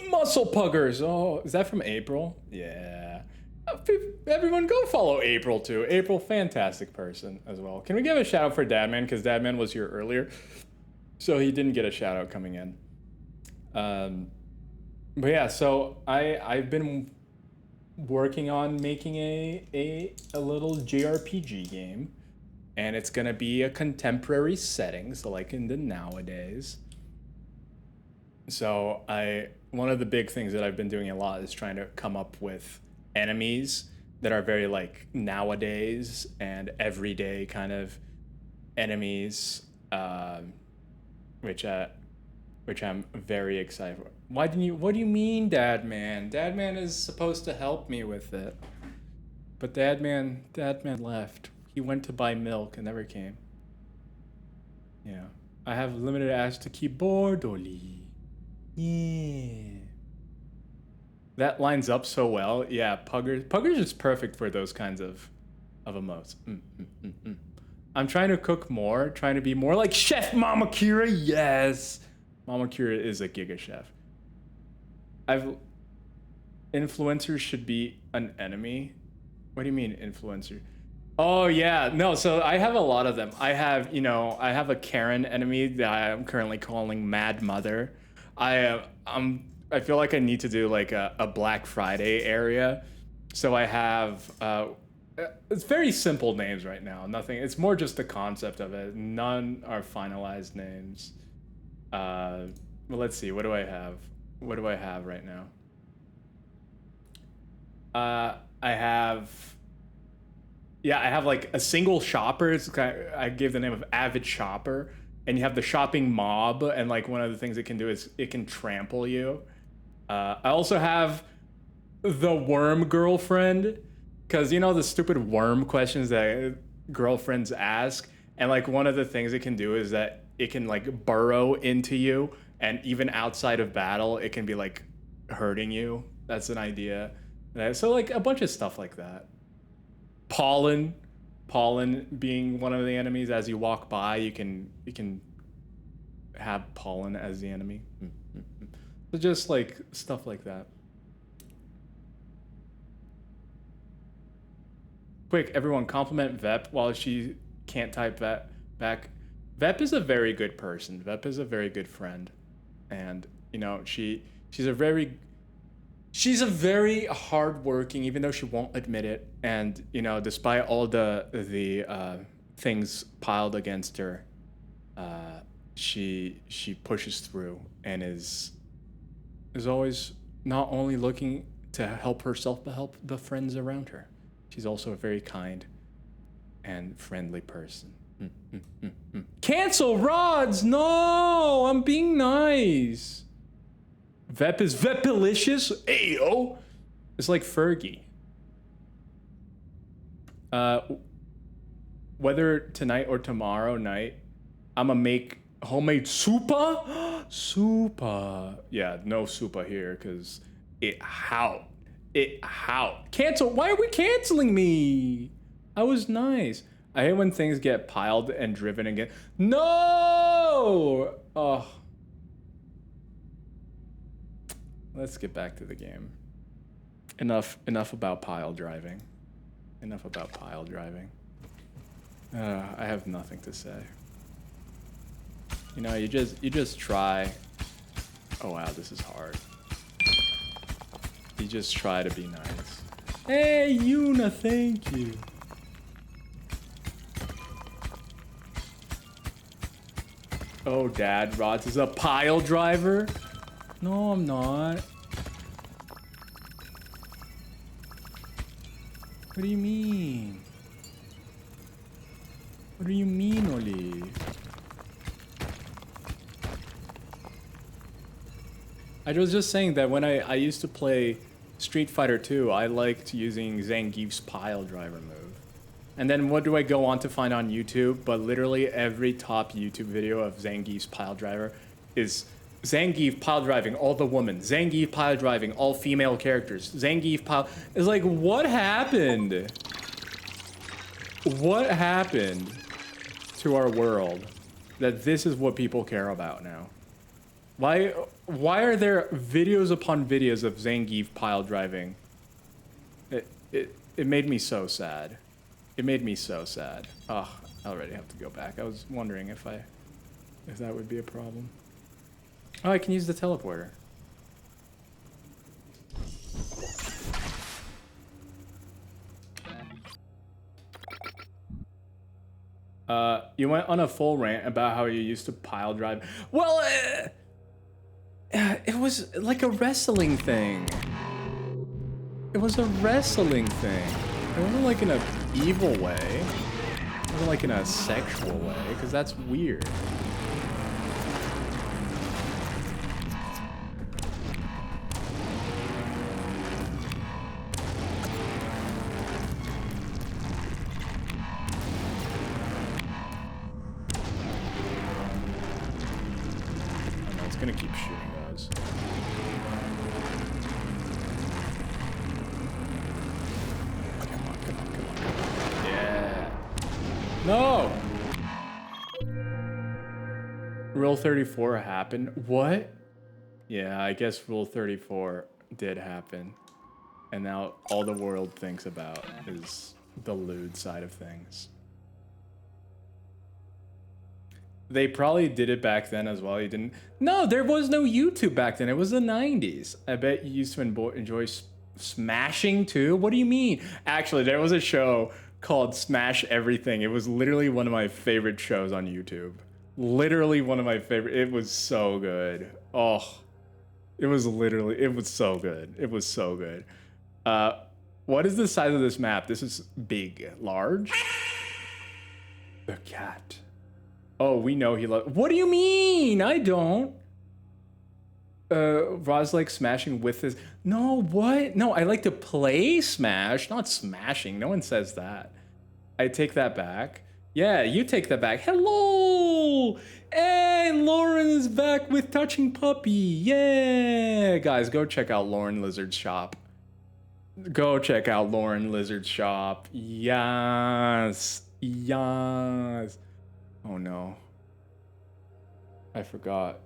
muscle puggers. Oh, is that from April? Yeah. Everyone go follow April too. April, fantastic person as well. Can we give a shout out for Dadman? Because Dadman was here earlier. So he didn't get a shout out coming in. But yeah, so I've been working on making a little JRPG game, and it's gonna be a contemporary setting, so like in the nowadays. So one of the big things that I've been doing a lot is trying to come up with enemies that are very like nowadays and everyday kind of enemies, which I'm very excited for. What do you mean, Dadman? Dadman is supposed to help me with it. But Dadman left. He went to buy milk and never came. Yeah. I have limited access to keyboard, Oli. Yeah. That lines up so well. Yeah, Puggers is perfect for those kinds of emotes. I'm trying to cook more, trying to be more like Chef Mama Kira. Yes. Mama Kira is a giga chef. Influencers should be an enemy. What do you mean influencer? Oh yeah, no, so I have a lot of them. I have a Karen enemy that I'm currently calling Mad Mother. I feel like I need to do like a Black Friday area. So I have it's very simple names right now. Nothing. It's more just the concept of it. None are finalized names. Well, let's see. What do I have? What do I have right now? I have like a single shopper. I gave the name of Avid Shopper, and you have the shopping mob, and like one of the things it can do is it can trample you. I also have the worm girlfriend, because you know the stupid worm questions that girlfriends ask, and like one of the things it can do is that it can like burrow into you, and even outside of battle, it can be like hurting you. That's an idea. So like a bunch of stuff like that. Pollen being one of the enemies. As you walk by, you can have pollen as the enemy. So just like stuff like that. Quick, everyone, compliment Vep while she can't type Vep back. Vep is a very good person. Vep is a very good friend, and you know she's a very hardworking, even though she won't admit it. And you know, despite all the things piled against her, she pushes through and is always not only looking to help herself but help the friends around her. She's also a very kind and friendly person. Cancel rods! No, I'm being nice. Vep is Vepilicious. Ayo. It's like Fergie. Whether tonight or tomorrow night, I'ma make homemade soupa. Soupa. Yeah, no soupa here because it out. Cancel. Why are we canceling me? I was nice. I hate when things get piled and driven again. No! Oh. Let's get back to the game. Enough about pile driving. I have nothing to say. You know, you just try. Oh wow, this is hard. You just try to be nice. Hey, Yuna, thank you. Oh, Dad, Rods is a pile driver? No, I'm not. What do you mean? What do you mean, Oli? I was just saying that when I used to play Street Fighter 2, I liked using Zangief's pile driver move. And then what do I go on to find on YouTube? But literally every top YouTube video of Zangief's pile driver is Zangief pile driving all the women, Zangief pile driving all female characters, Zangief pile... It's like, what happened? What happened to our world that this is what people care about now? Why are there videos upon videos of Zangief pile driving? It made me so sad. It made me so sad. Oh, I already have to go back. I was wondering if that would be a problem. Oh, I can use the teleporter. You went on a full rant about how you used to pile drive. Well, it was like a wrestling thing. It was a wrestling thing. It wasn't like in an evil way. It wasn't like in a sexual way, because that's weird. It's gonna keep shooting those. Yeah. No! Rule 34 happened? What? Yeah, I guess Rule 34 did happen. And now all the world thinks about is the lewd side of things. They probably did it back then as well. You didn't... No, there was no YouTube back then. It was the 90s. I bet you used to enjoy smashing too. What do you mean? Actually, there was a show called Smash Everything. It was literally one of my favorite shows on YouTube. Literally one of my favorite. It was so good. Oh, it was so good. It was so good. What is the size of this map? This is big. Large? The cat. Oh, we know he loves... What do you mean? I don't. Roz likes smashing with his... No, what? No, I like to play Smash, not smashing. No one says that. I take that back. Yeah, you take that back. Hello! Hey, Lauren is back with Touching Puppy. Yeah! Guys, go check out Lauren Lizard's shop. Go check out Lauren Lizard's shop. Yes. Yes. Oh no. I forgot.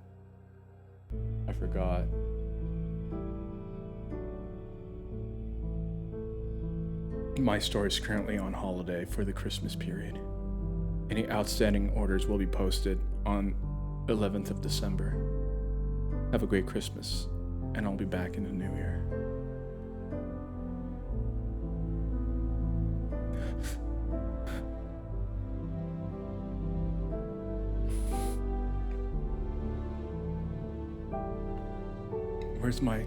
My store is currently on holiday for the Christmas period. Any outstanding orders will be posted on 11th of December. Have a great Christmas, and I'll be back in the new year. Where's my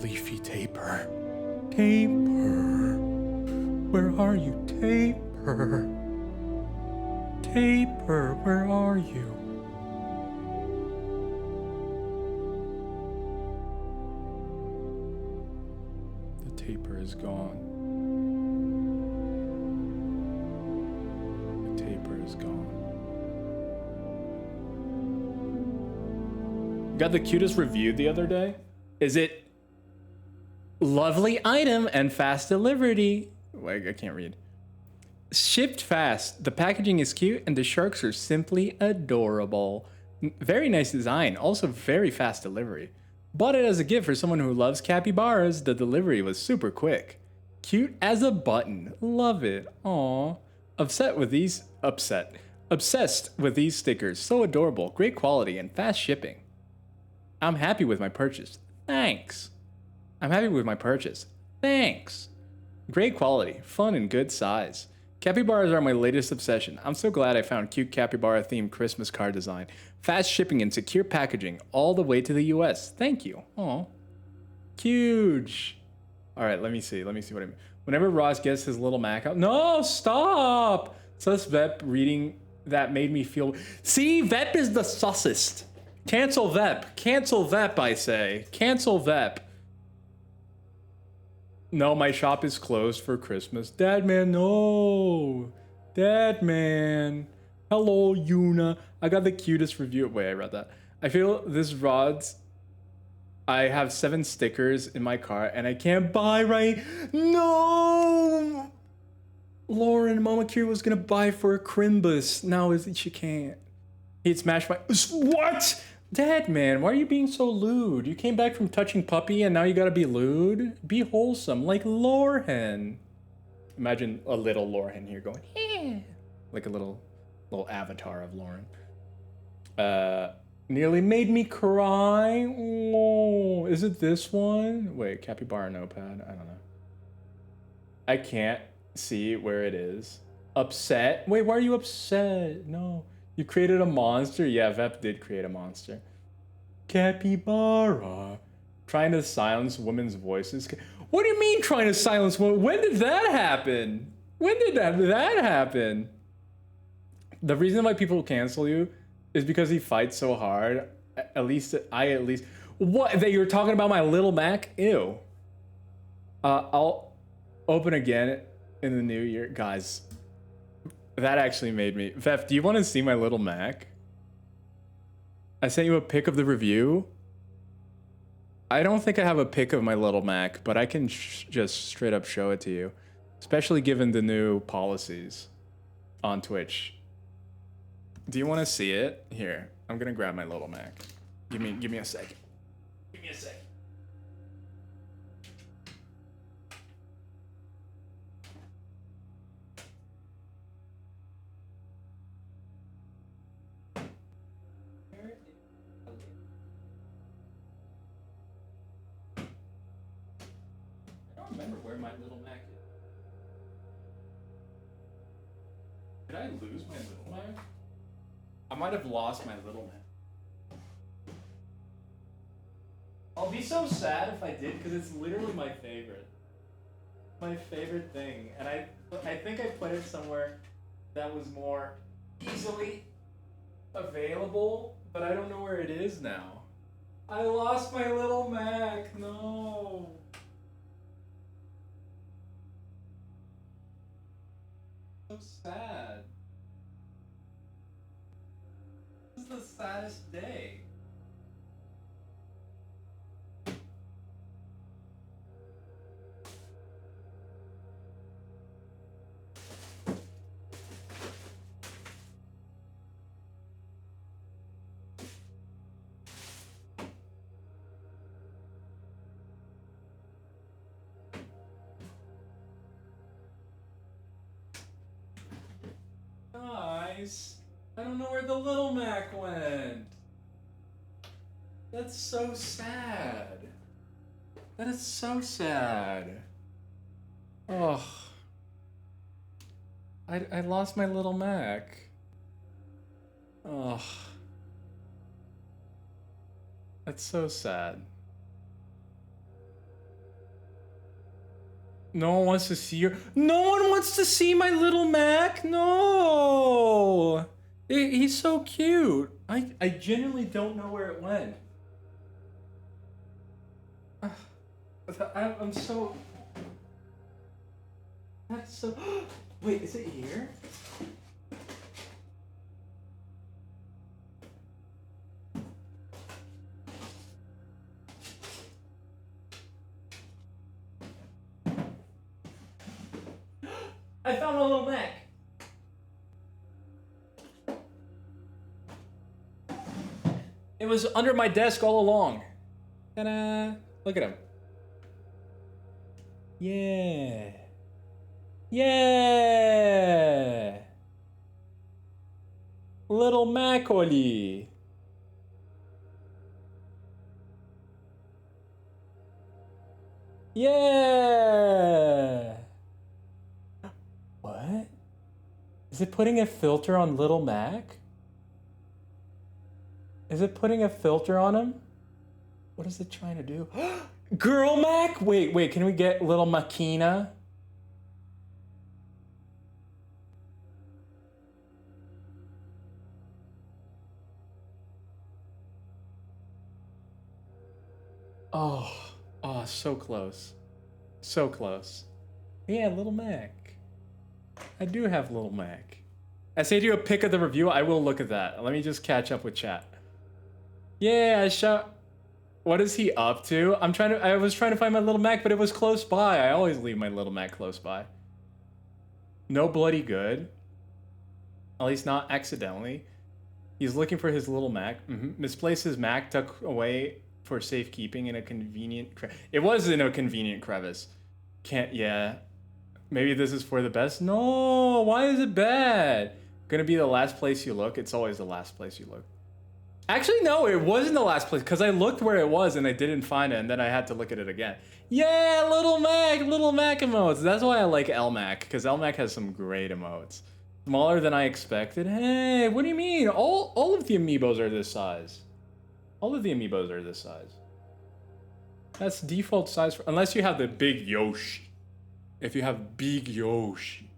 leafy taper? Taper. Where are you, Taper? Taper, where are you? The taper is gone. The taper is gone. Got the cutest review the other day. Is it lovely item and fast delivery? Wait, I can't read. Shipped fast. The packaging is cute and the sharks are simply adorable. Very nice design. Also very fast delivery. Bought it as a gift for someone who loves capybaras. The delivery was super quick. Cute as a button. Love it. Aww. Obsessed with these stickers. So adorable. Great quality and fast shipping. I'm happy with my purchase. Thanks. I'm happy with my purchase. Thanks. Great quality, fun and good size. Capybaras are my latest obsession. I'm so glad I found cute capybara themed Christmas card design. Fast shipping and secure packaging all the way to the US. Thank you. Oh, huge. All right, let me see what I mean. Whenever Ross gets his little Mac out. No, stop. Sus Vep reading that made me feel. See, Vep is the sussest. Cancel Vep. Cancel Vep, I say. Cancel Vep. No, my shop is closed for Christmas. Dad, man, no. Dad, man. Hello, Yuna. I got the cutest review. Wait, I read that. I feel this rods. I have 7 stickers in my car and I can't buy right. No. Lauren, Mama Kira was gonna buy for a Crimbus. Now she can't. He'd smash my. What? Dad, man, why are you being so lewd? You came back from touching puppy and now you gotta be lewd? Be wholesome, like Lorhen. Imagine a little Lorhen here going, yeah. Like a little avatar of Lauren. Nearly made me cry. Oh, is it this one? Wait, Capybara Notepad? I don't know. I can't see where it is. Upset? Wait, why are you upset? No. You created a monster? Yeah, Vep did create a monster. Capybara. Trying to silence women's voices. What do you mean trying to silence women? When did that happen? When did that happen? The reason why people cancel you is because he fights so hard. At least. What? That you're talking about my little Mac? Ew. I'll open again in the new year. Guys. That actually made me. Vef, do you want to see my little Mac? I sent you a pic of the review. I don't think I have a pic of my little Mac, but I can just straight up show it to you. Especially given the new policies on Twitch. Do you want to see it? Here, I'm gonna grab my little Mac. Give me a second. Give me a second. Remember where my little Mac is. Did I lose my little Mac? I might have lost my little Mac. I'll be so sad if I did, because it's literally my favorite. My favorite thing. And I think I put it somewhere that was more easily available, but I don't know where it is now. I lost my little Mac, no. So sad. This is the saddest day. Guys, I don't know where the little Mac went. That's so sad. That is so sad. Oh. I lost my little Mac. Oh. That's so sad. No one wants to see your. No one wants to see my little Mac. No, he's so cute. I genuinely don't know where it went. I'm so. That's so. Wait, is it here? I found my little Mac. It was under my desk all along. Ta-da! Look at him. Yeah. Yeah. Little Macaulay. Yeah. What? Is it putting a filter on Little Mac? Is it putting a filter on him? What is it trying to do? Girl Mac? Wait, can we get Little Makina? Oh, so close. So close. Yeah, Little Mac. I do have Little Mac. I say to you a pic of the review, I will look at that. Let me just catch up with chat. Yeah, I shot. What is he up to? I was trying to find my Little Mac, but it was close by. I always leave my Little Mac close by. No bloody good. At least not accidentally. He's looking for his Little Mac. Misplaced his Mac, tucked away for safekeeping in a convenient it was in a convenient crevice. Yeah. Maybe this is for the best? No, why is it bad? Gonna be the last place you look? It's always the last place you look. Actually, no, it wasn't the last place because I looked where it was and I didn't find it and then I had to look at it again. Yeah, Little Mac emotes. That's why I like LMAC because LMAC has some great emotes. Smaller than I expected. Hey, what do you mean? All of the amiibos are this size. All of the amiibos are this size. That's default size, unless you have the big Yoshi. If you have big Yoshi.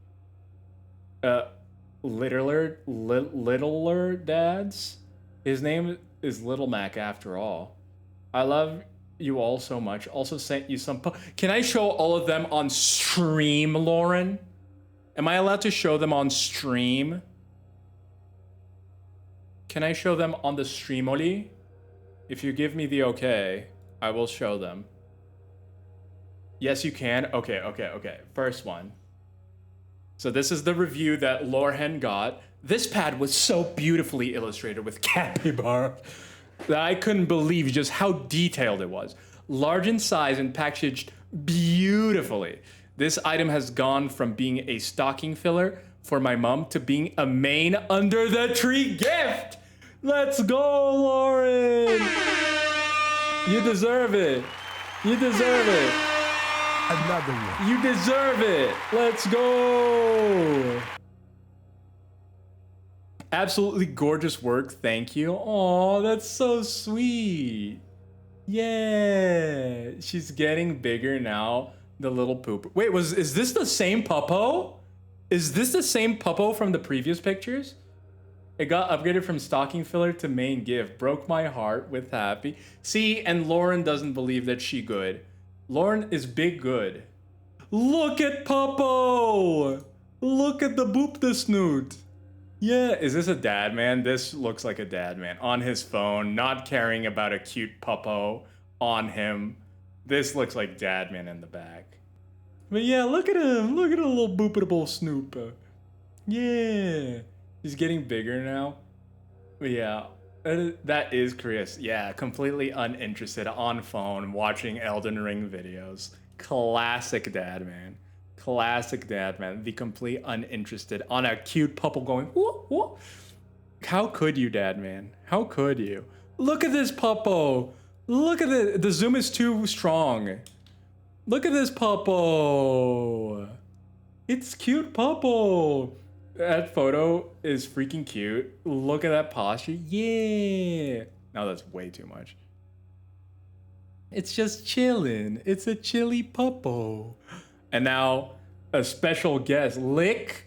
Littler dads? His name is Little Mac after all. I love you all so much. Also sent you some... Can I show all of them on stream, Lauren? Am I allowed to show them on stream? Can I show them on the Streamoli? If you give me the okay, I will show them. Yes, you can. Okay. First one. So this is the review that Lorhen got. This pad was so beautifully illustrated with capybara that I couldn't believe just how detailed it was. Large in size and packaged beautifully. This item has gone from being a stocking filler for my mom to being a main under the tree gift. Let's go, Lauren! You deserve it. You deserve it. Another one. You deserve it. Let's go. Absolutely gorgeous work. Thank you. Oh, that's so sweet. Yeah. She's getting bigger now. The little poop. Wait, is this the same Puppo? Is this the same Puppo from the previous pictures? It got upgraded from stocking filler to main gift. Broke my heart with happy. See, and Lauren doesn't believe that she good. Lauren is big good. Look at Puppo! Look at the boop the snoot. Yeah, is this a dad man? This looks like a dad man. On his phone, not caring about a cute Puppo on him. This looks like dad man in the back. But yeah, look at him. Look at a little boopable snoop. Yeah. He's getting bigger now. But yeah, that is Chris. Yeah, completely uninterested on phone watching Elden Ring videos. Classic dad man. Classic dad man. The complete uninterested on a cute Puppo going, whoop, whoop. How could you, dad man? How could you? Look at this Puppo. Look at the zoom is too strong. Look at this Puppo. It's cute Puppo. That photo is freaking cute. Look at that posture. Yeah. No, that's way too much. It's just chilling. It's a chilly Puppo. And now a special guest, Lick.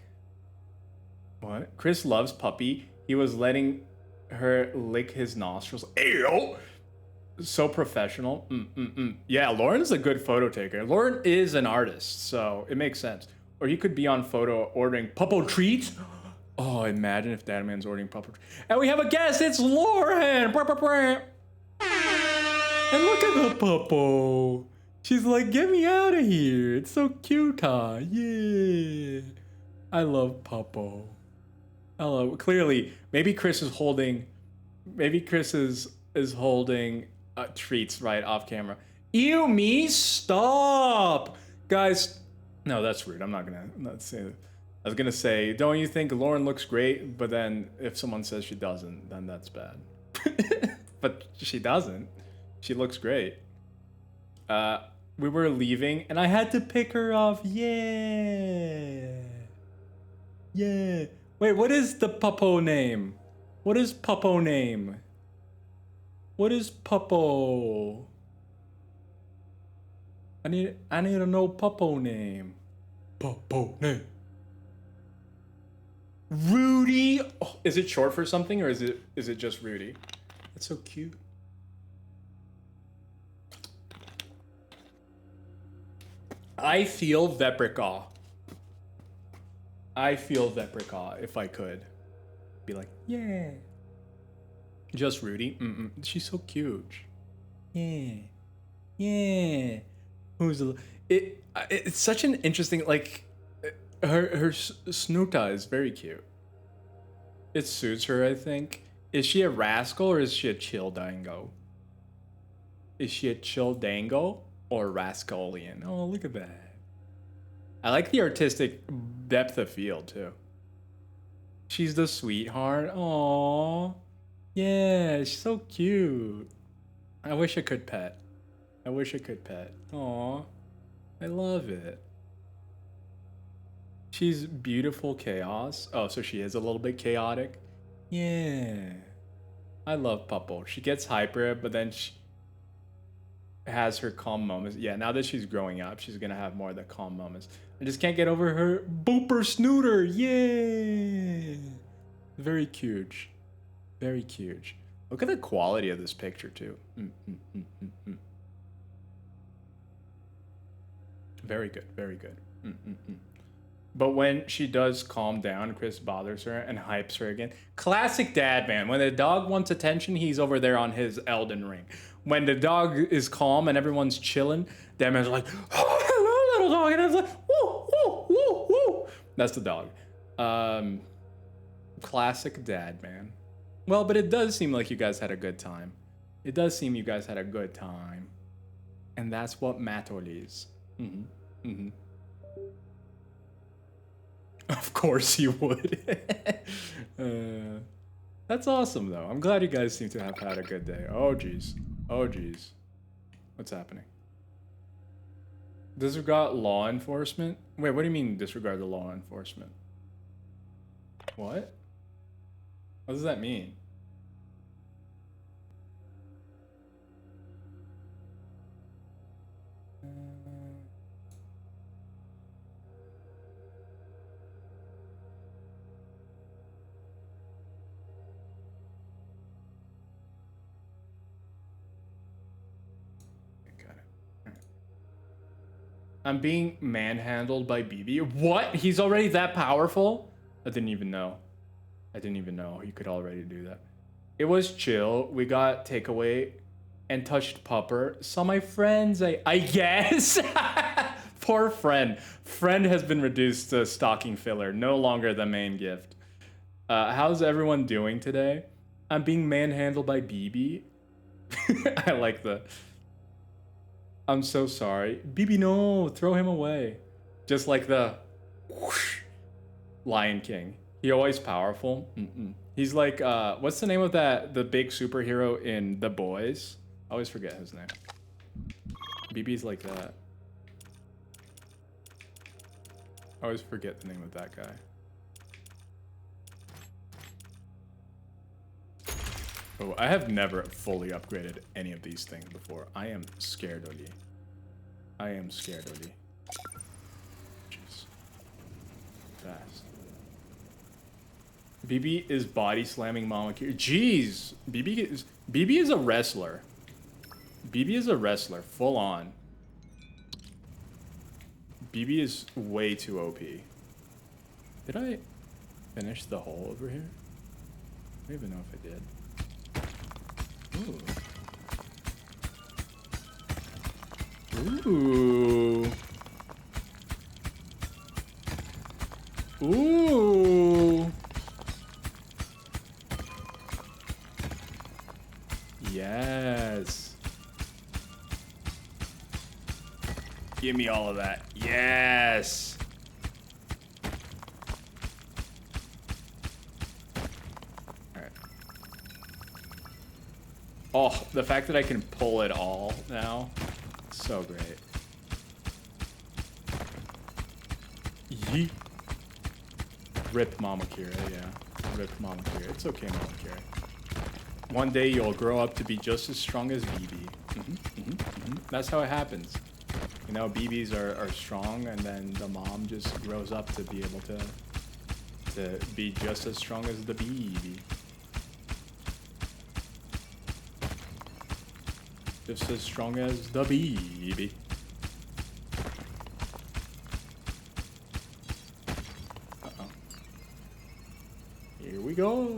What? Chris loves puppy. He was letting her lick his nostrils. Ew. So professional. Yeah, Lauren's a good photo taker. Lauren is an artist, so it makes sense. Or you could be on photo ordering Puppo treats. Oh, imagine if Dad Man's ordering Puppo treats. And we have a guest. It's Lauren. And look at the Puppo. She's like, get me out of here. It's so cute, huh? Yeah. I love Puppo. I love. Clearly, maybe Chris is holding. Maybe Chris is holding treats right off camera. Ew, me? Stop, guys. No, that's rude. I'm not say that. I was gonna say, don't you think Lauren looks great? But then if someone says she doesn't, then that's bad. But she doesn't. She looks great. We were leaving and I had to pick her off. Yeah. Yeah. Wait, what is the puppo name? What is puppo name? What is puppo? I need to know puppo name. Puppo name. Rudy. Oh, is it short for something or is it just Rudy? That's so cute. I feel Veprica. I feel Veprica if I could. Be like, yeah. Just Rudy? She's so cute. Yeah. Yeah. Who's it's such an interesting, like, her snoota is very cute. It suits her, I think. Is she a rascal or is she a chill dango? Is she a chill dango or rascalian? Oh, look at that. I like the artistic depth of field too. She's the sweetheart. Aww. Yeah, she's so cute. I wish I could pet. I wish I could pet. Aww. I love it. She's beautiful chaos. Oh, so she is a little bit chaotic. Yeah. I love Puppo. She gets hyper, but then she has her calm moments. Yeah, now that she's growing up, she's gonna have more of the calm moments. I just can't get over her booper snooter. Yeah. Very cute. Very cute. Look at the quality of this picture too. Very good. Very good. But when she does calm down, Chris bothers her and hypes her again. Classic dad, man. When the dog wants attention, he's over there on his Elden Ring. When the dog is calm and everyone's chilling, that man's like, oh, hello, little dog. And it's like, woo, woo, woo, woo. That's the dog. Classic dad, man. Well, but it does seem like you guys had a good time. It does seem you guys had a good time. And that's what matters. Of course you would. That's awesome, though. I'm glad you guys seem to have had a good day. Oh, jeez. Oh, jeez. What's happening? Disregard law enforcement? Wait, what do you mean disregard the law enforcement? What? What does that mean? I'm being manhandled by BB. What? He's already that powerful? I didn't even know. I didn't even know he could already do that. It was chill. We got takeaway and touched Pupper. Saw my friends, I guess. Poor Friend. Friend has been reduced to stocking filler. No longer the main gift. How's everyone doing today? I'm being manhandled by BB. I like the... I'm so sorry. BB, no, throw him away. Just like the whoosh, Lion King. He always powerful. He's like, what's the name of the big superhero in The Boys? I always forget his name. BB's like that. I always forget the name of that guy. Oh, I have never fully upgraded any of these things before. I am scared, Oli. I am scared, Oli. Jeez. Fast. BB is body slamming Mama Q. Jeez! BB is a wrestler. BB is a wrestler, full on. BB is way too OP. Did I finish the hole over here? I don't even know if I did. Ooh. Ooh. Yes. Give me all of that. Yes. Oh, the fact that I can pull it all now, so great. Yeet. Rip Mama Kira, yeah. Rip Mama Kira. It's okay, Mama Kira. One day you'll grow up to be just as strong as BB. That's how it happens. You know, BBs are strong, and then the mom just grows up to be able to be just as strong as the BB. Just as strong as the BB. Here we go.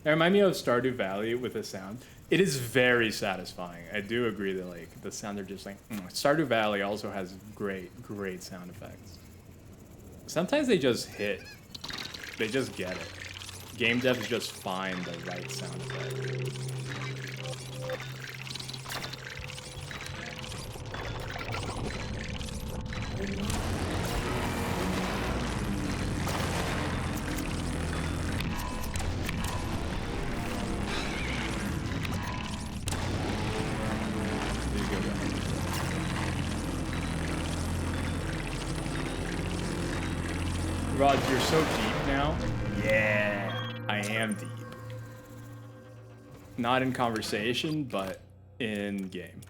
They remind me of Stardew Valley with the sound. It is very satisfying. I do agree that like the sound are just like Stardew Valley also has great sound effects. Sometimes they just hit. They just get it. Game devs just find the right sound effect. Rod, you're so deep now. Yeah, I am deep. Not in conversation, but in game.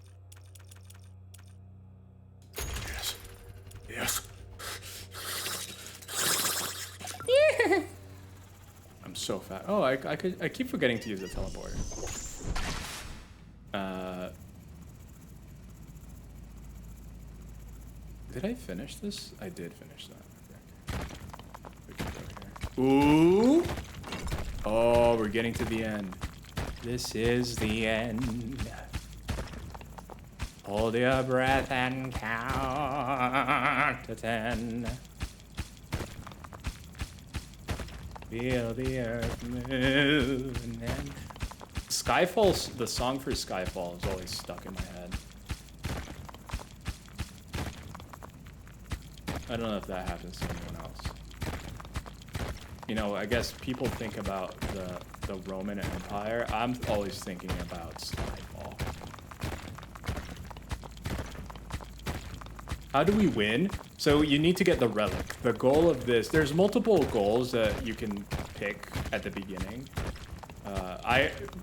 Yes. I'm so fat. Oh, I keep forgetting to use the teleporter. Did I finish this? I did finish that. Ooh. Oh, we're getting to the end. This is the end. Hold your breath and count to 10. Feel the earth move and then... Skyfall, the song for Skyfall is always stuck in my head. I don't know if that happens to anyone else. You know, I guess people think about the Roman Empire. I'm always thinking about Skyfall. How do we win? So you need to get the relic. The goal of this, there's multiple goals that you can pick at the beginning.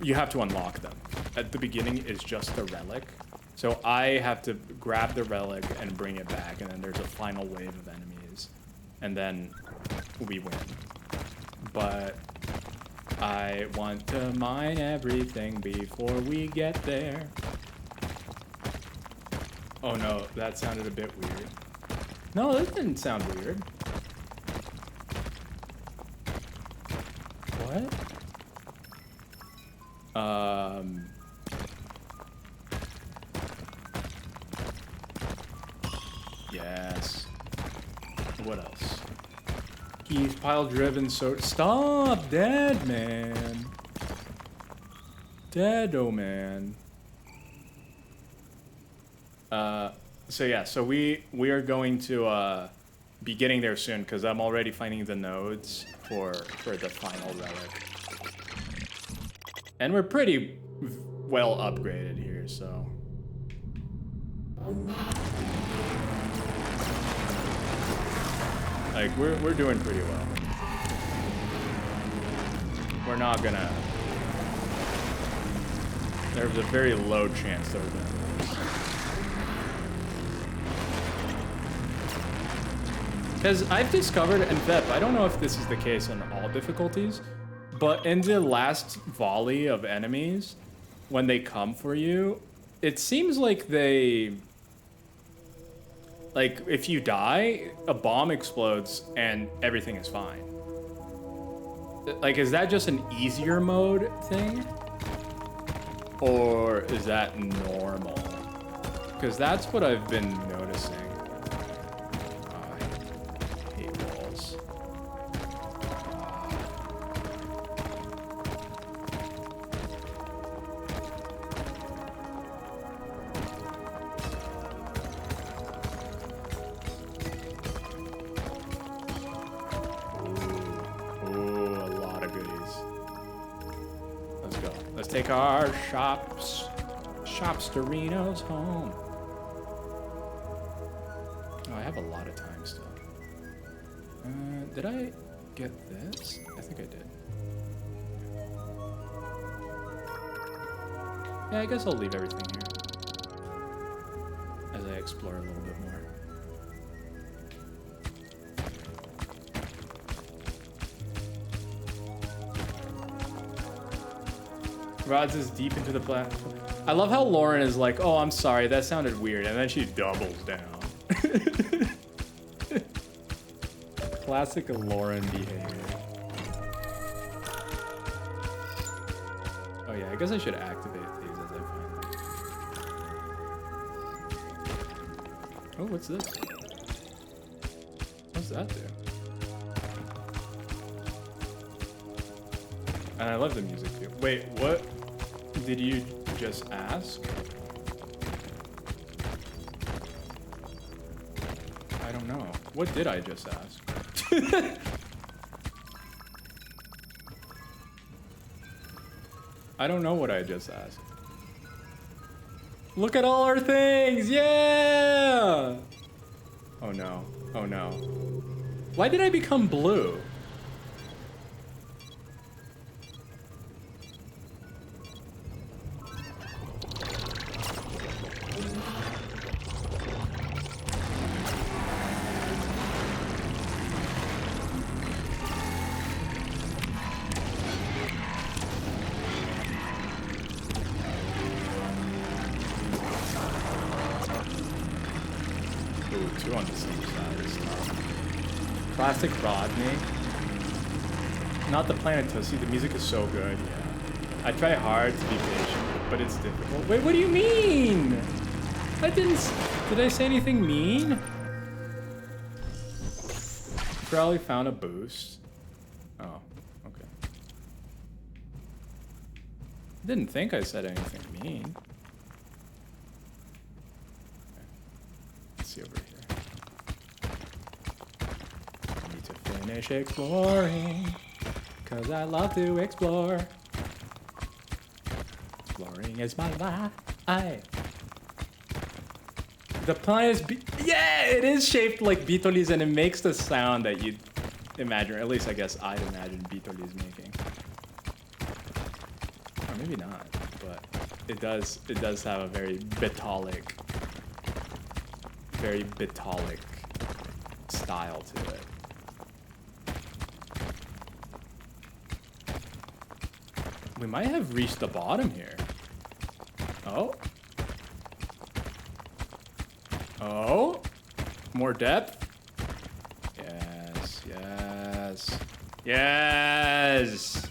You have to unlock them. At the beginning is just the relic. So I have to grab the relic and bring it back, and then there's a final wave of enemies. And then we win. But I want to mine everything before we get there. Oh no, that sounded a bit weird. No, that didn't sound weird. What? Yes. What else? He's pile driven, so stop, dead man. Dead, oh man. So yeah, so we are going to be getting there soon because I'm already finding the nodes for the final relic. And we're pretty well upgraded here, so. Like, we're doing pretty well. We're not gonna... There's a very low chance that we're gonna lose. Because I've discovered, and Vep, I don't know if this is the case in all difficulties, but in the last volley of enemies, when they come for you, it seems like they... Like, if you die, a bomb explodes and everything is fine. Like, is that just an easier mode thing? Or is that normal? Because that's what I've been noticing. I hate walls. Take our shopsterinos home. Oh, I have a lot of time still. Did I get this? I think I did. Yeah, I guess I'll leave everything here as I explore a little bit more. Rods is deep into the platform. I love how Lauren is like, oh, I'm sorry, that sounded weird, and then she doubles down. Classic Lauren behavior. Oh yeah, I guess I should activate these as I find them. Oh, what's this? What's that do? And I love the music too. Wait, what did you just ask? I don't know. What did I just ask? I don't know what I just asked. Look at all our things! Yeah! Oh no. Oh no. Why did I become blue? Two on the same side is tough. Classic Rodney. Not the Planet Tootsie. The music is so good. Yeah. I try hard to be patient, but it's difficult. Wait, what do you mean? I didn't. Did I say anything mean? Probably found a boost. Oh, okay. Didn't think I said anything mean. Let's see over here. Need to finish exploring, cause I love to explore. Exploring is my life. The planet is yeah, it is shaped like Beetlejuice, and it makes the sound that you'd imagine, or at least I guess I'd imagine Beetlejuice making. Or maybe not, but it does have a very Beetlejuice style to it. We might have reached the bottom here. Oh. Oh. More depth. Yes, yes. Yes.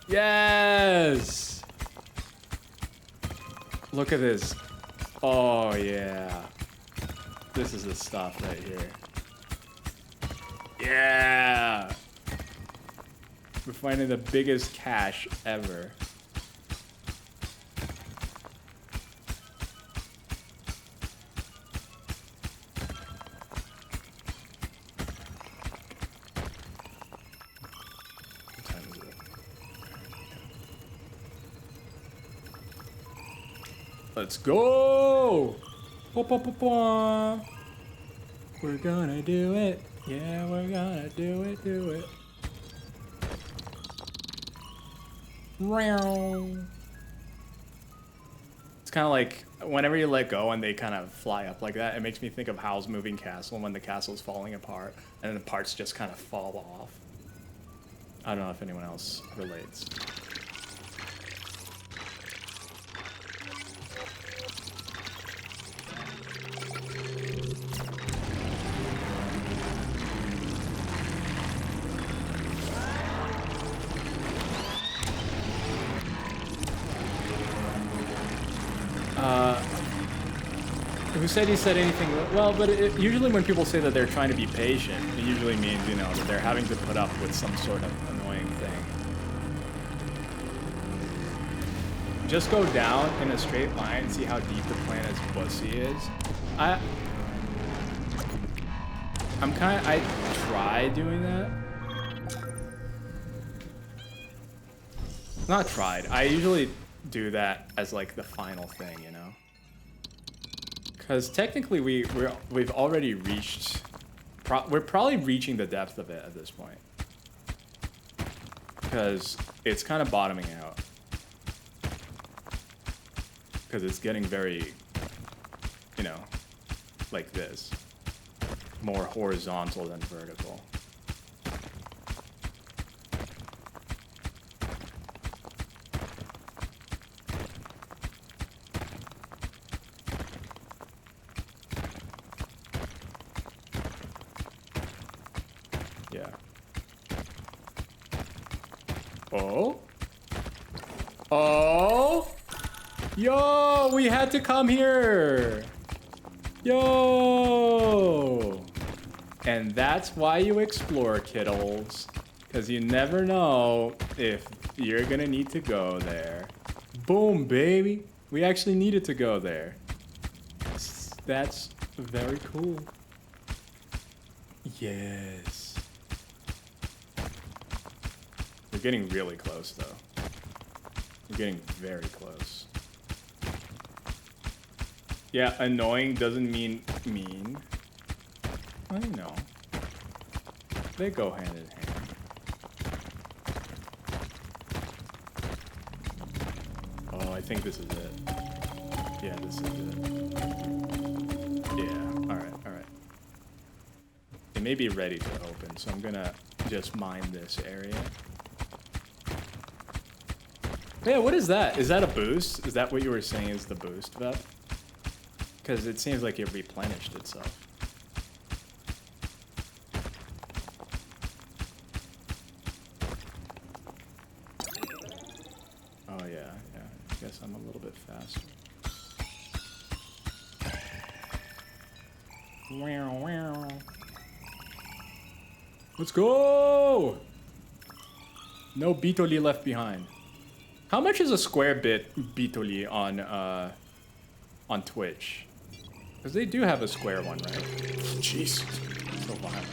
Yes. Look at this. Oh, yeah. This is the stuff right here. Yeah! We're finding the biggest cache ever. What time is it? Let's go! We're gonna do it. Yeah, we're gonna do it, do it. It's kind of like whenever you let go and they kind of fly up like that, it makes me think of Howl's Moving Castle when the castle's falling apart and the parts just kind of fall off. I don't know if anyone else relates. Who said he said anything? Well, but usually when people say that they're trying to be patient, it usually means, you know, that they're having to put up with some sort of annoying thing. Just go down in a straight line and see how deep the planet's pussy is. I try doing that. Not tried. I usually do that as like the final thing, you know? Because technically we've already reached we're probably reaching the depth of it at this point. Because it's kind of bottoming out. Because it's getting very, you know, like this. More horizontal than vertical. Yeah. Oh? Oh? Yo, we had to come here. Yo. And that's why you explore, kiddos. Because you never know if you're going to need to go there. Boom, baby. We actually needed to go there. That's very cool. Yes. We're getting really close, though. We're getting very close. Yeah, annoying doesn't mean mean. I know. They go hand in hand. Oh, I think this is it. Yeah, this is it. Yeah, alright, alright. It may be ready to open, so I'm gonna just mine this area. Yeah, what is that? Is that a boost? Is that what you were saying is the boost, Vep? Because it seems like it replenished itself. Oh yeah, yeah. I guess I'm a little bit faster. Let's go! No Bitoli left behind. How much is a square bit Bitoli on Twitch? Because they do have a square one, right? Jeez, so violent.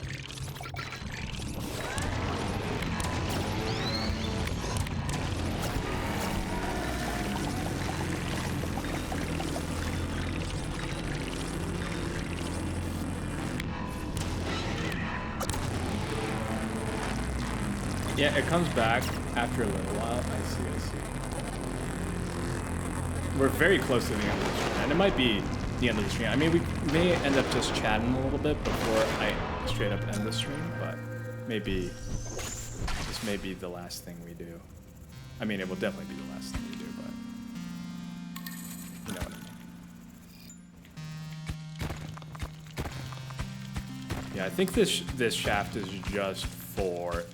Yeah, it comes back after a little while. I see, I see. We're very close to the end of the stream, and it might be the end of the stream. I mean, we may end up just chatting a little bit before I straight up end the stream, but maybe this may be the last thing we do. I mean, it will definitely be the last thing we do, but you know what I mean. Yeah, I think this shaft is just for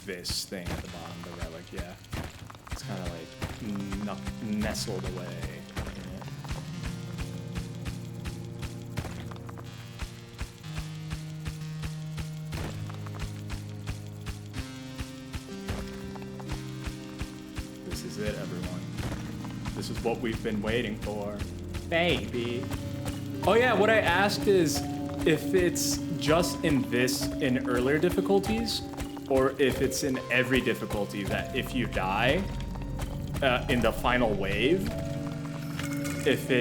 this thing at the bottom, the relic. Yeah, it's kind of like nestled away in it. This is it, everyone. This is what we've been waiting for, baby. Oh yeah, what I asked is if it's just in earlier difficulties, or if it's in every difficulty that if you die in the final wave, if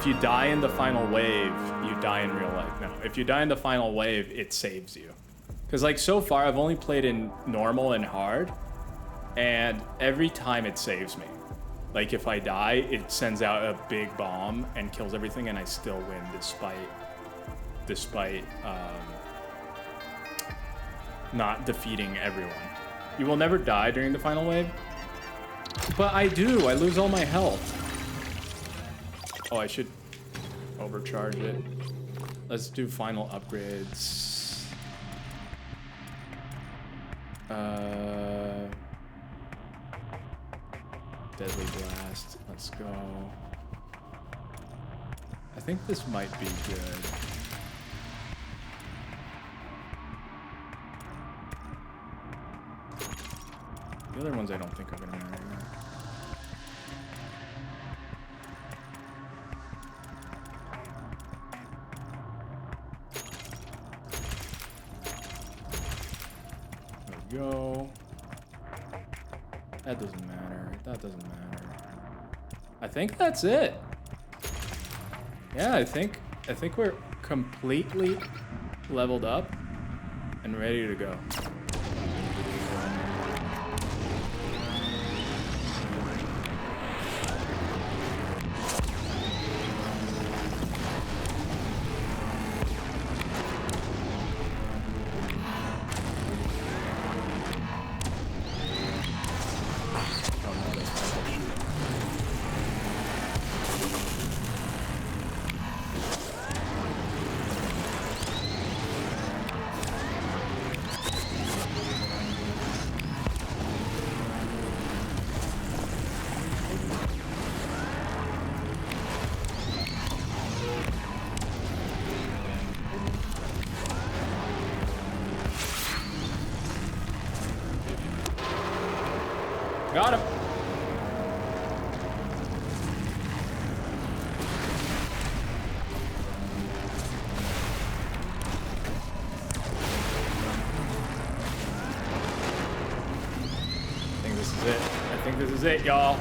you die in the final wave, you die in real life. No, if you die in the final wave, it saves you. Because like so far, I've only played in normal and hard, and every time it saves me. Like if I die, it sends out a big bomb and kills everything, and I still win despite not defeating everyone. You will never die during the final wave. But I do. I lose all my health. Oh, I should overcharge it. Let's do final upgrades. Deadly Blast. Let's go. I think this might be good. The other ones I don't think are gonna matter. There we go. That doesn't matter. That doesn't matter. I think that's it. Yeah, I think we're completely leveled up and ready to go. Got him. I think this is it. I think this is it, y'all.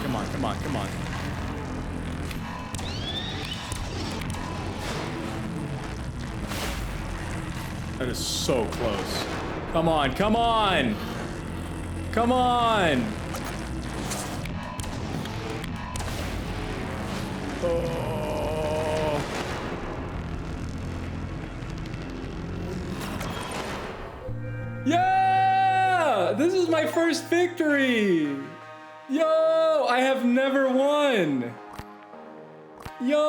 Come on, come on, come on. That is so close. Come on, come on! Come on! Oh. Yeah! This is my first victory! Yo! I have never won! Yo!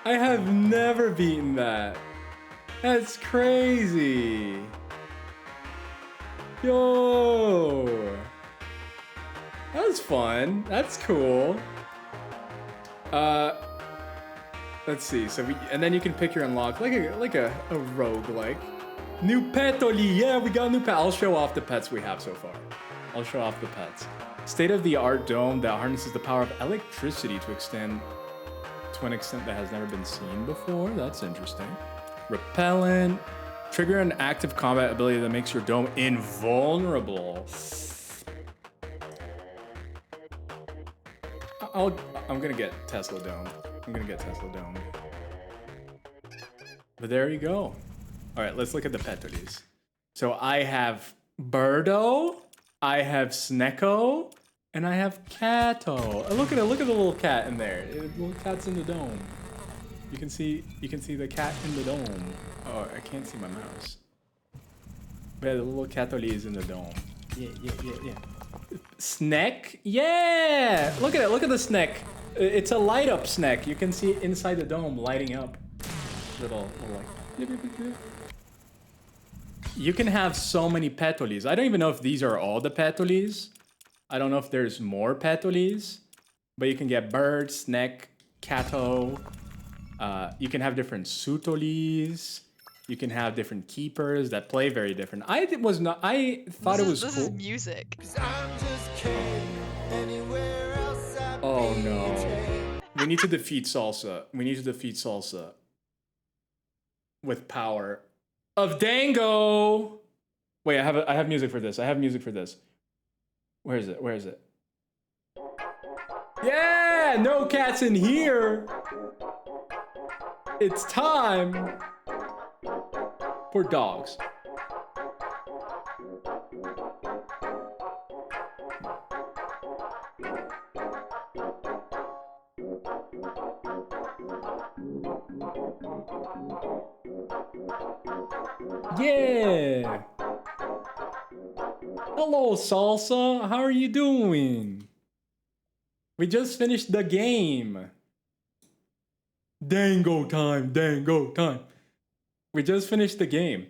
I have never beaten that. That's crazy. Yo! That was fun. That's cool. Let's see. So and then you can pick your unlock like a roguelike. New petoli. Yeah, we got new pet. I'll show off the pets we have so far. I'll show off the pets. State-of-the-art dome that harnesses the power of electricity to an extent that has never been seen before. That's interesting. Repellent. Trigger an active combat ability that makes your dome invulnerable. I'm gonna get Tesla Dome. I'm gonna get Tesla Dome. But there you go. All right, let's look at the petolies. So I have Birdo, I have Snecko, and I have Cato. Look at it. Look at the little cat in there. The little cat's in the dome. You can see the cat in the dome. Oh, I can't see my mouse. But yeah, the little Catoli is in the dome. Yeah. Snack? Yeah! Look at it. Look at the snack. It's a light up snack. You can see inside the dome lighting up. Little like. You can have so many petolies. I don't even know if these are all the petolies. I don't know if there's more petolies. But you can get bird, snack, Cato. You can have different sutolis. You can have different keepers that play very different. I thought it was cool. This is music. Oh no. We need to defeat Salsa. We need to defeat Salsa. With power of Dango. Wait, I have music for this. I have music for this. Where is it? Where is it? Yeah, no cats in here. It's time for dogs. Yeah. Hello, Salsa. How are you doing? We just finished the game. Dango time, Dango time. We just finished the game.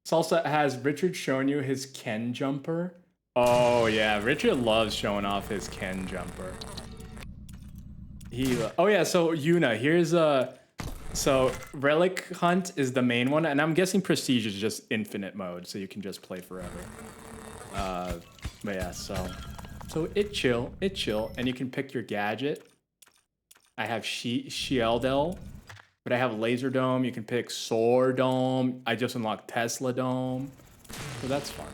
Salsa, has Richard shown you his Ken jumper? Oh yeah, Richard loves showing off his Ken jumper. Oh yeah, so Yuna, here's so Relic Hunt is the main one, and I'm guessing Prestige is just infinite mode, so you can just play forever. But yeah, so it chill, and you can pick your gadget. I have Shieldel, but I have Laser Dome. You can pick Soar Dome. I just unlocked Tesla Dome, so that's fun.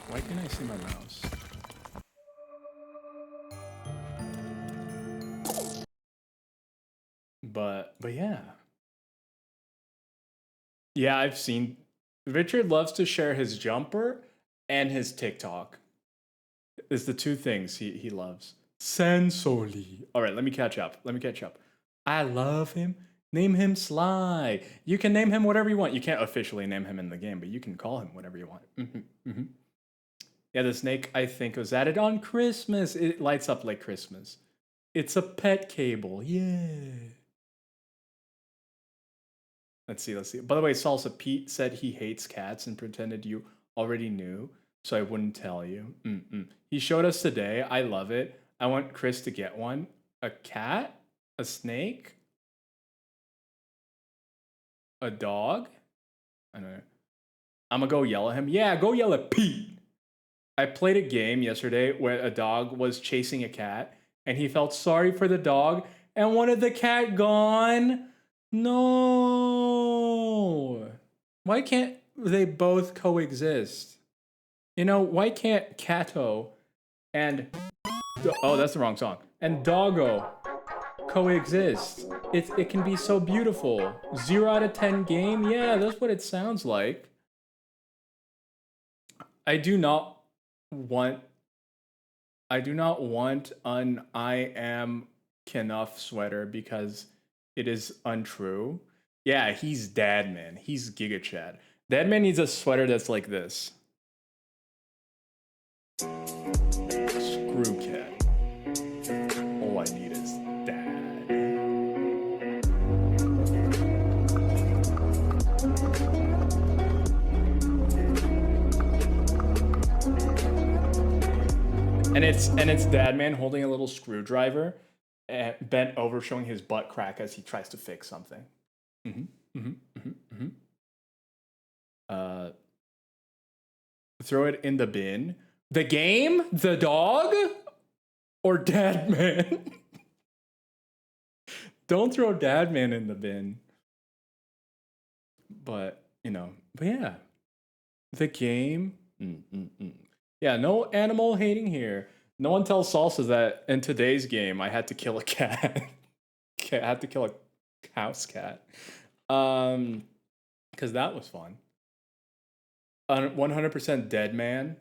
Why can't I see my mouse? But yeah. Yeah, I've seen Richard loves to share his jumper and his TikTok. It's the two things he loves. Sensoli. All right, let me catch up. I love him. Name him Sly. You can name him whatever you want. You can't officially name him in the game, but you can call him whatever you want. Yeah, the snake, I think, was added on Christmas. It lights up like Christmas. It's a pet cable. Yeah. Let's see. By the way, Salsa Pete said he hates cats and pretended you already knew, so I wouldn't tell you. He showed us today. I love it. I want Chris to get one. A cat? A snake? A dog? I don't know. I'm gonna go yell at him. Yeah, go yell at Pete. I played a game yesterday where a dog was chasing a cat, and he felt sorry for the dog and wanted the cat gone. No. Why can't they both coexist? You know, why can't Cato and... Oh, that's the wrong song. And Doggo coexist? It can be so beautiful. 0 out of 10 game? Yeah, that's what it sounds like. I do not want an I am Knuff sweater because it is untrue. Yeah, he's Dadman. He's Giga Chad. Dadman needs a sweater that's like this. Screw cat. All I need is dad. And it's Dadman holding a little screwdriver, bent over, showing his butt crack as he tries to fix something. Throw it in the bin. The game? The dog? Or Dadman? Don't throw Dadman in the bin. But, you know, but yeah. The game? Yeah, no animal hating here. No one tells Salsa that in today's game I had to kill a cat. I had to kill a house cat. Because that was fun. 100% dead man.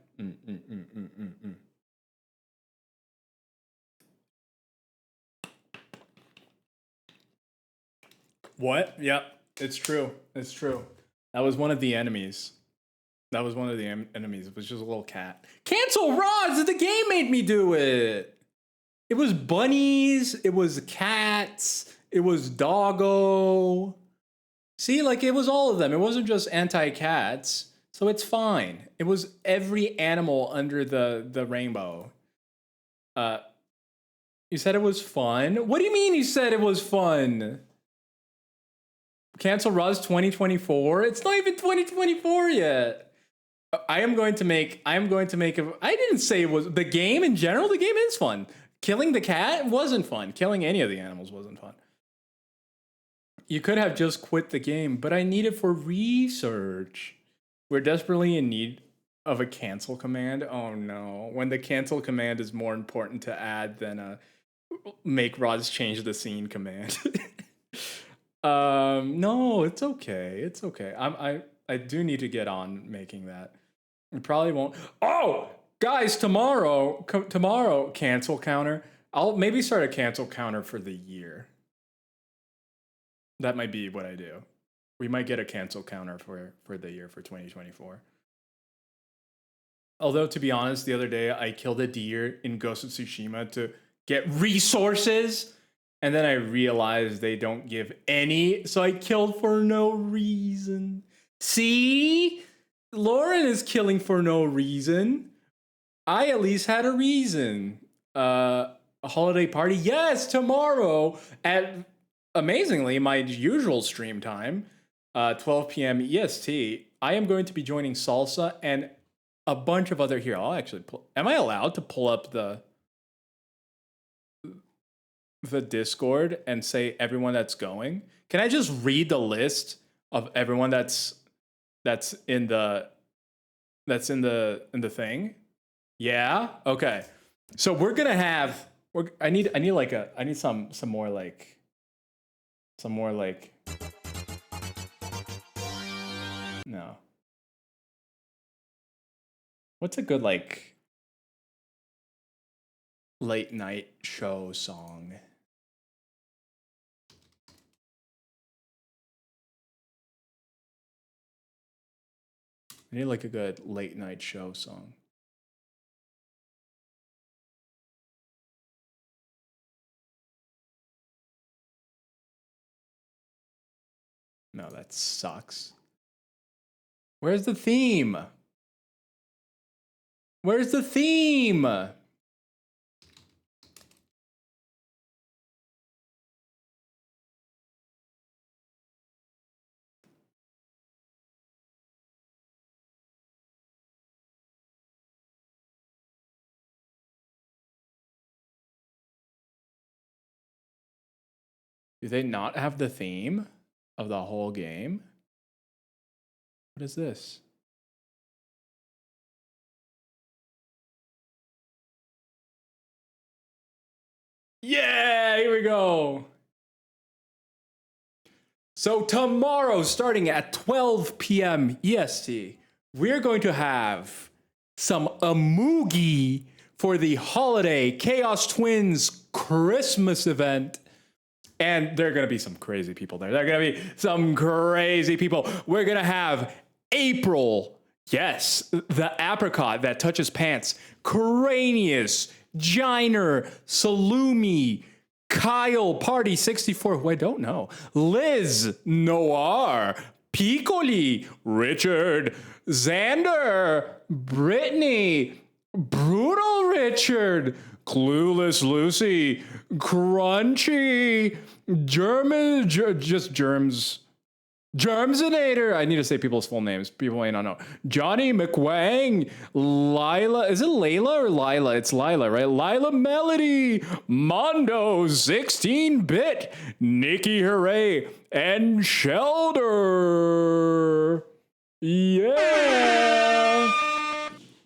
What? Yep, it's true. It's true. That was one of the enemies. It was just a little cat. Cancel rods! The game made me do it! It was bunnies. It was cats. It was doggo. See, like, it was all of them. It wasn't just anti-cats. So it's fine. It was every animal under the rainbow. You said it was fun? What do you mean you said it was fun? Cancel Ruz 2024? It's not even 2024 yet. I am going to make I didn't say it was the game in general. The game is fun. Killing the cat wasn't fun. Killing any of the animals wasn't fun. You could have just quit the game, but I need it for research. We're desperately in need of a cancel command. Oh no. When the cancel command is more important to add than a make Roz change the scene command. No, it's okay. It's okay. I do need to get on making that. I probably won't. Oh, guys, tomorrow cancel counter. I'll maybe start a cancel counter for the year. That might be what I do. We might get a cancel counter for the year for 2024. Although, to be honest, the other day I killed a deer in Ghost of Tsushima to get resources, and then I realized they don't give any, so I killed for no reason. See? Lauren is killing for no reason. I at least had a reason. A holiday party? Yes, tomorrow at, amazingly, my usual stream time, 12 p.m. EST. I am going to be joining Salsa and a bunch of other here. I'll actually pull. Am I allowed to pull up the Discord and say everyone that's going? Can I just read the list of everyone that's in the thing? Yeah. Okay. So we're gonna have. I need some more like. No. What's a good like late night show song? I need like a good late night show song. No, that sucks. Where's the theme? Where's the theme? Do they not have the theme of the whole game? What is this? Yeah, here we go. So tomorrow, starting at 12 p.m. EST, we're going to have some Amugi for the holiday Chaos Twins Christmas event. And there are going to be some crazy people there. There are going to be some crazy people. We're going to have April. Yes, the apricot that touches pants. Cranius, Giner, Salumi, Kyle, Party 64, who I don't know. Liz, Noir, Piccoli, Richard, Xander, Brittany, Brutal Richard, Clueless Lucy, Crunchy, German, just Germs. Germsinator. I need to say people's full names. People may not know. Johnny McWang, Lila. Is it Layla or Lila? It's Lila, right? Lila Melody, Mondo, 16-bit, Nikki Hooray, and Shelder. Yeah.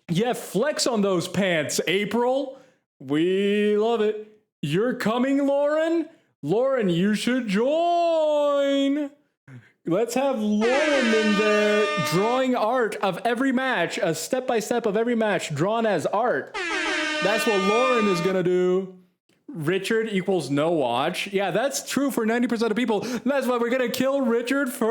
Yeah, flex on those pants, April. We love it. You're coming, Lauren? Lauren, you should join. Let's have Lauren in there drawing art of every match, a step-by-step of every match drawn as art. That's what Lauren is gonna do. Richard equals no watch. Yeah, that's true for 90% of people. That's why we're gonna kill Richard first.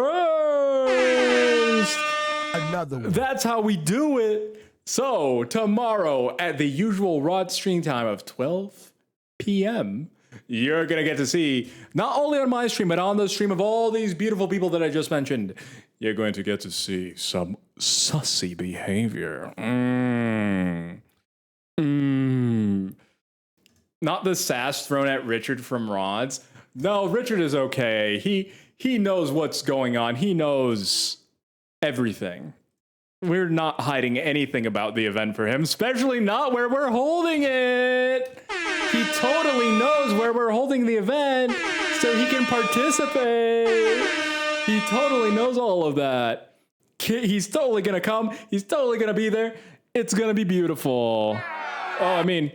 Another one. That's how we do it. So tomorrow at the usual Rod stream time of 12 p.m., you're going to get to see, not only on my stream, but on the stream of all these beautiful people that I just mentioned, you're going to get to see some sussy behavior. Not the sass thrown at Richard from Rods. No, Richard is okay. He knows what's going on. He knows everything. We're not hiding anything about the event for him, especially not where we're holding it. He totally knows where we're holding the event, so he can participate. He totally knows all of that. He's totally gonna come. He's totally gonna be there. It's gonna be beautiful. Oh, I mean,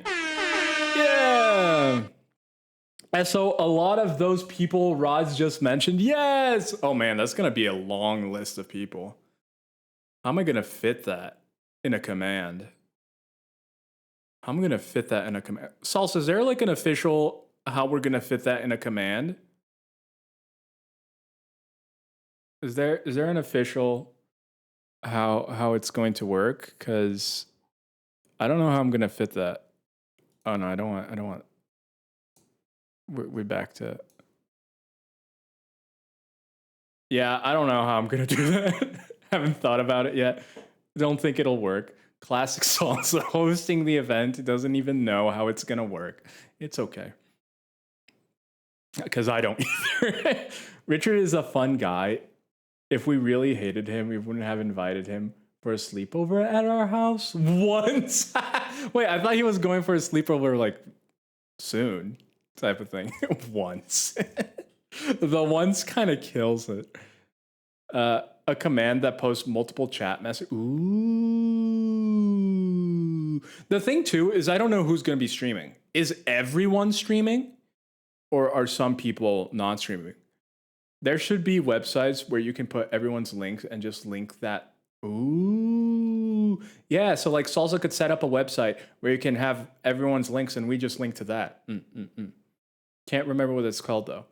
yeah. And so a lot of those people Rod's just mentioned, yes. Oh man, that's gonna be a long list of people. How am I gonna fit that in a command? How am I gonna fit that in a command? Salsa, is there like an official how we're gonna fit that in a command? Is there an official how it's going to work? Because I don't know how I'm gonna fit that. Oh no, I don't want. We're back to. Yeah, I don't know how I'm gonna do that. Haven't thought about it yet. Don't think it'll work. Classic Salsa hosting the event doesn't even know how it's gonna work. It's okay. Because I don't either. Richard is a fun guy. If we really hated him, we wouldn't have invited him for a sleepover at our house once. Wait, I thought he was going for a sleepover like soon type of thing. Once. The once kind of kills it. A command that posts multiple chat messages. Ooh. The thing too is I don't know who's going to be streaming. Is everyone streaming? Or are some people not streaming? There should be websites where you can put everyone's links and just link that. Ooh. Yeah, so like Salsa could set up a website where you can have everyone's links and we just link to that. Can't remember what it's called though.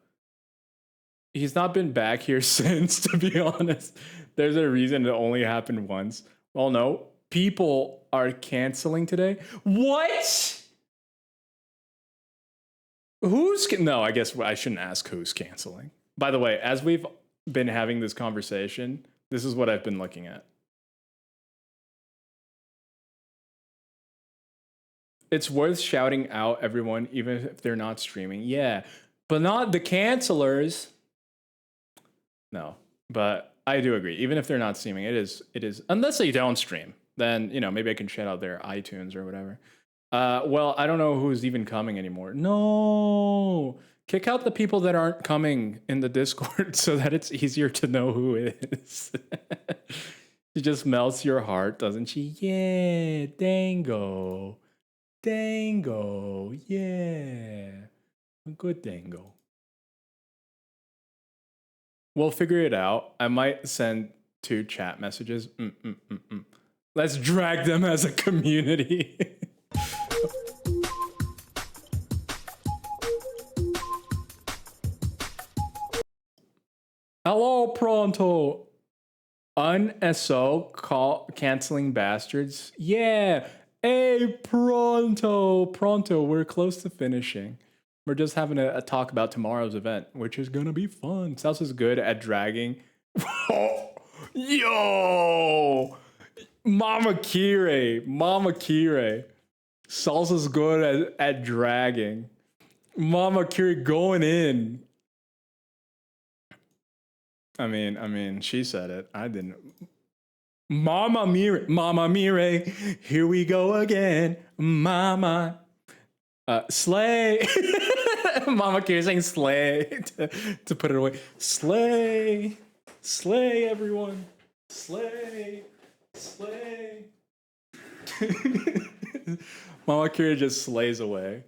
He's not been back here since, to be honest. There's a reason it only happened once. Well, no. People are canceling today. What? No, I guess I shouldn't ask who's canceling. By the way, as we've been having this conversation, this is what I've been looking at. It's worth shouting out everyone, even if they're not streaming. Yeah, but not the cancelers. No, but I do agree. Even if they're not streaming, it is, unless they don't stream, then, you know, maybe I can shout out their iTunes or whatever. Well, I don't know who's even coming anymore. No, kick out the people that aren't coming in the Discord so that it's easier to know who is. She just melts your heart, doesn't she? Yeah, Dango. Dango, yeah. Good Dango. We'll figure it out. I might send 2 chat messages. Let's drag them as a community. Hello, Pronto. Un-SO canceling bastards. Yeah. Hey, Pronto. We're close to finishing. We're just having a talk about tomorrow's event, which is gonna be fun. Salsa's good at dragging. Yo! Mama Kire. Salsa's good at dragging. Mama Kire going in. I mean, she said it. I didn't. Mama Mire, here we go again. Mama. Slay. Mama Kira saying slay to put it away. Slay, everyone. Slay. Mama Kira just slays away.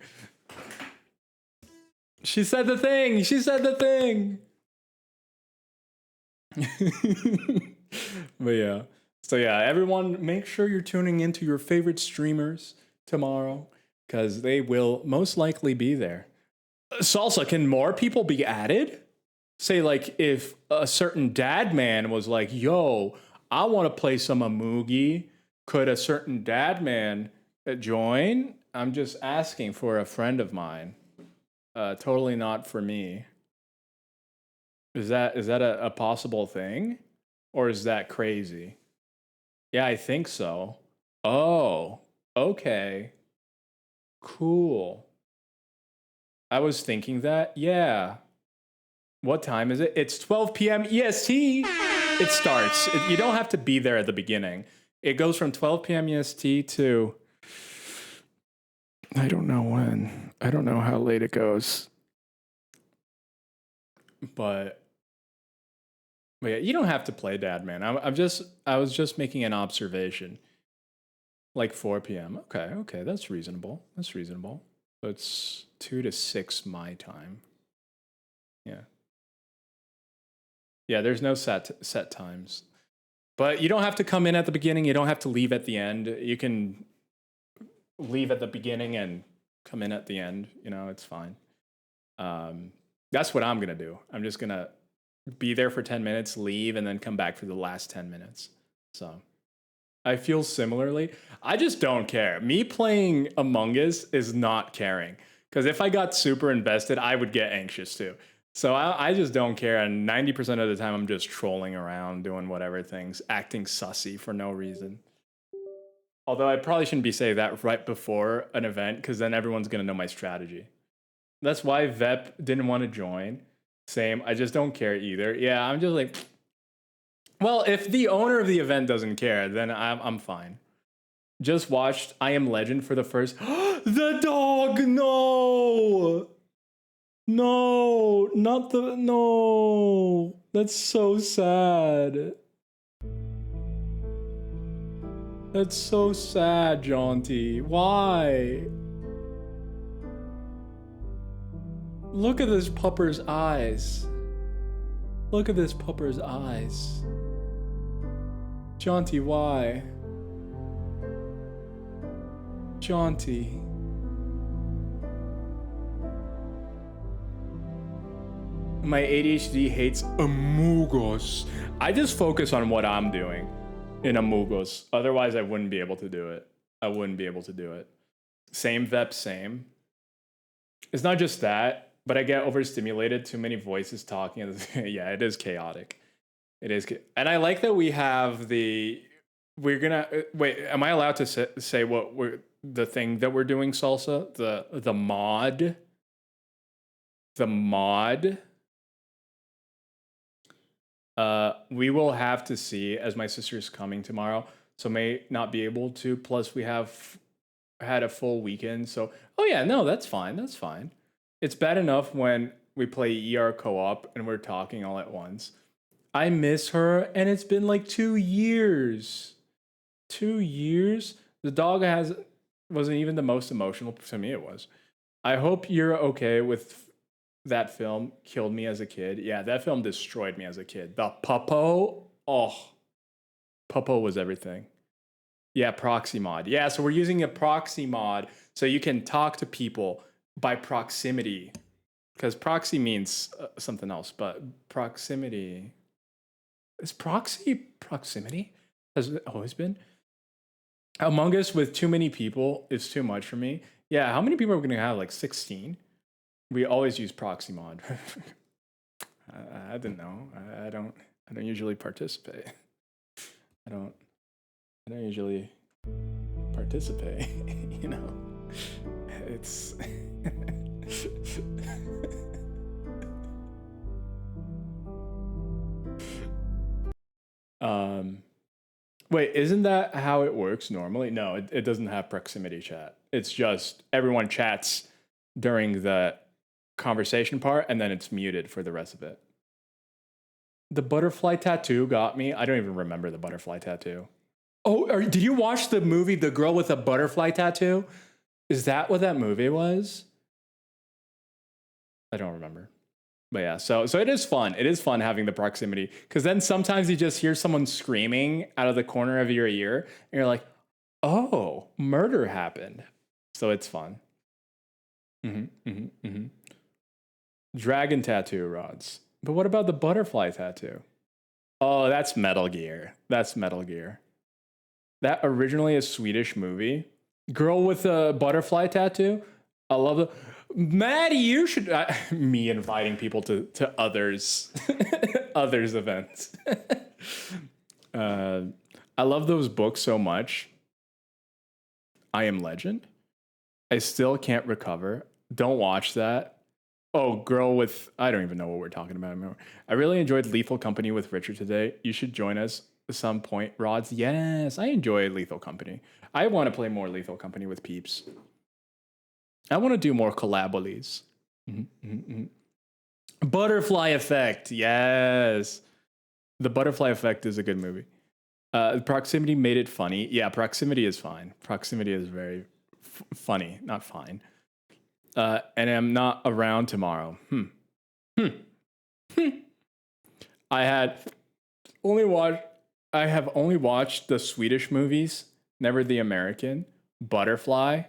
She said the thing. But yeah. So yeah, everyone make sure you're tuning into your favorite streamers tomorrow, because they will most likely be there. Salsa, can more people be added? Say like if a certain dad man was like, yo, I want to play some Amugi, could a certain dad man join? I'm just asking for a friend of mine. Totally not for me. Is that a possible thing? Or is that crazy? Yeah, I think so. Oh, okay. Cool. I was thinking that. Yeah. What time is it? It's 12 p.m. EST. It starts. You don't have to be there at the beginning. It goes from 12 p.m. EST to... I don't know when. I don't know how late it goes. But yeah, you don't have to play Dad Man. I was just making an observation. Like 4 p.m. Okay, that's reasonable. So it's 2 to 6 my time. Yeah, there's no set times. But you don't have to come in at the beginning. You don't have to leave at the end. You can leave at the beginning and come in at the end. You know, it's fine. That's what I'm going to do. I'm just going to be there for 10 minutes, leave, and then come back for the last 10 minutes. So I feel similarly. I just don't care. Me playing Among Us is not caring. Because if I got super invested, I would get anxious too. So I just don't care. And 90% of the time, I'm just trolling around, doing whatever things, acting sussy for no reason. Although I probably shouldn't be saying that right before an event, because then everyone's going to know my strategy. That's why Vep didn't want to join. Same. I just don't care either. Yeah, I'm just like, Well, if the owner of the event doesn't care, then I'm fine. Just watched I Am Legend for the first. The dog! No! No, not the. No. That's so sad. That's so sad, Jaunty. Why? Look at this pupper's eyes. Look at this pupper's eyes. Jaunty, why? Jaunty. My ADHD hates Amugos. I just focus on what I'm doing in Amugos. Otherwise, I wouldn't be able to do it. I wouldn't be able to do it. Same Vep, same. It's not just that, but I get overstimulated. Too many voices talking. Yeah, it is chaotic. It is. And I like that we have the... We're gonna... Wait, am I allowed to say what we're... The thing that we're doing, Salsa? The mod? The mod? We will have to see, as my sister is coming tomorrow, so may not be able to. Plus, we have had a full weekend, so oh yeah, no, that's fine. That's fine. It's bad enough when we play ER co-op and we're talking all at once. I miss her, and it's been like 2 years. 2 years. The dog wasn't even the most emotional to me. It was. I hope you're okay with. That film killed me as a kid. Yeah, that film destroyed me as a kid. The Puppo, Puppo was everything. Yeah, proxy mod. Yeah, so we're using a proxy mod so you can talk to people by proximity. Because proxy means something else, but proximity. Is proxy proximity? Has it always been? Among Us with too many people is too much for me. Yeah, how many people are we going to have? Like 16? We always use proxy mod. I didn't know. I don't usually participate. I don't usually participate. You know, it's. Wait, isn't that how it works normally? No, it doesn't have proximity chat. It's just everyone chats during the conversation part, and then it's muted for the rest of it. The butterfly tattoo got me. I don't even remember the butterfly tattoo. Oh, did you watch the movie The Girl with a Butterfly Tattoo? Is that what that movie was? I don't remember. But yeah, so it is fun. It is fun having the proximity, because then sometimes you just hear someone screaming out of the corner of your ear, and you're like, oh, murder happened. So it's fun. Dragon tattoo rods. But what about the butterfly tattoo? Oh, that's Metal Gear. That's Metal Gear. That originally a Swedish movie. Girl with a butterfly tattoo. I love it. Maddie, you should... me inviting people to others. Others events. I love those books so much. I Am Legend. I still can't recover. Don't watch that. Oh, girl with... I don't even know what we're talking about anymore. I really enjoyed Lethal Company with Richard today. You should join us at some point. Rods, yes, I enjoy Lethal Company. I want to play more Lethal Company with peeps. I want to do more collabolies. Butterfly Effect, yes. The Butterfly Effect is a good movie. Proximity made it funny. Yeah, proximity is fine. Proximity is very funny, not fine. And I'm not around tomorrow. I have only watched the Swedish movies, never the American. Butterfly.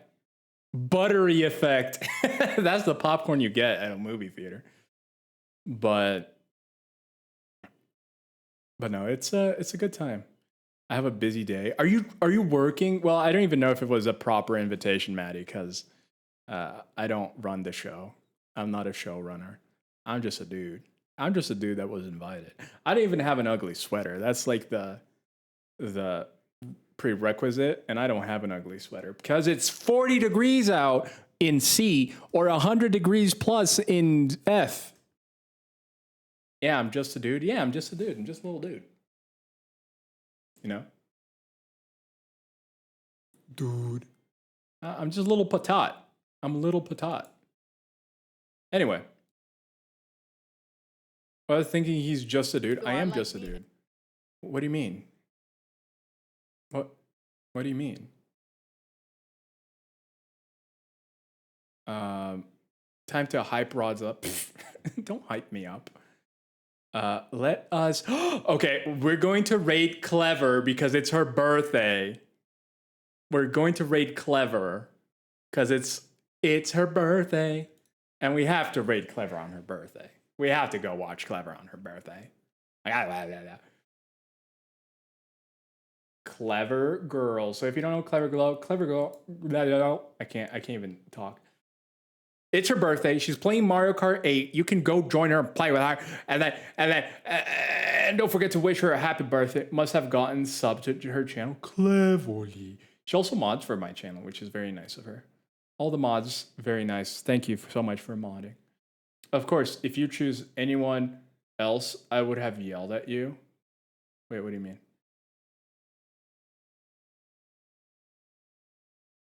Buttery Effect. That's the popcorn you get at a movie theater. But no, it's a good time. I have a busy day. Are you working? Well, I don't even know if it was a proper invitation, Maddie, because I don't run the show. I'm not a showrunner. I'm just a dude. I'm just a dude that was invited. I don't even have an ugly sweater. That's like the prerequisite, and I don't have an ugly sweater because it's 40 degrees out in C or 100 degrees plus in F. Yeah, I'm just a dude. Yeah, I'm just a dude. I'm just a little dude. you know? Dude. I'm just a little patat. I'm a little patat. Anyway. I was thinking he's just a dude. I am just a dude. What do you mean? What do you mean? Time to hype Rods up. Don't hype me up. Let us... Okay, we're going to rate Clever because it's her birthday. We're going to rate Clever because it's her birthday. And we have to rate Clever on her birthday. We have to go watch Clever on her birthday. Clever Girl. So if you don't know Clever Girl, I can't even talk. It's her birthday. She's playing Mario Kart 8. You can go join her and play with her. And don't forget to wish her a happy birthday. Must have gotten sub to her channel cleverly. She also mods for my channel, which is very nice of her. All the mods, very nice. Thank you so much for modding. Of course, if you choose anyone else, I would have yelled at you. Wait, what do you mean?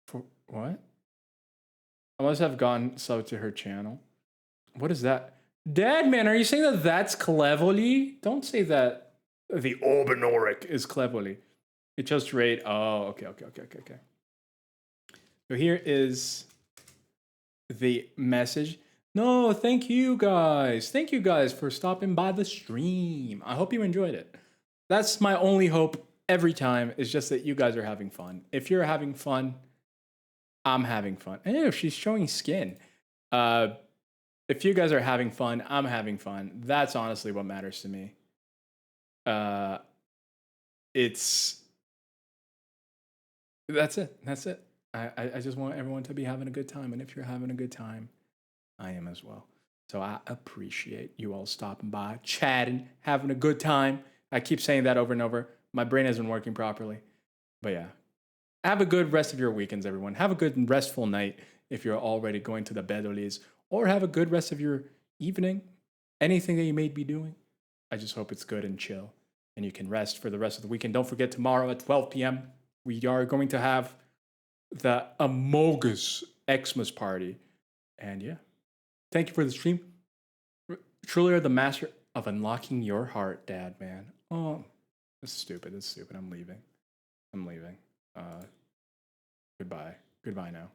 For what? I must have gone sub to her channel. What is that? Dad, man, are you saying that that's cleverly? Don't say that the Orbinoric is cleverly. It just rate. Oh, okay. So here is the message. No, thank you guys. Thank you guys for stopping by the stream. I hope you enjoyed it. That's my only hope every time, is just that you guys are having fun. If you're having fun, I'm having fun. Ew, she's showing skin. If you guys are having fun, I'm having fun. That's honestly what matters to me. That's it. I just want everyone to be having a good time. And if you're having a good time, I am as well. So I appreciate you all stopping by, chatting, having a good time. I keep saying that over and over. My brain isn't working properly. But yeah. Have a good rest of your weekends, everyone. Have a good restful night if you're already going to the bed, or have a good rest of your evening. Anything that you may be doing. I just hope it's good and chill, and you can rest for the rest of the weekend. Don't forget, tomorrow at 12 p.m., we are going to have the Amogus Xmas party. And yeah, thank you for the stream. Truly are the master of unlocking your heart, Dad, man. Oh, this is stupid. I'm leaving. Goodbye. Goodbye now.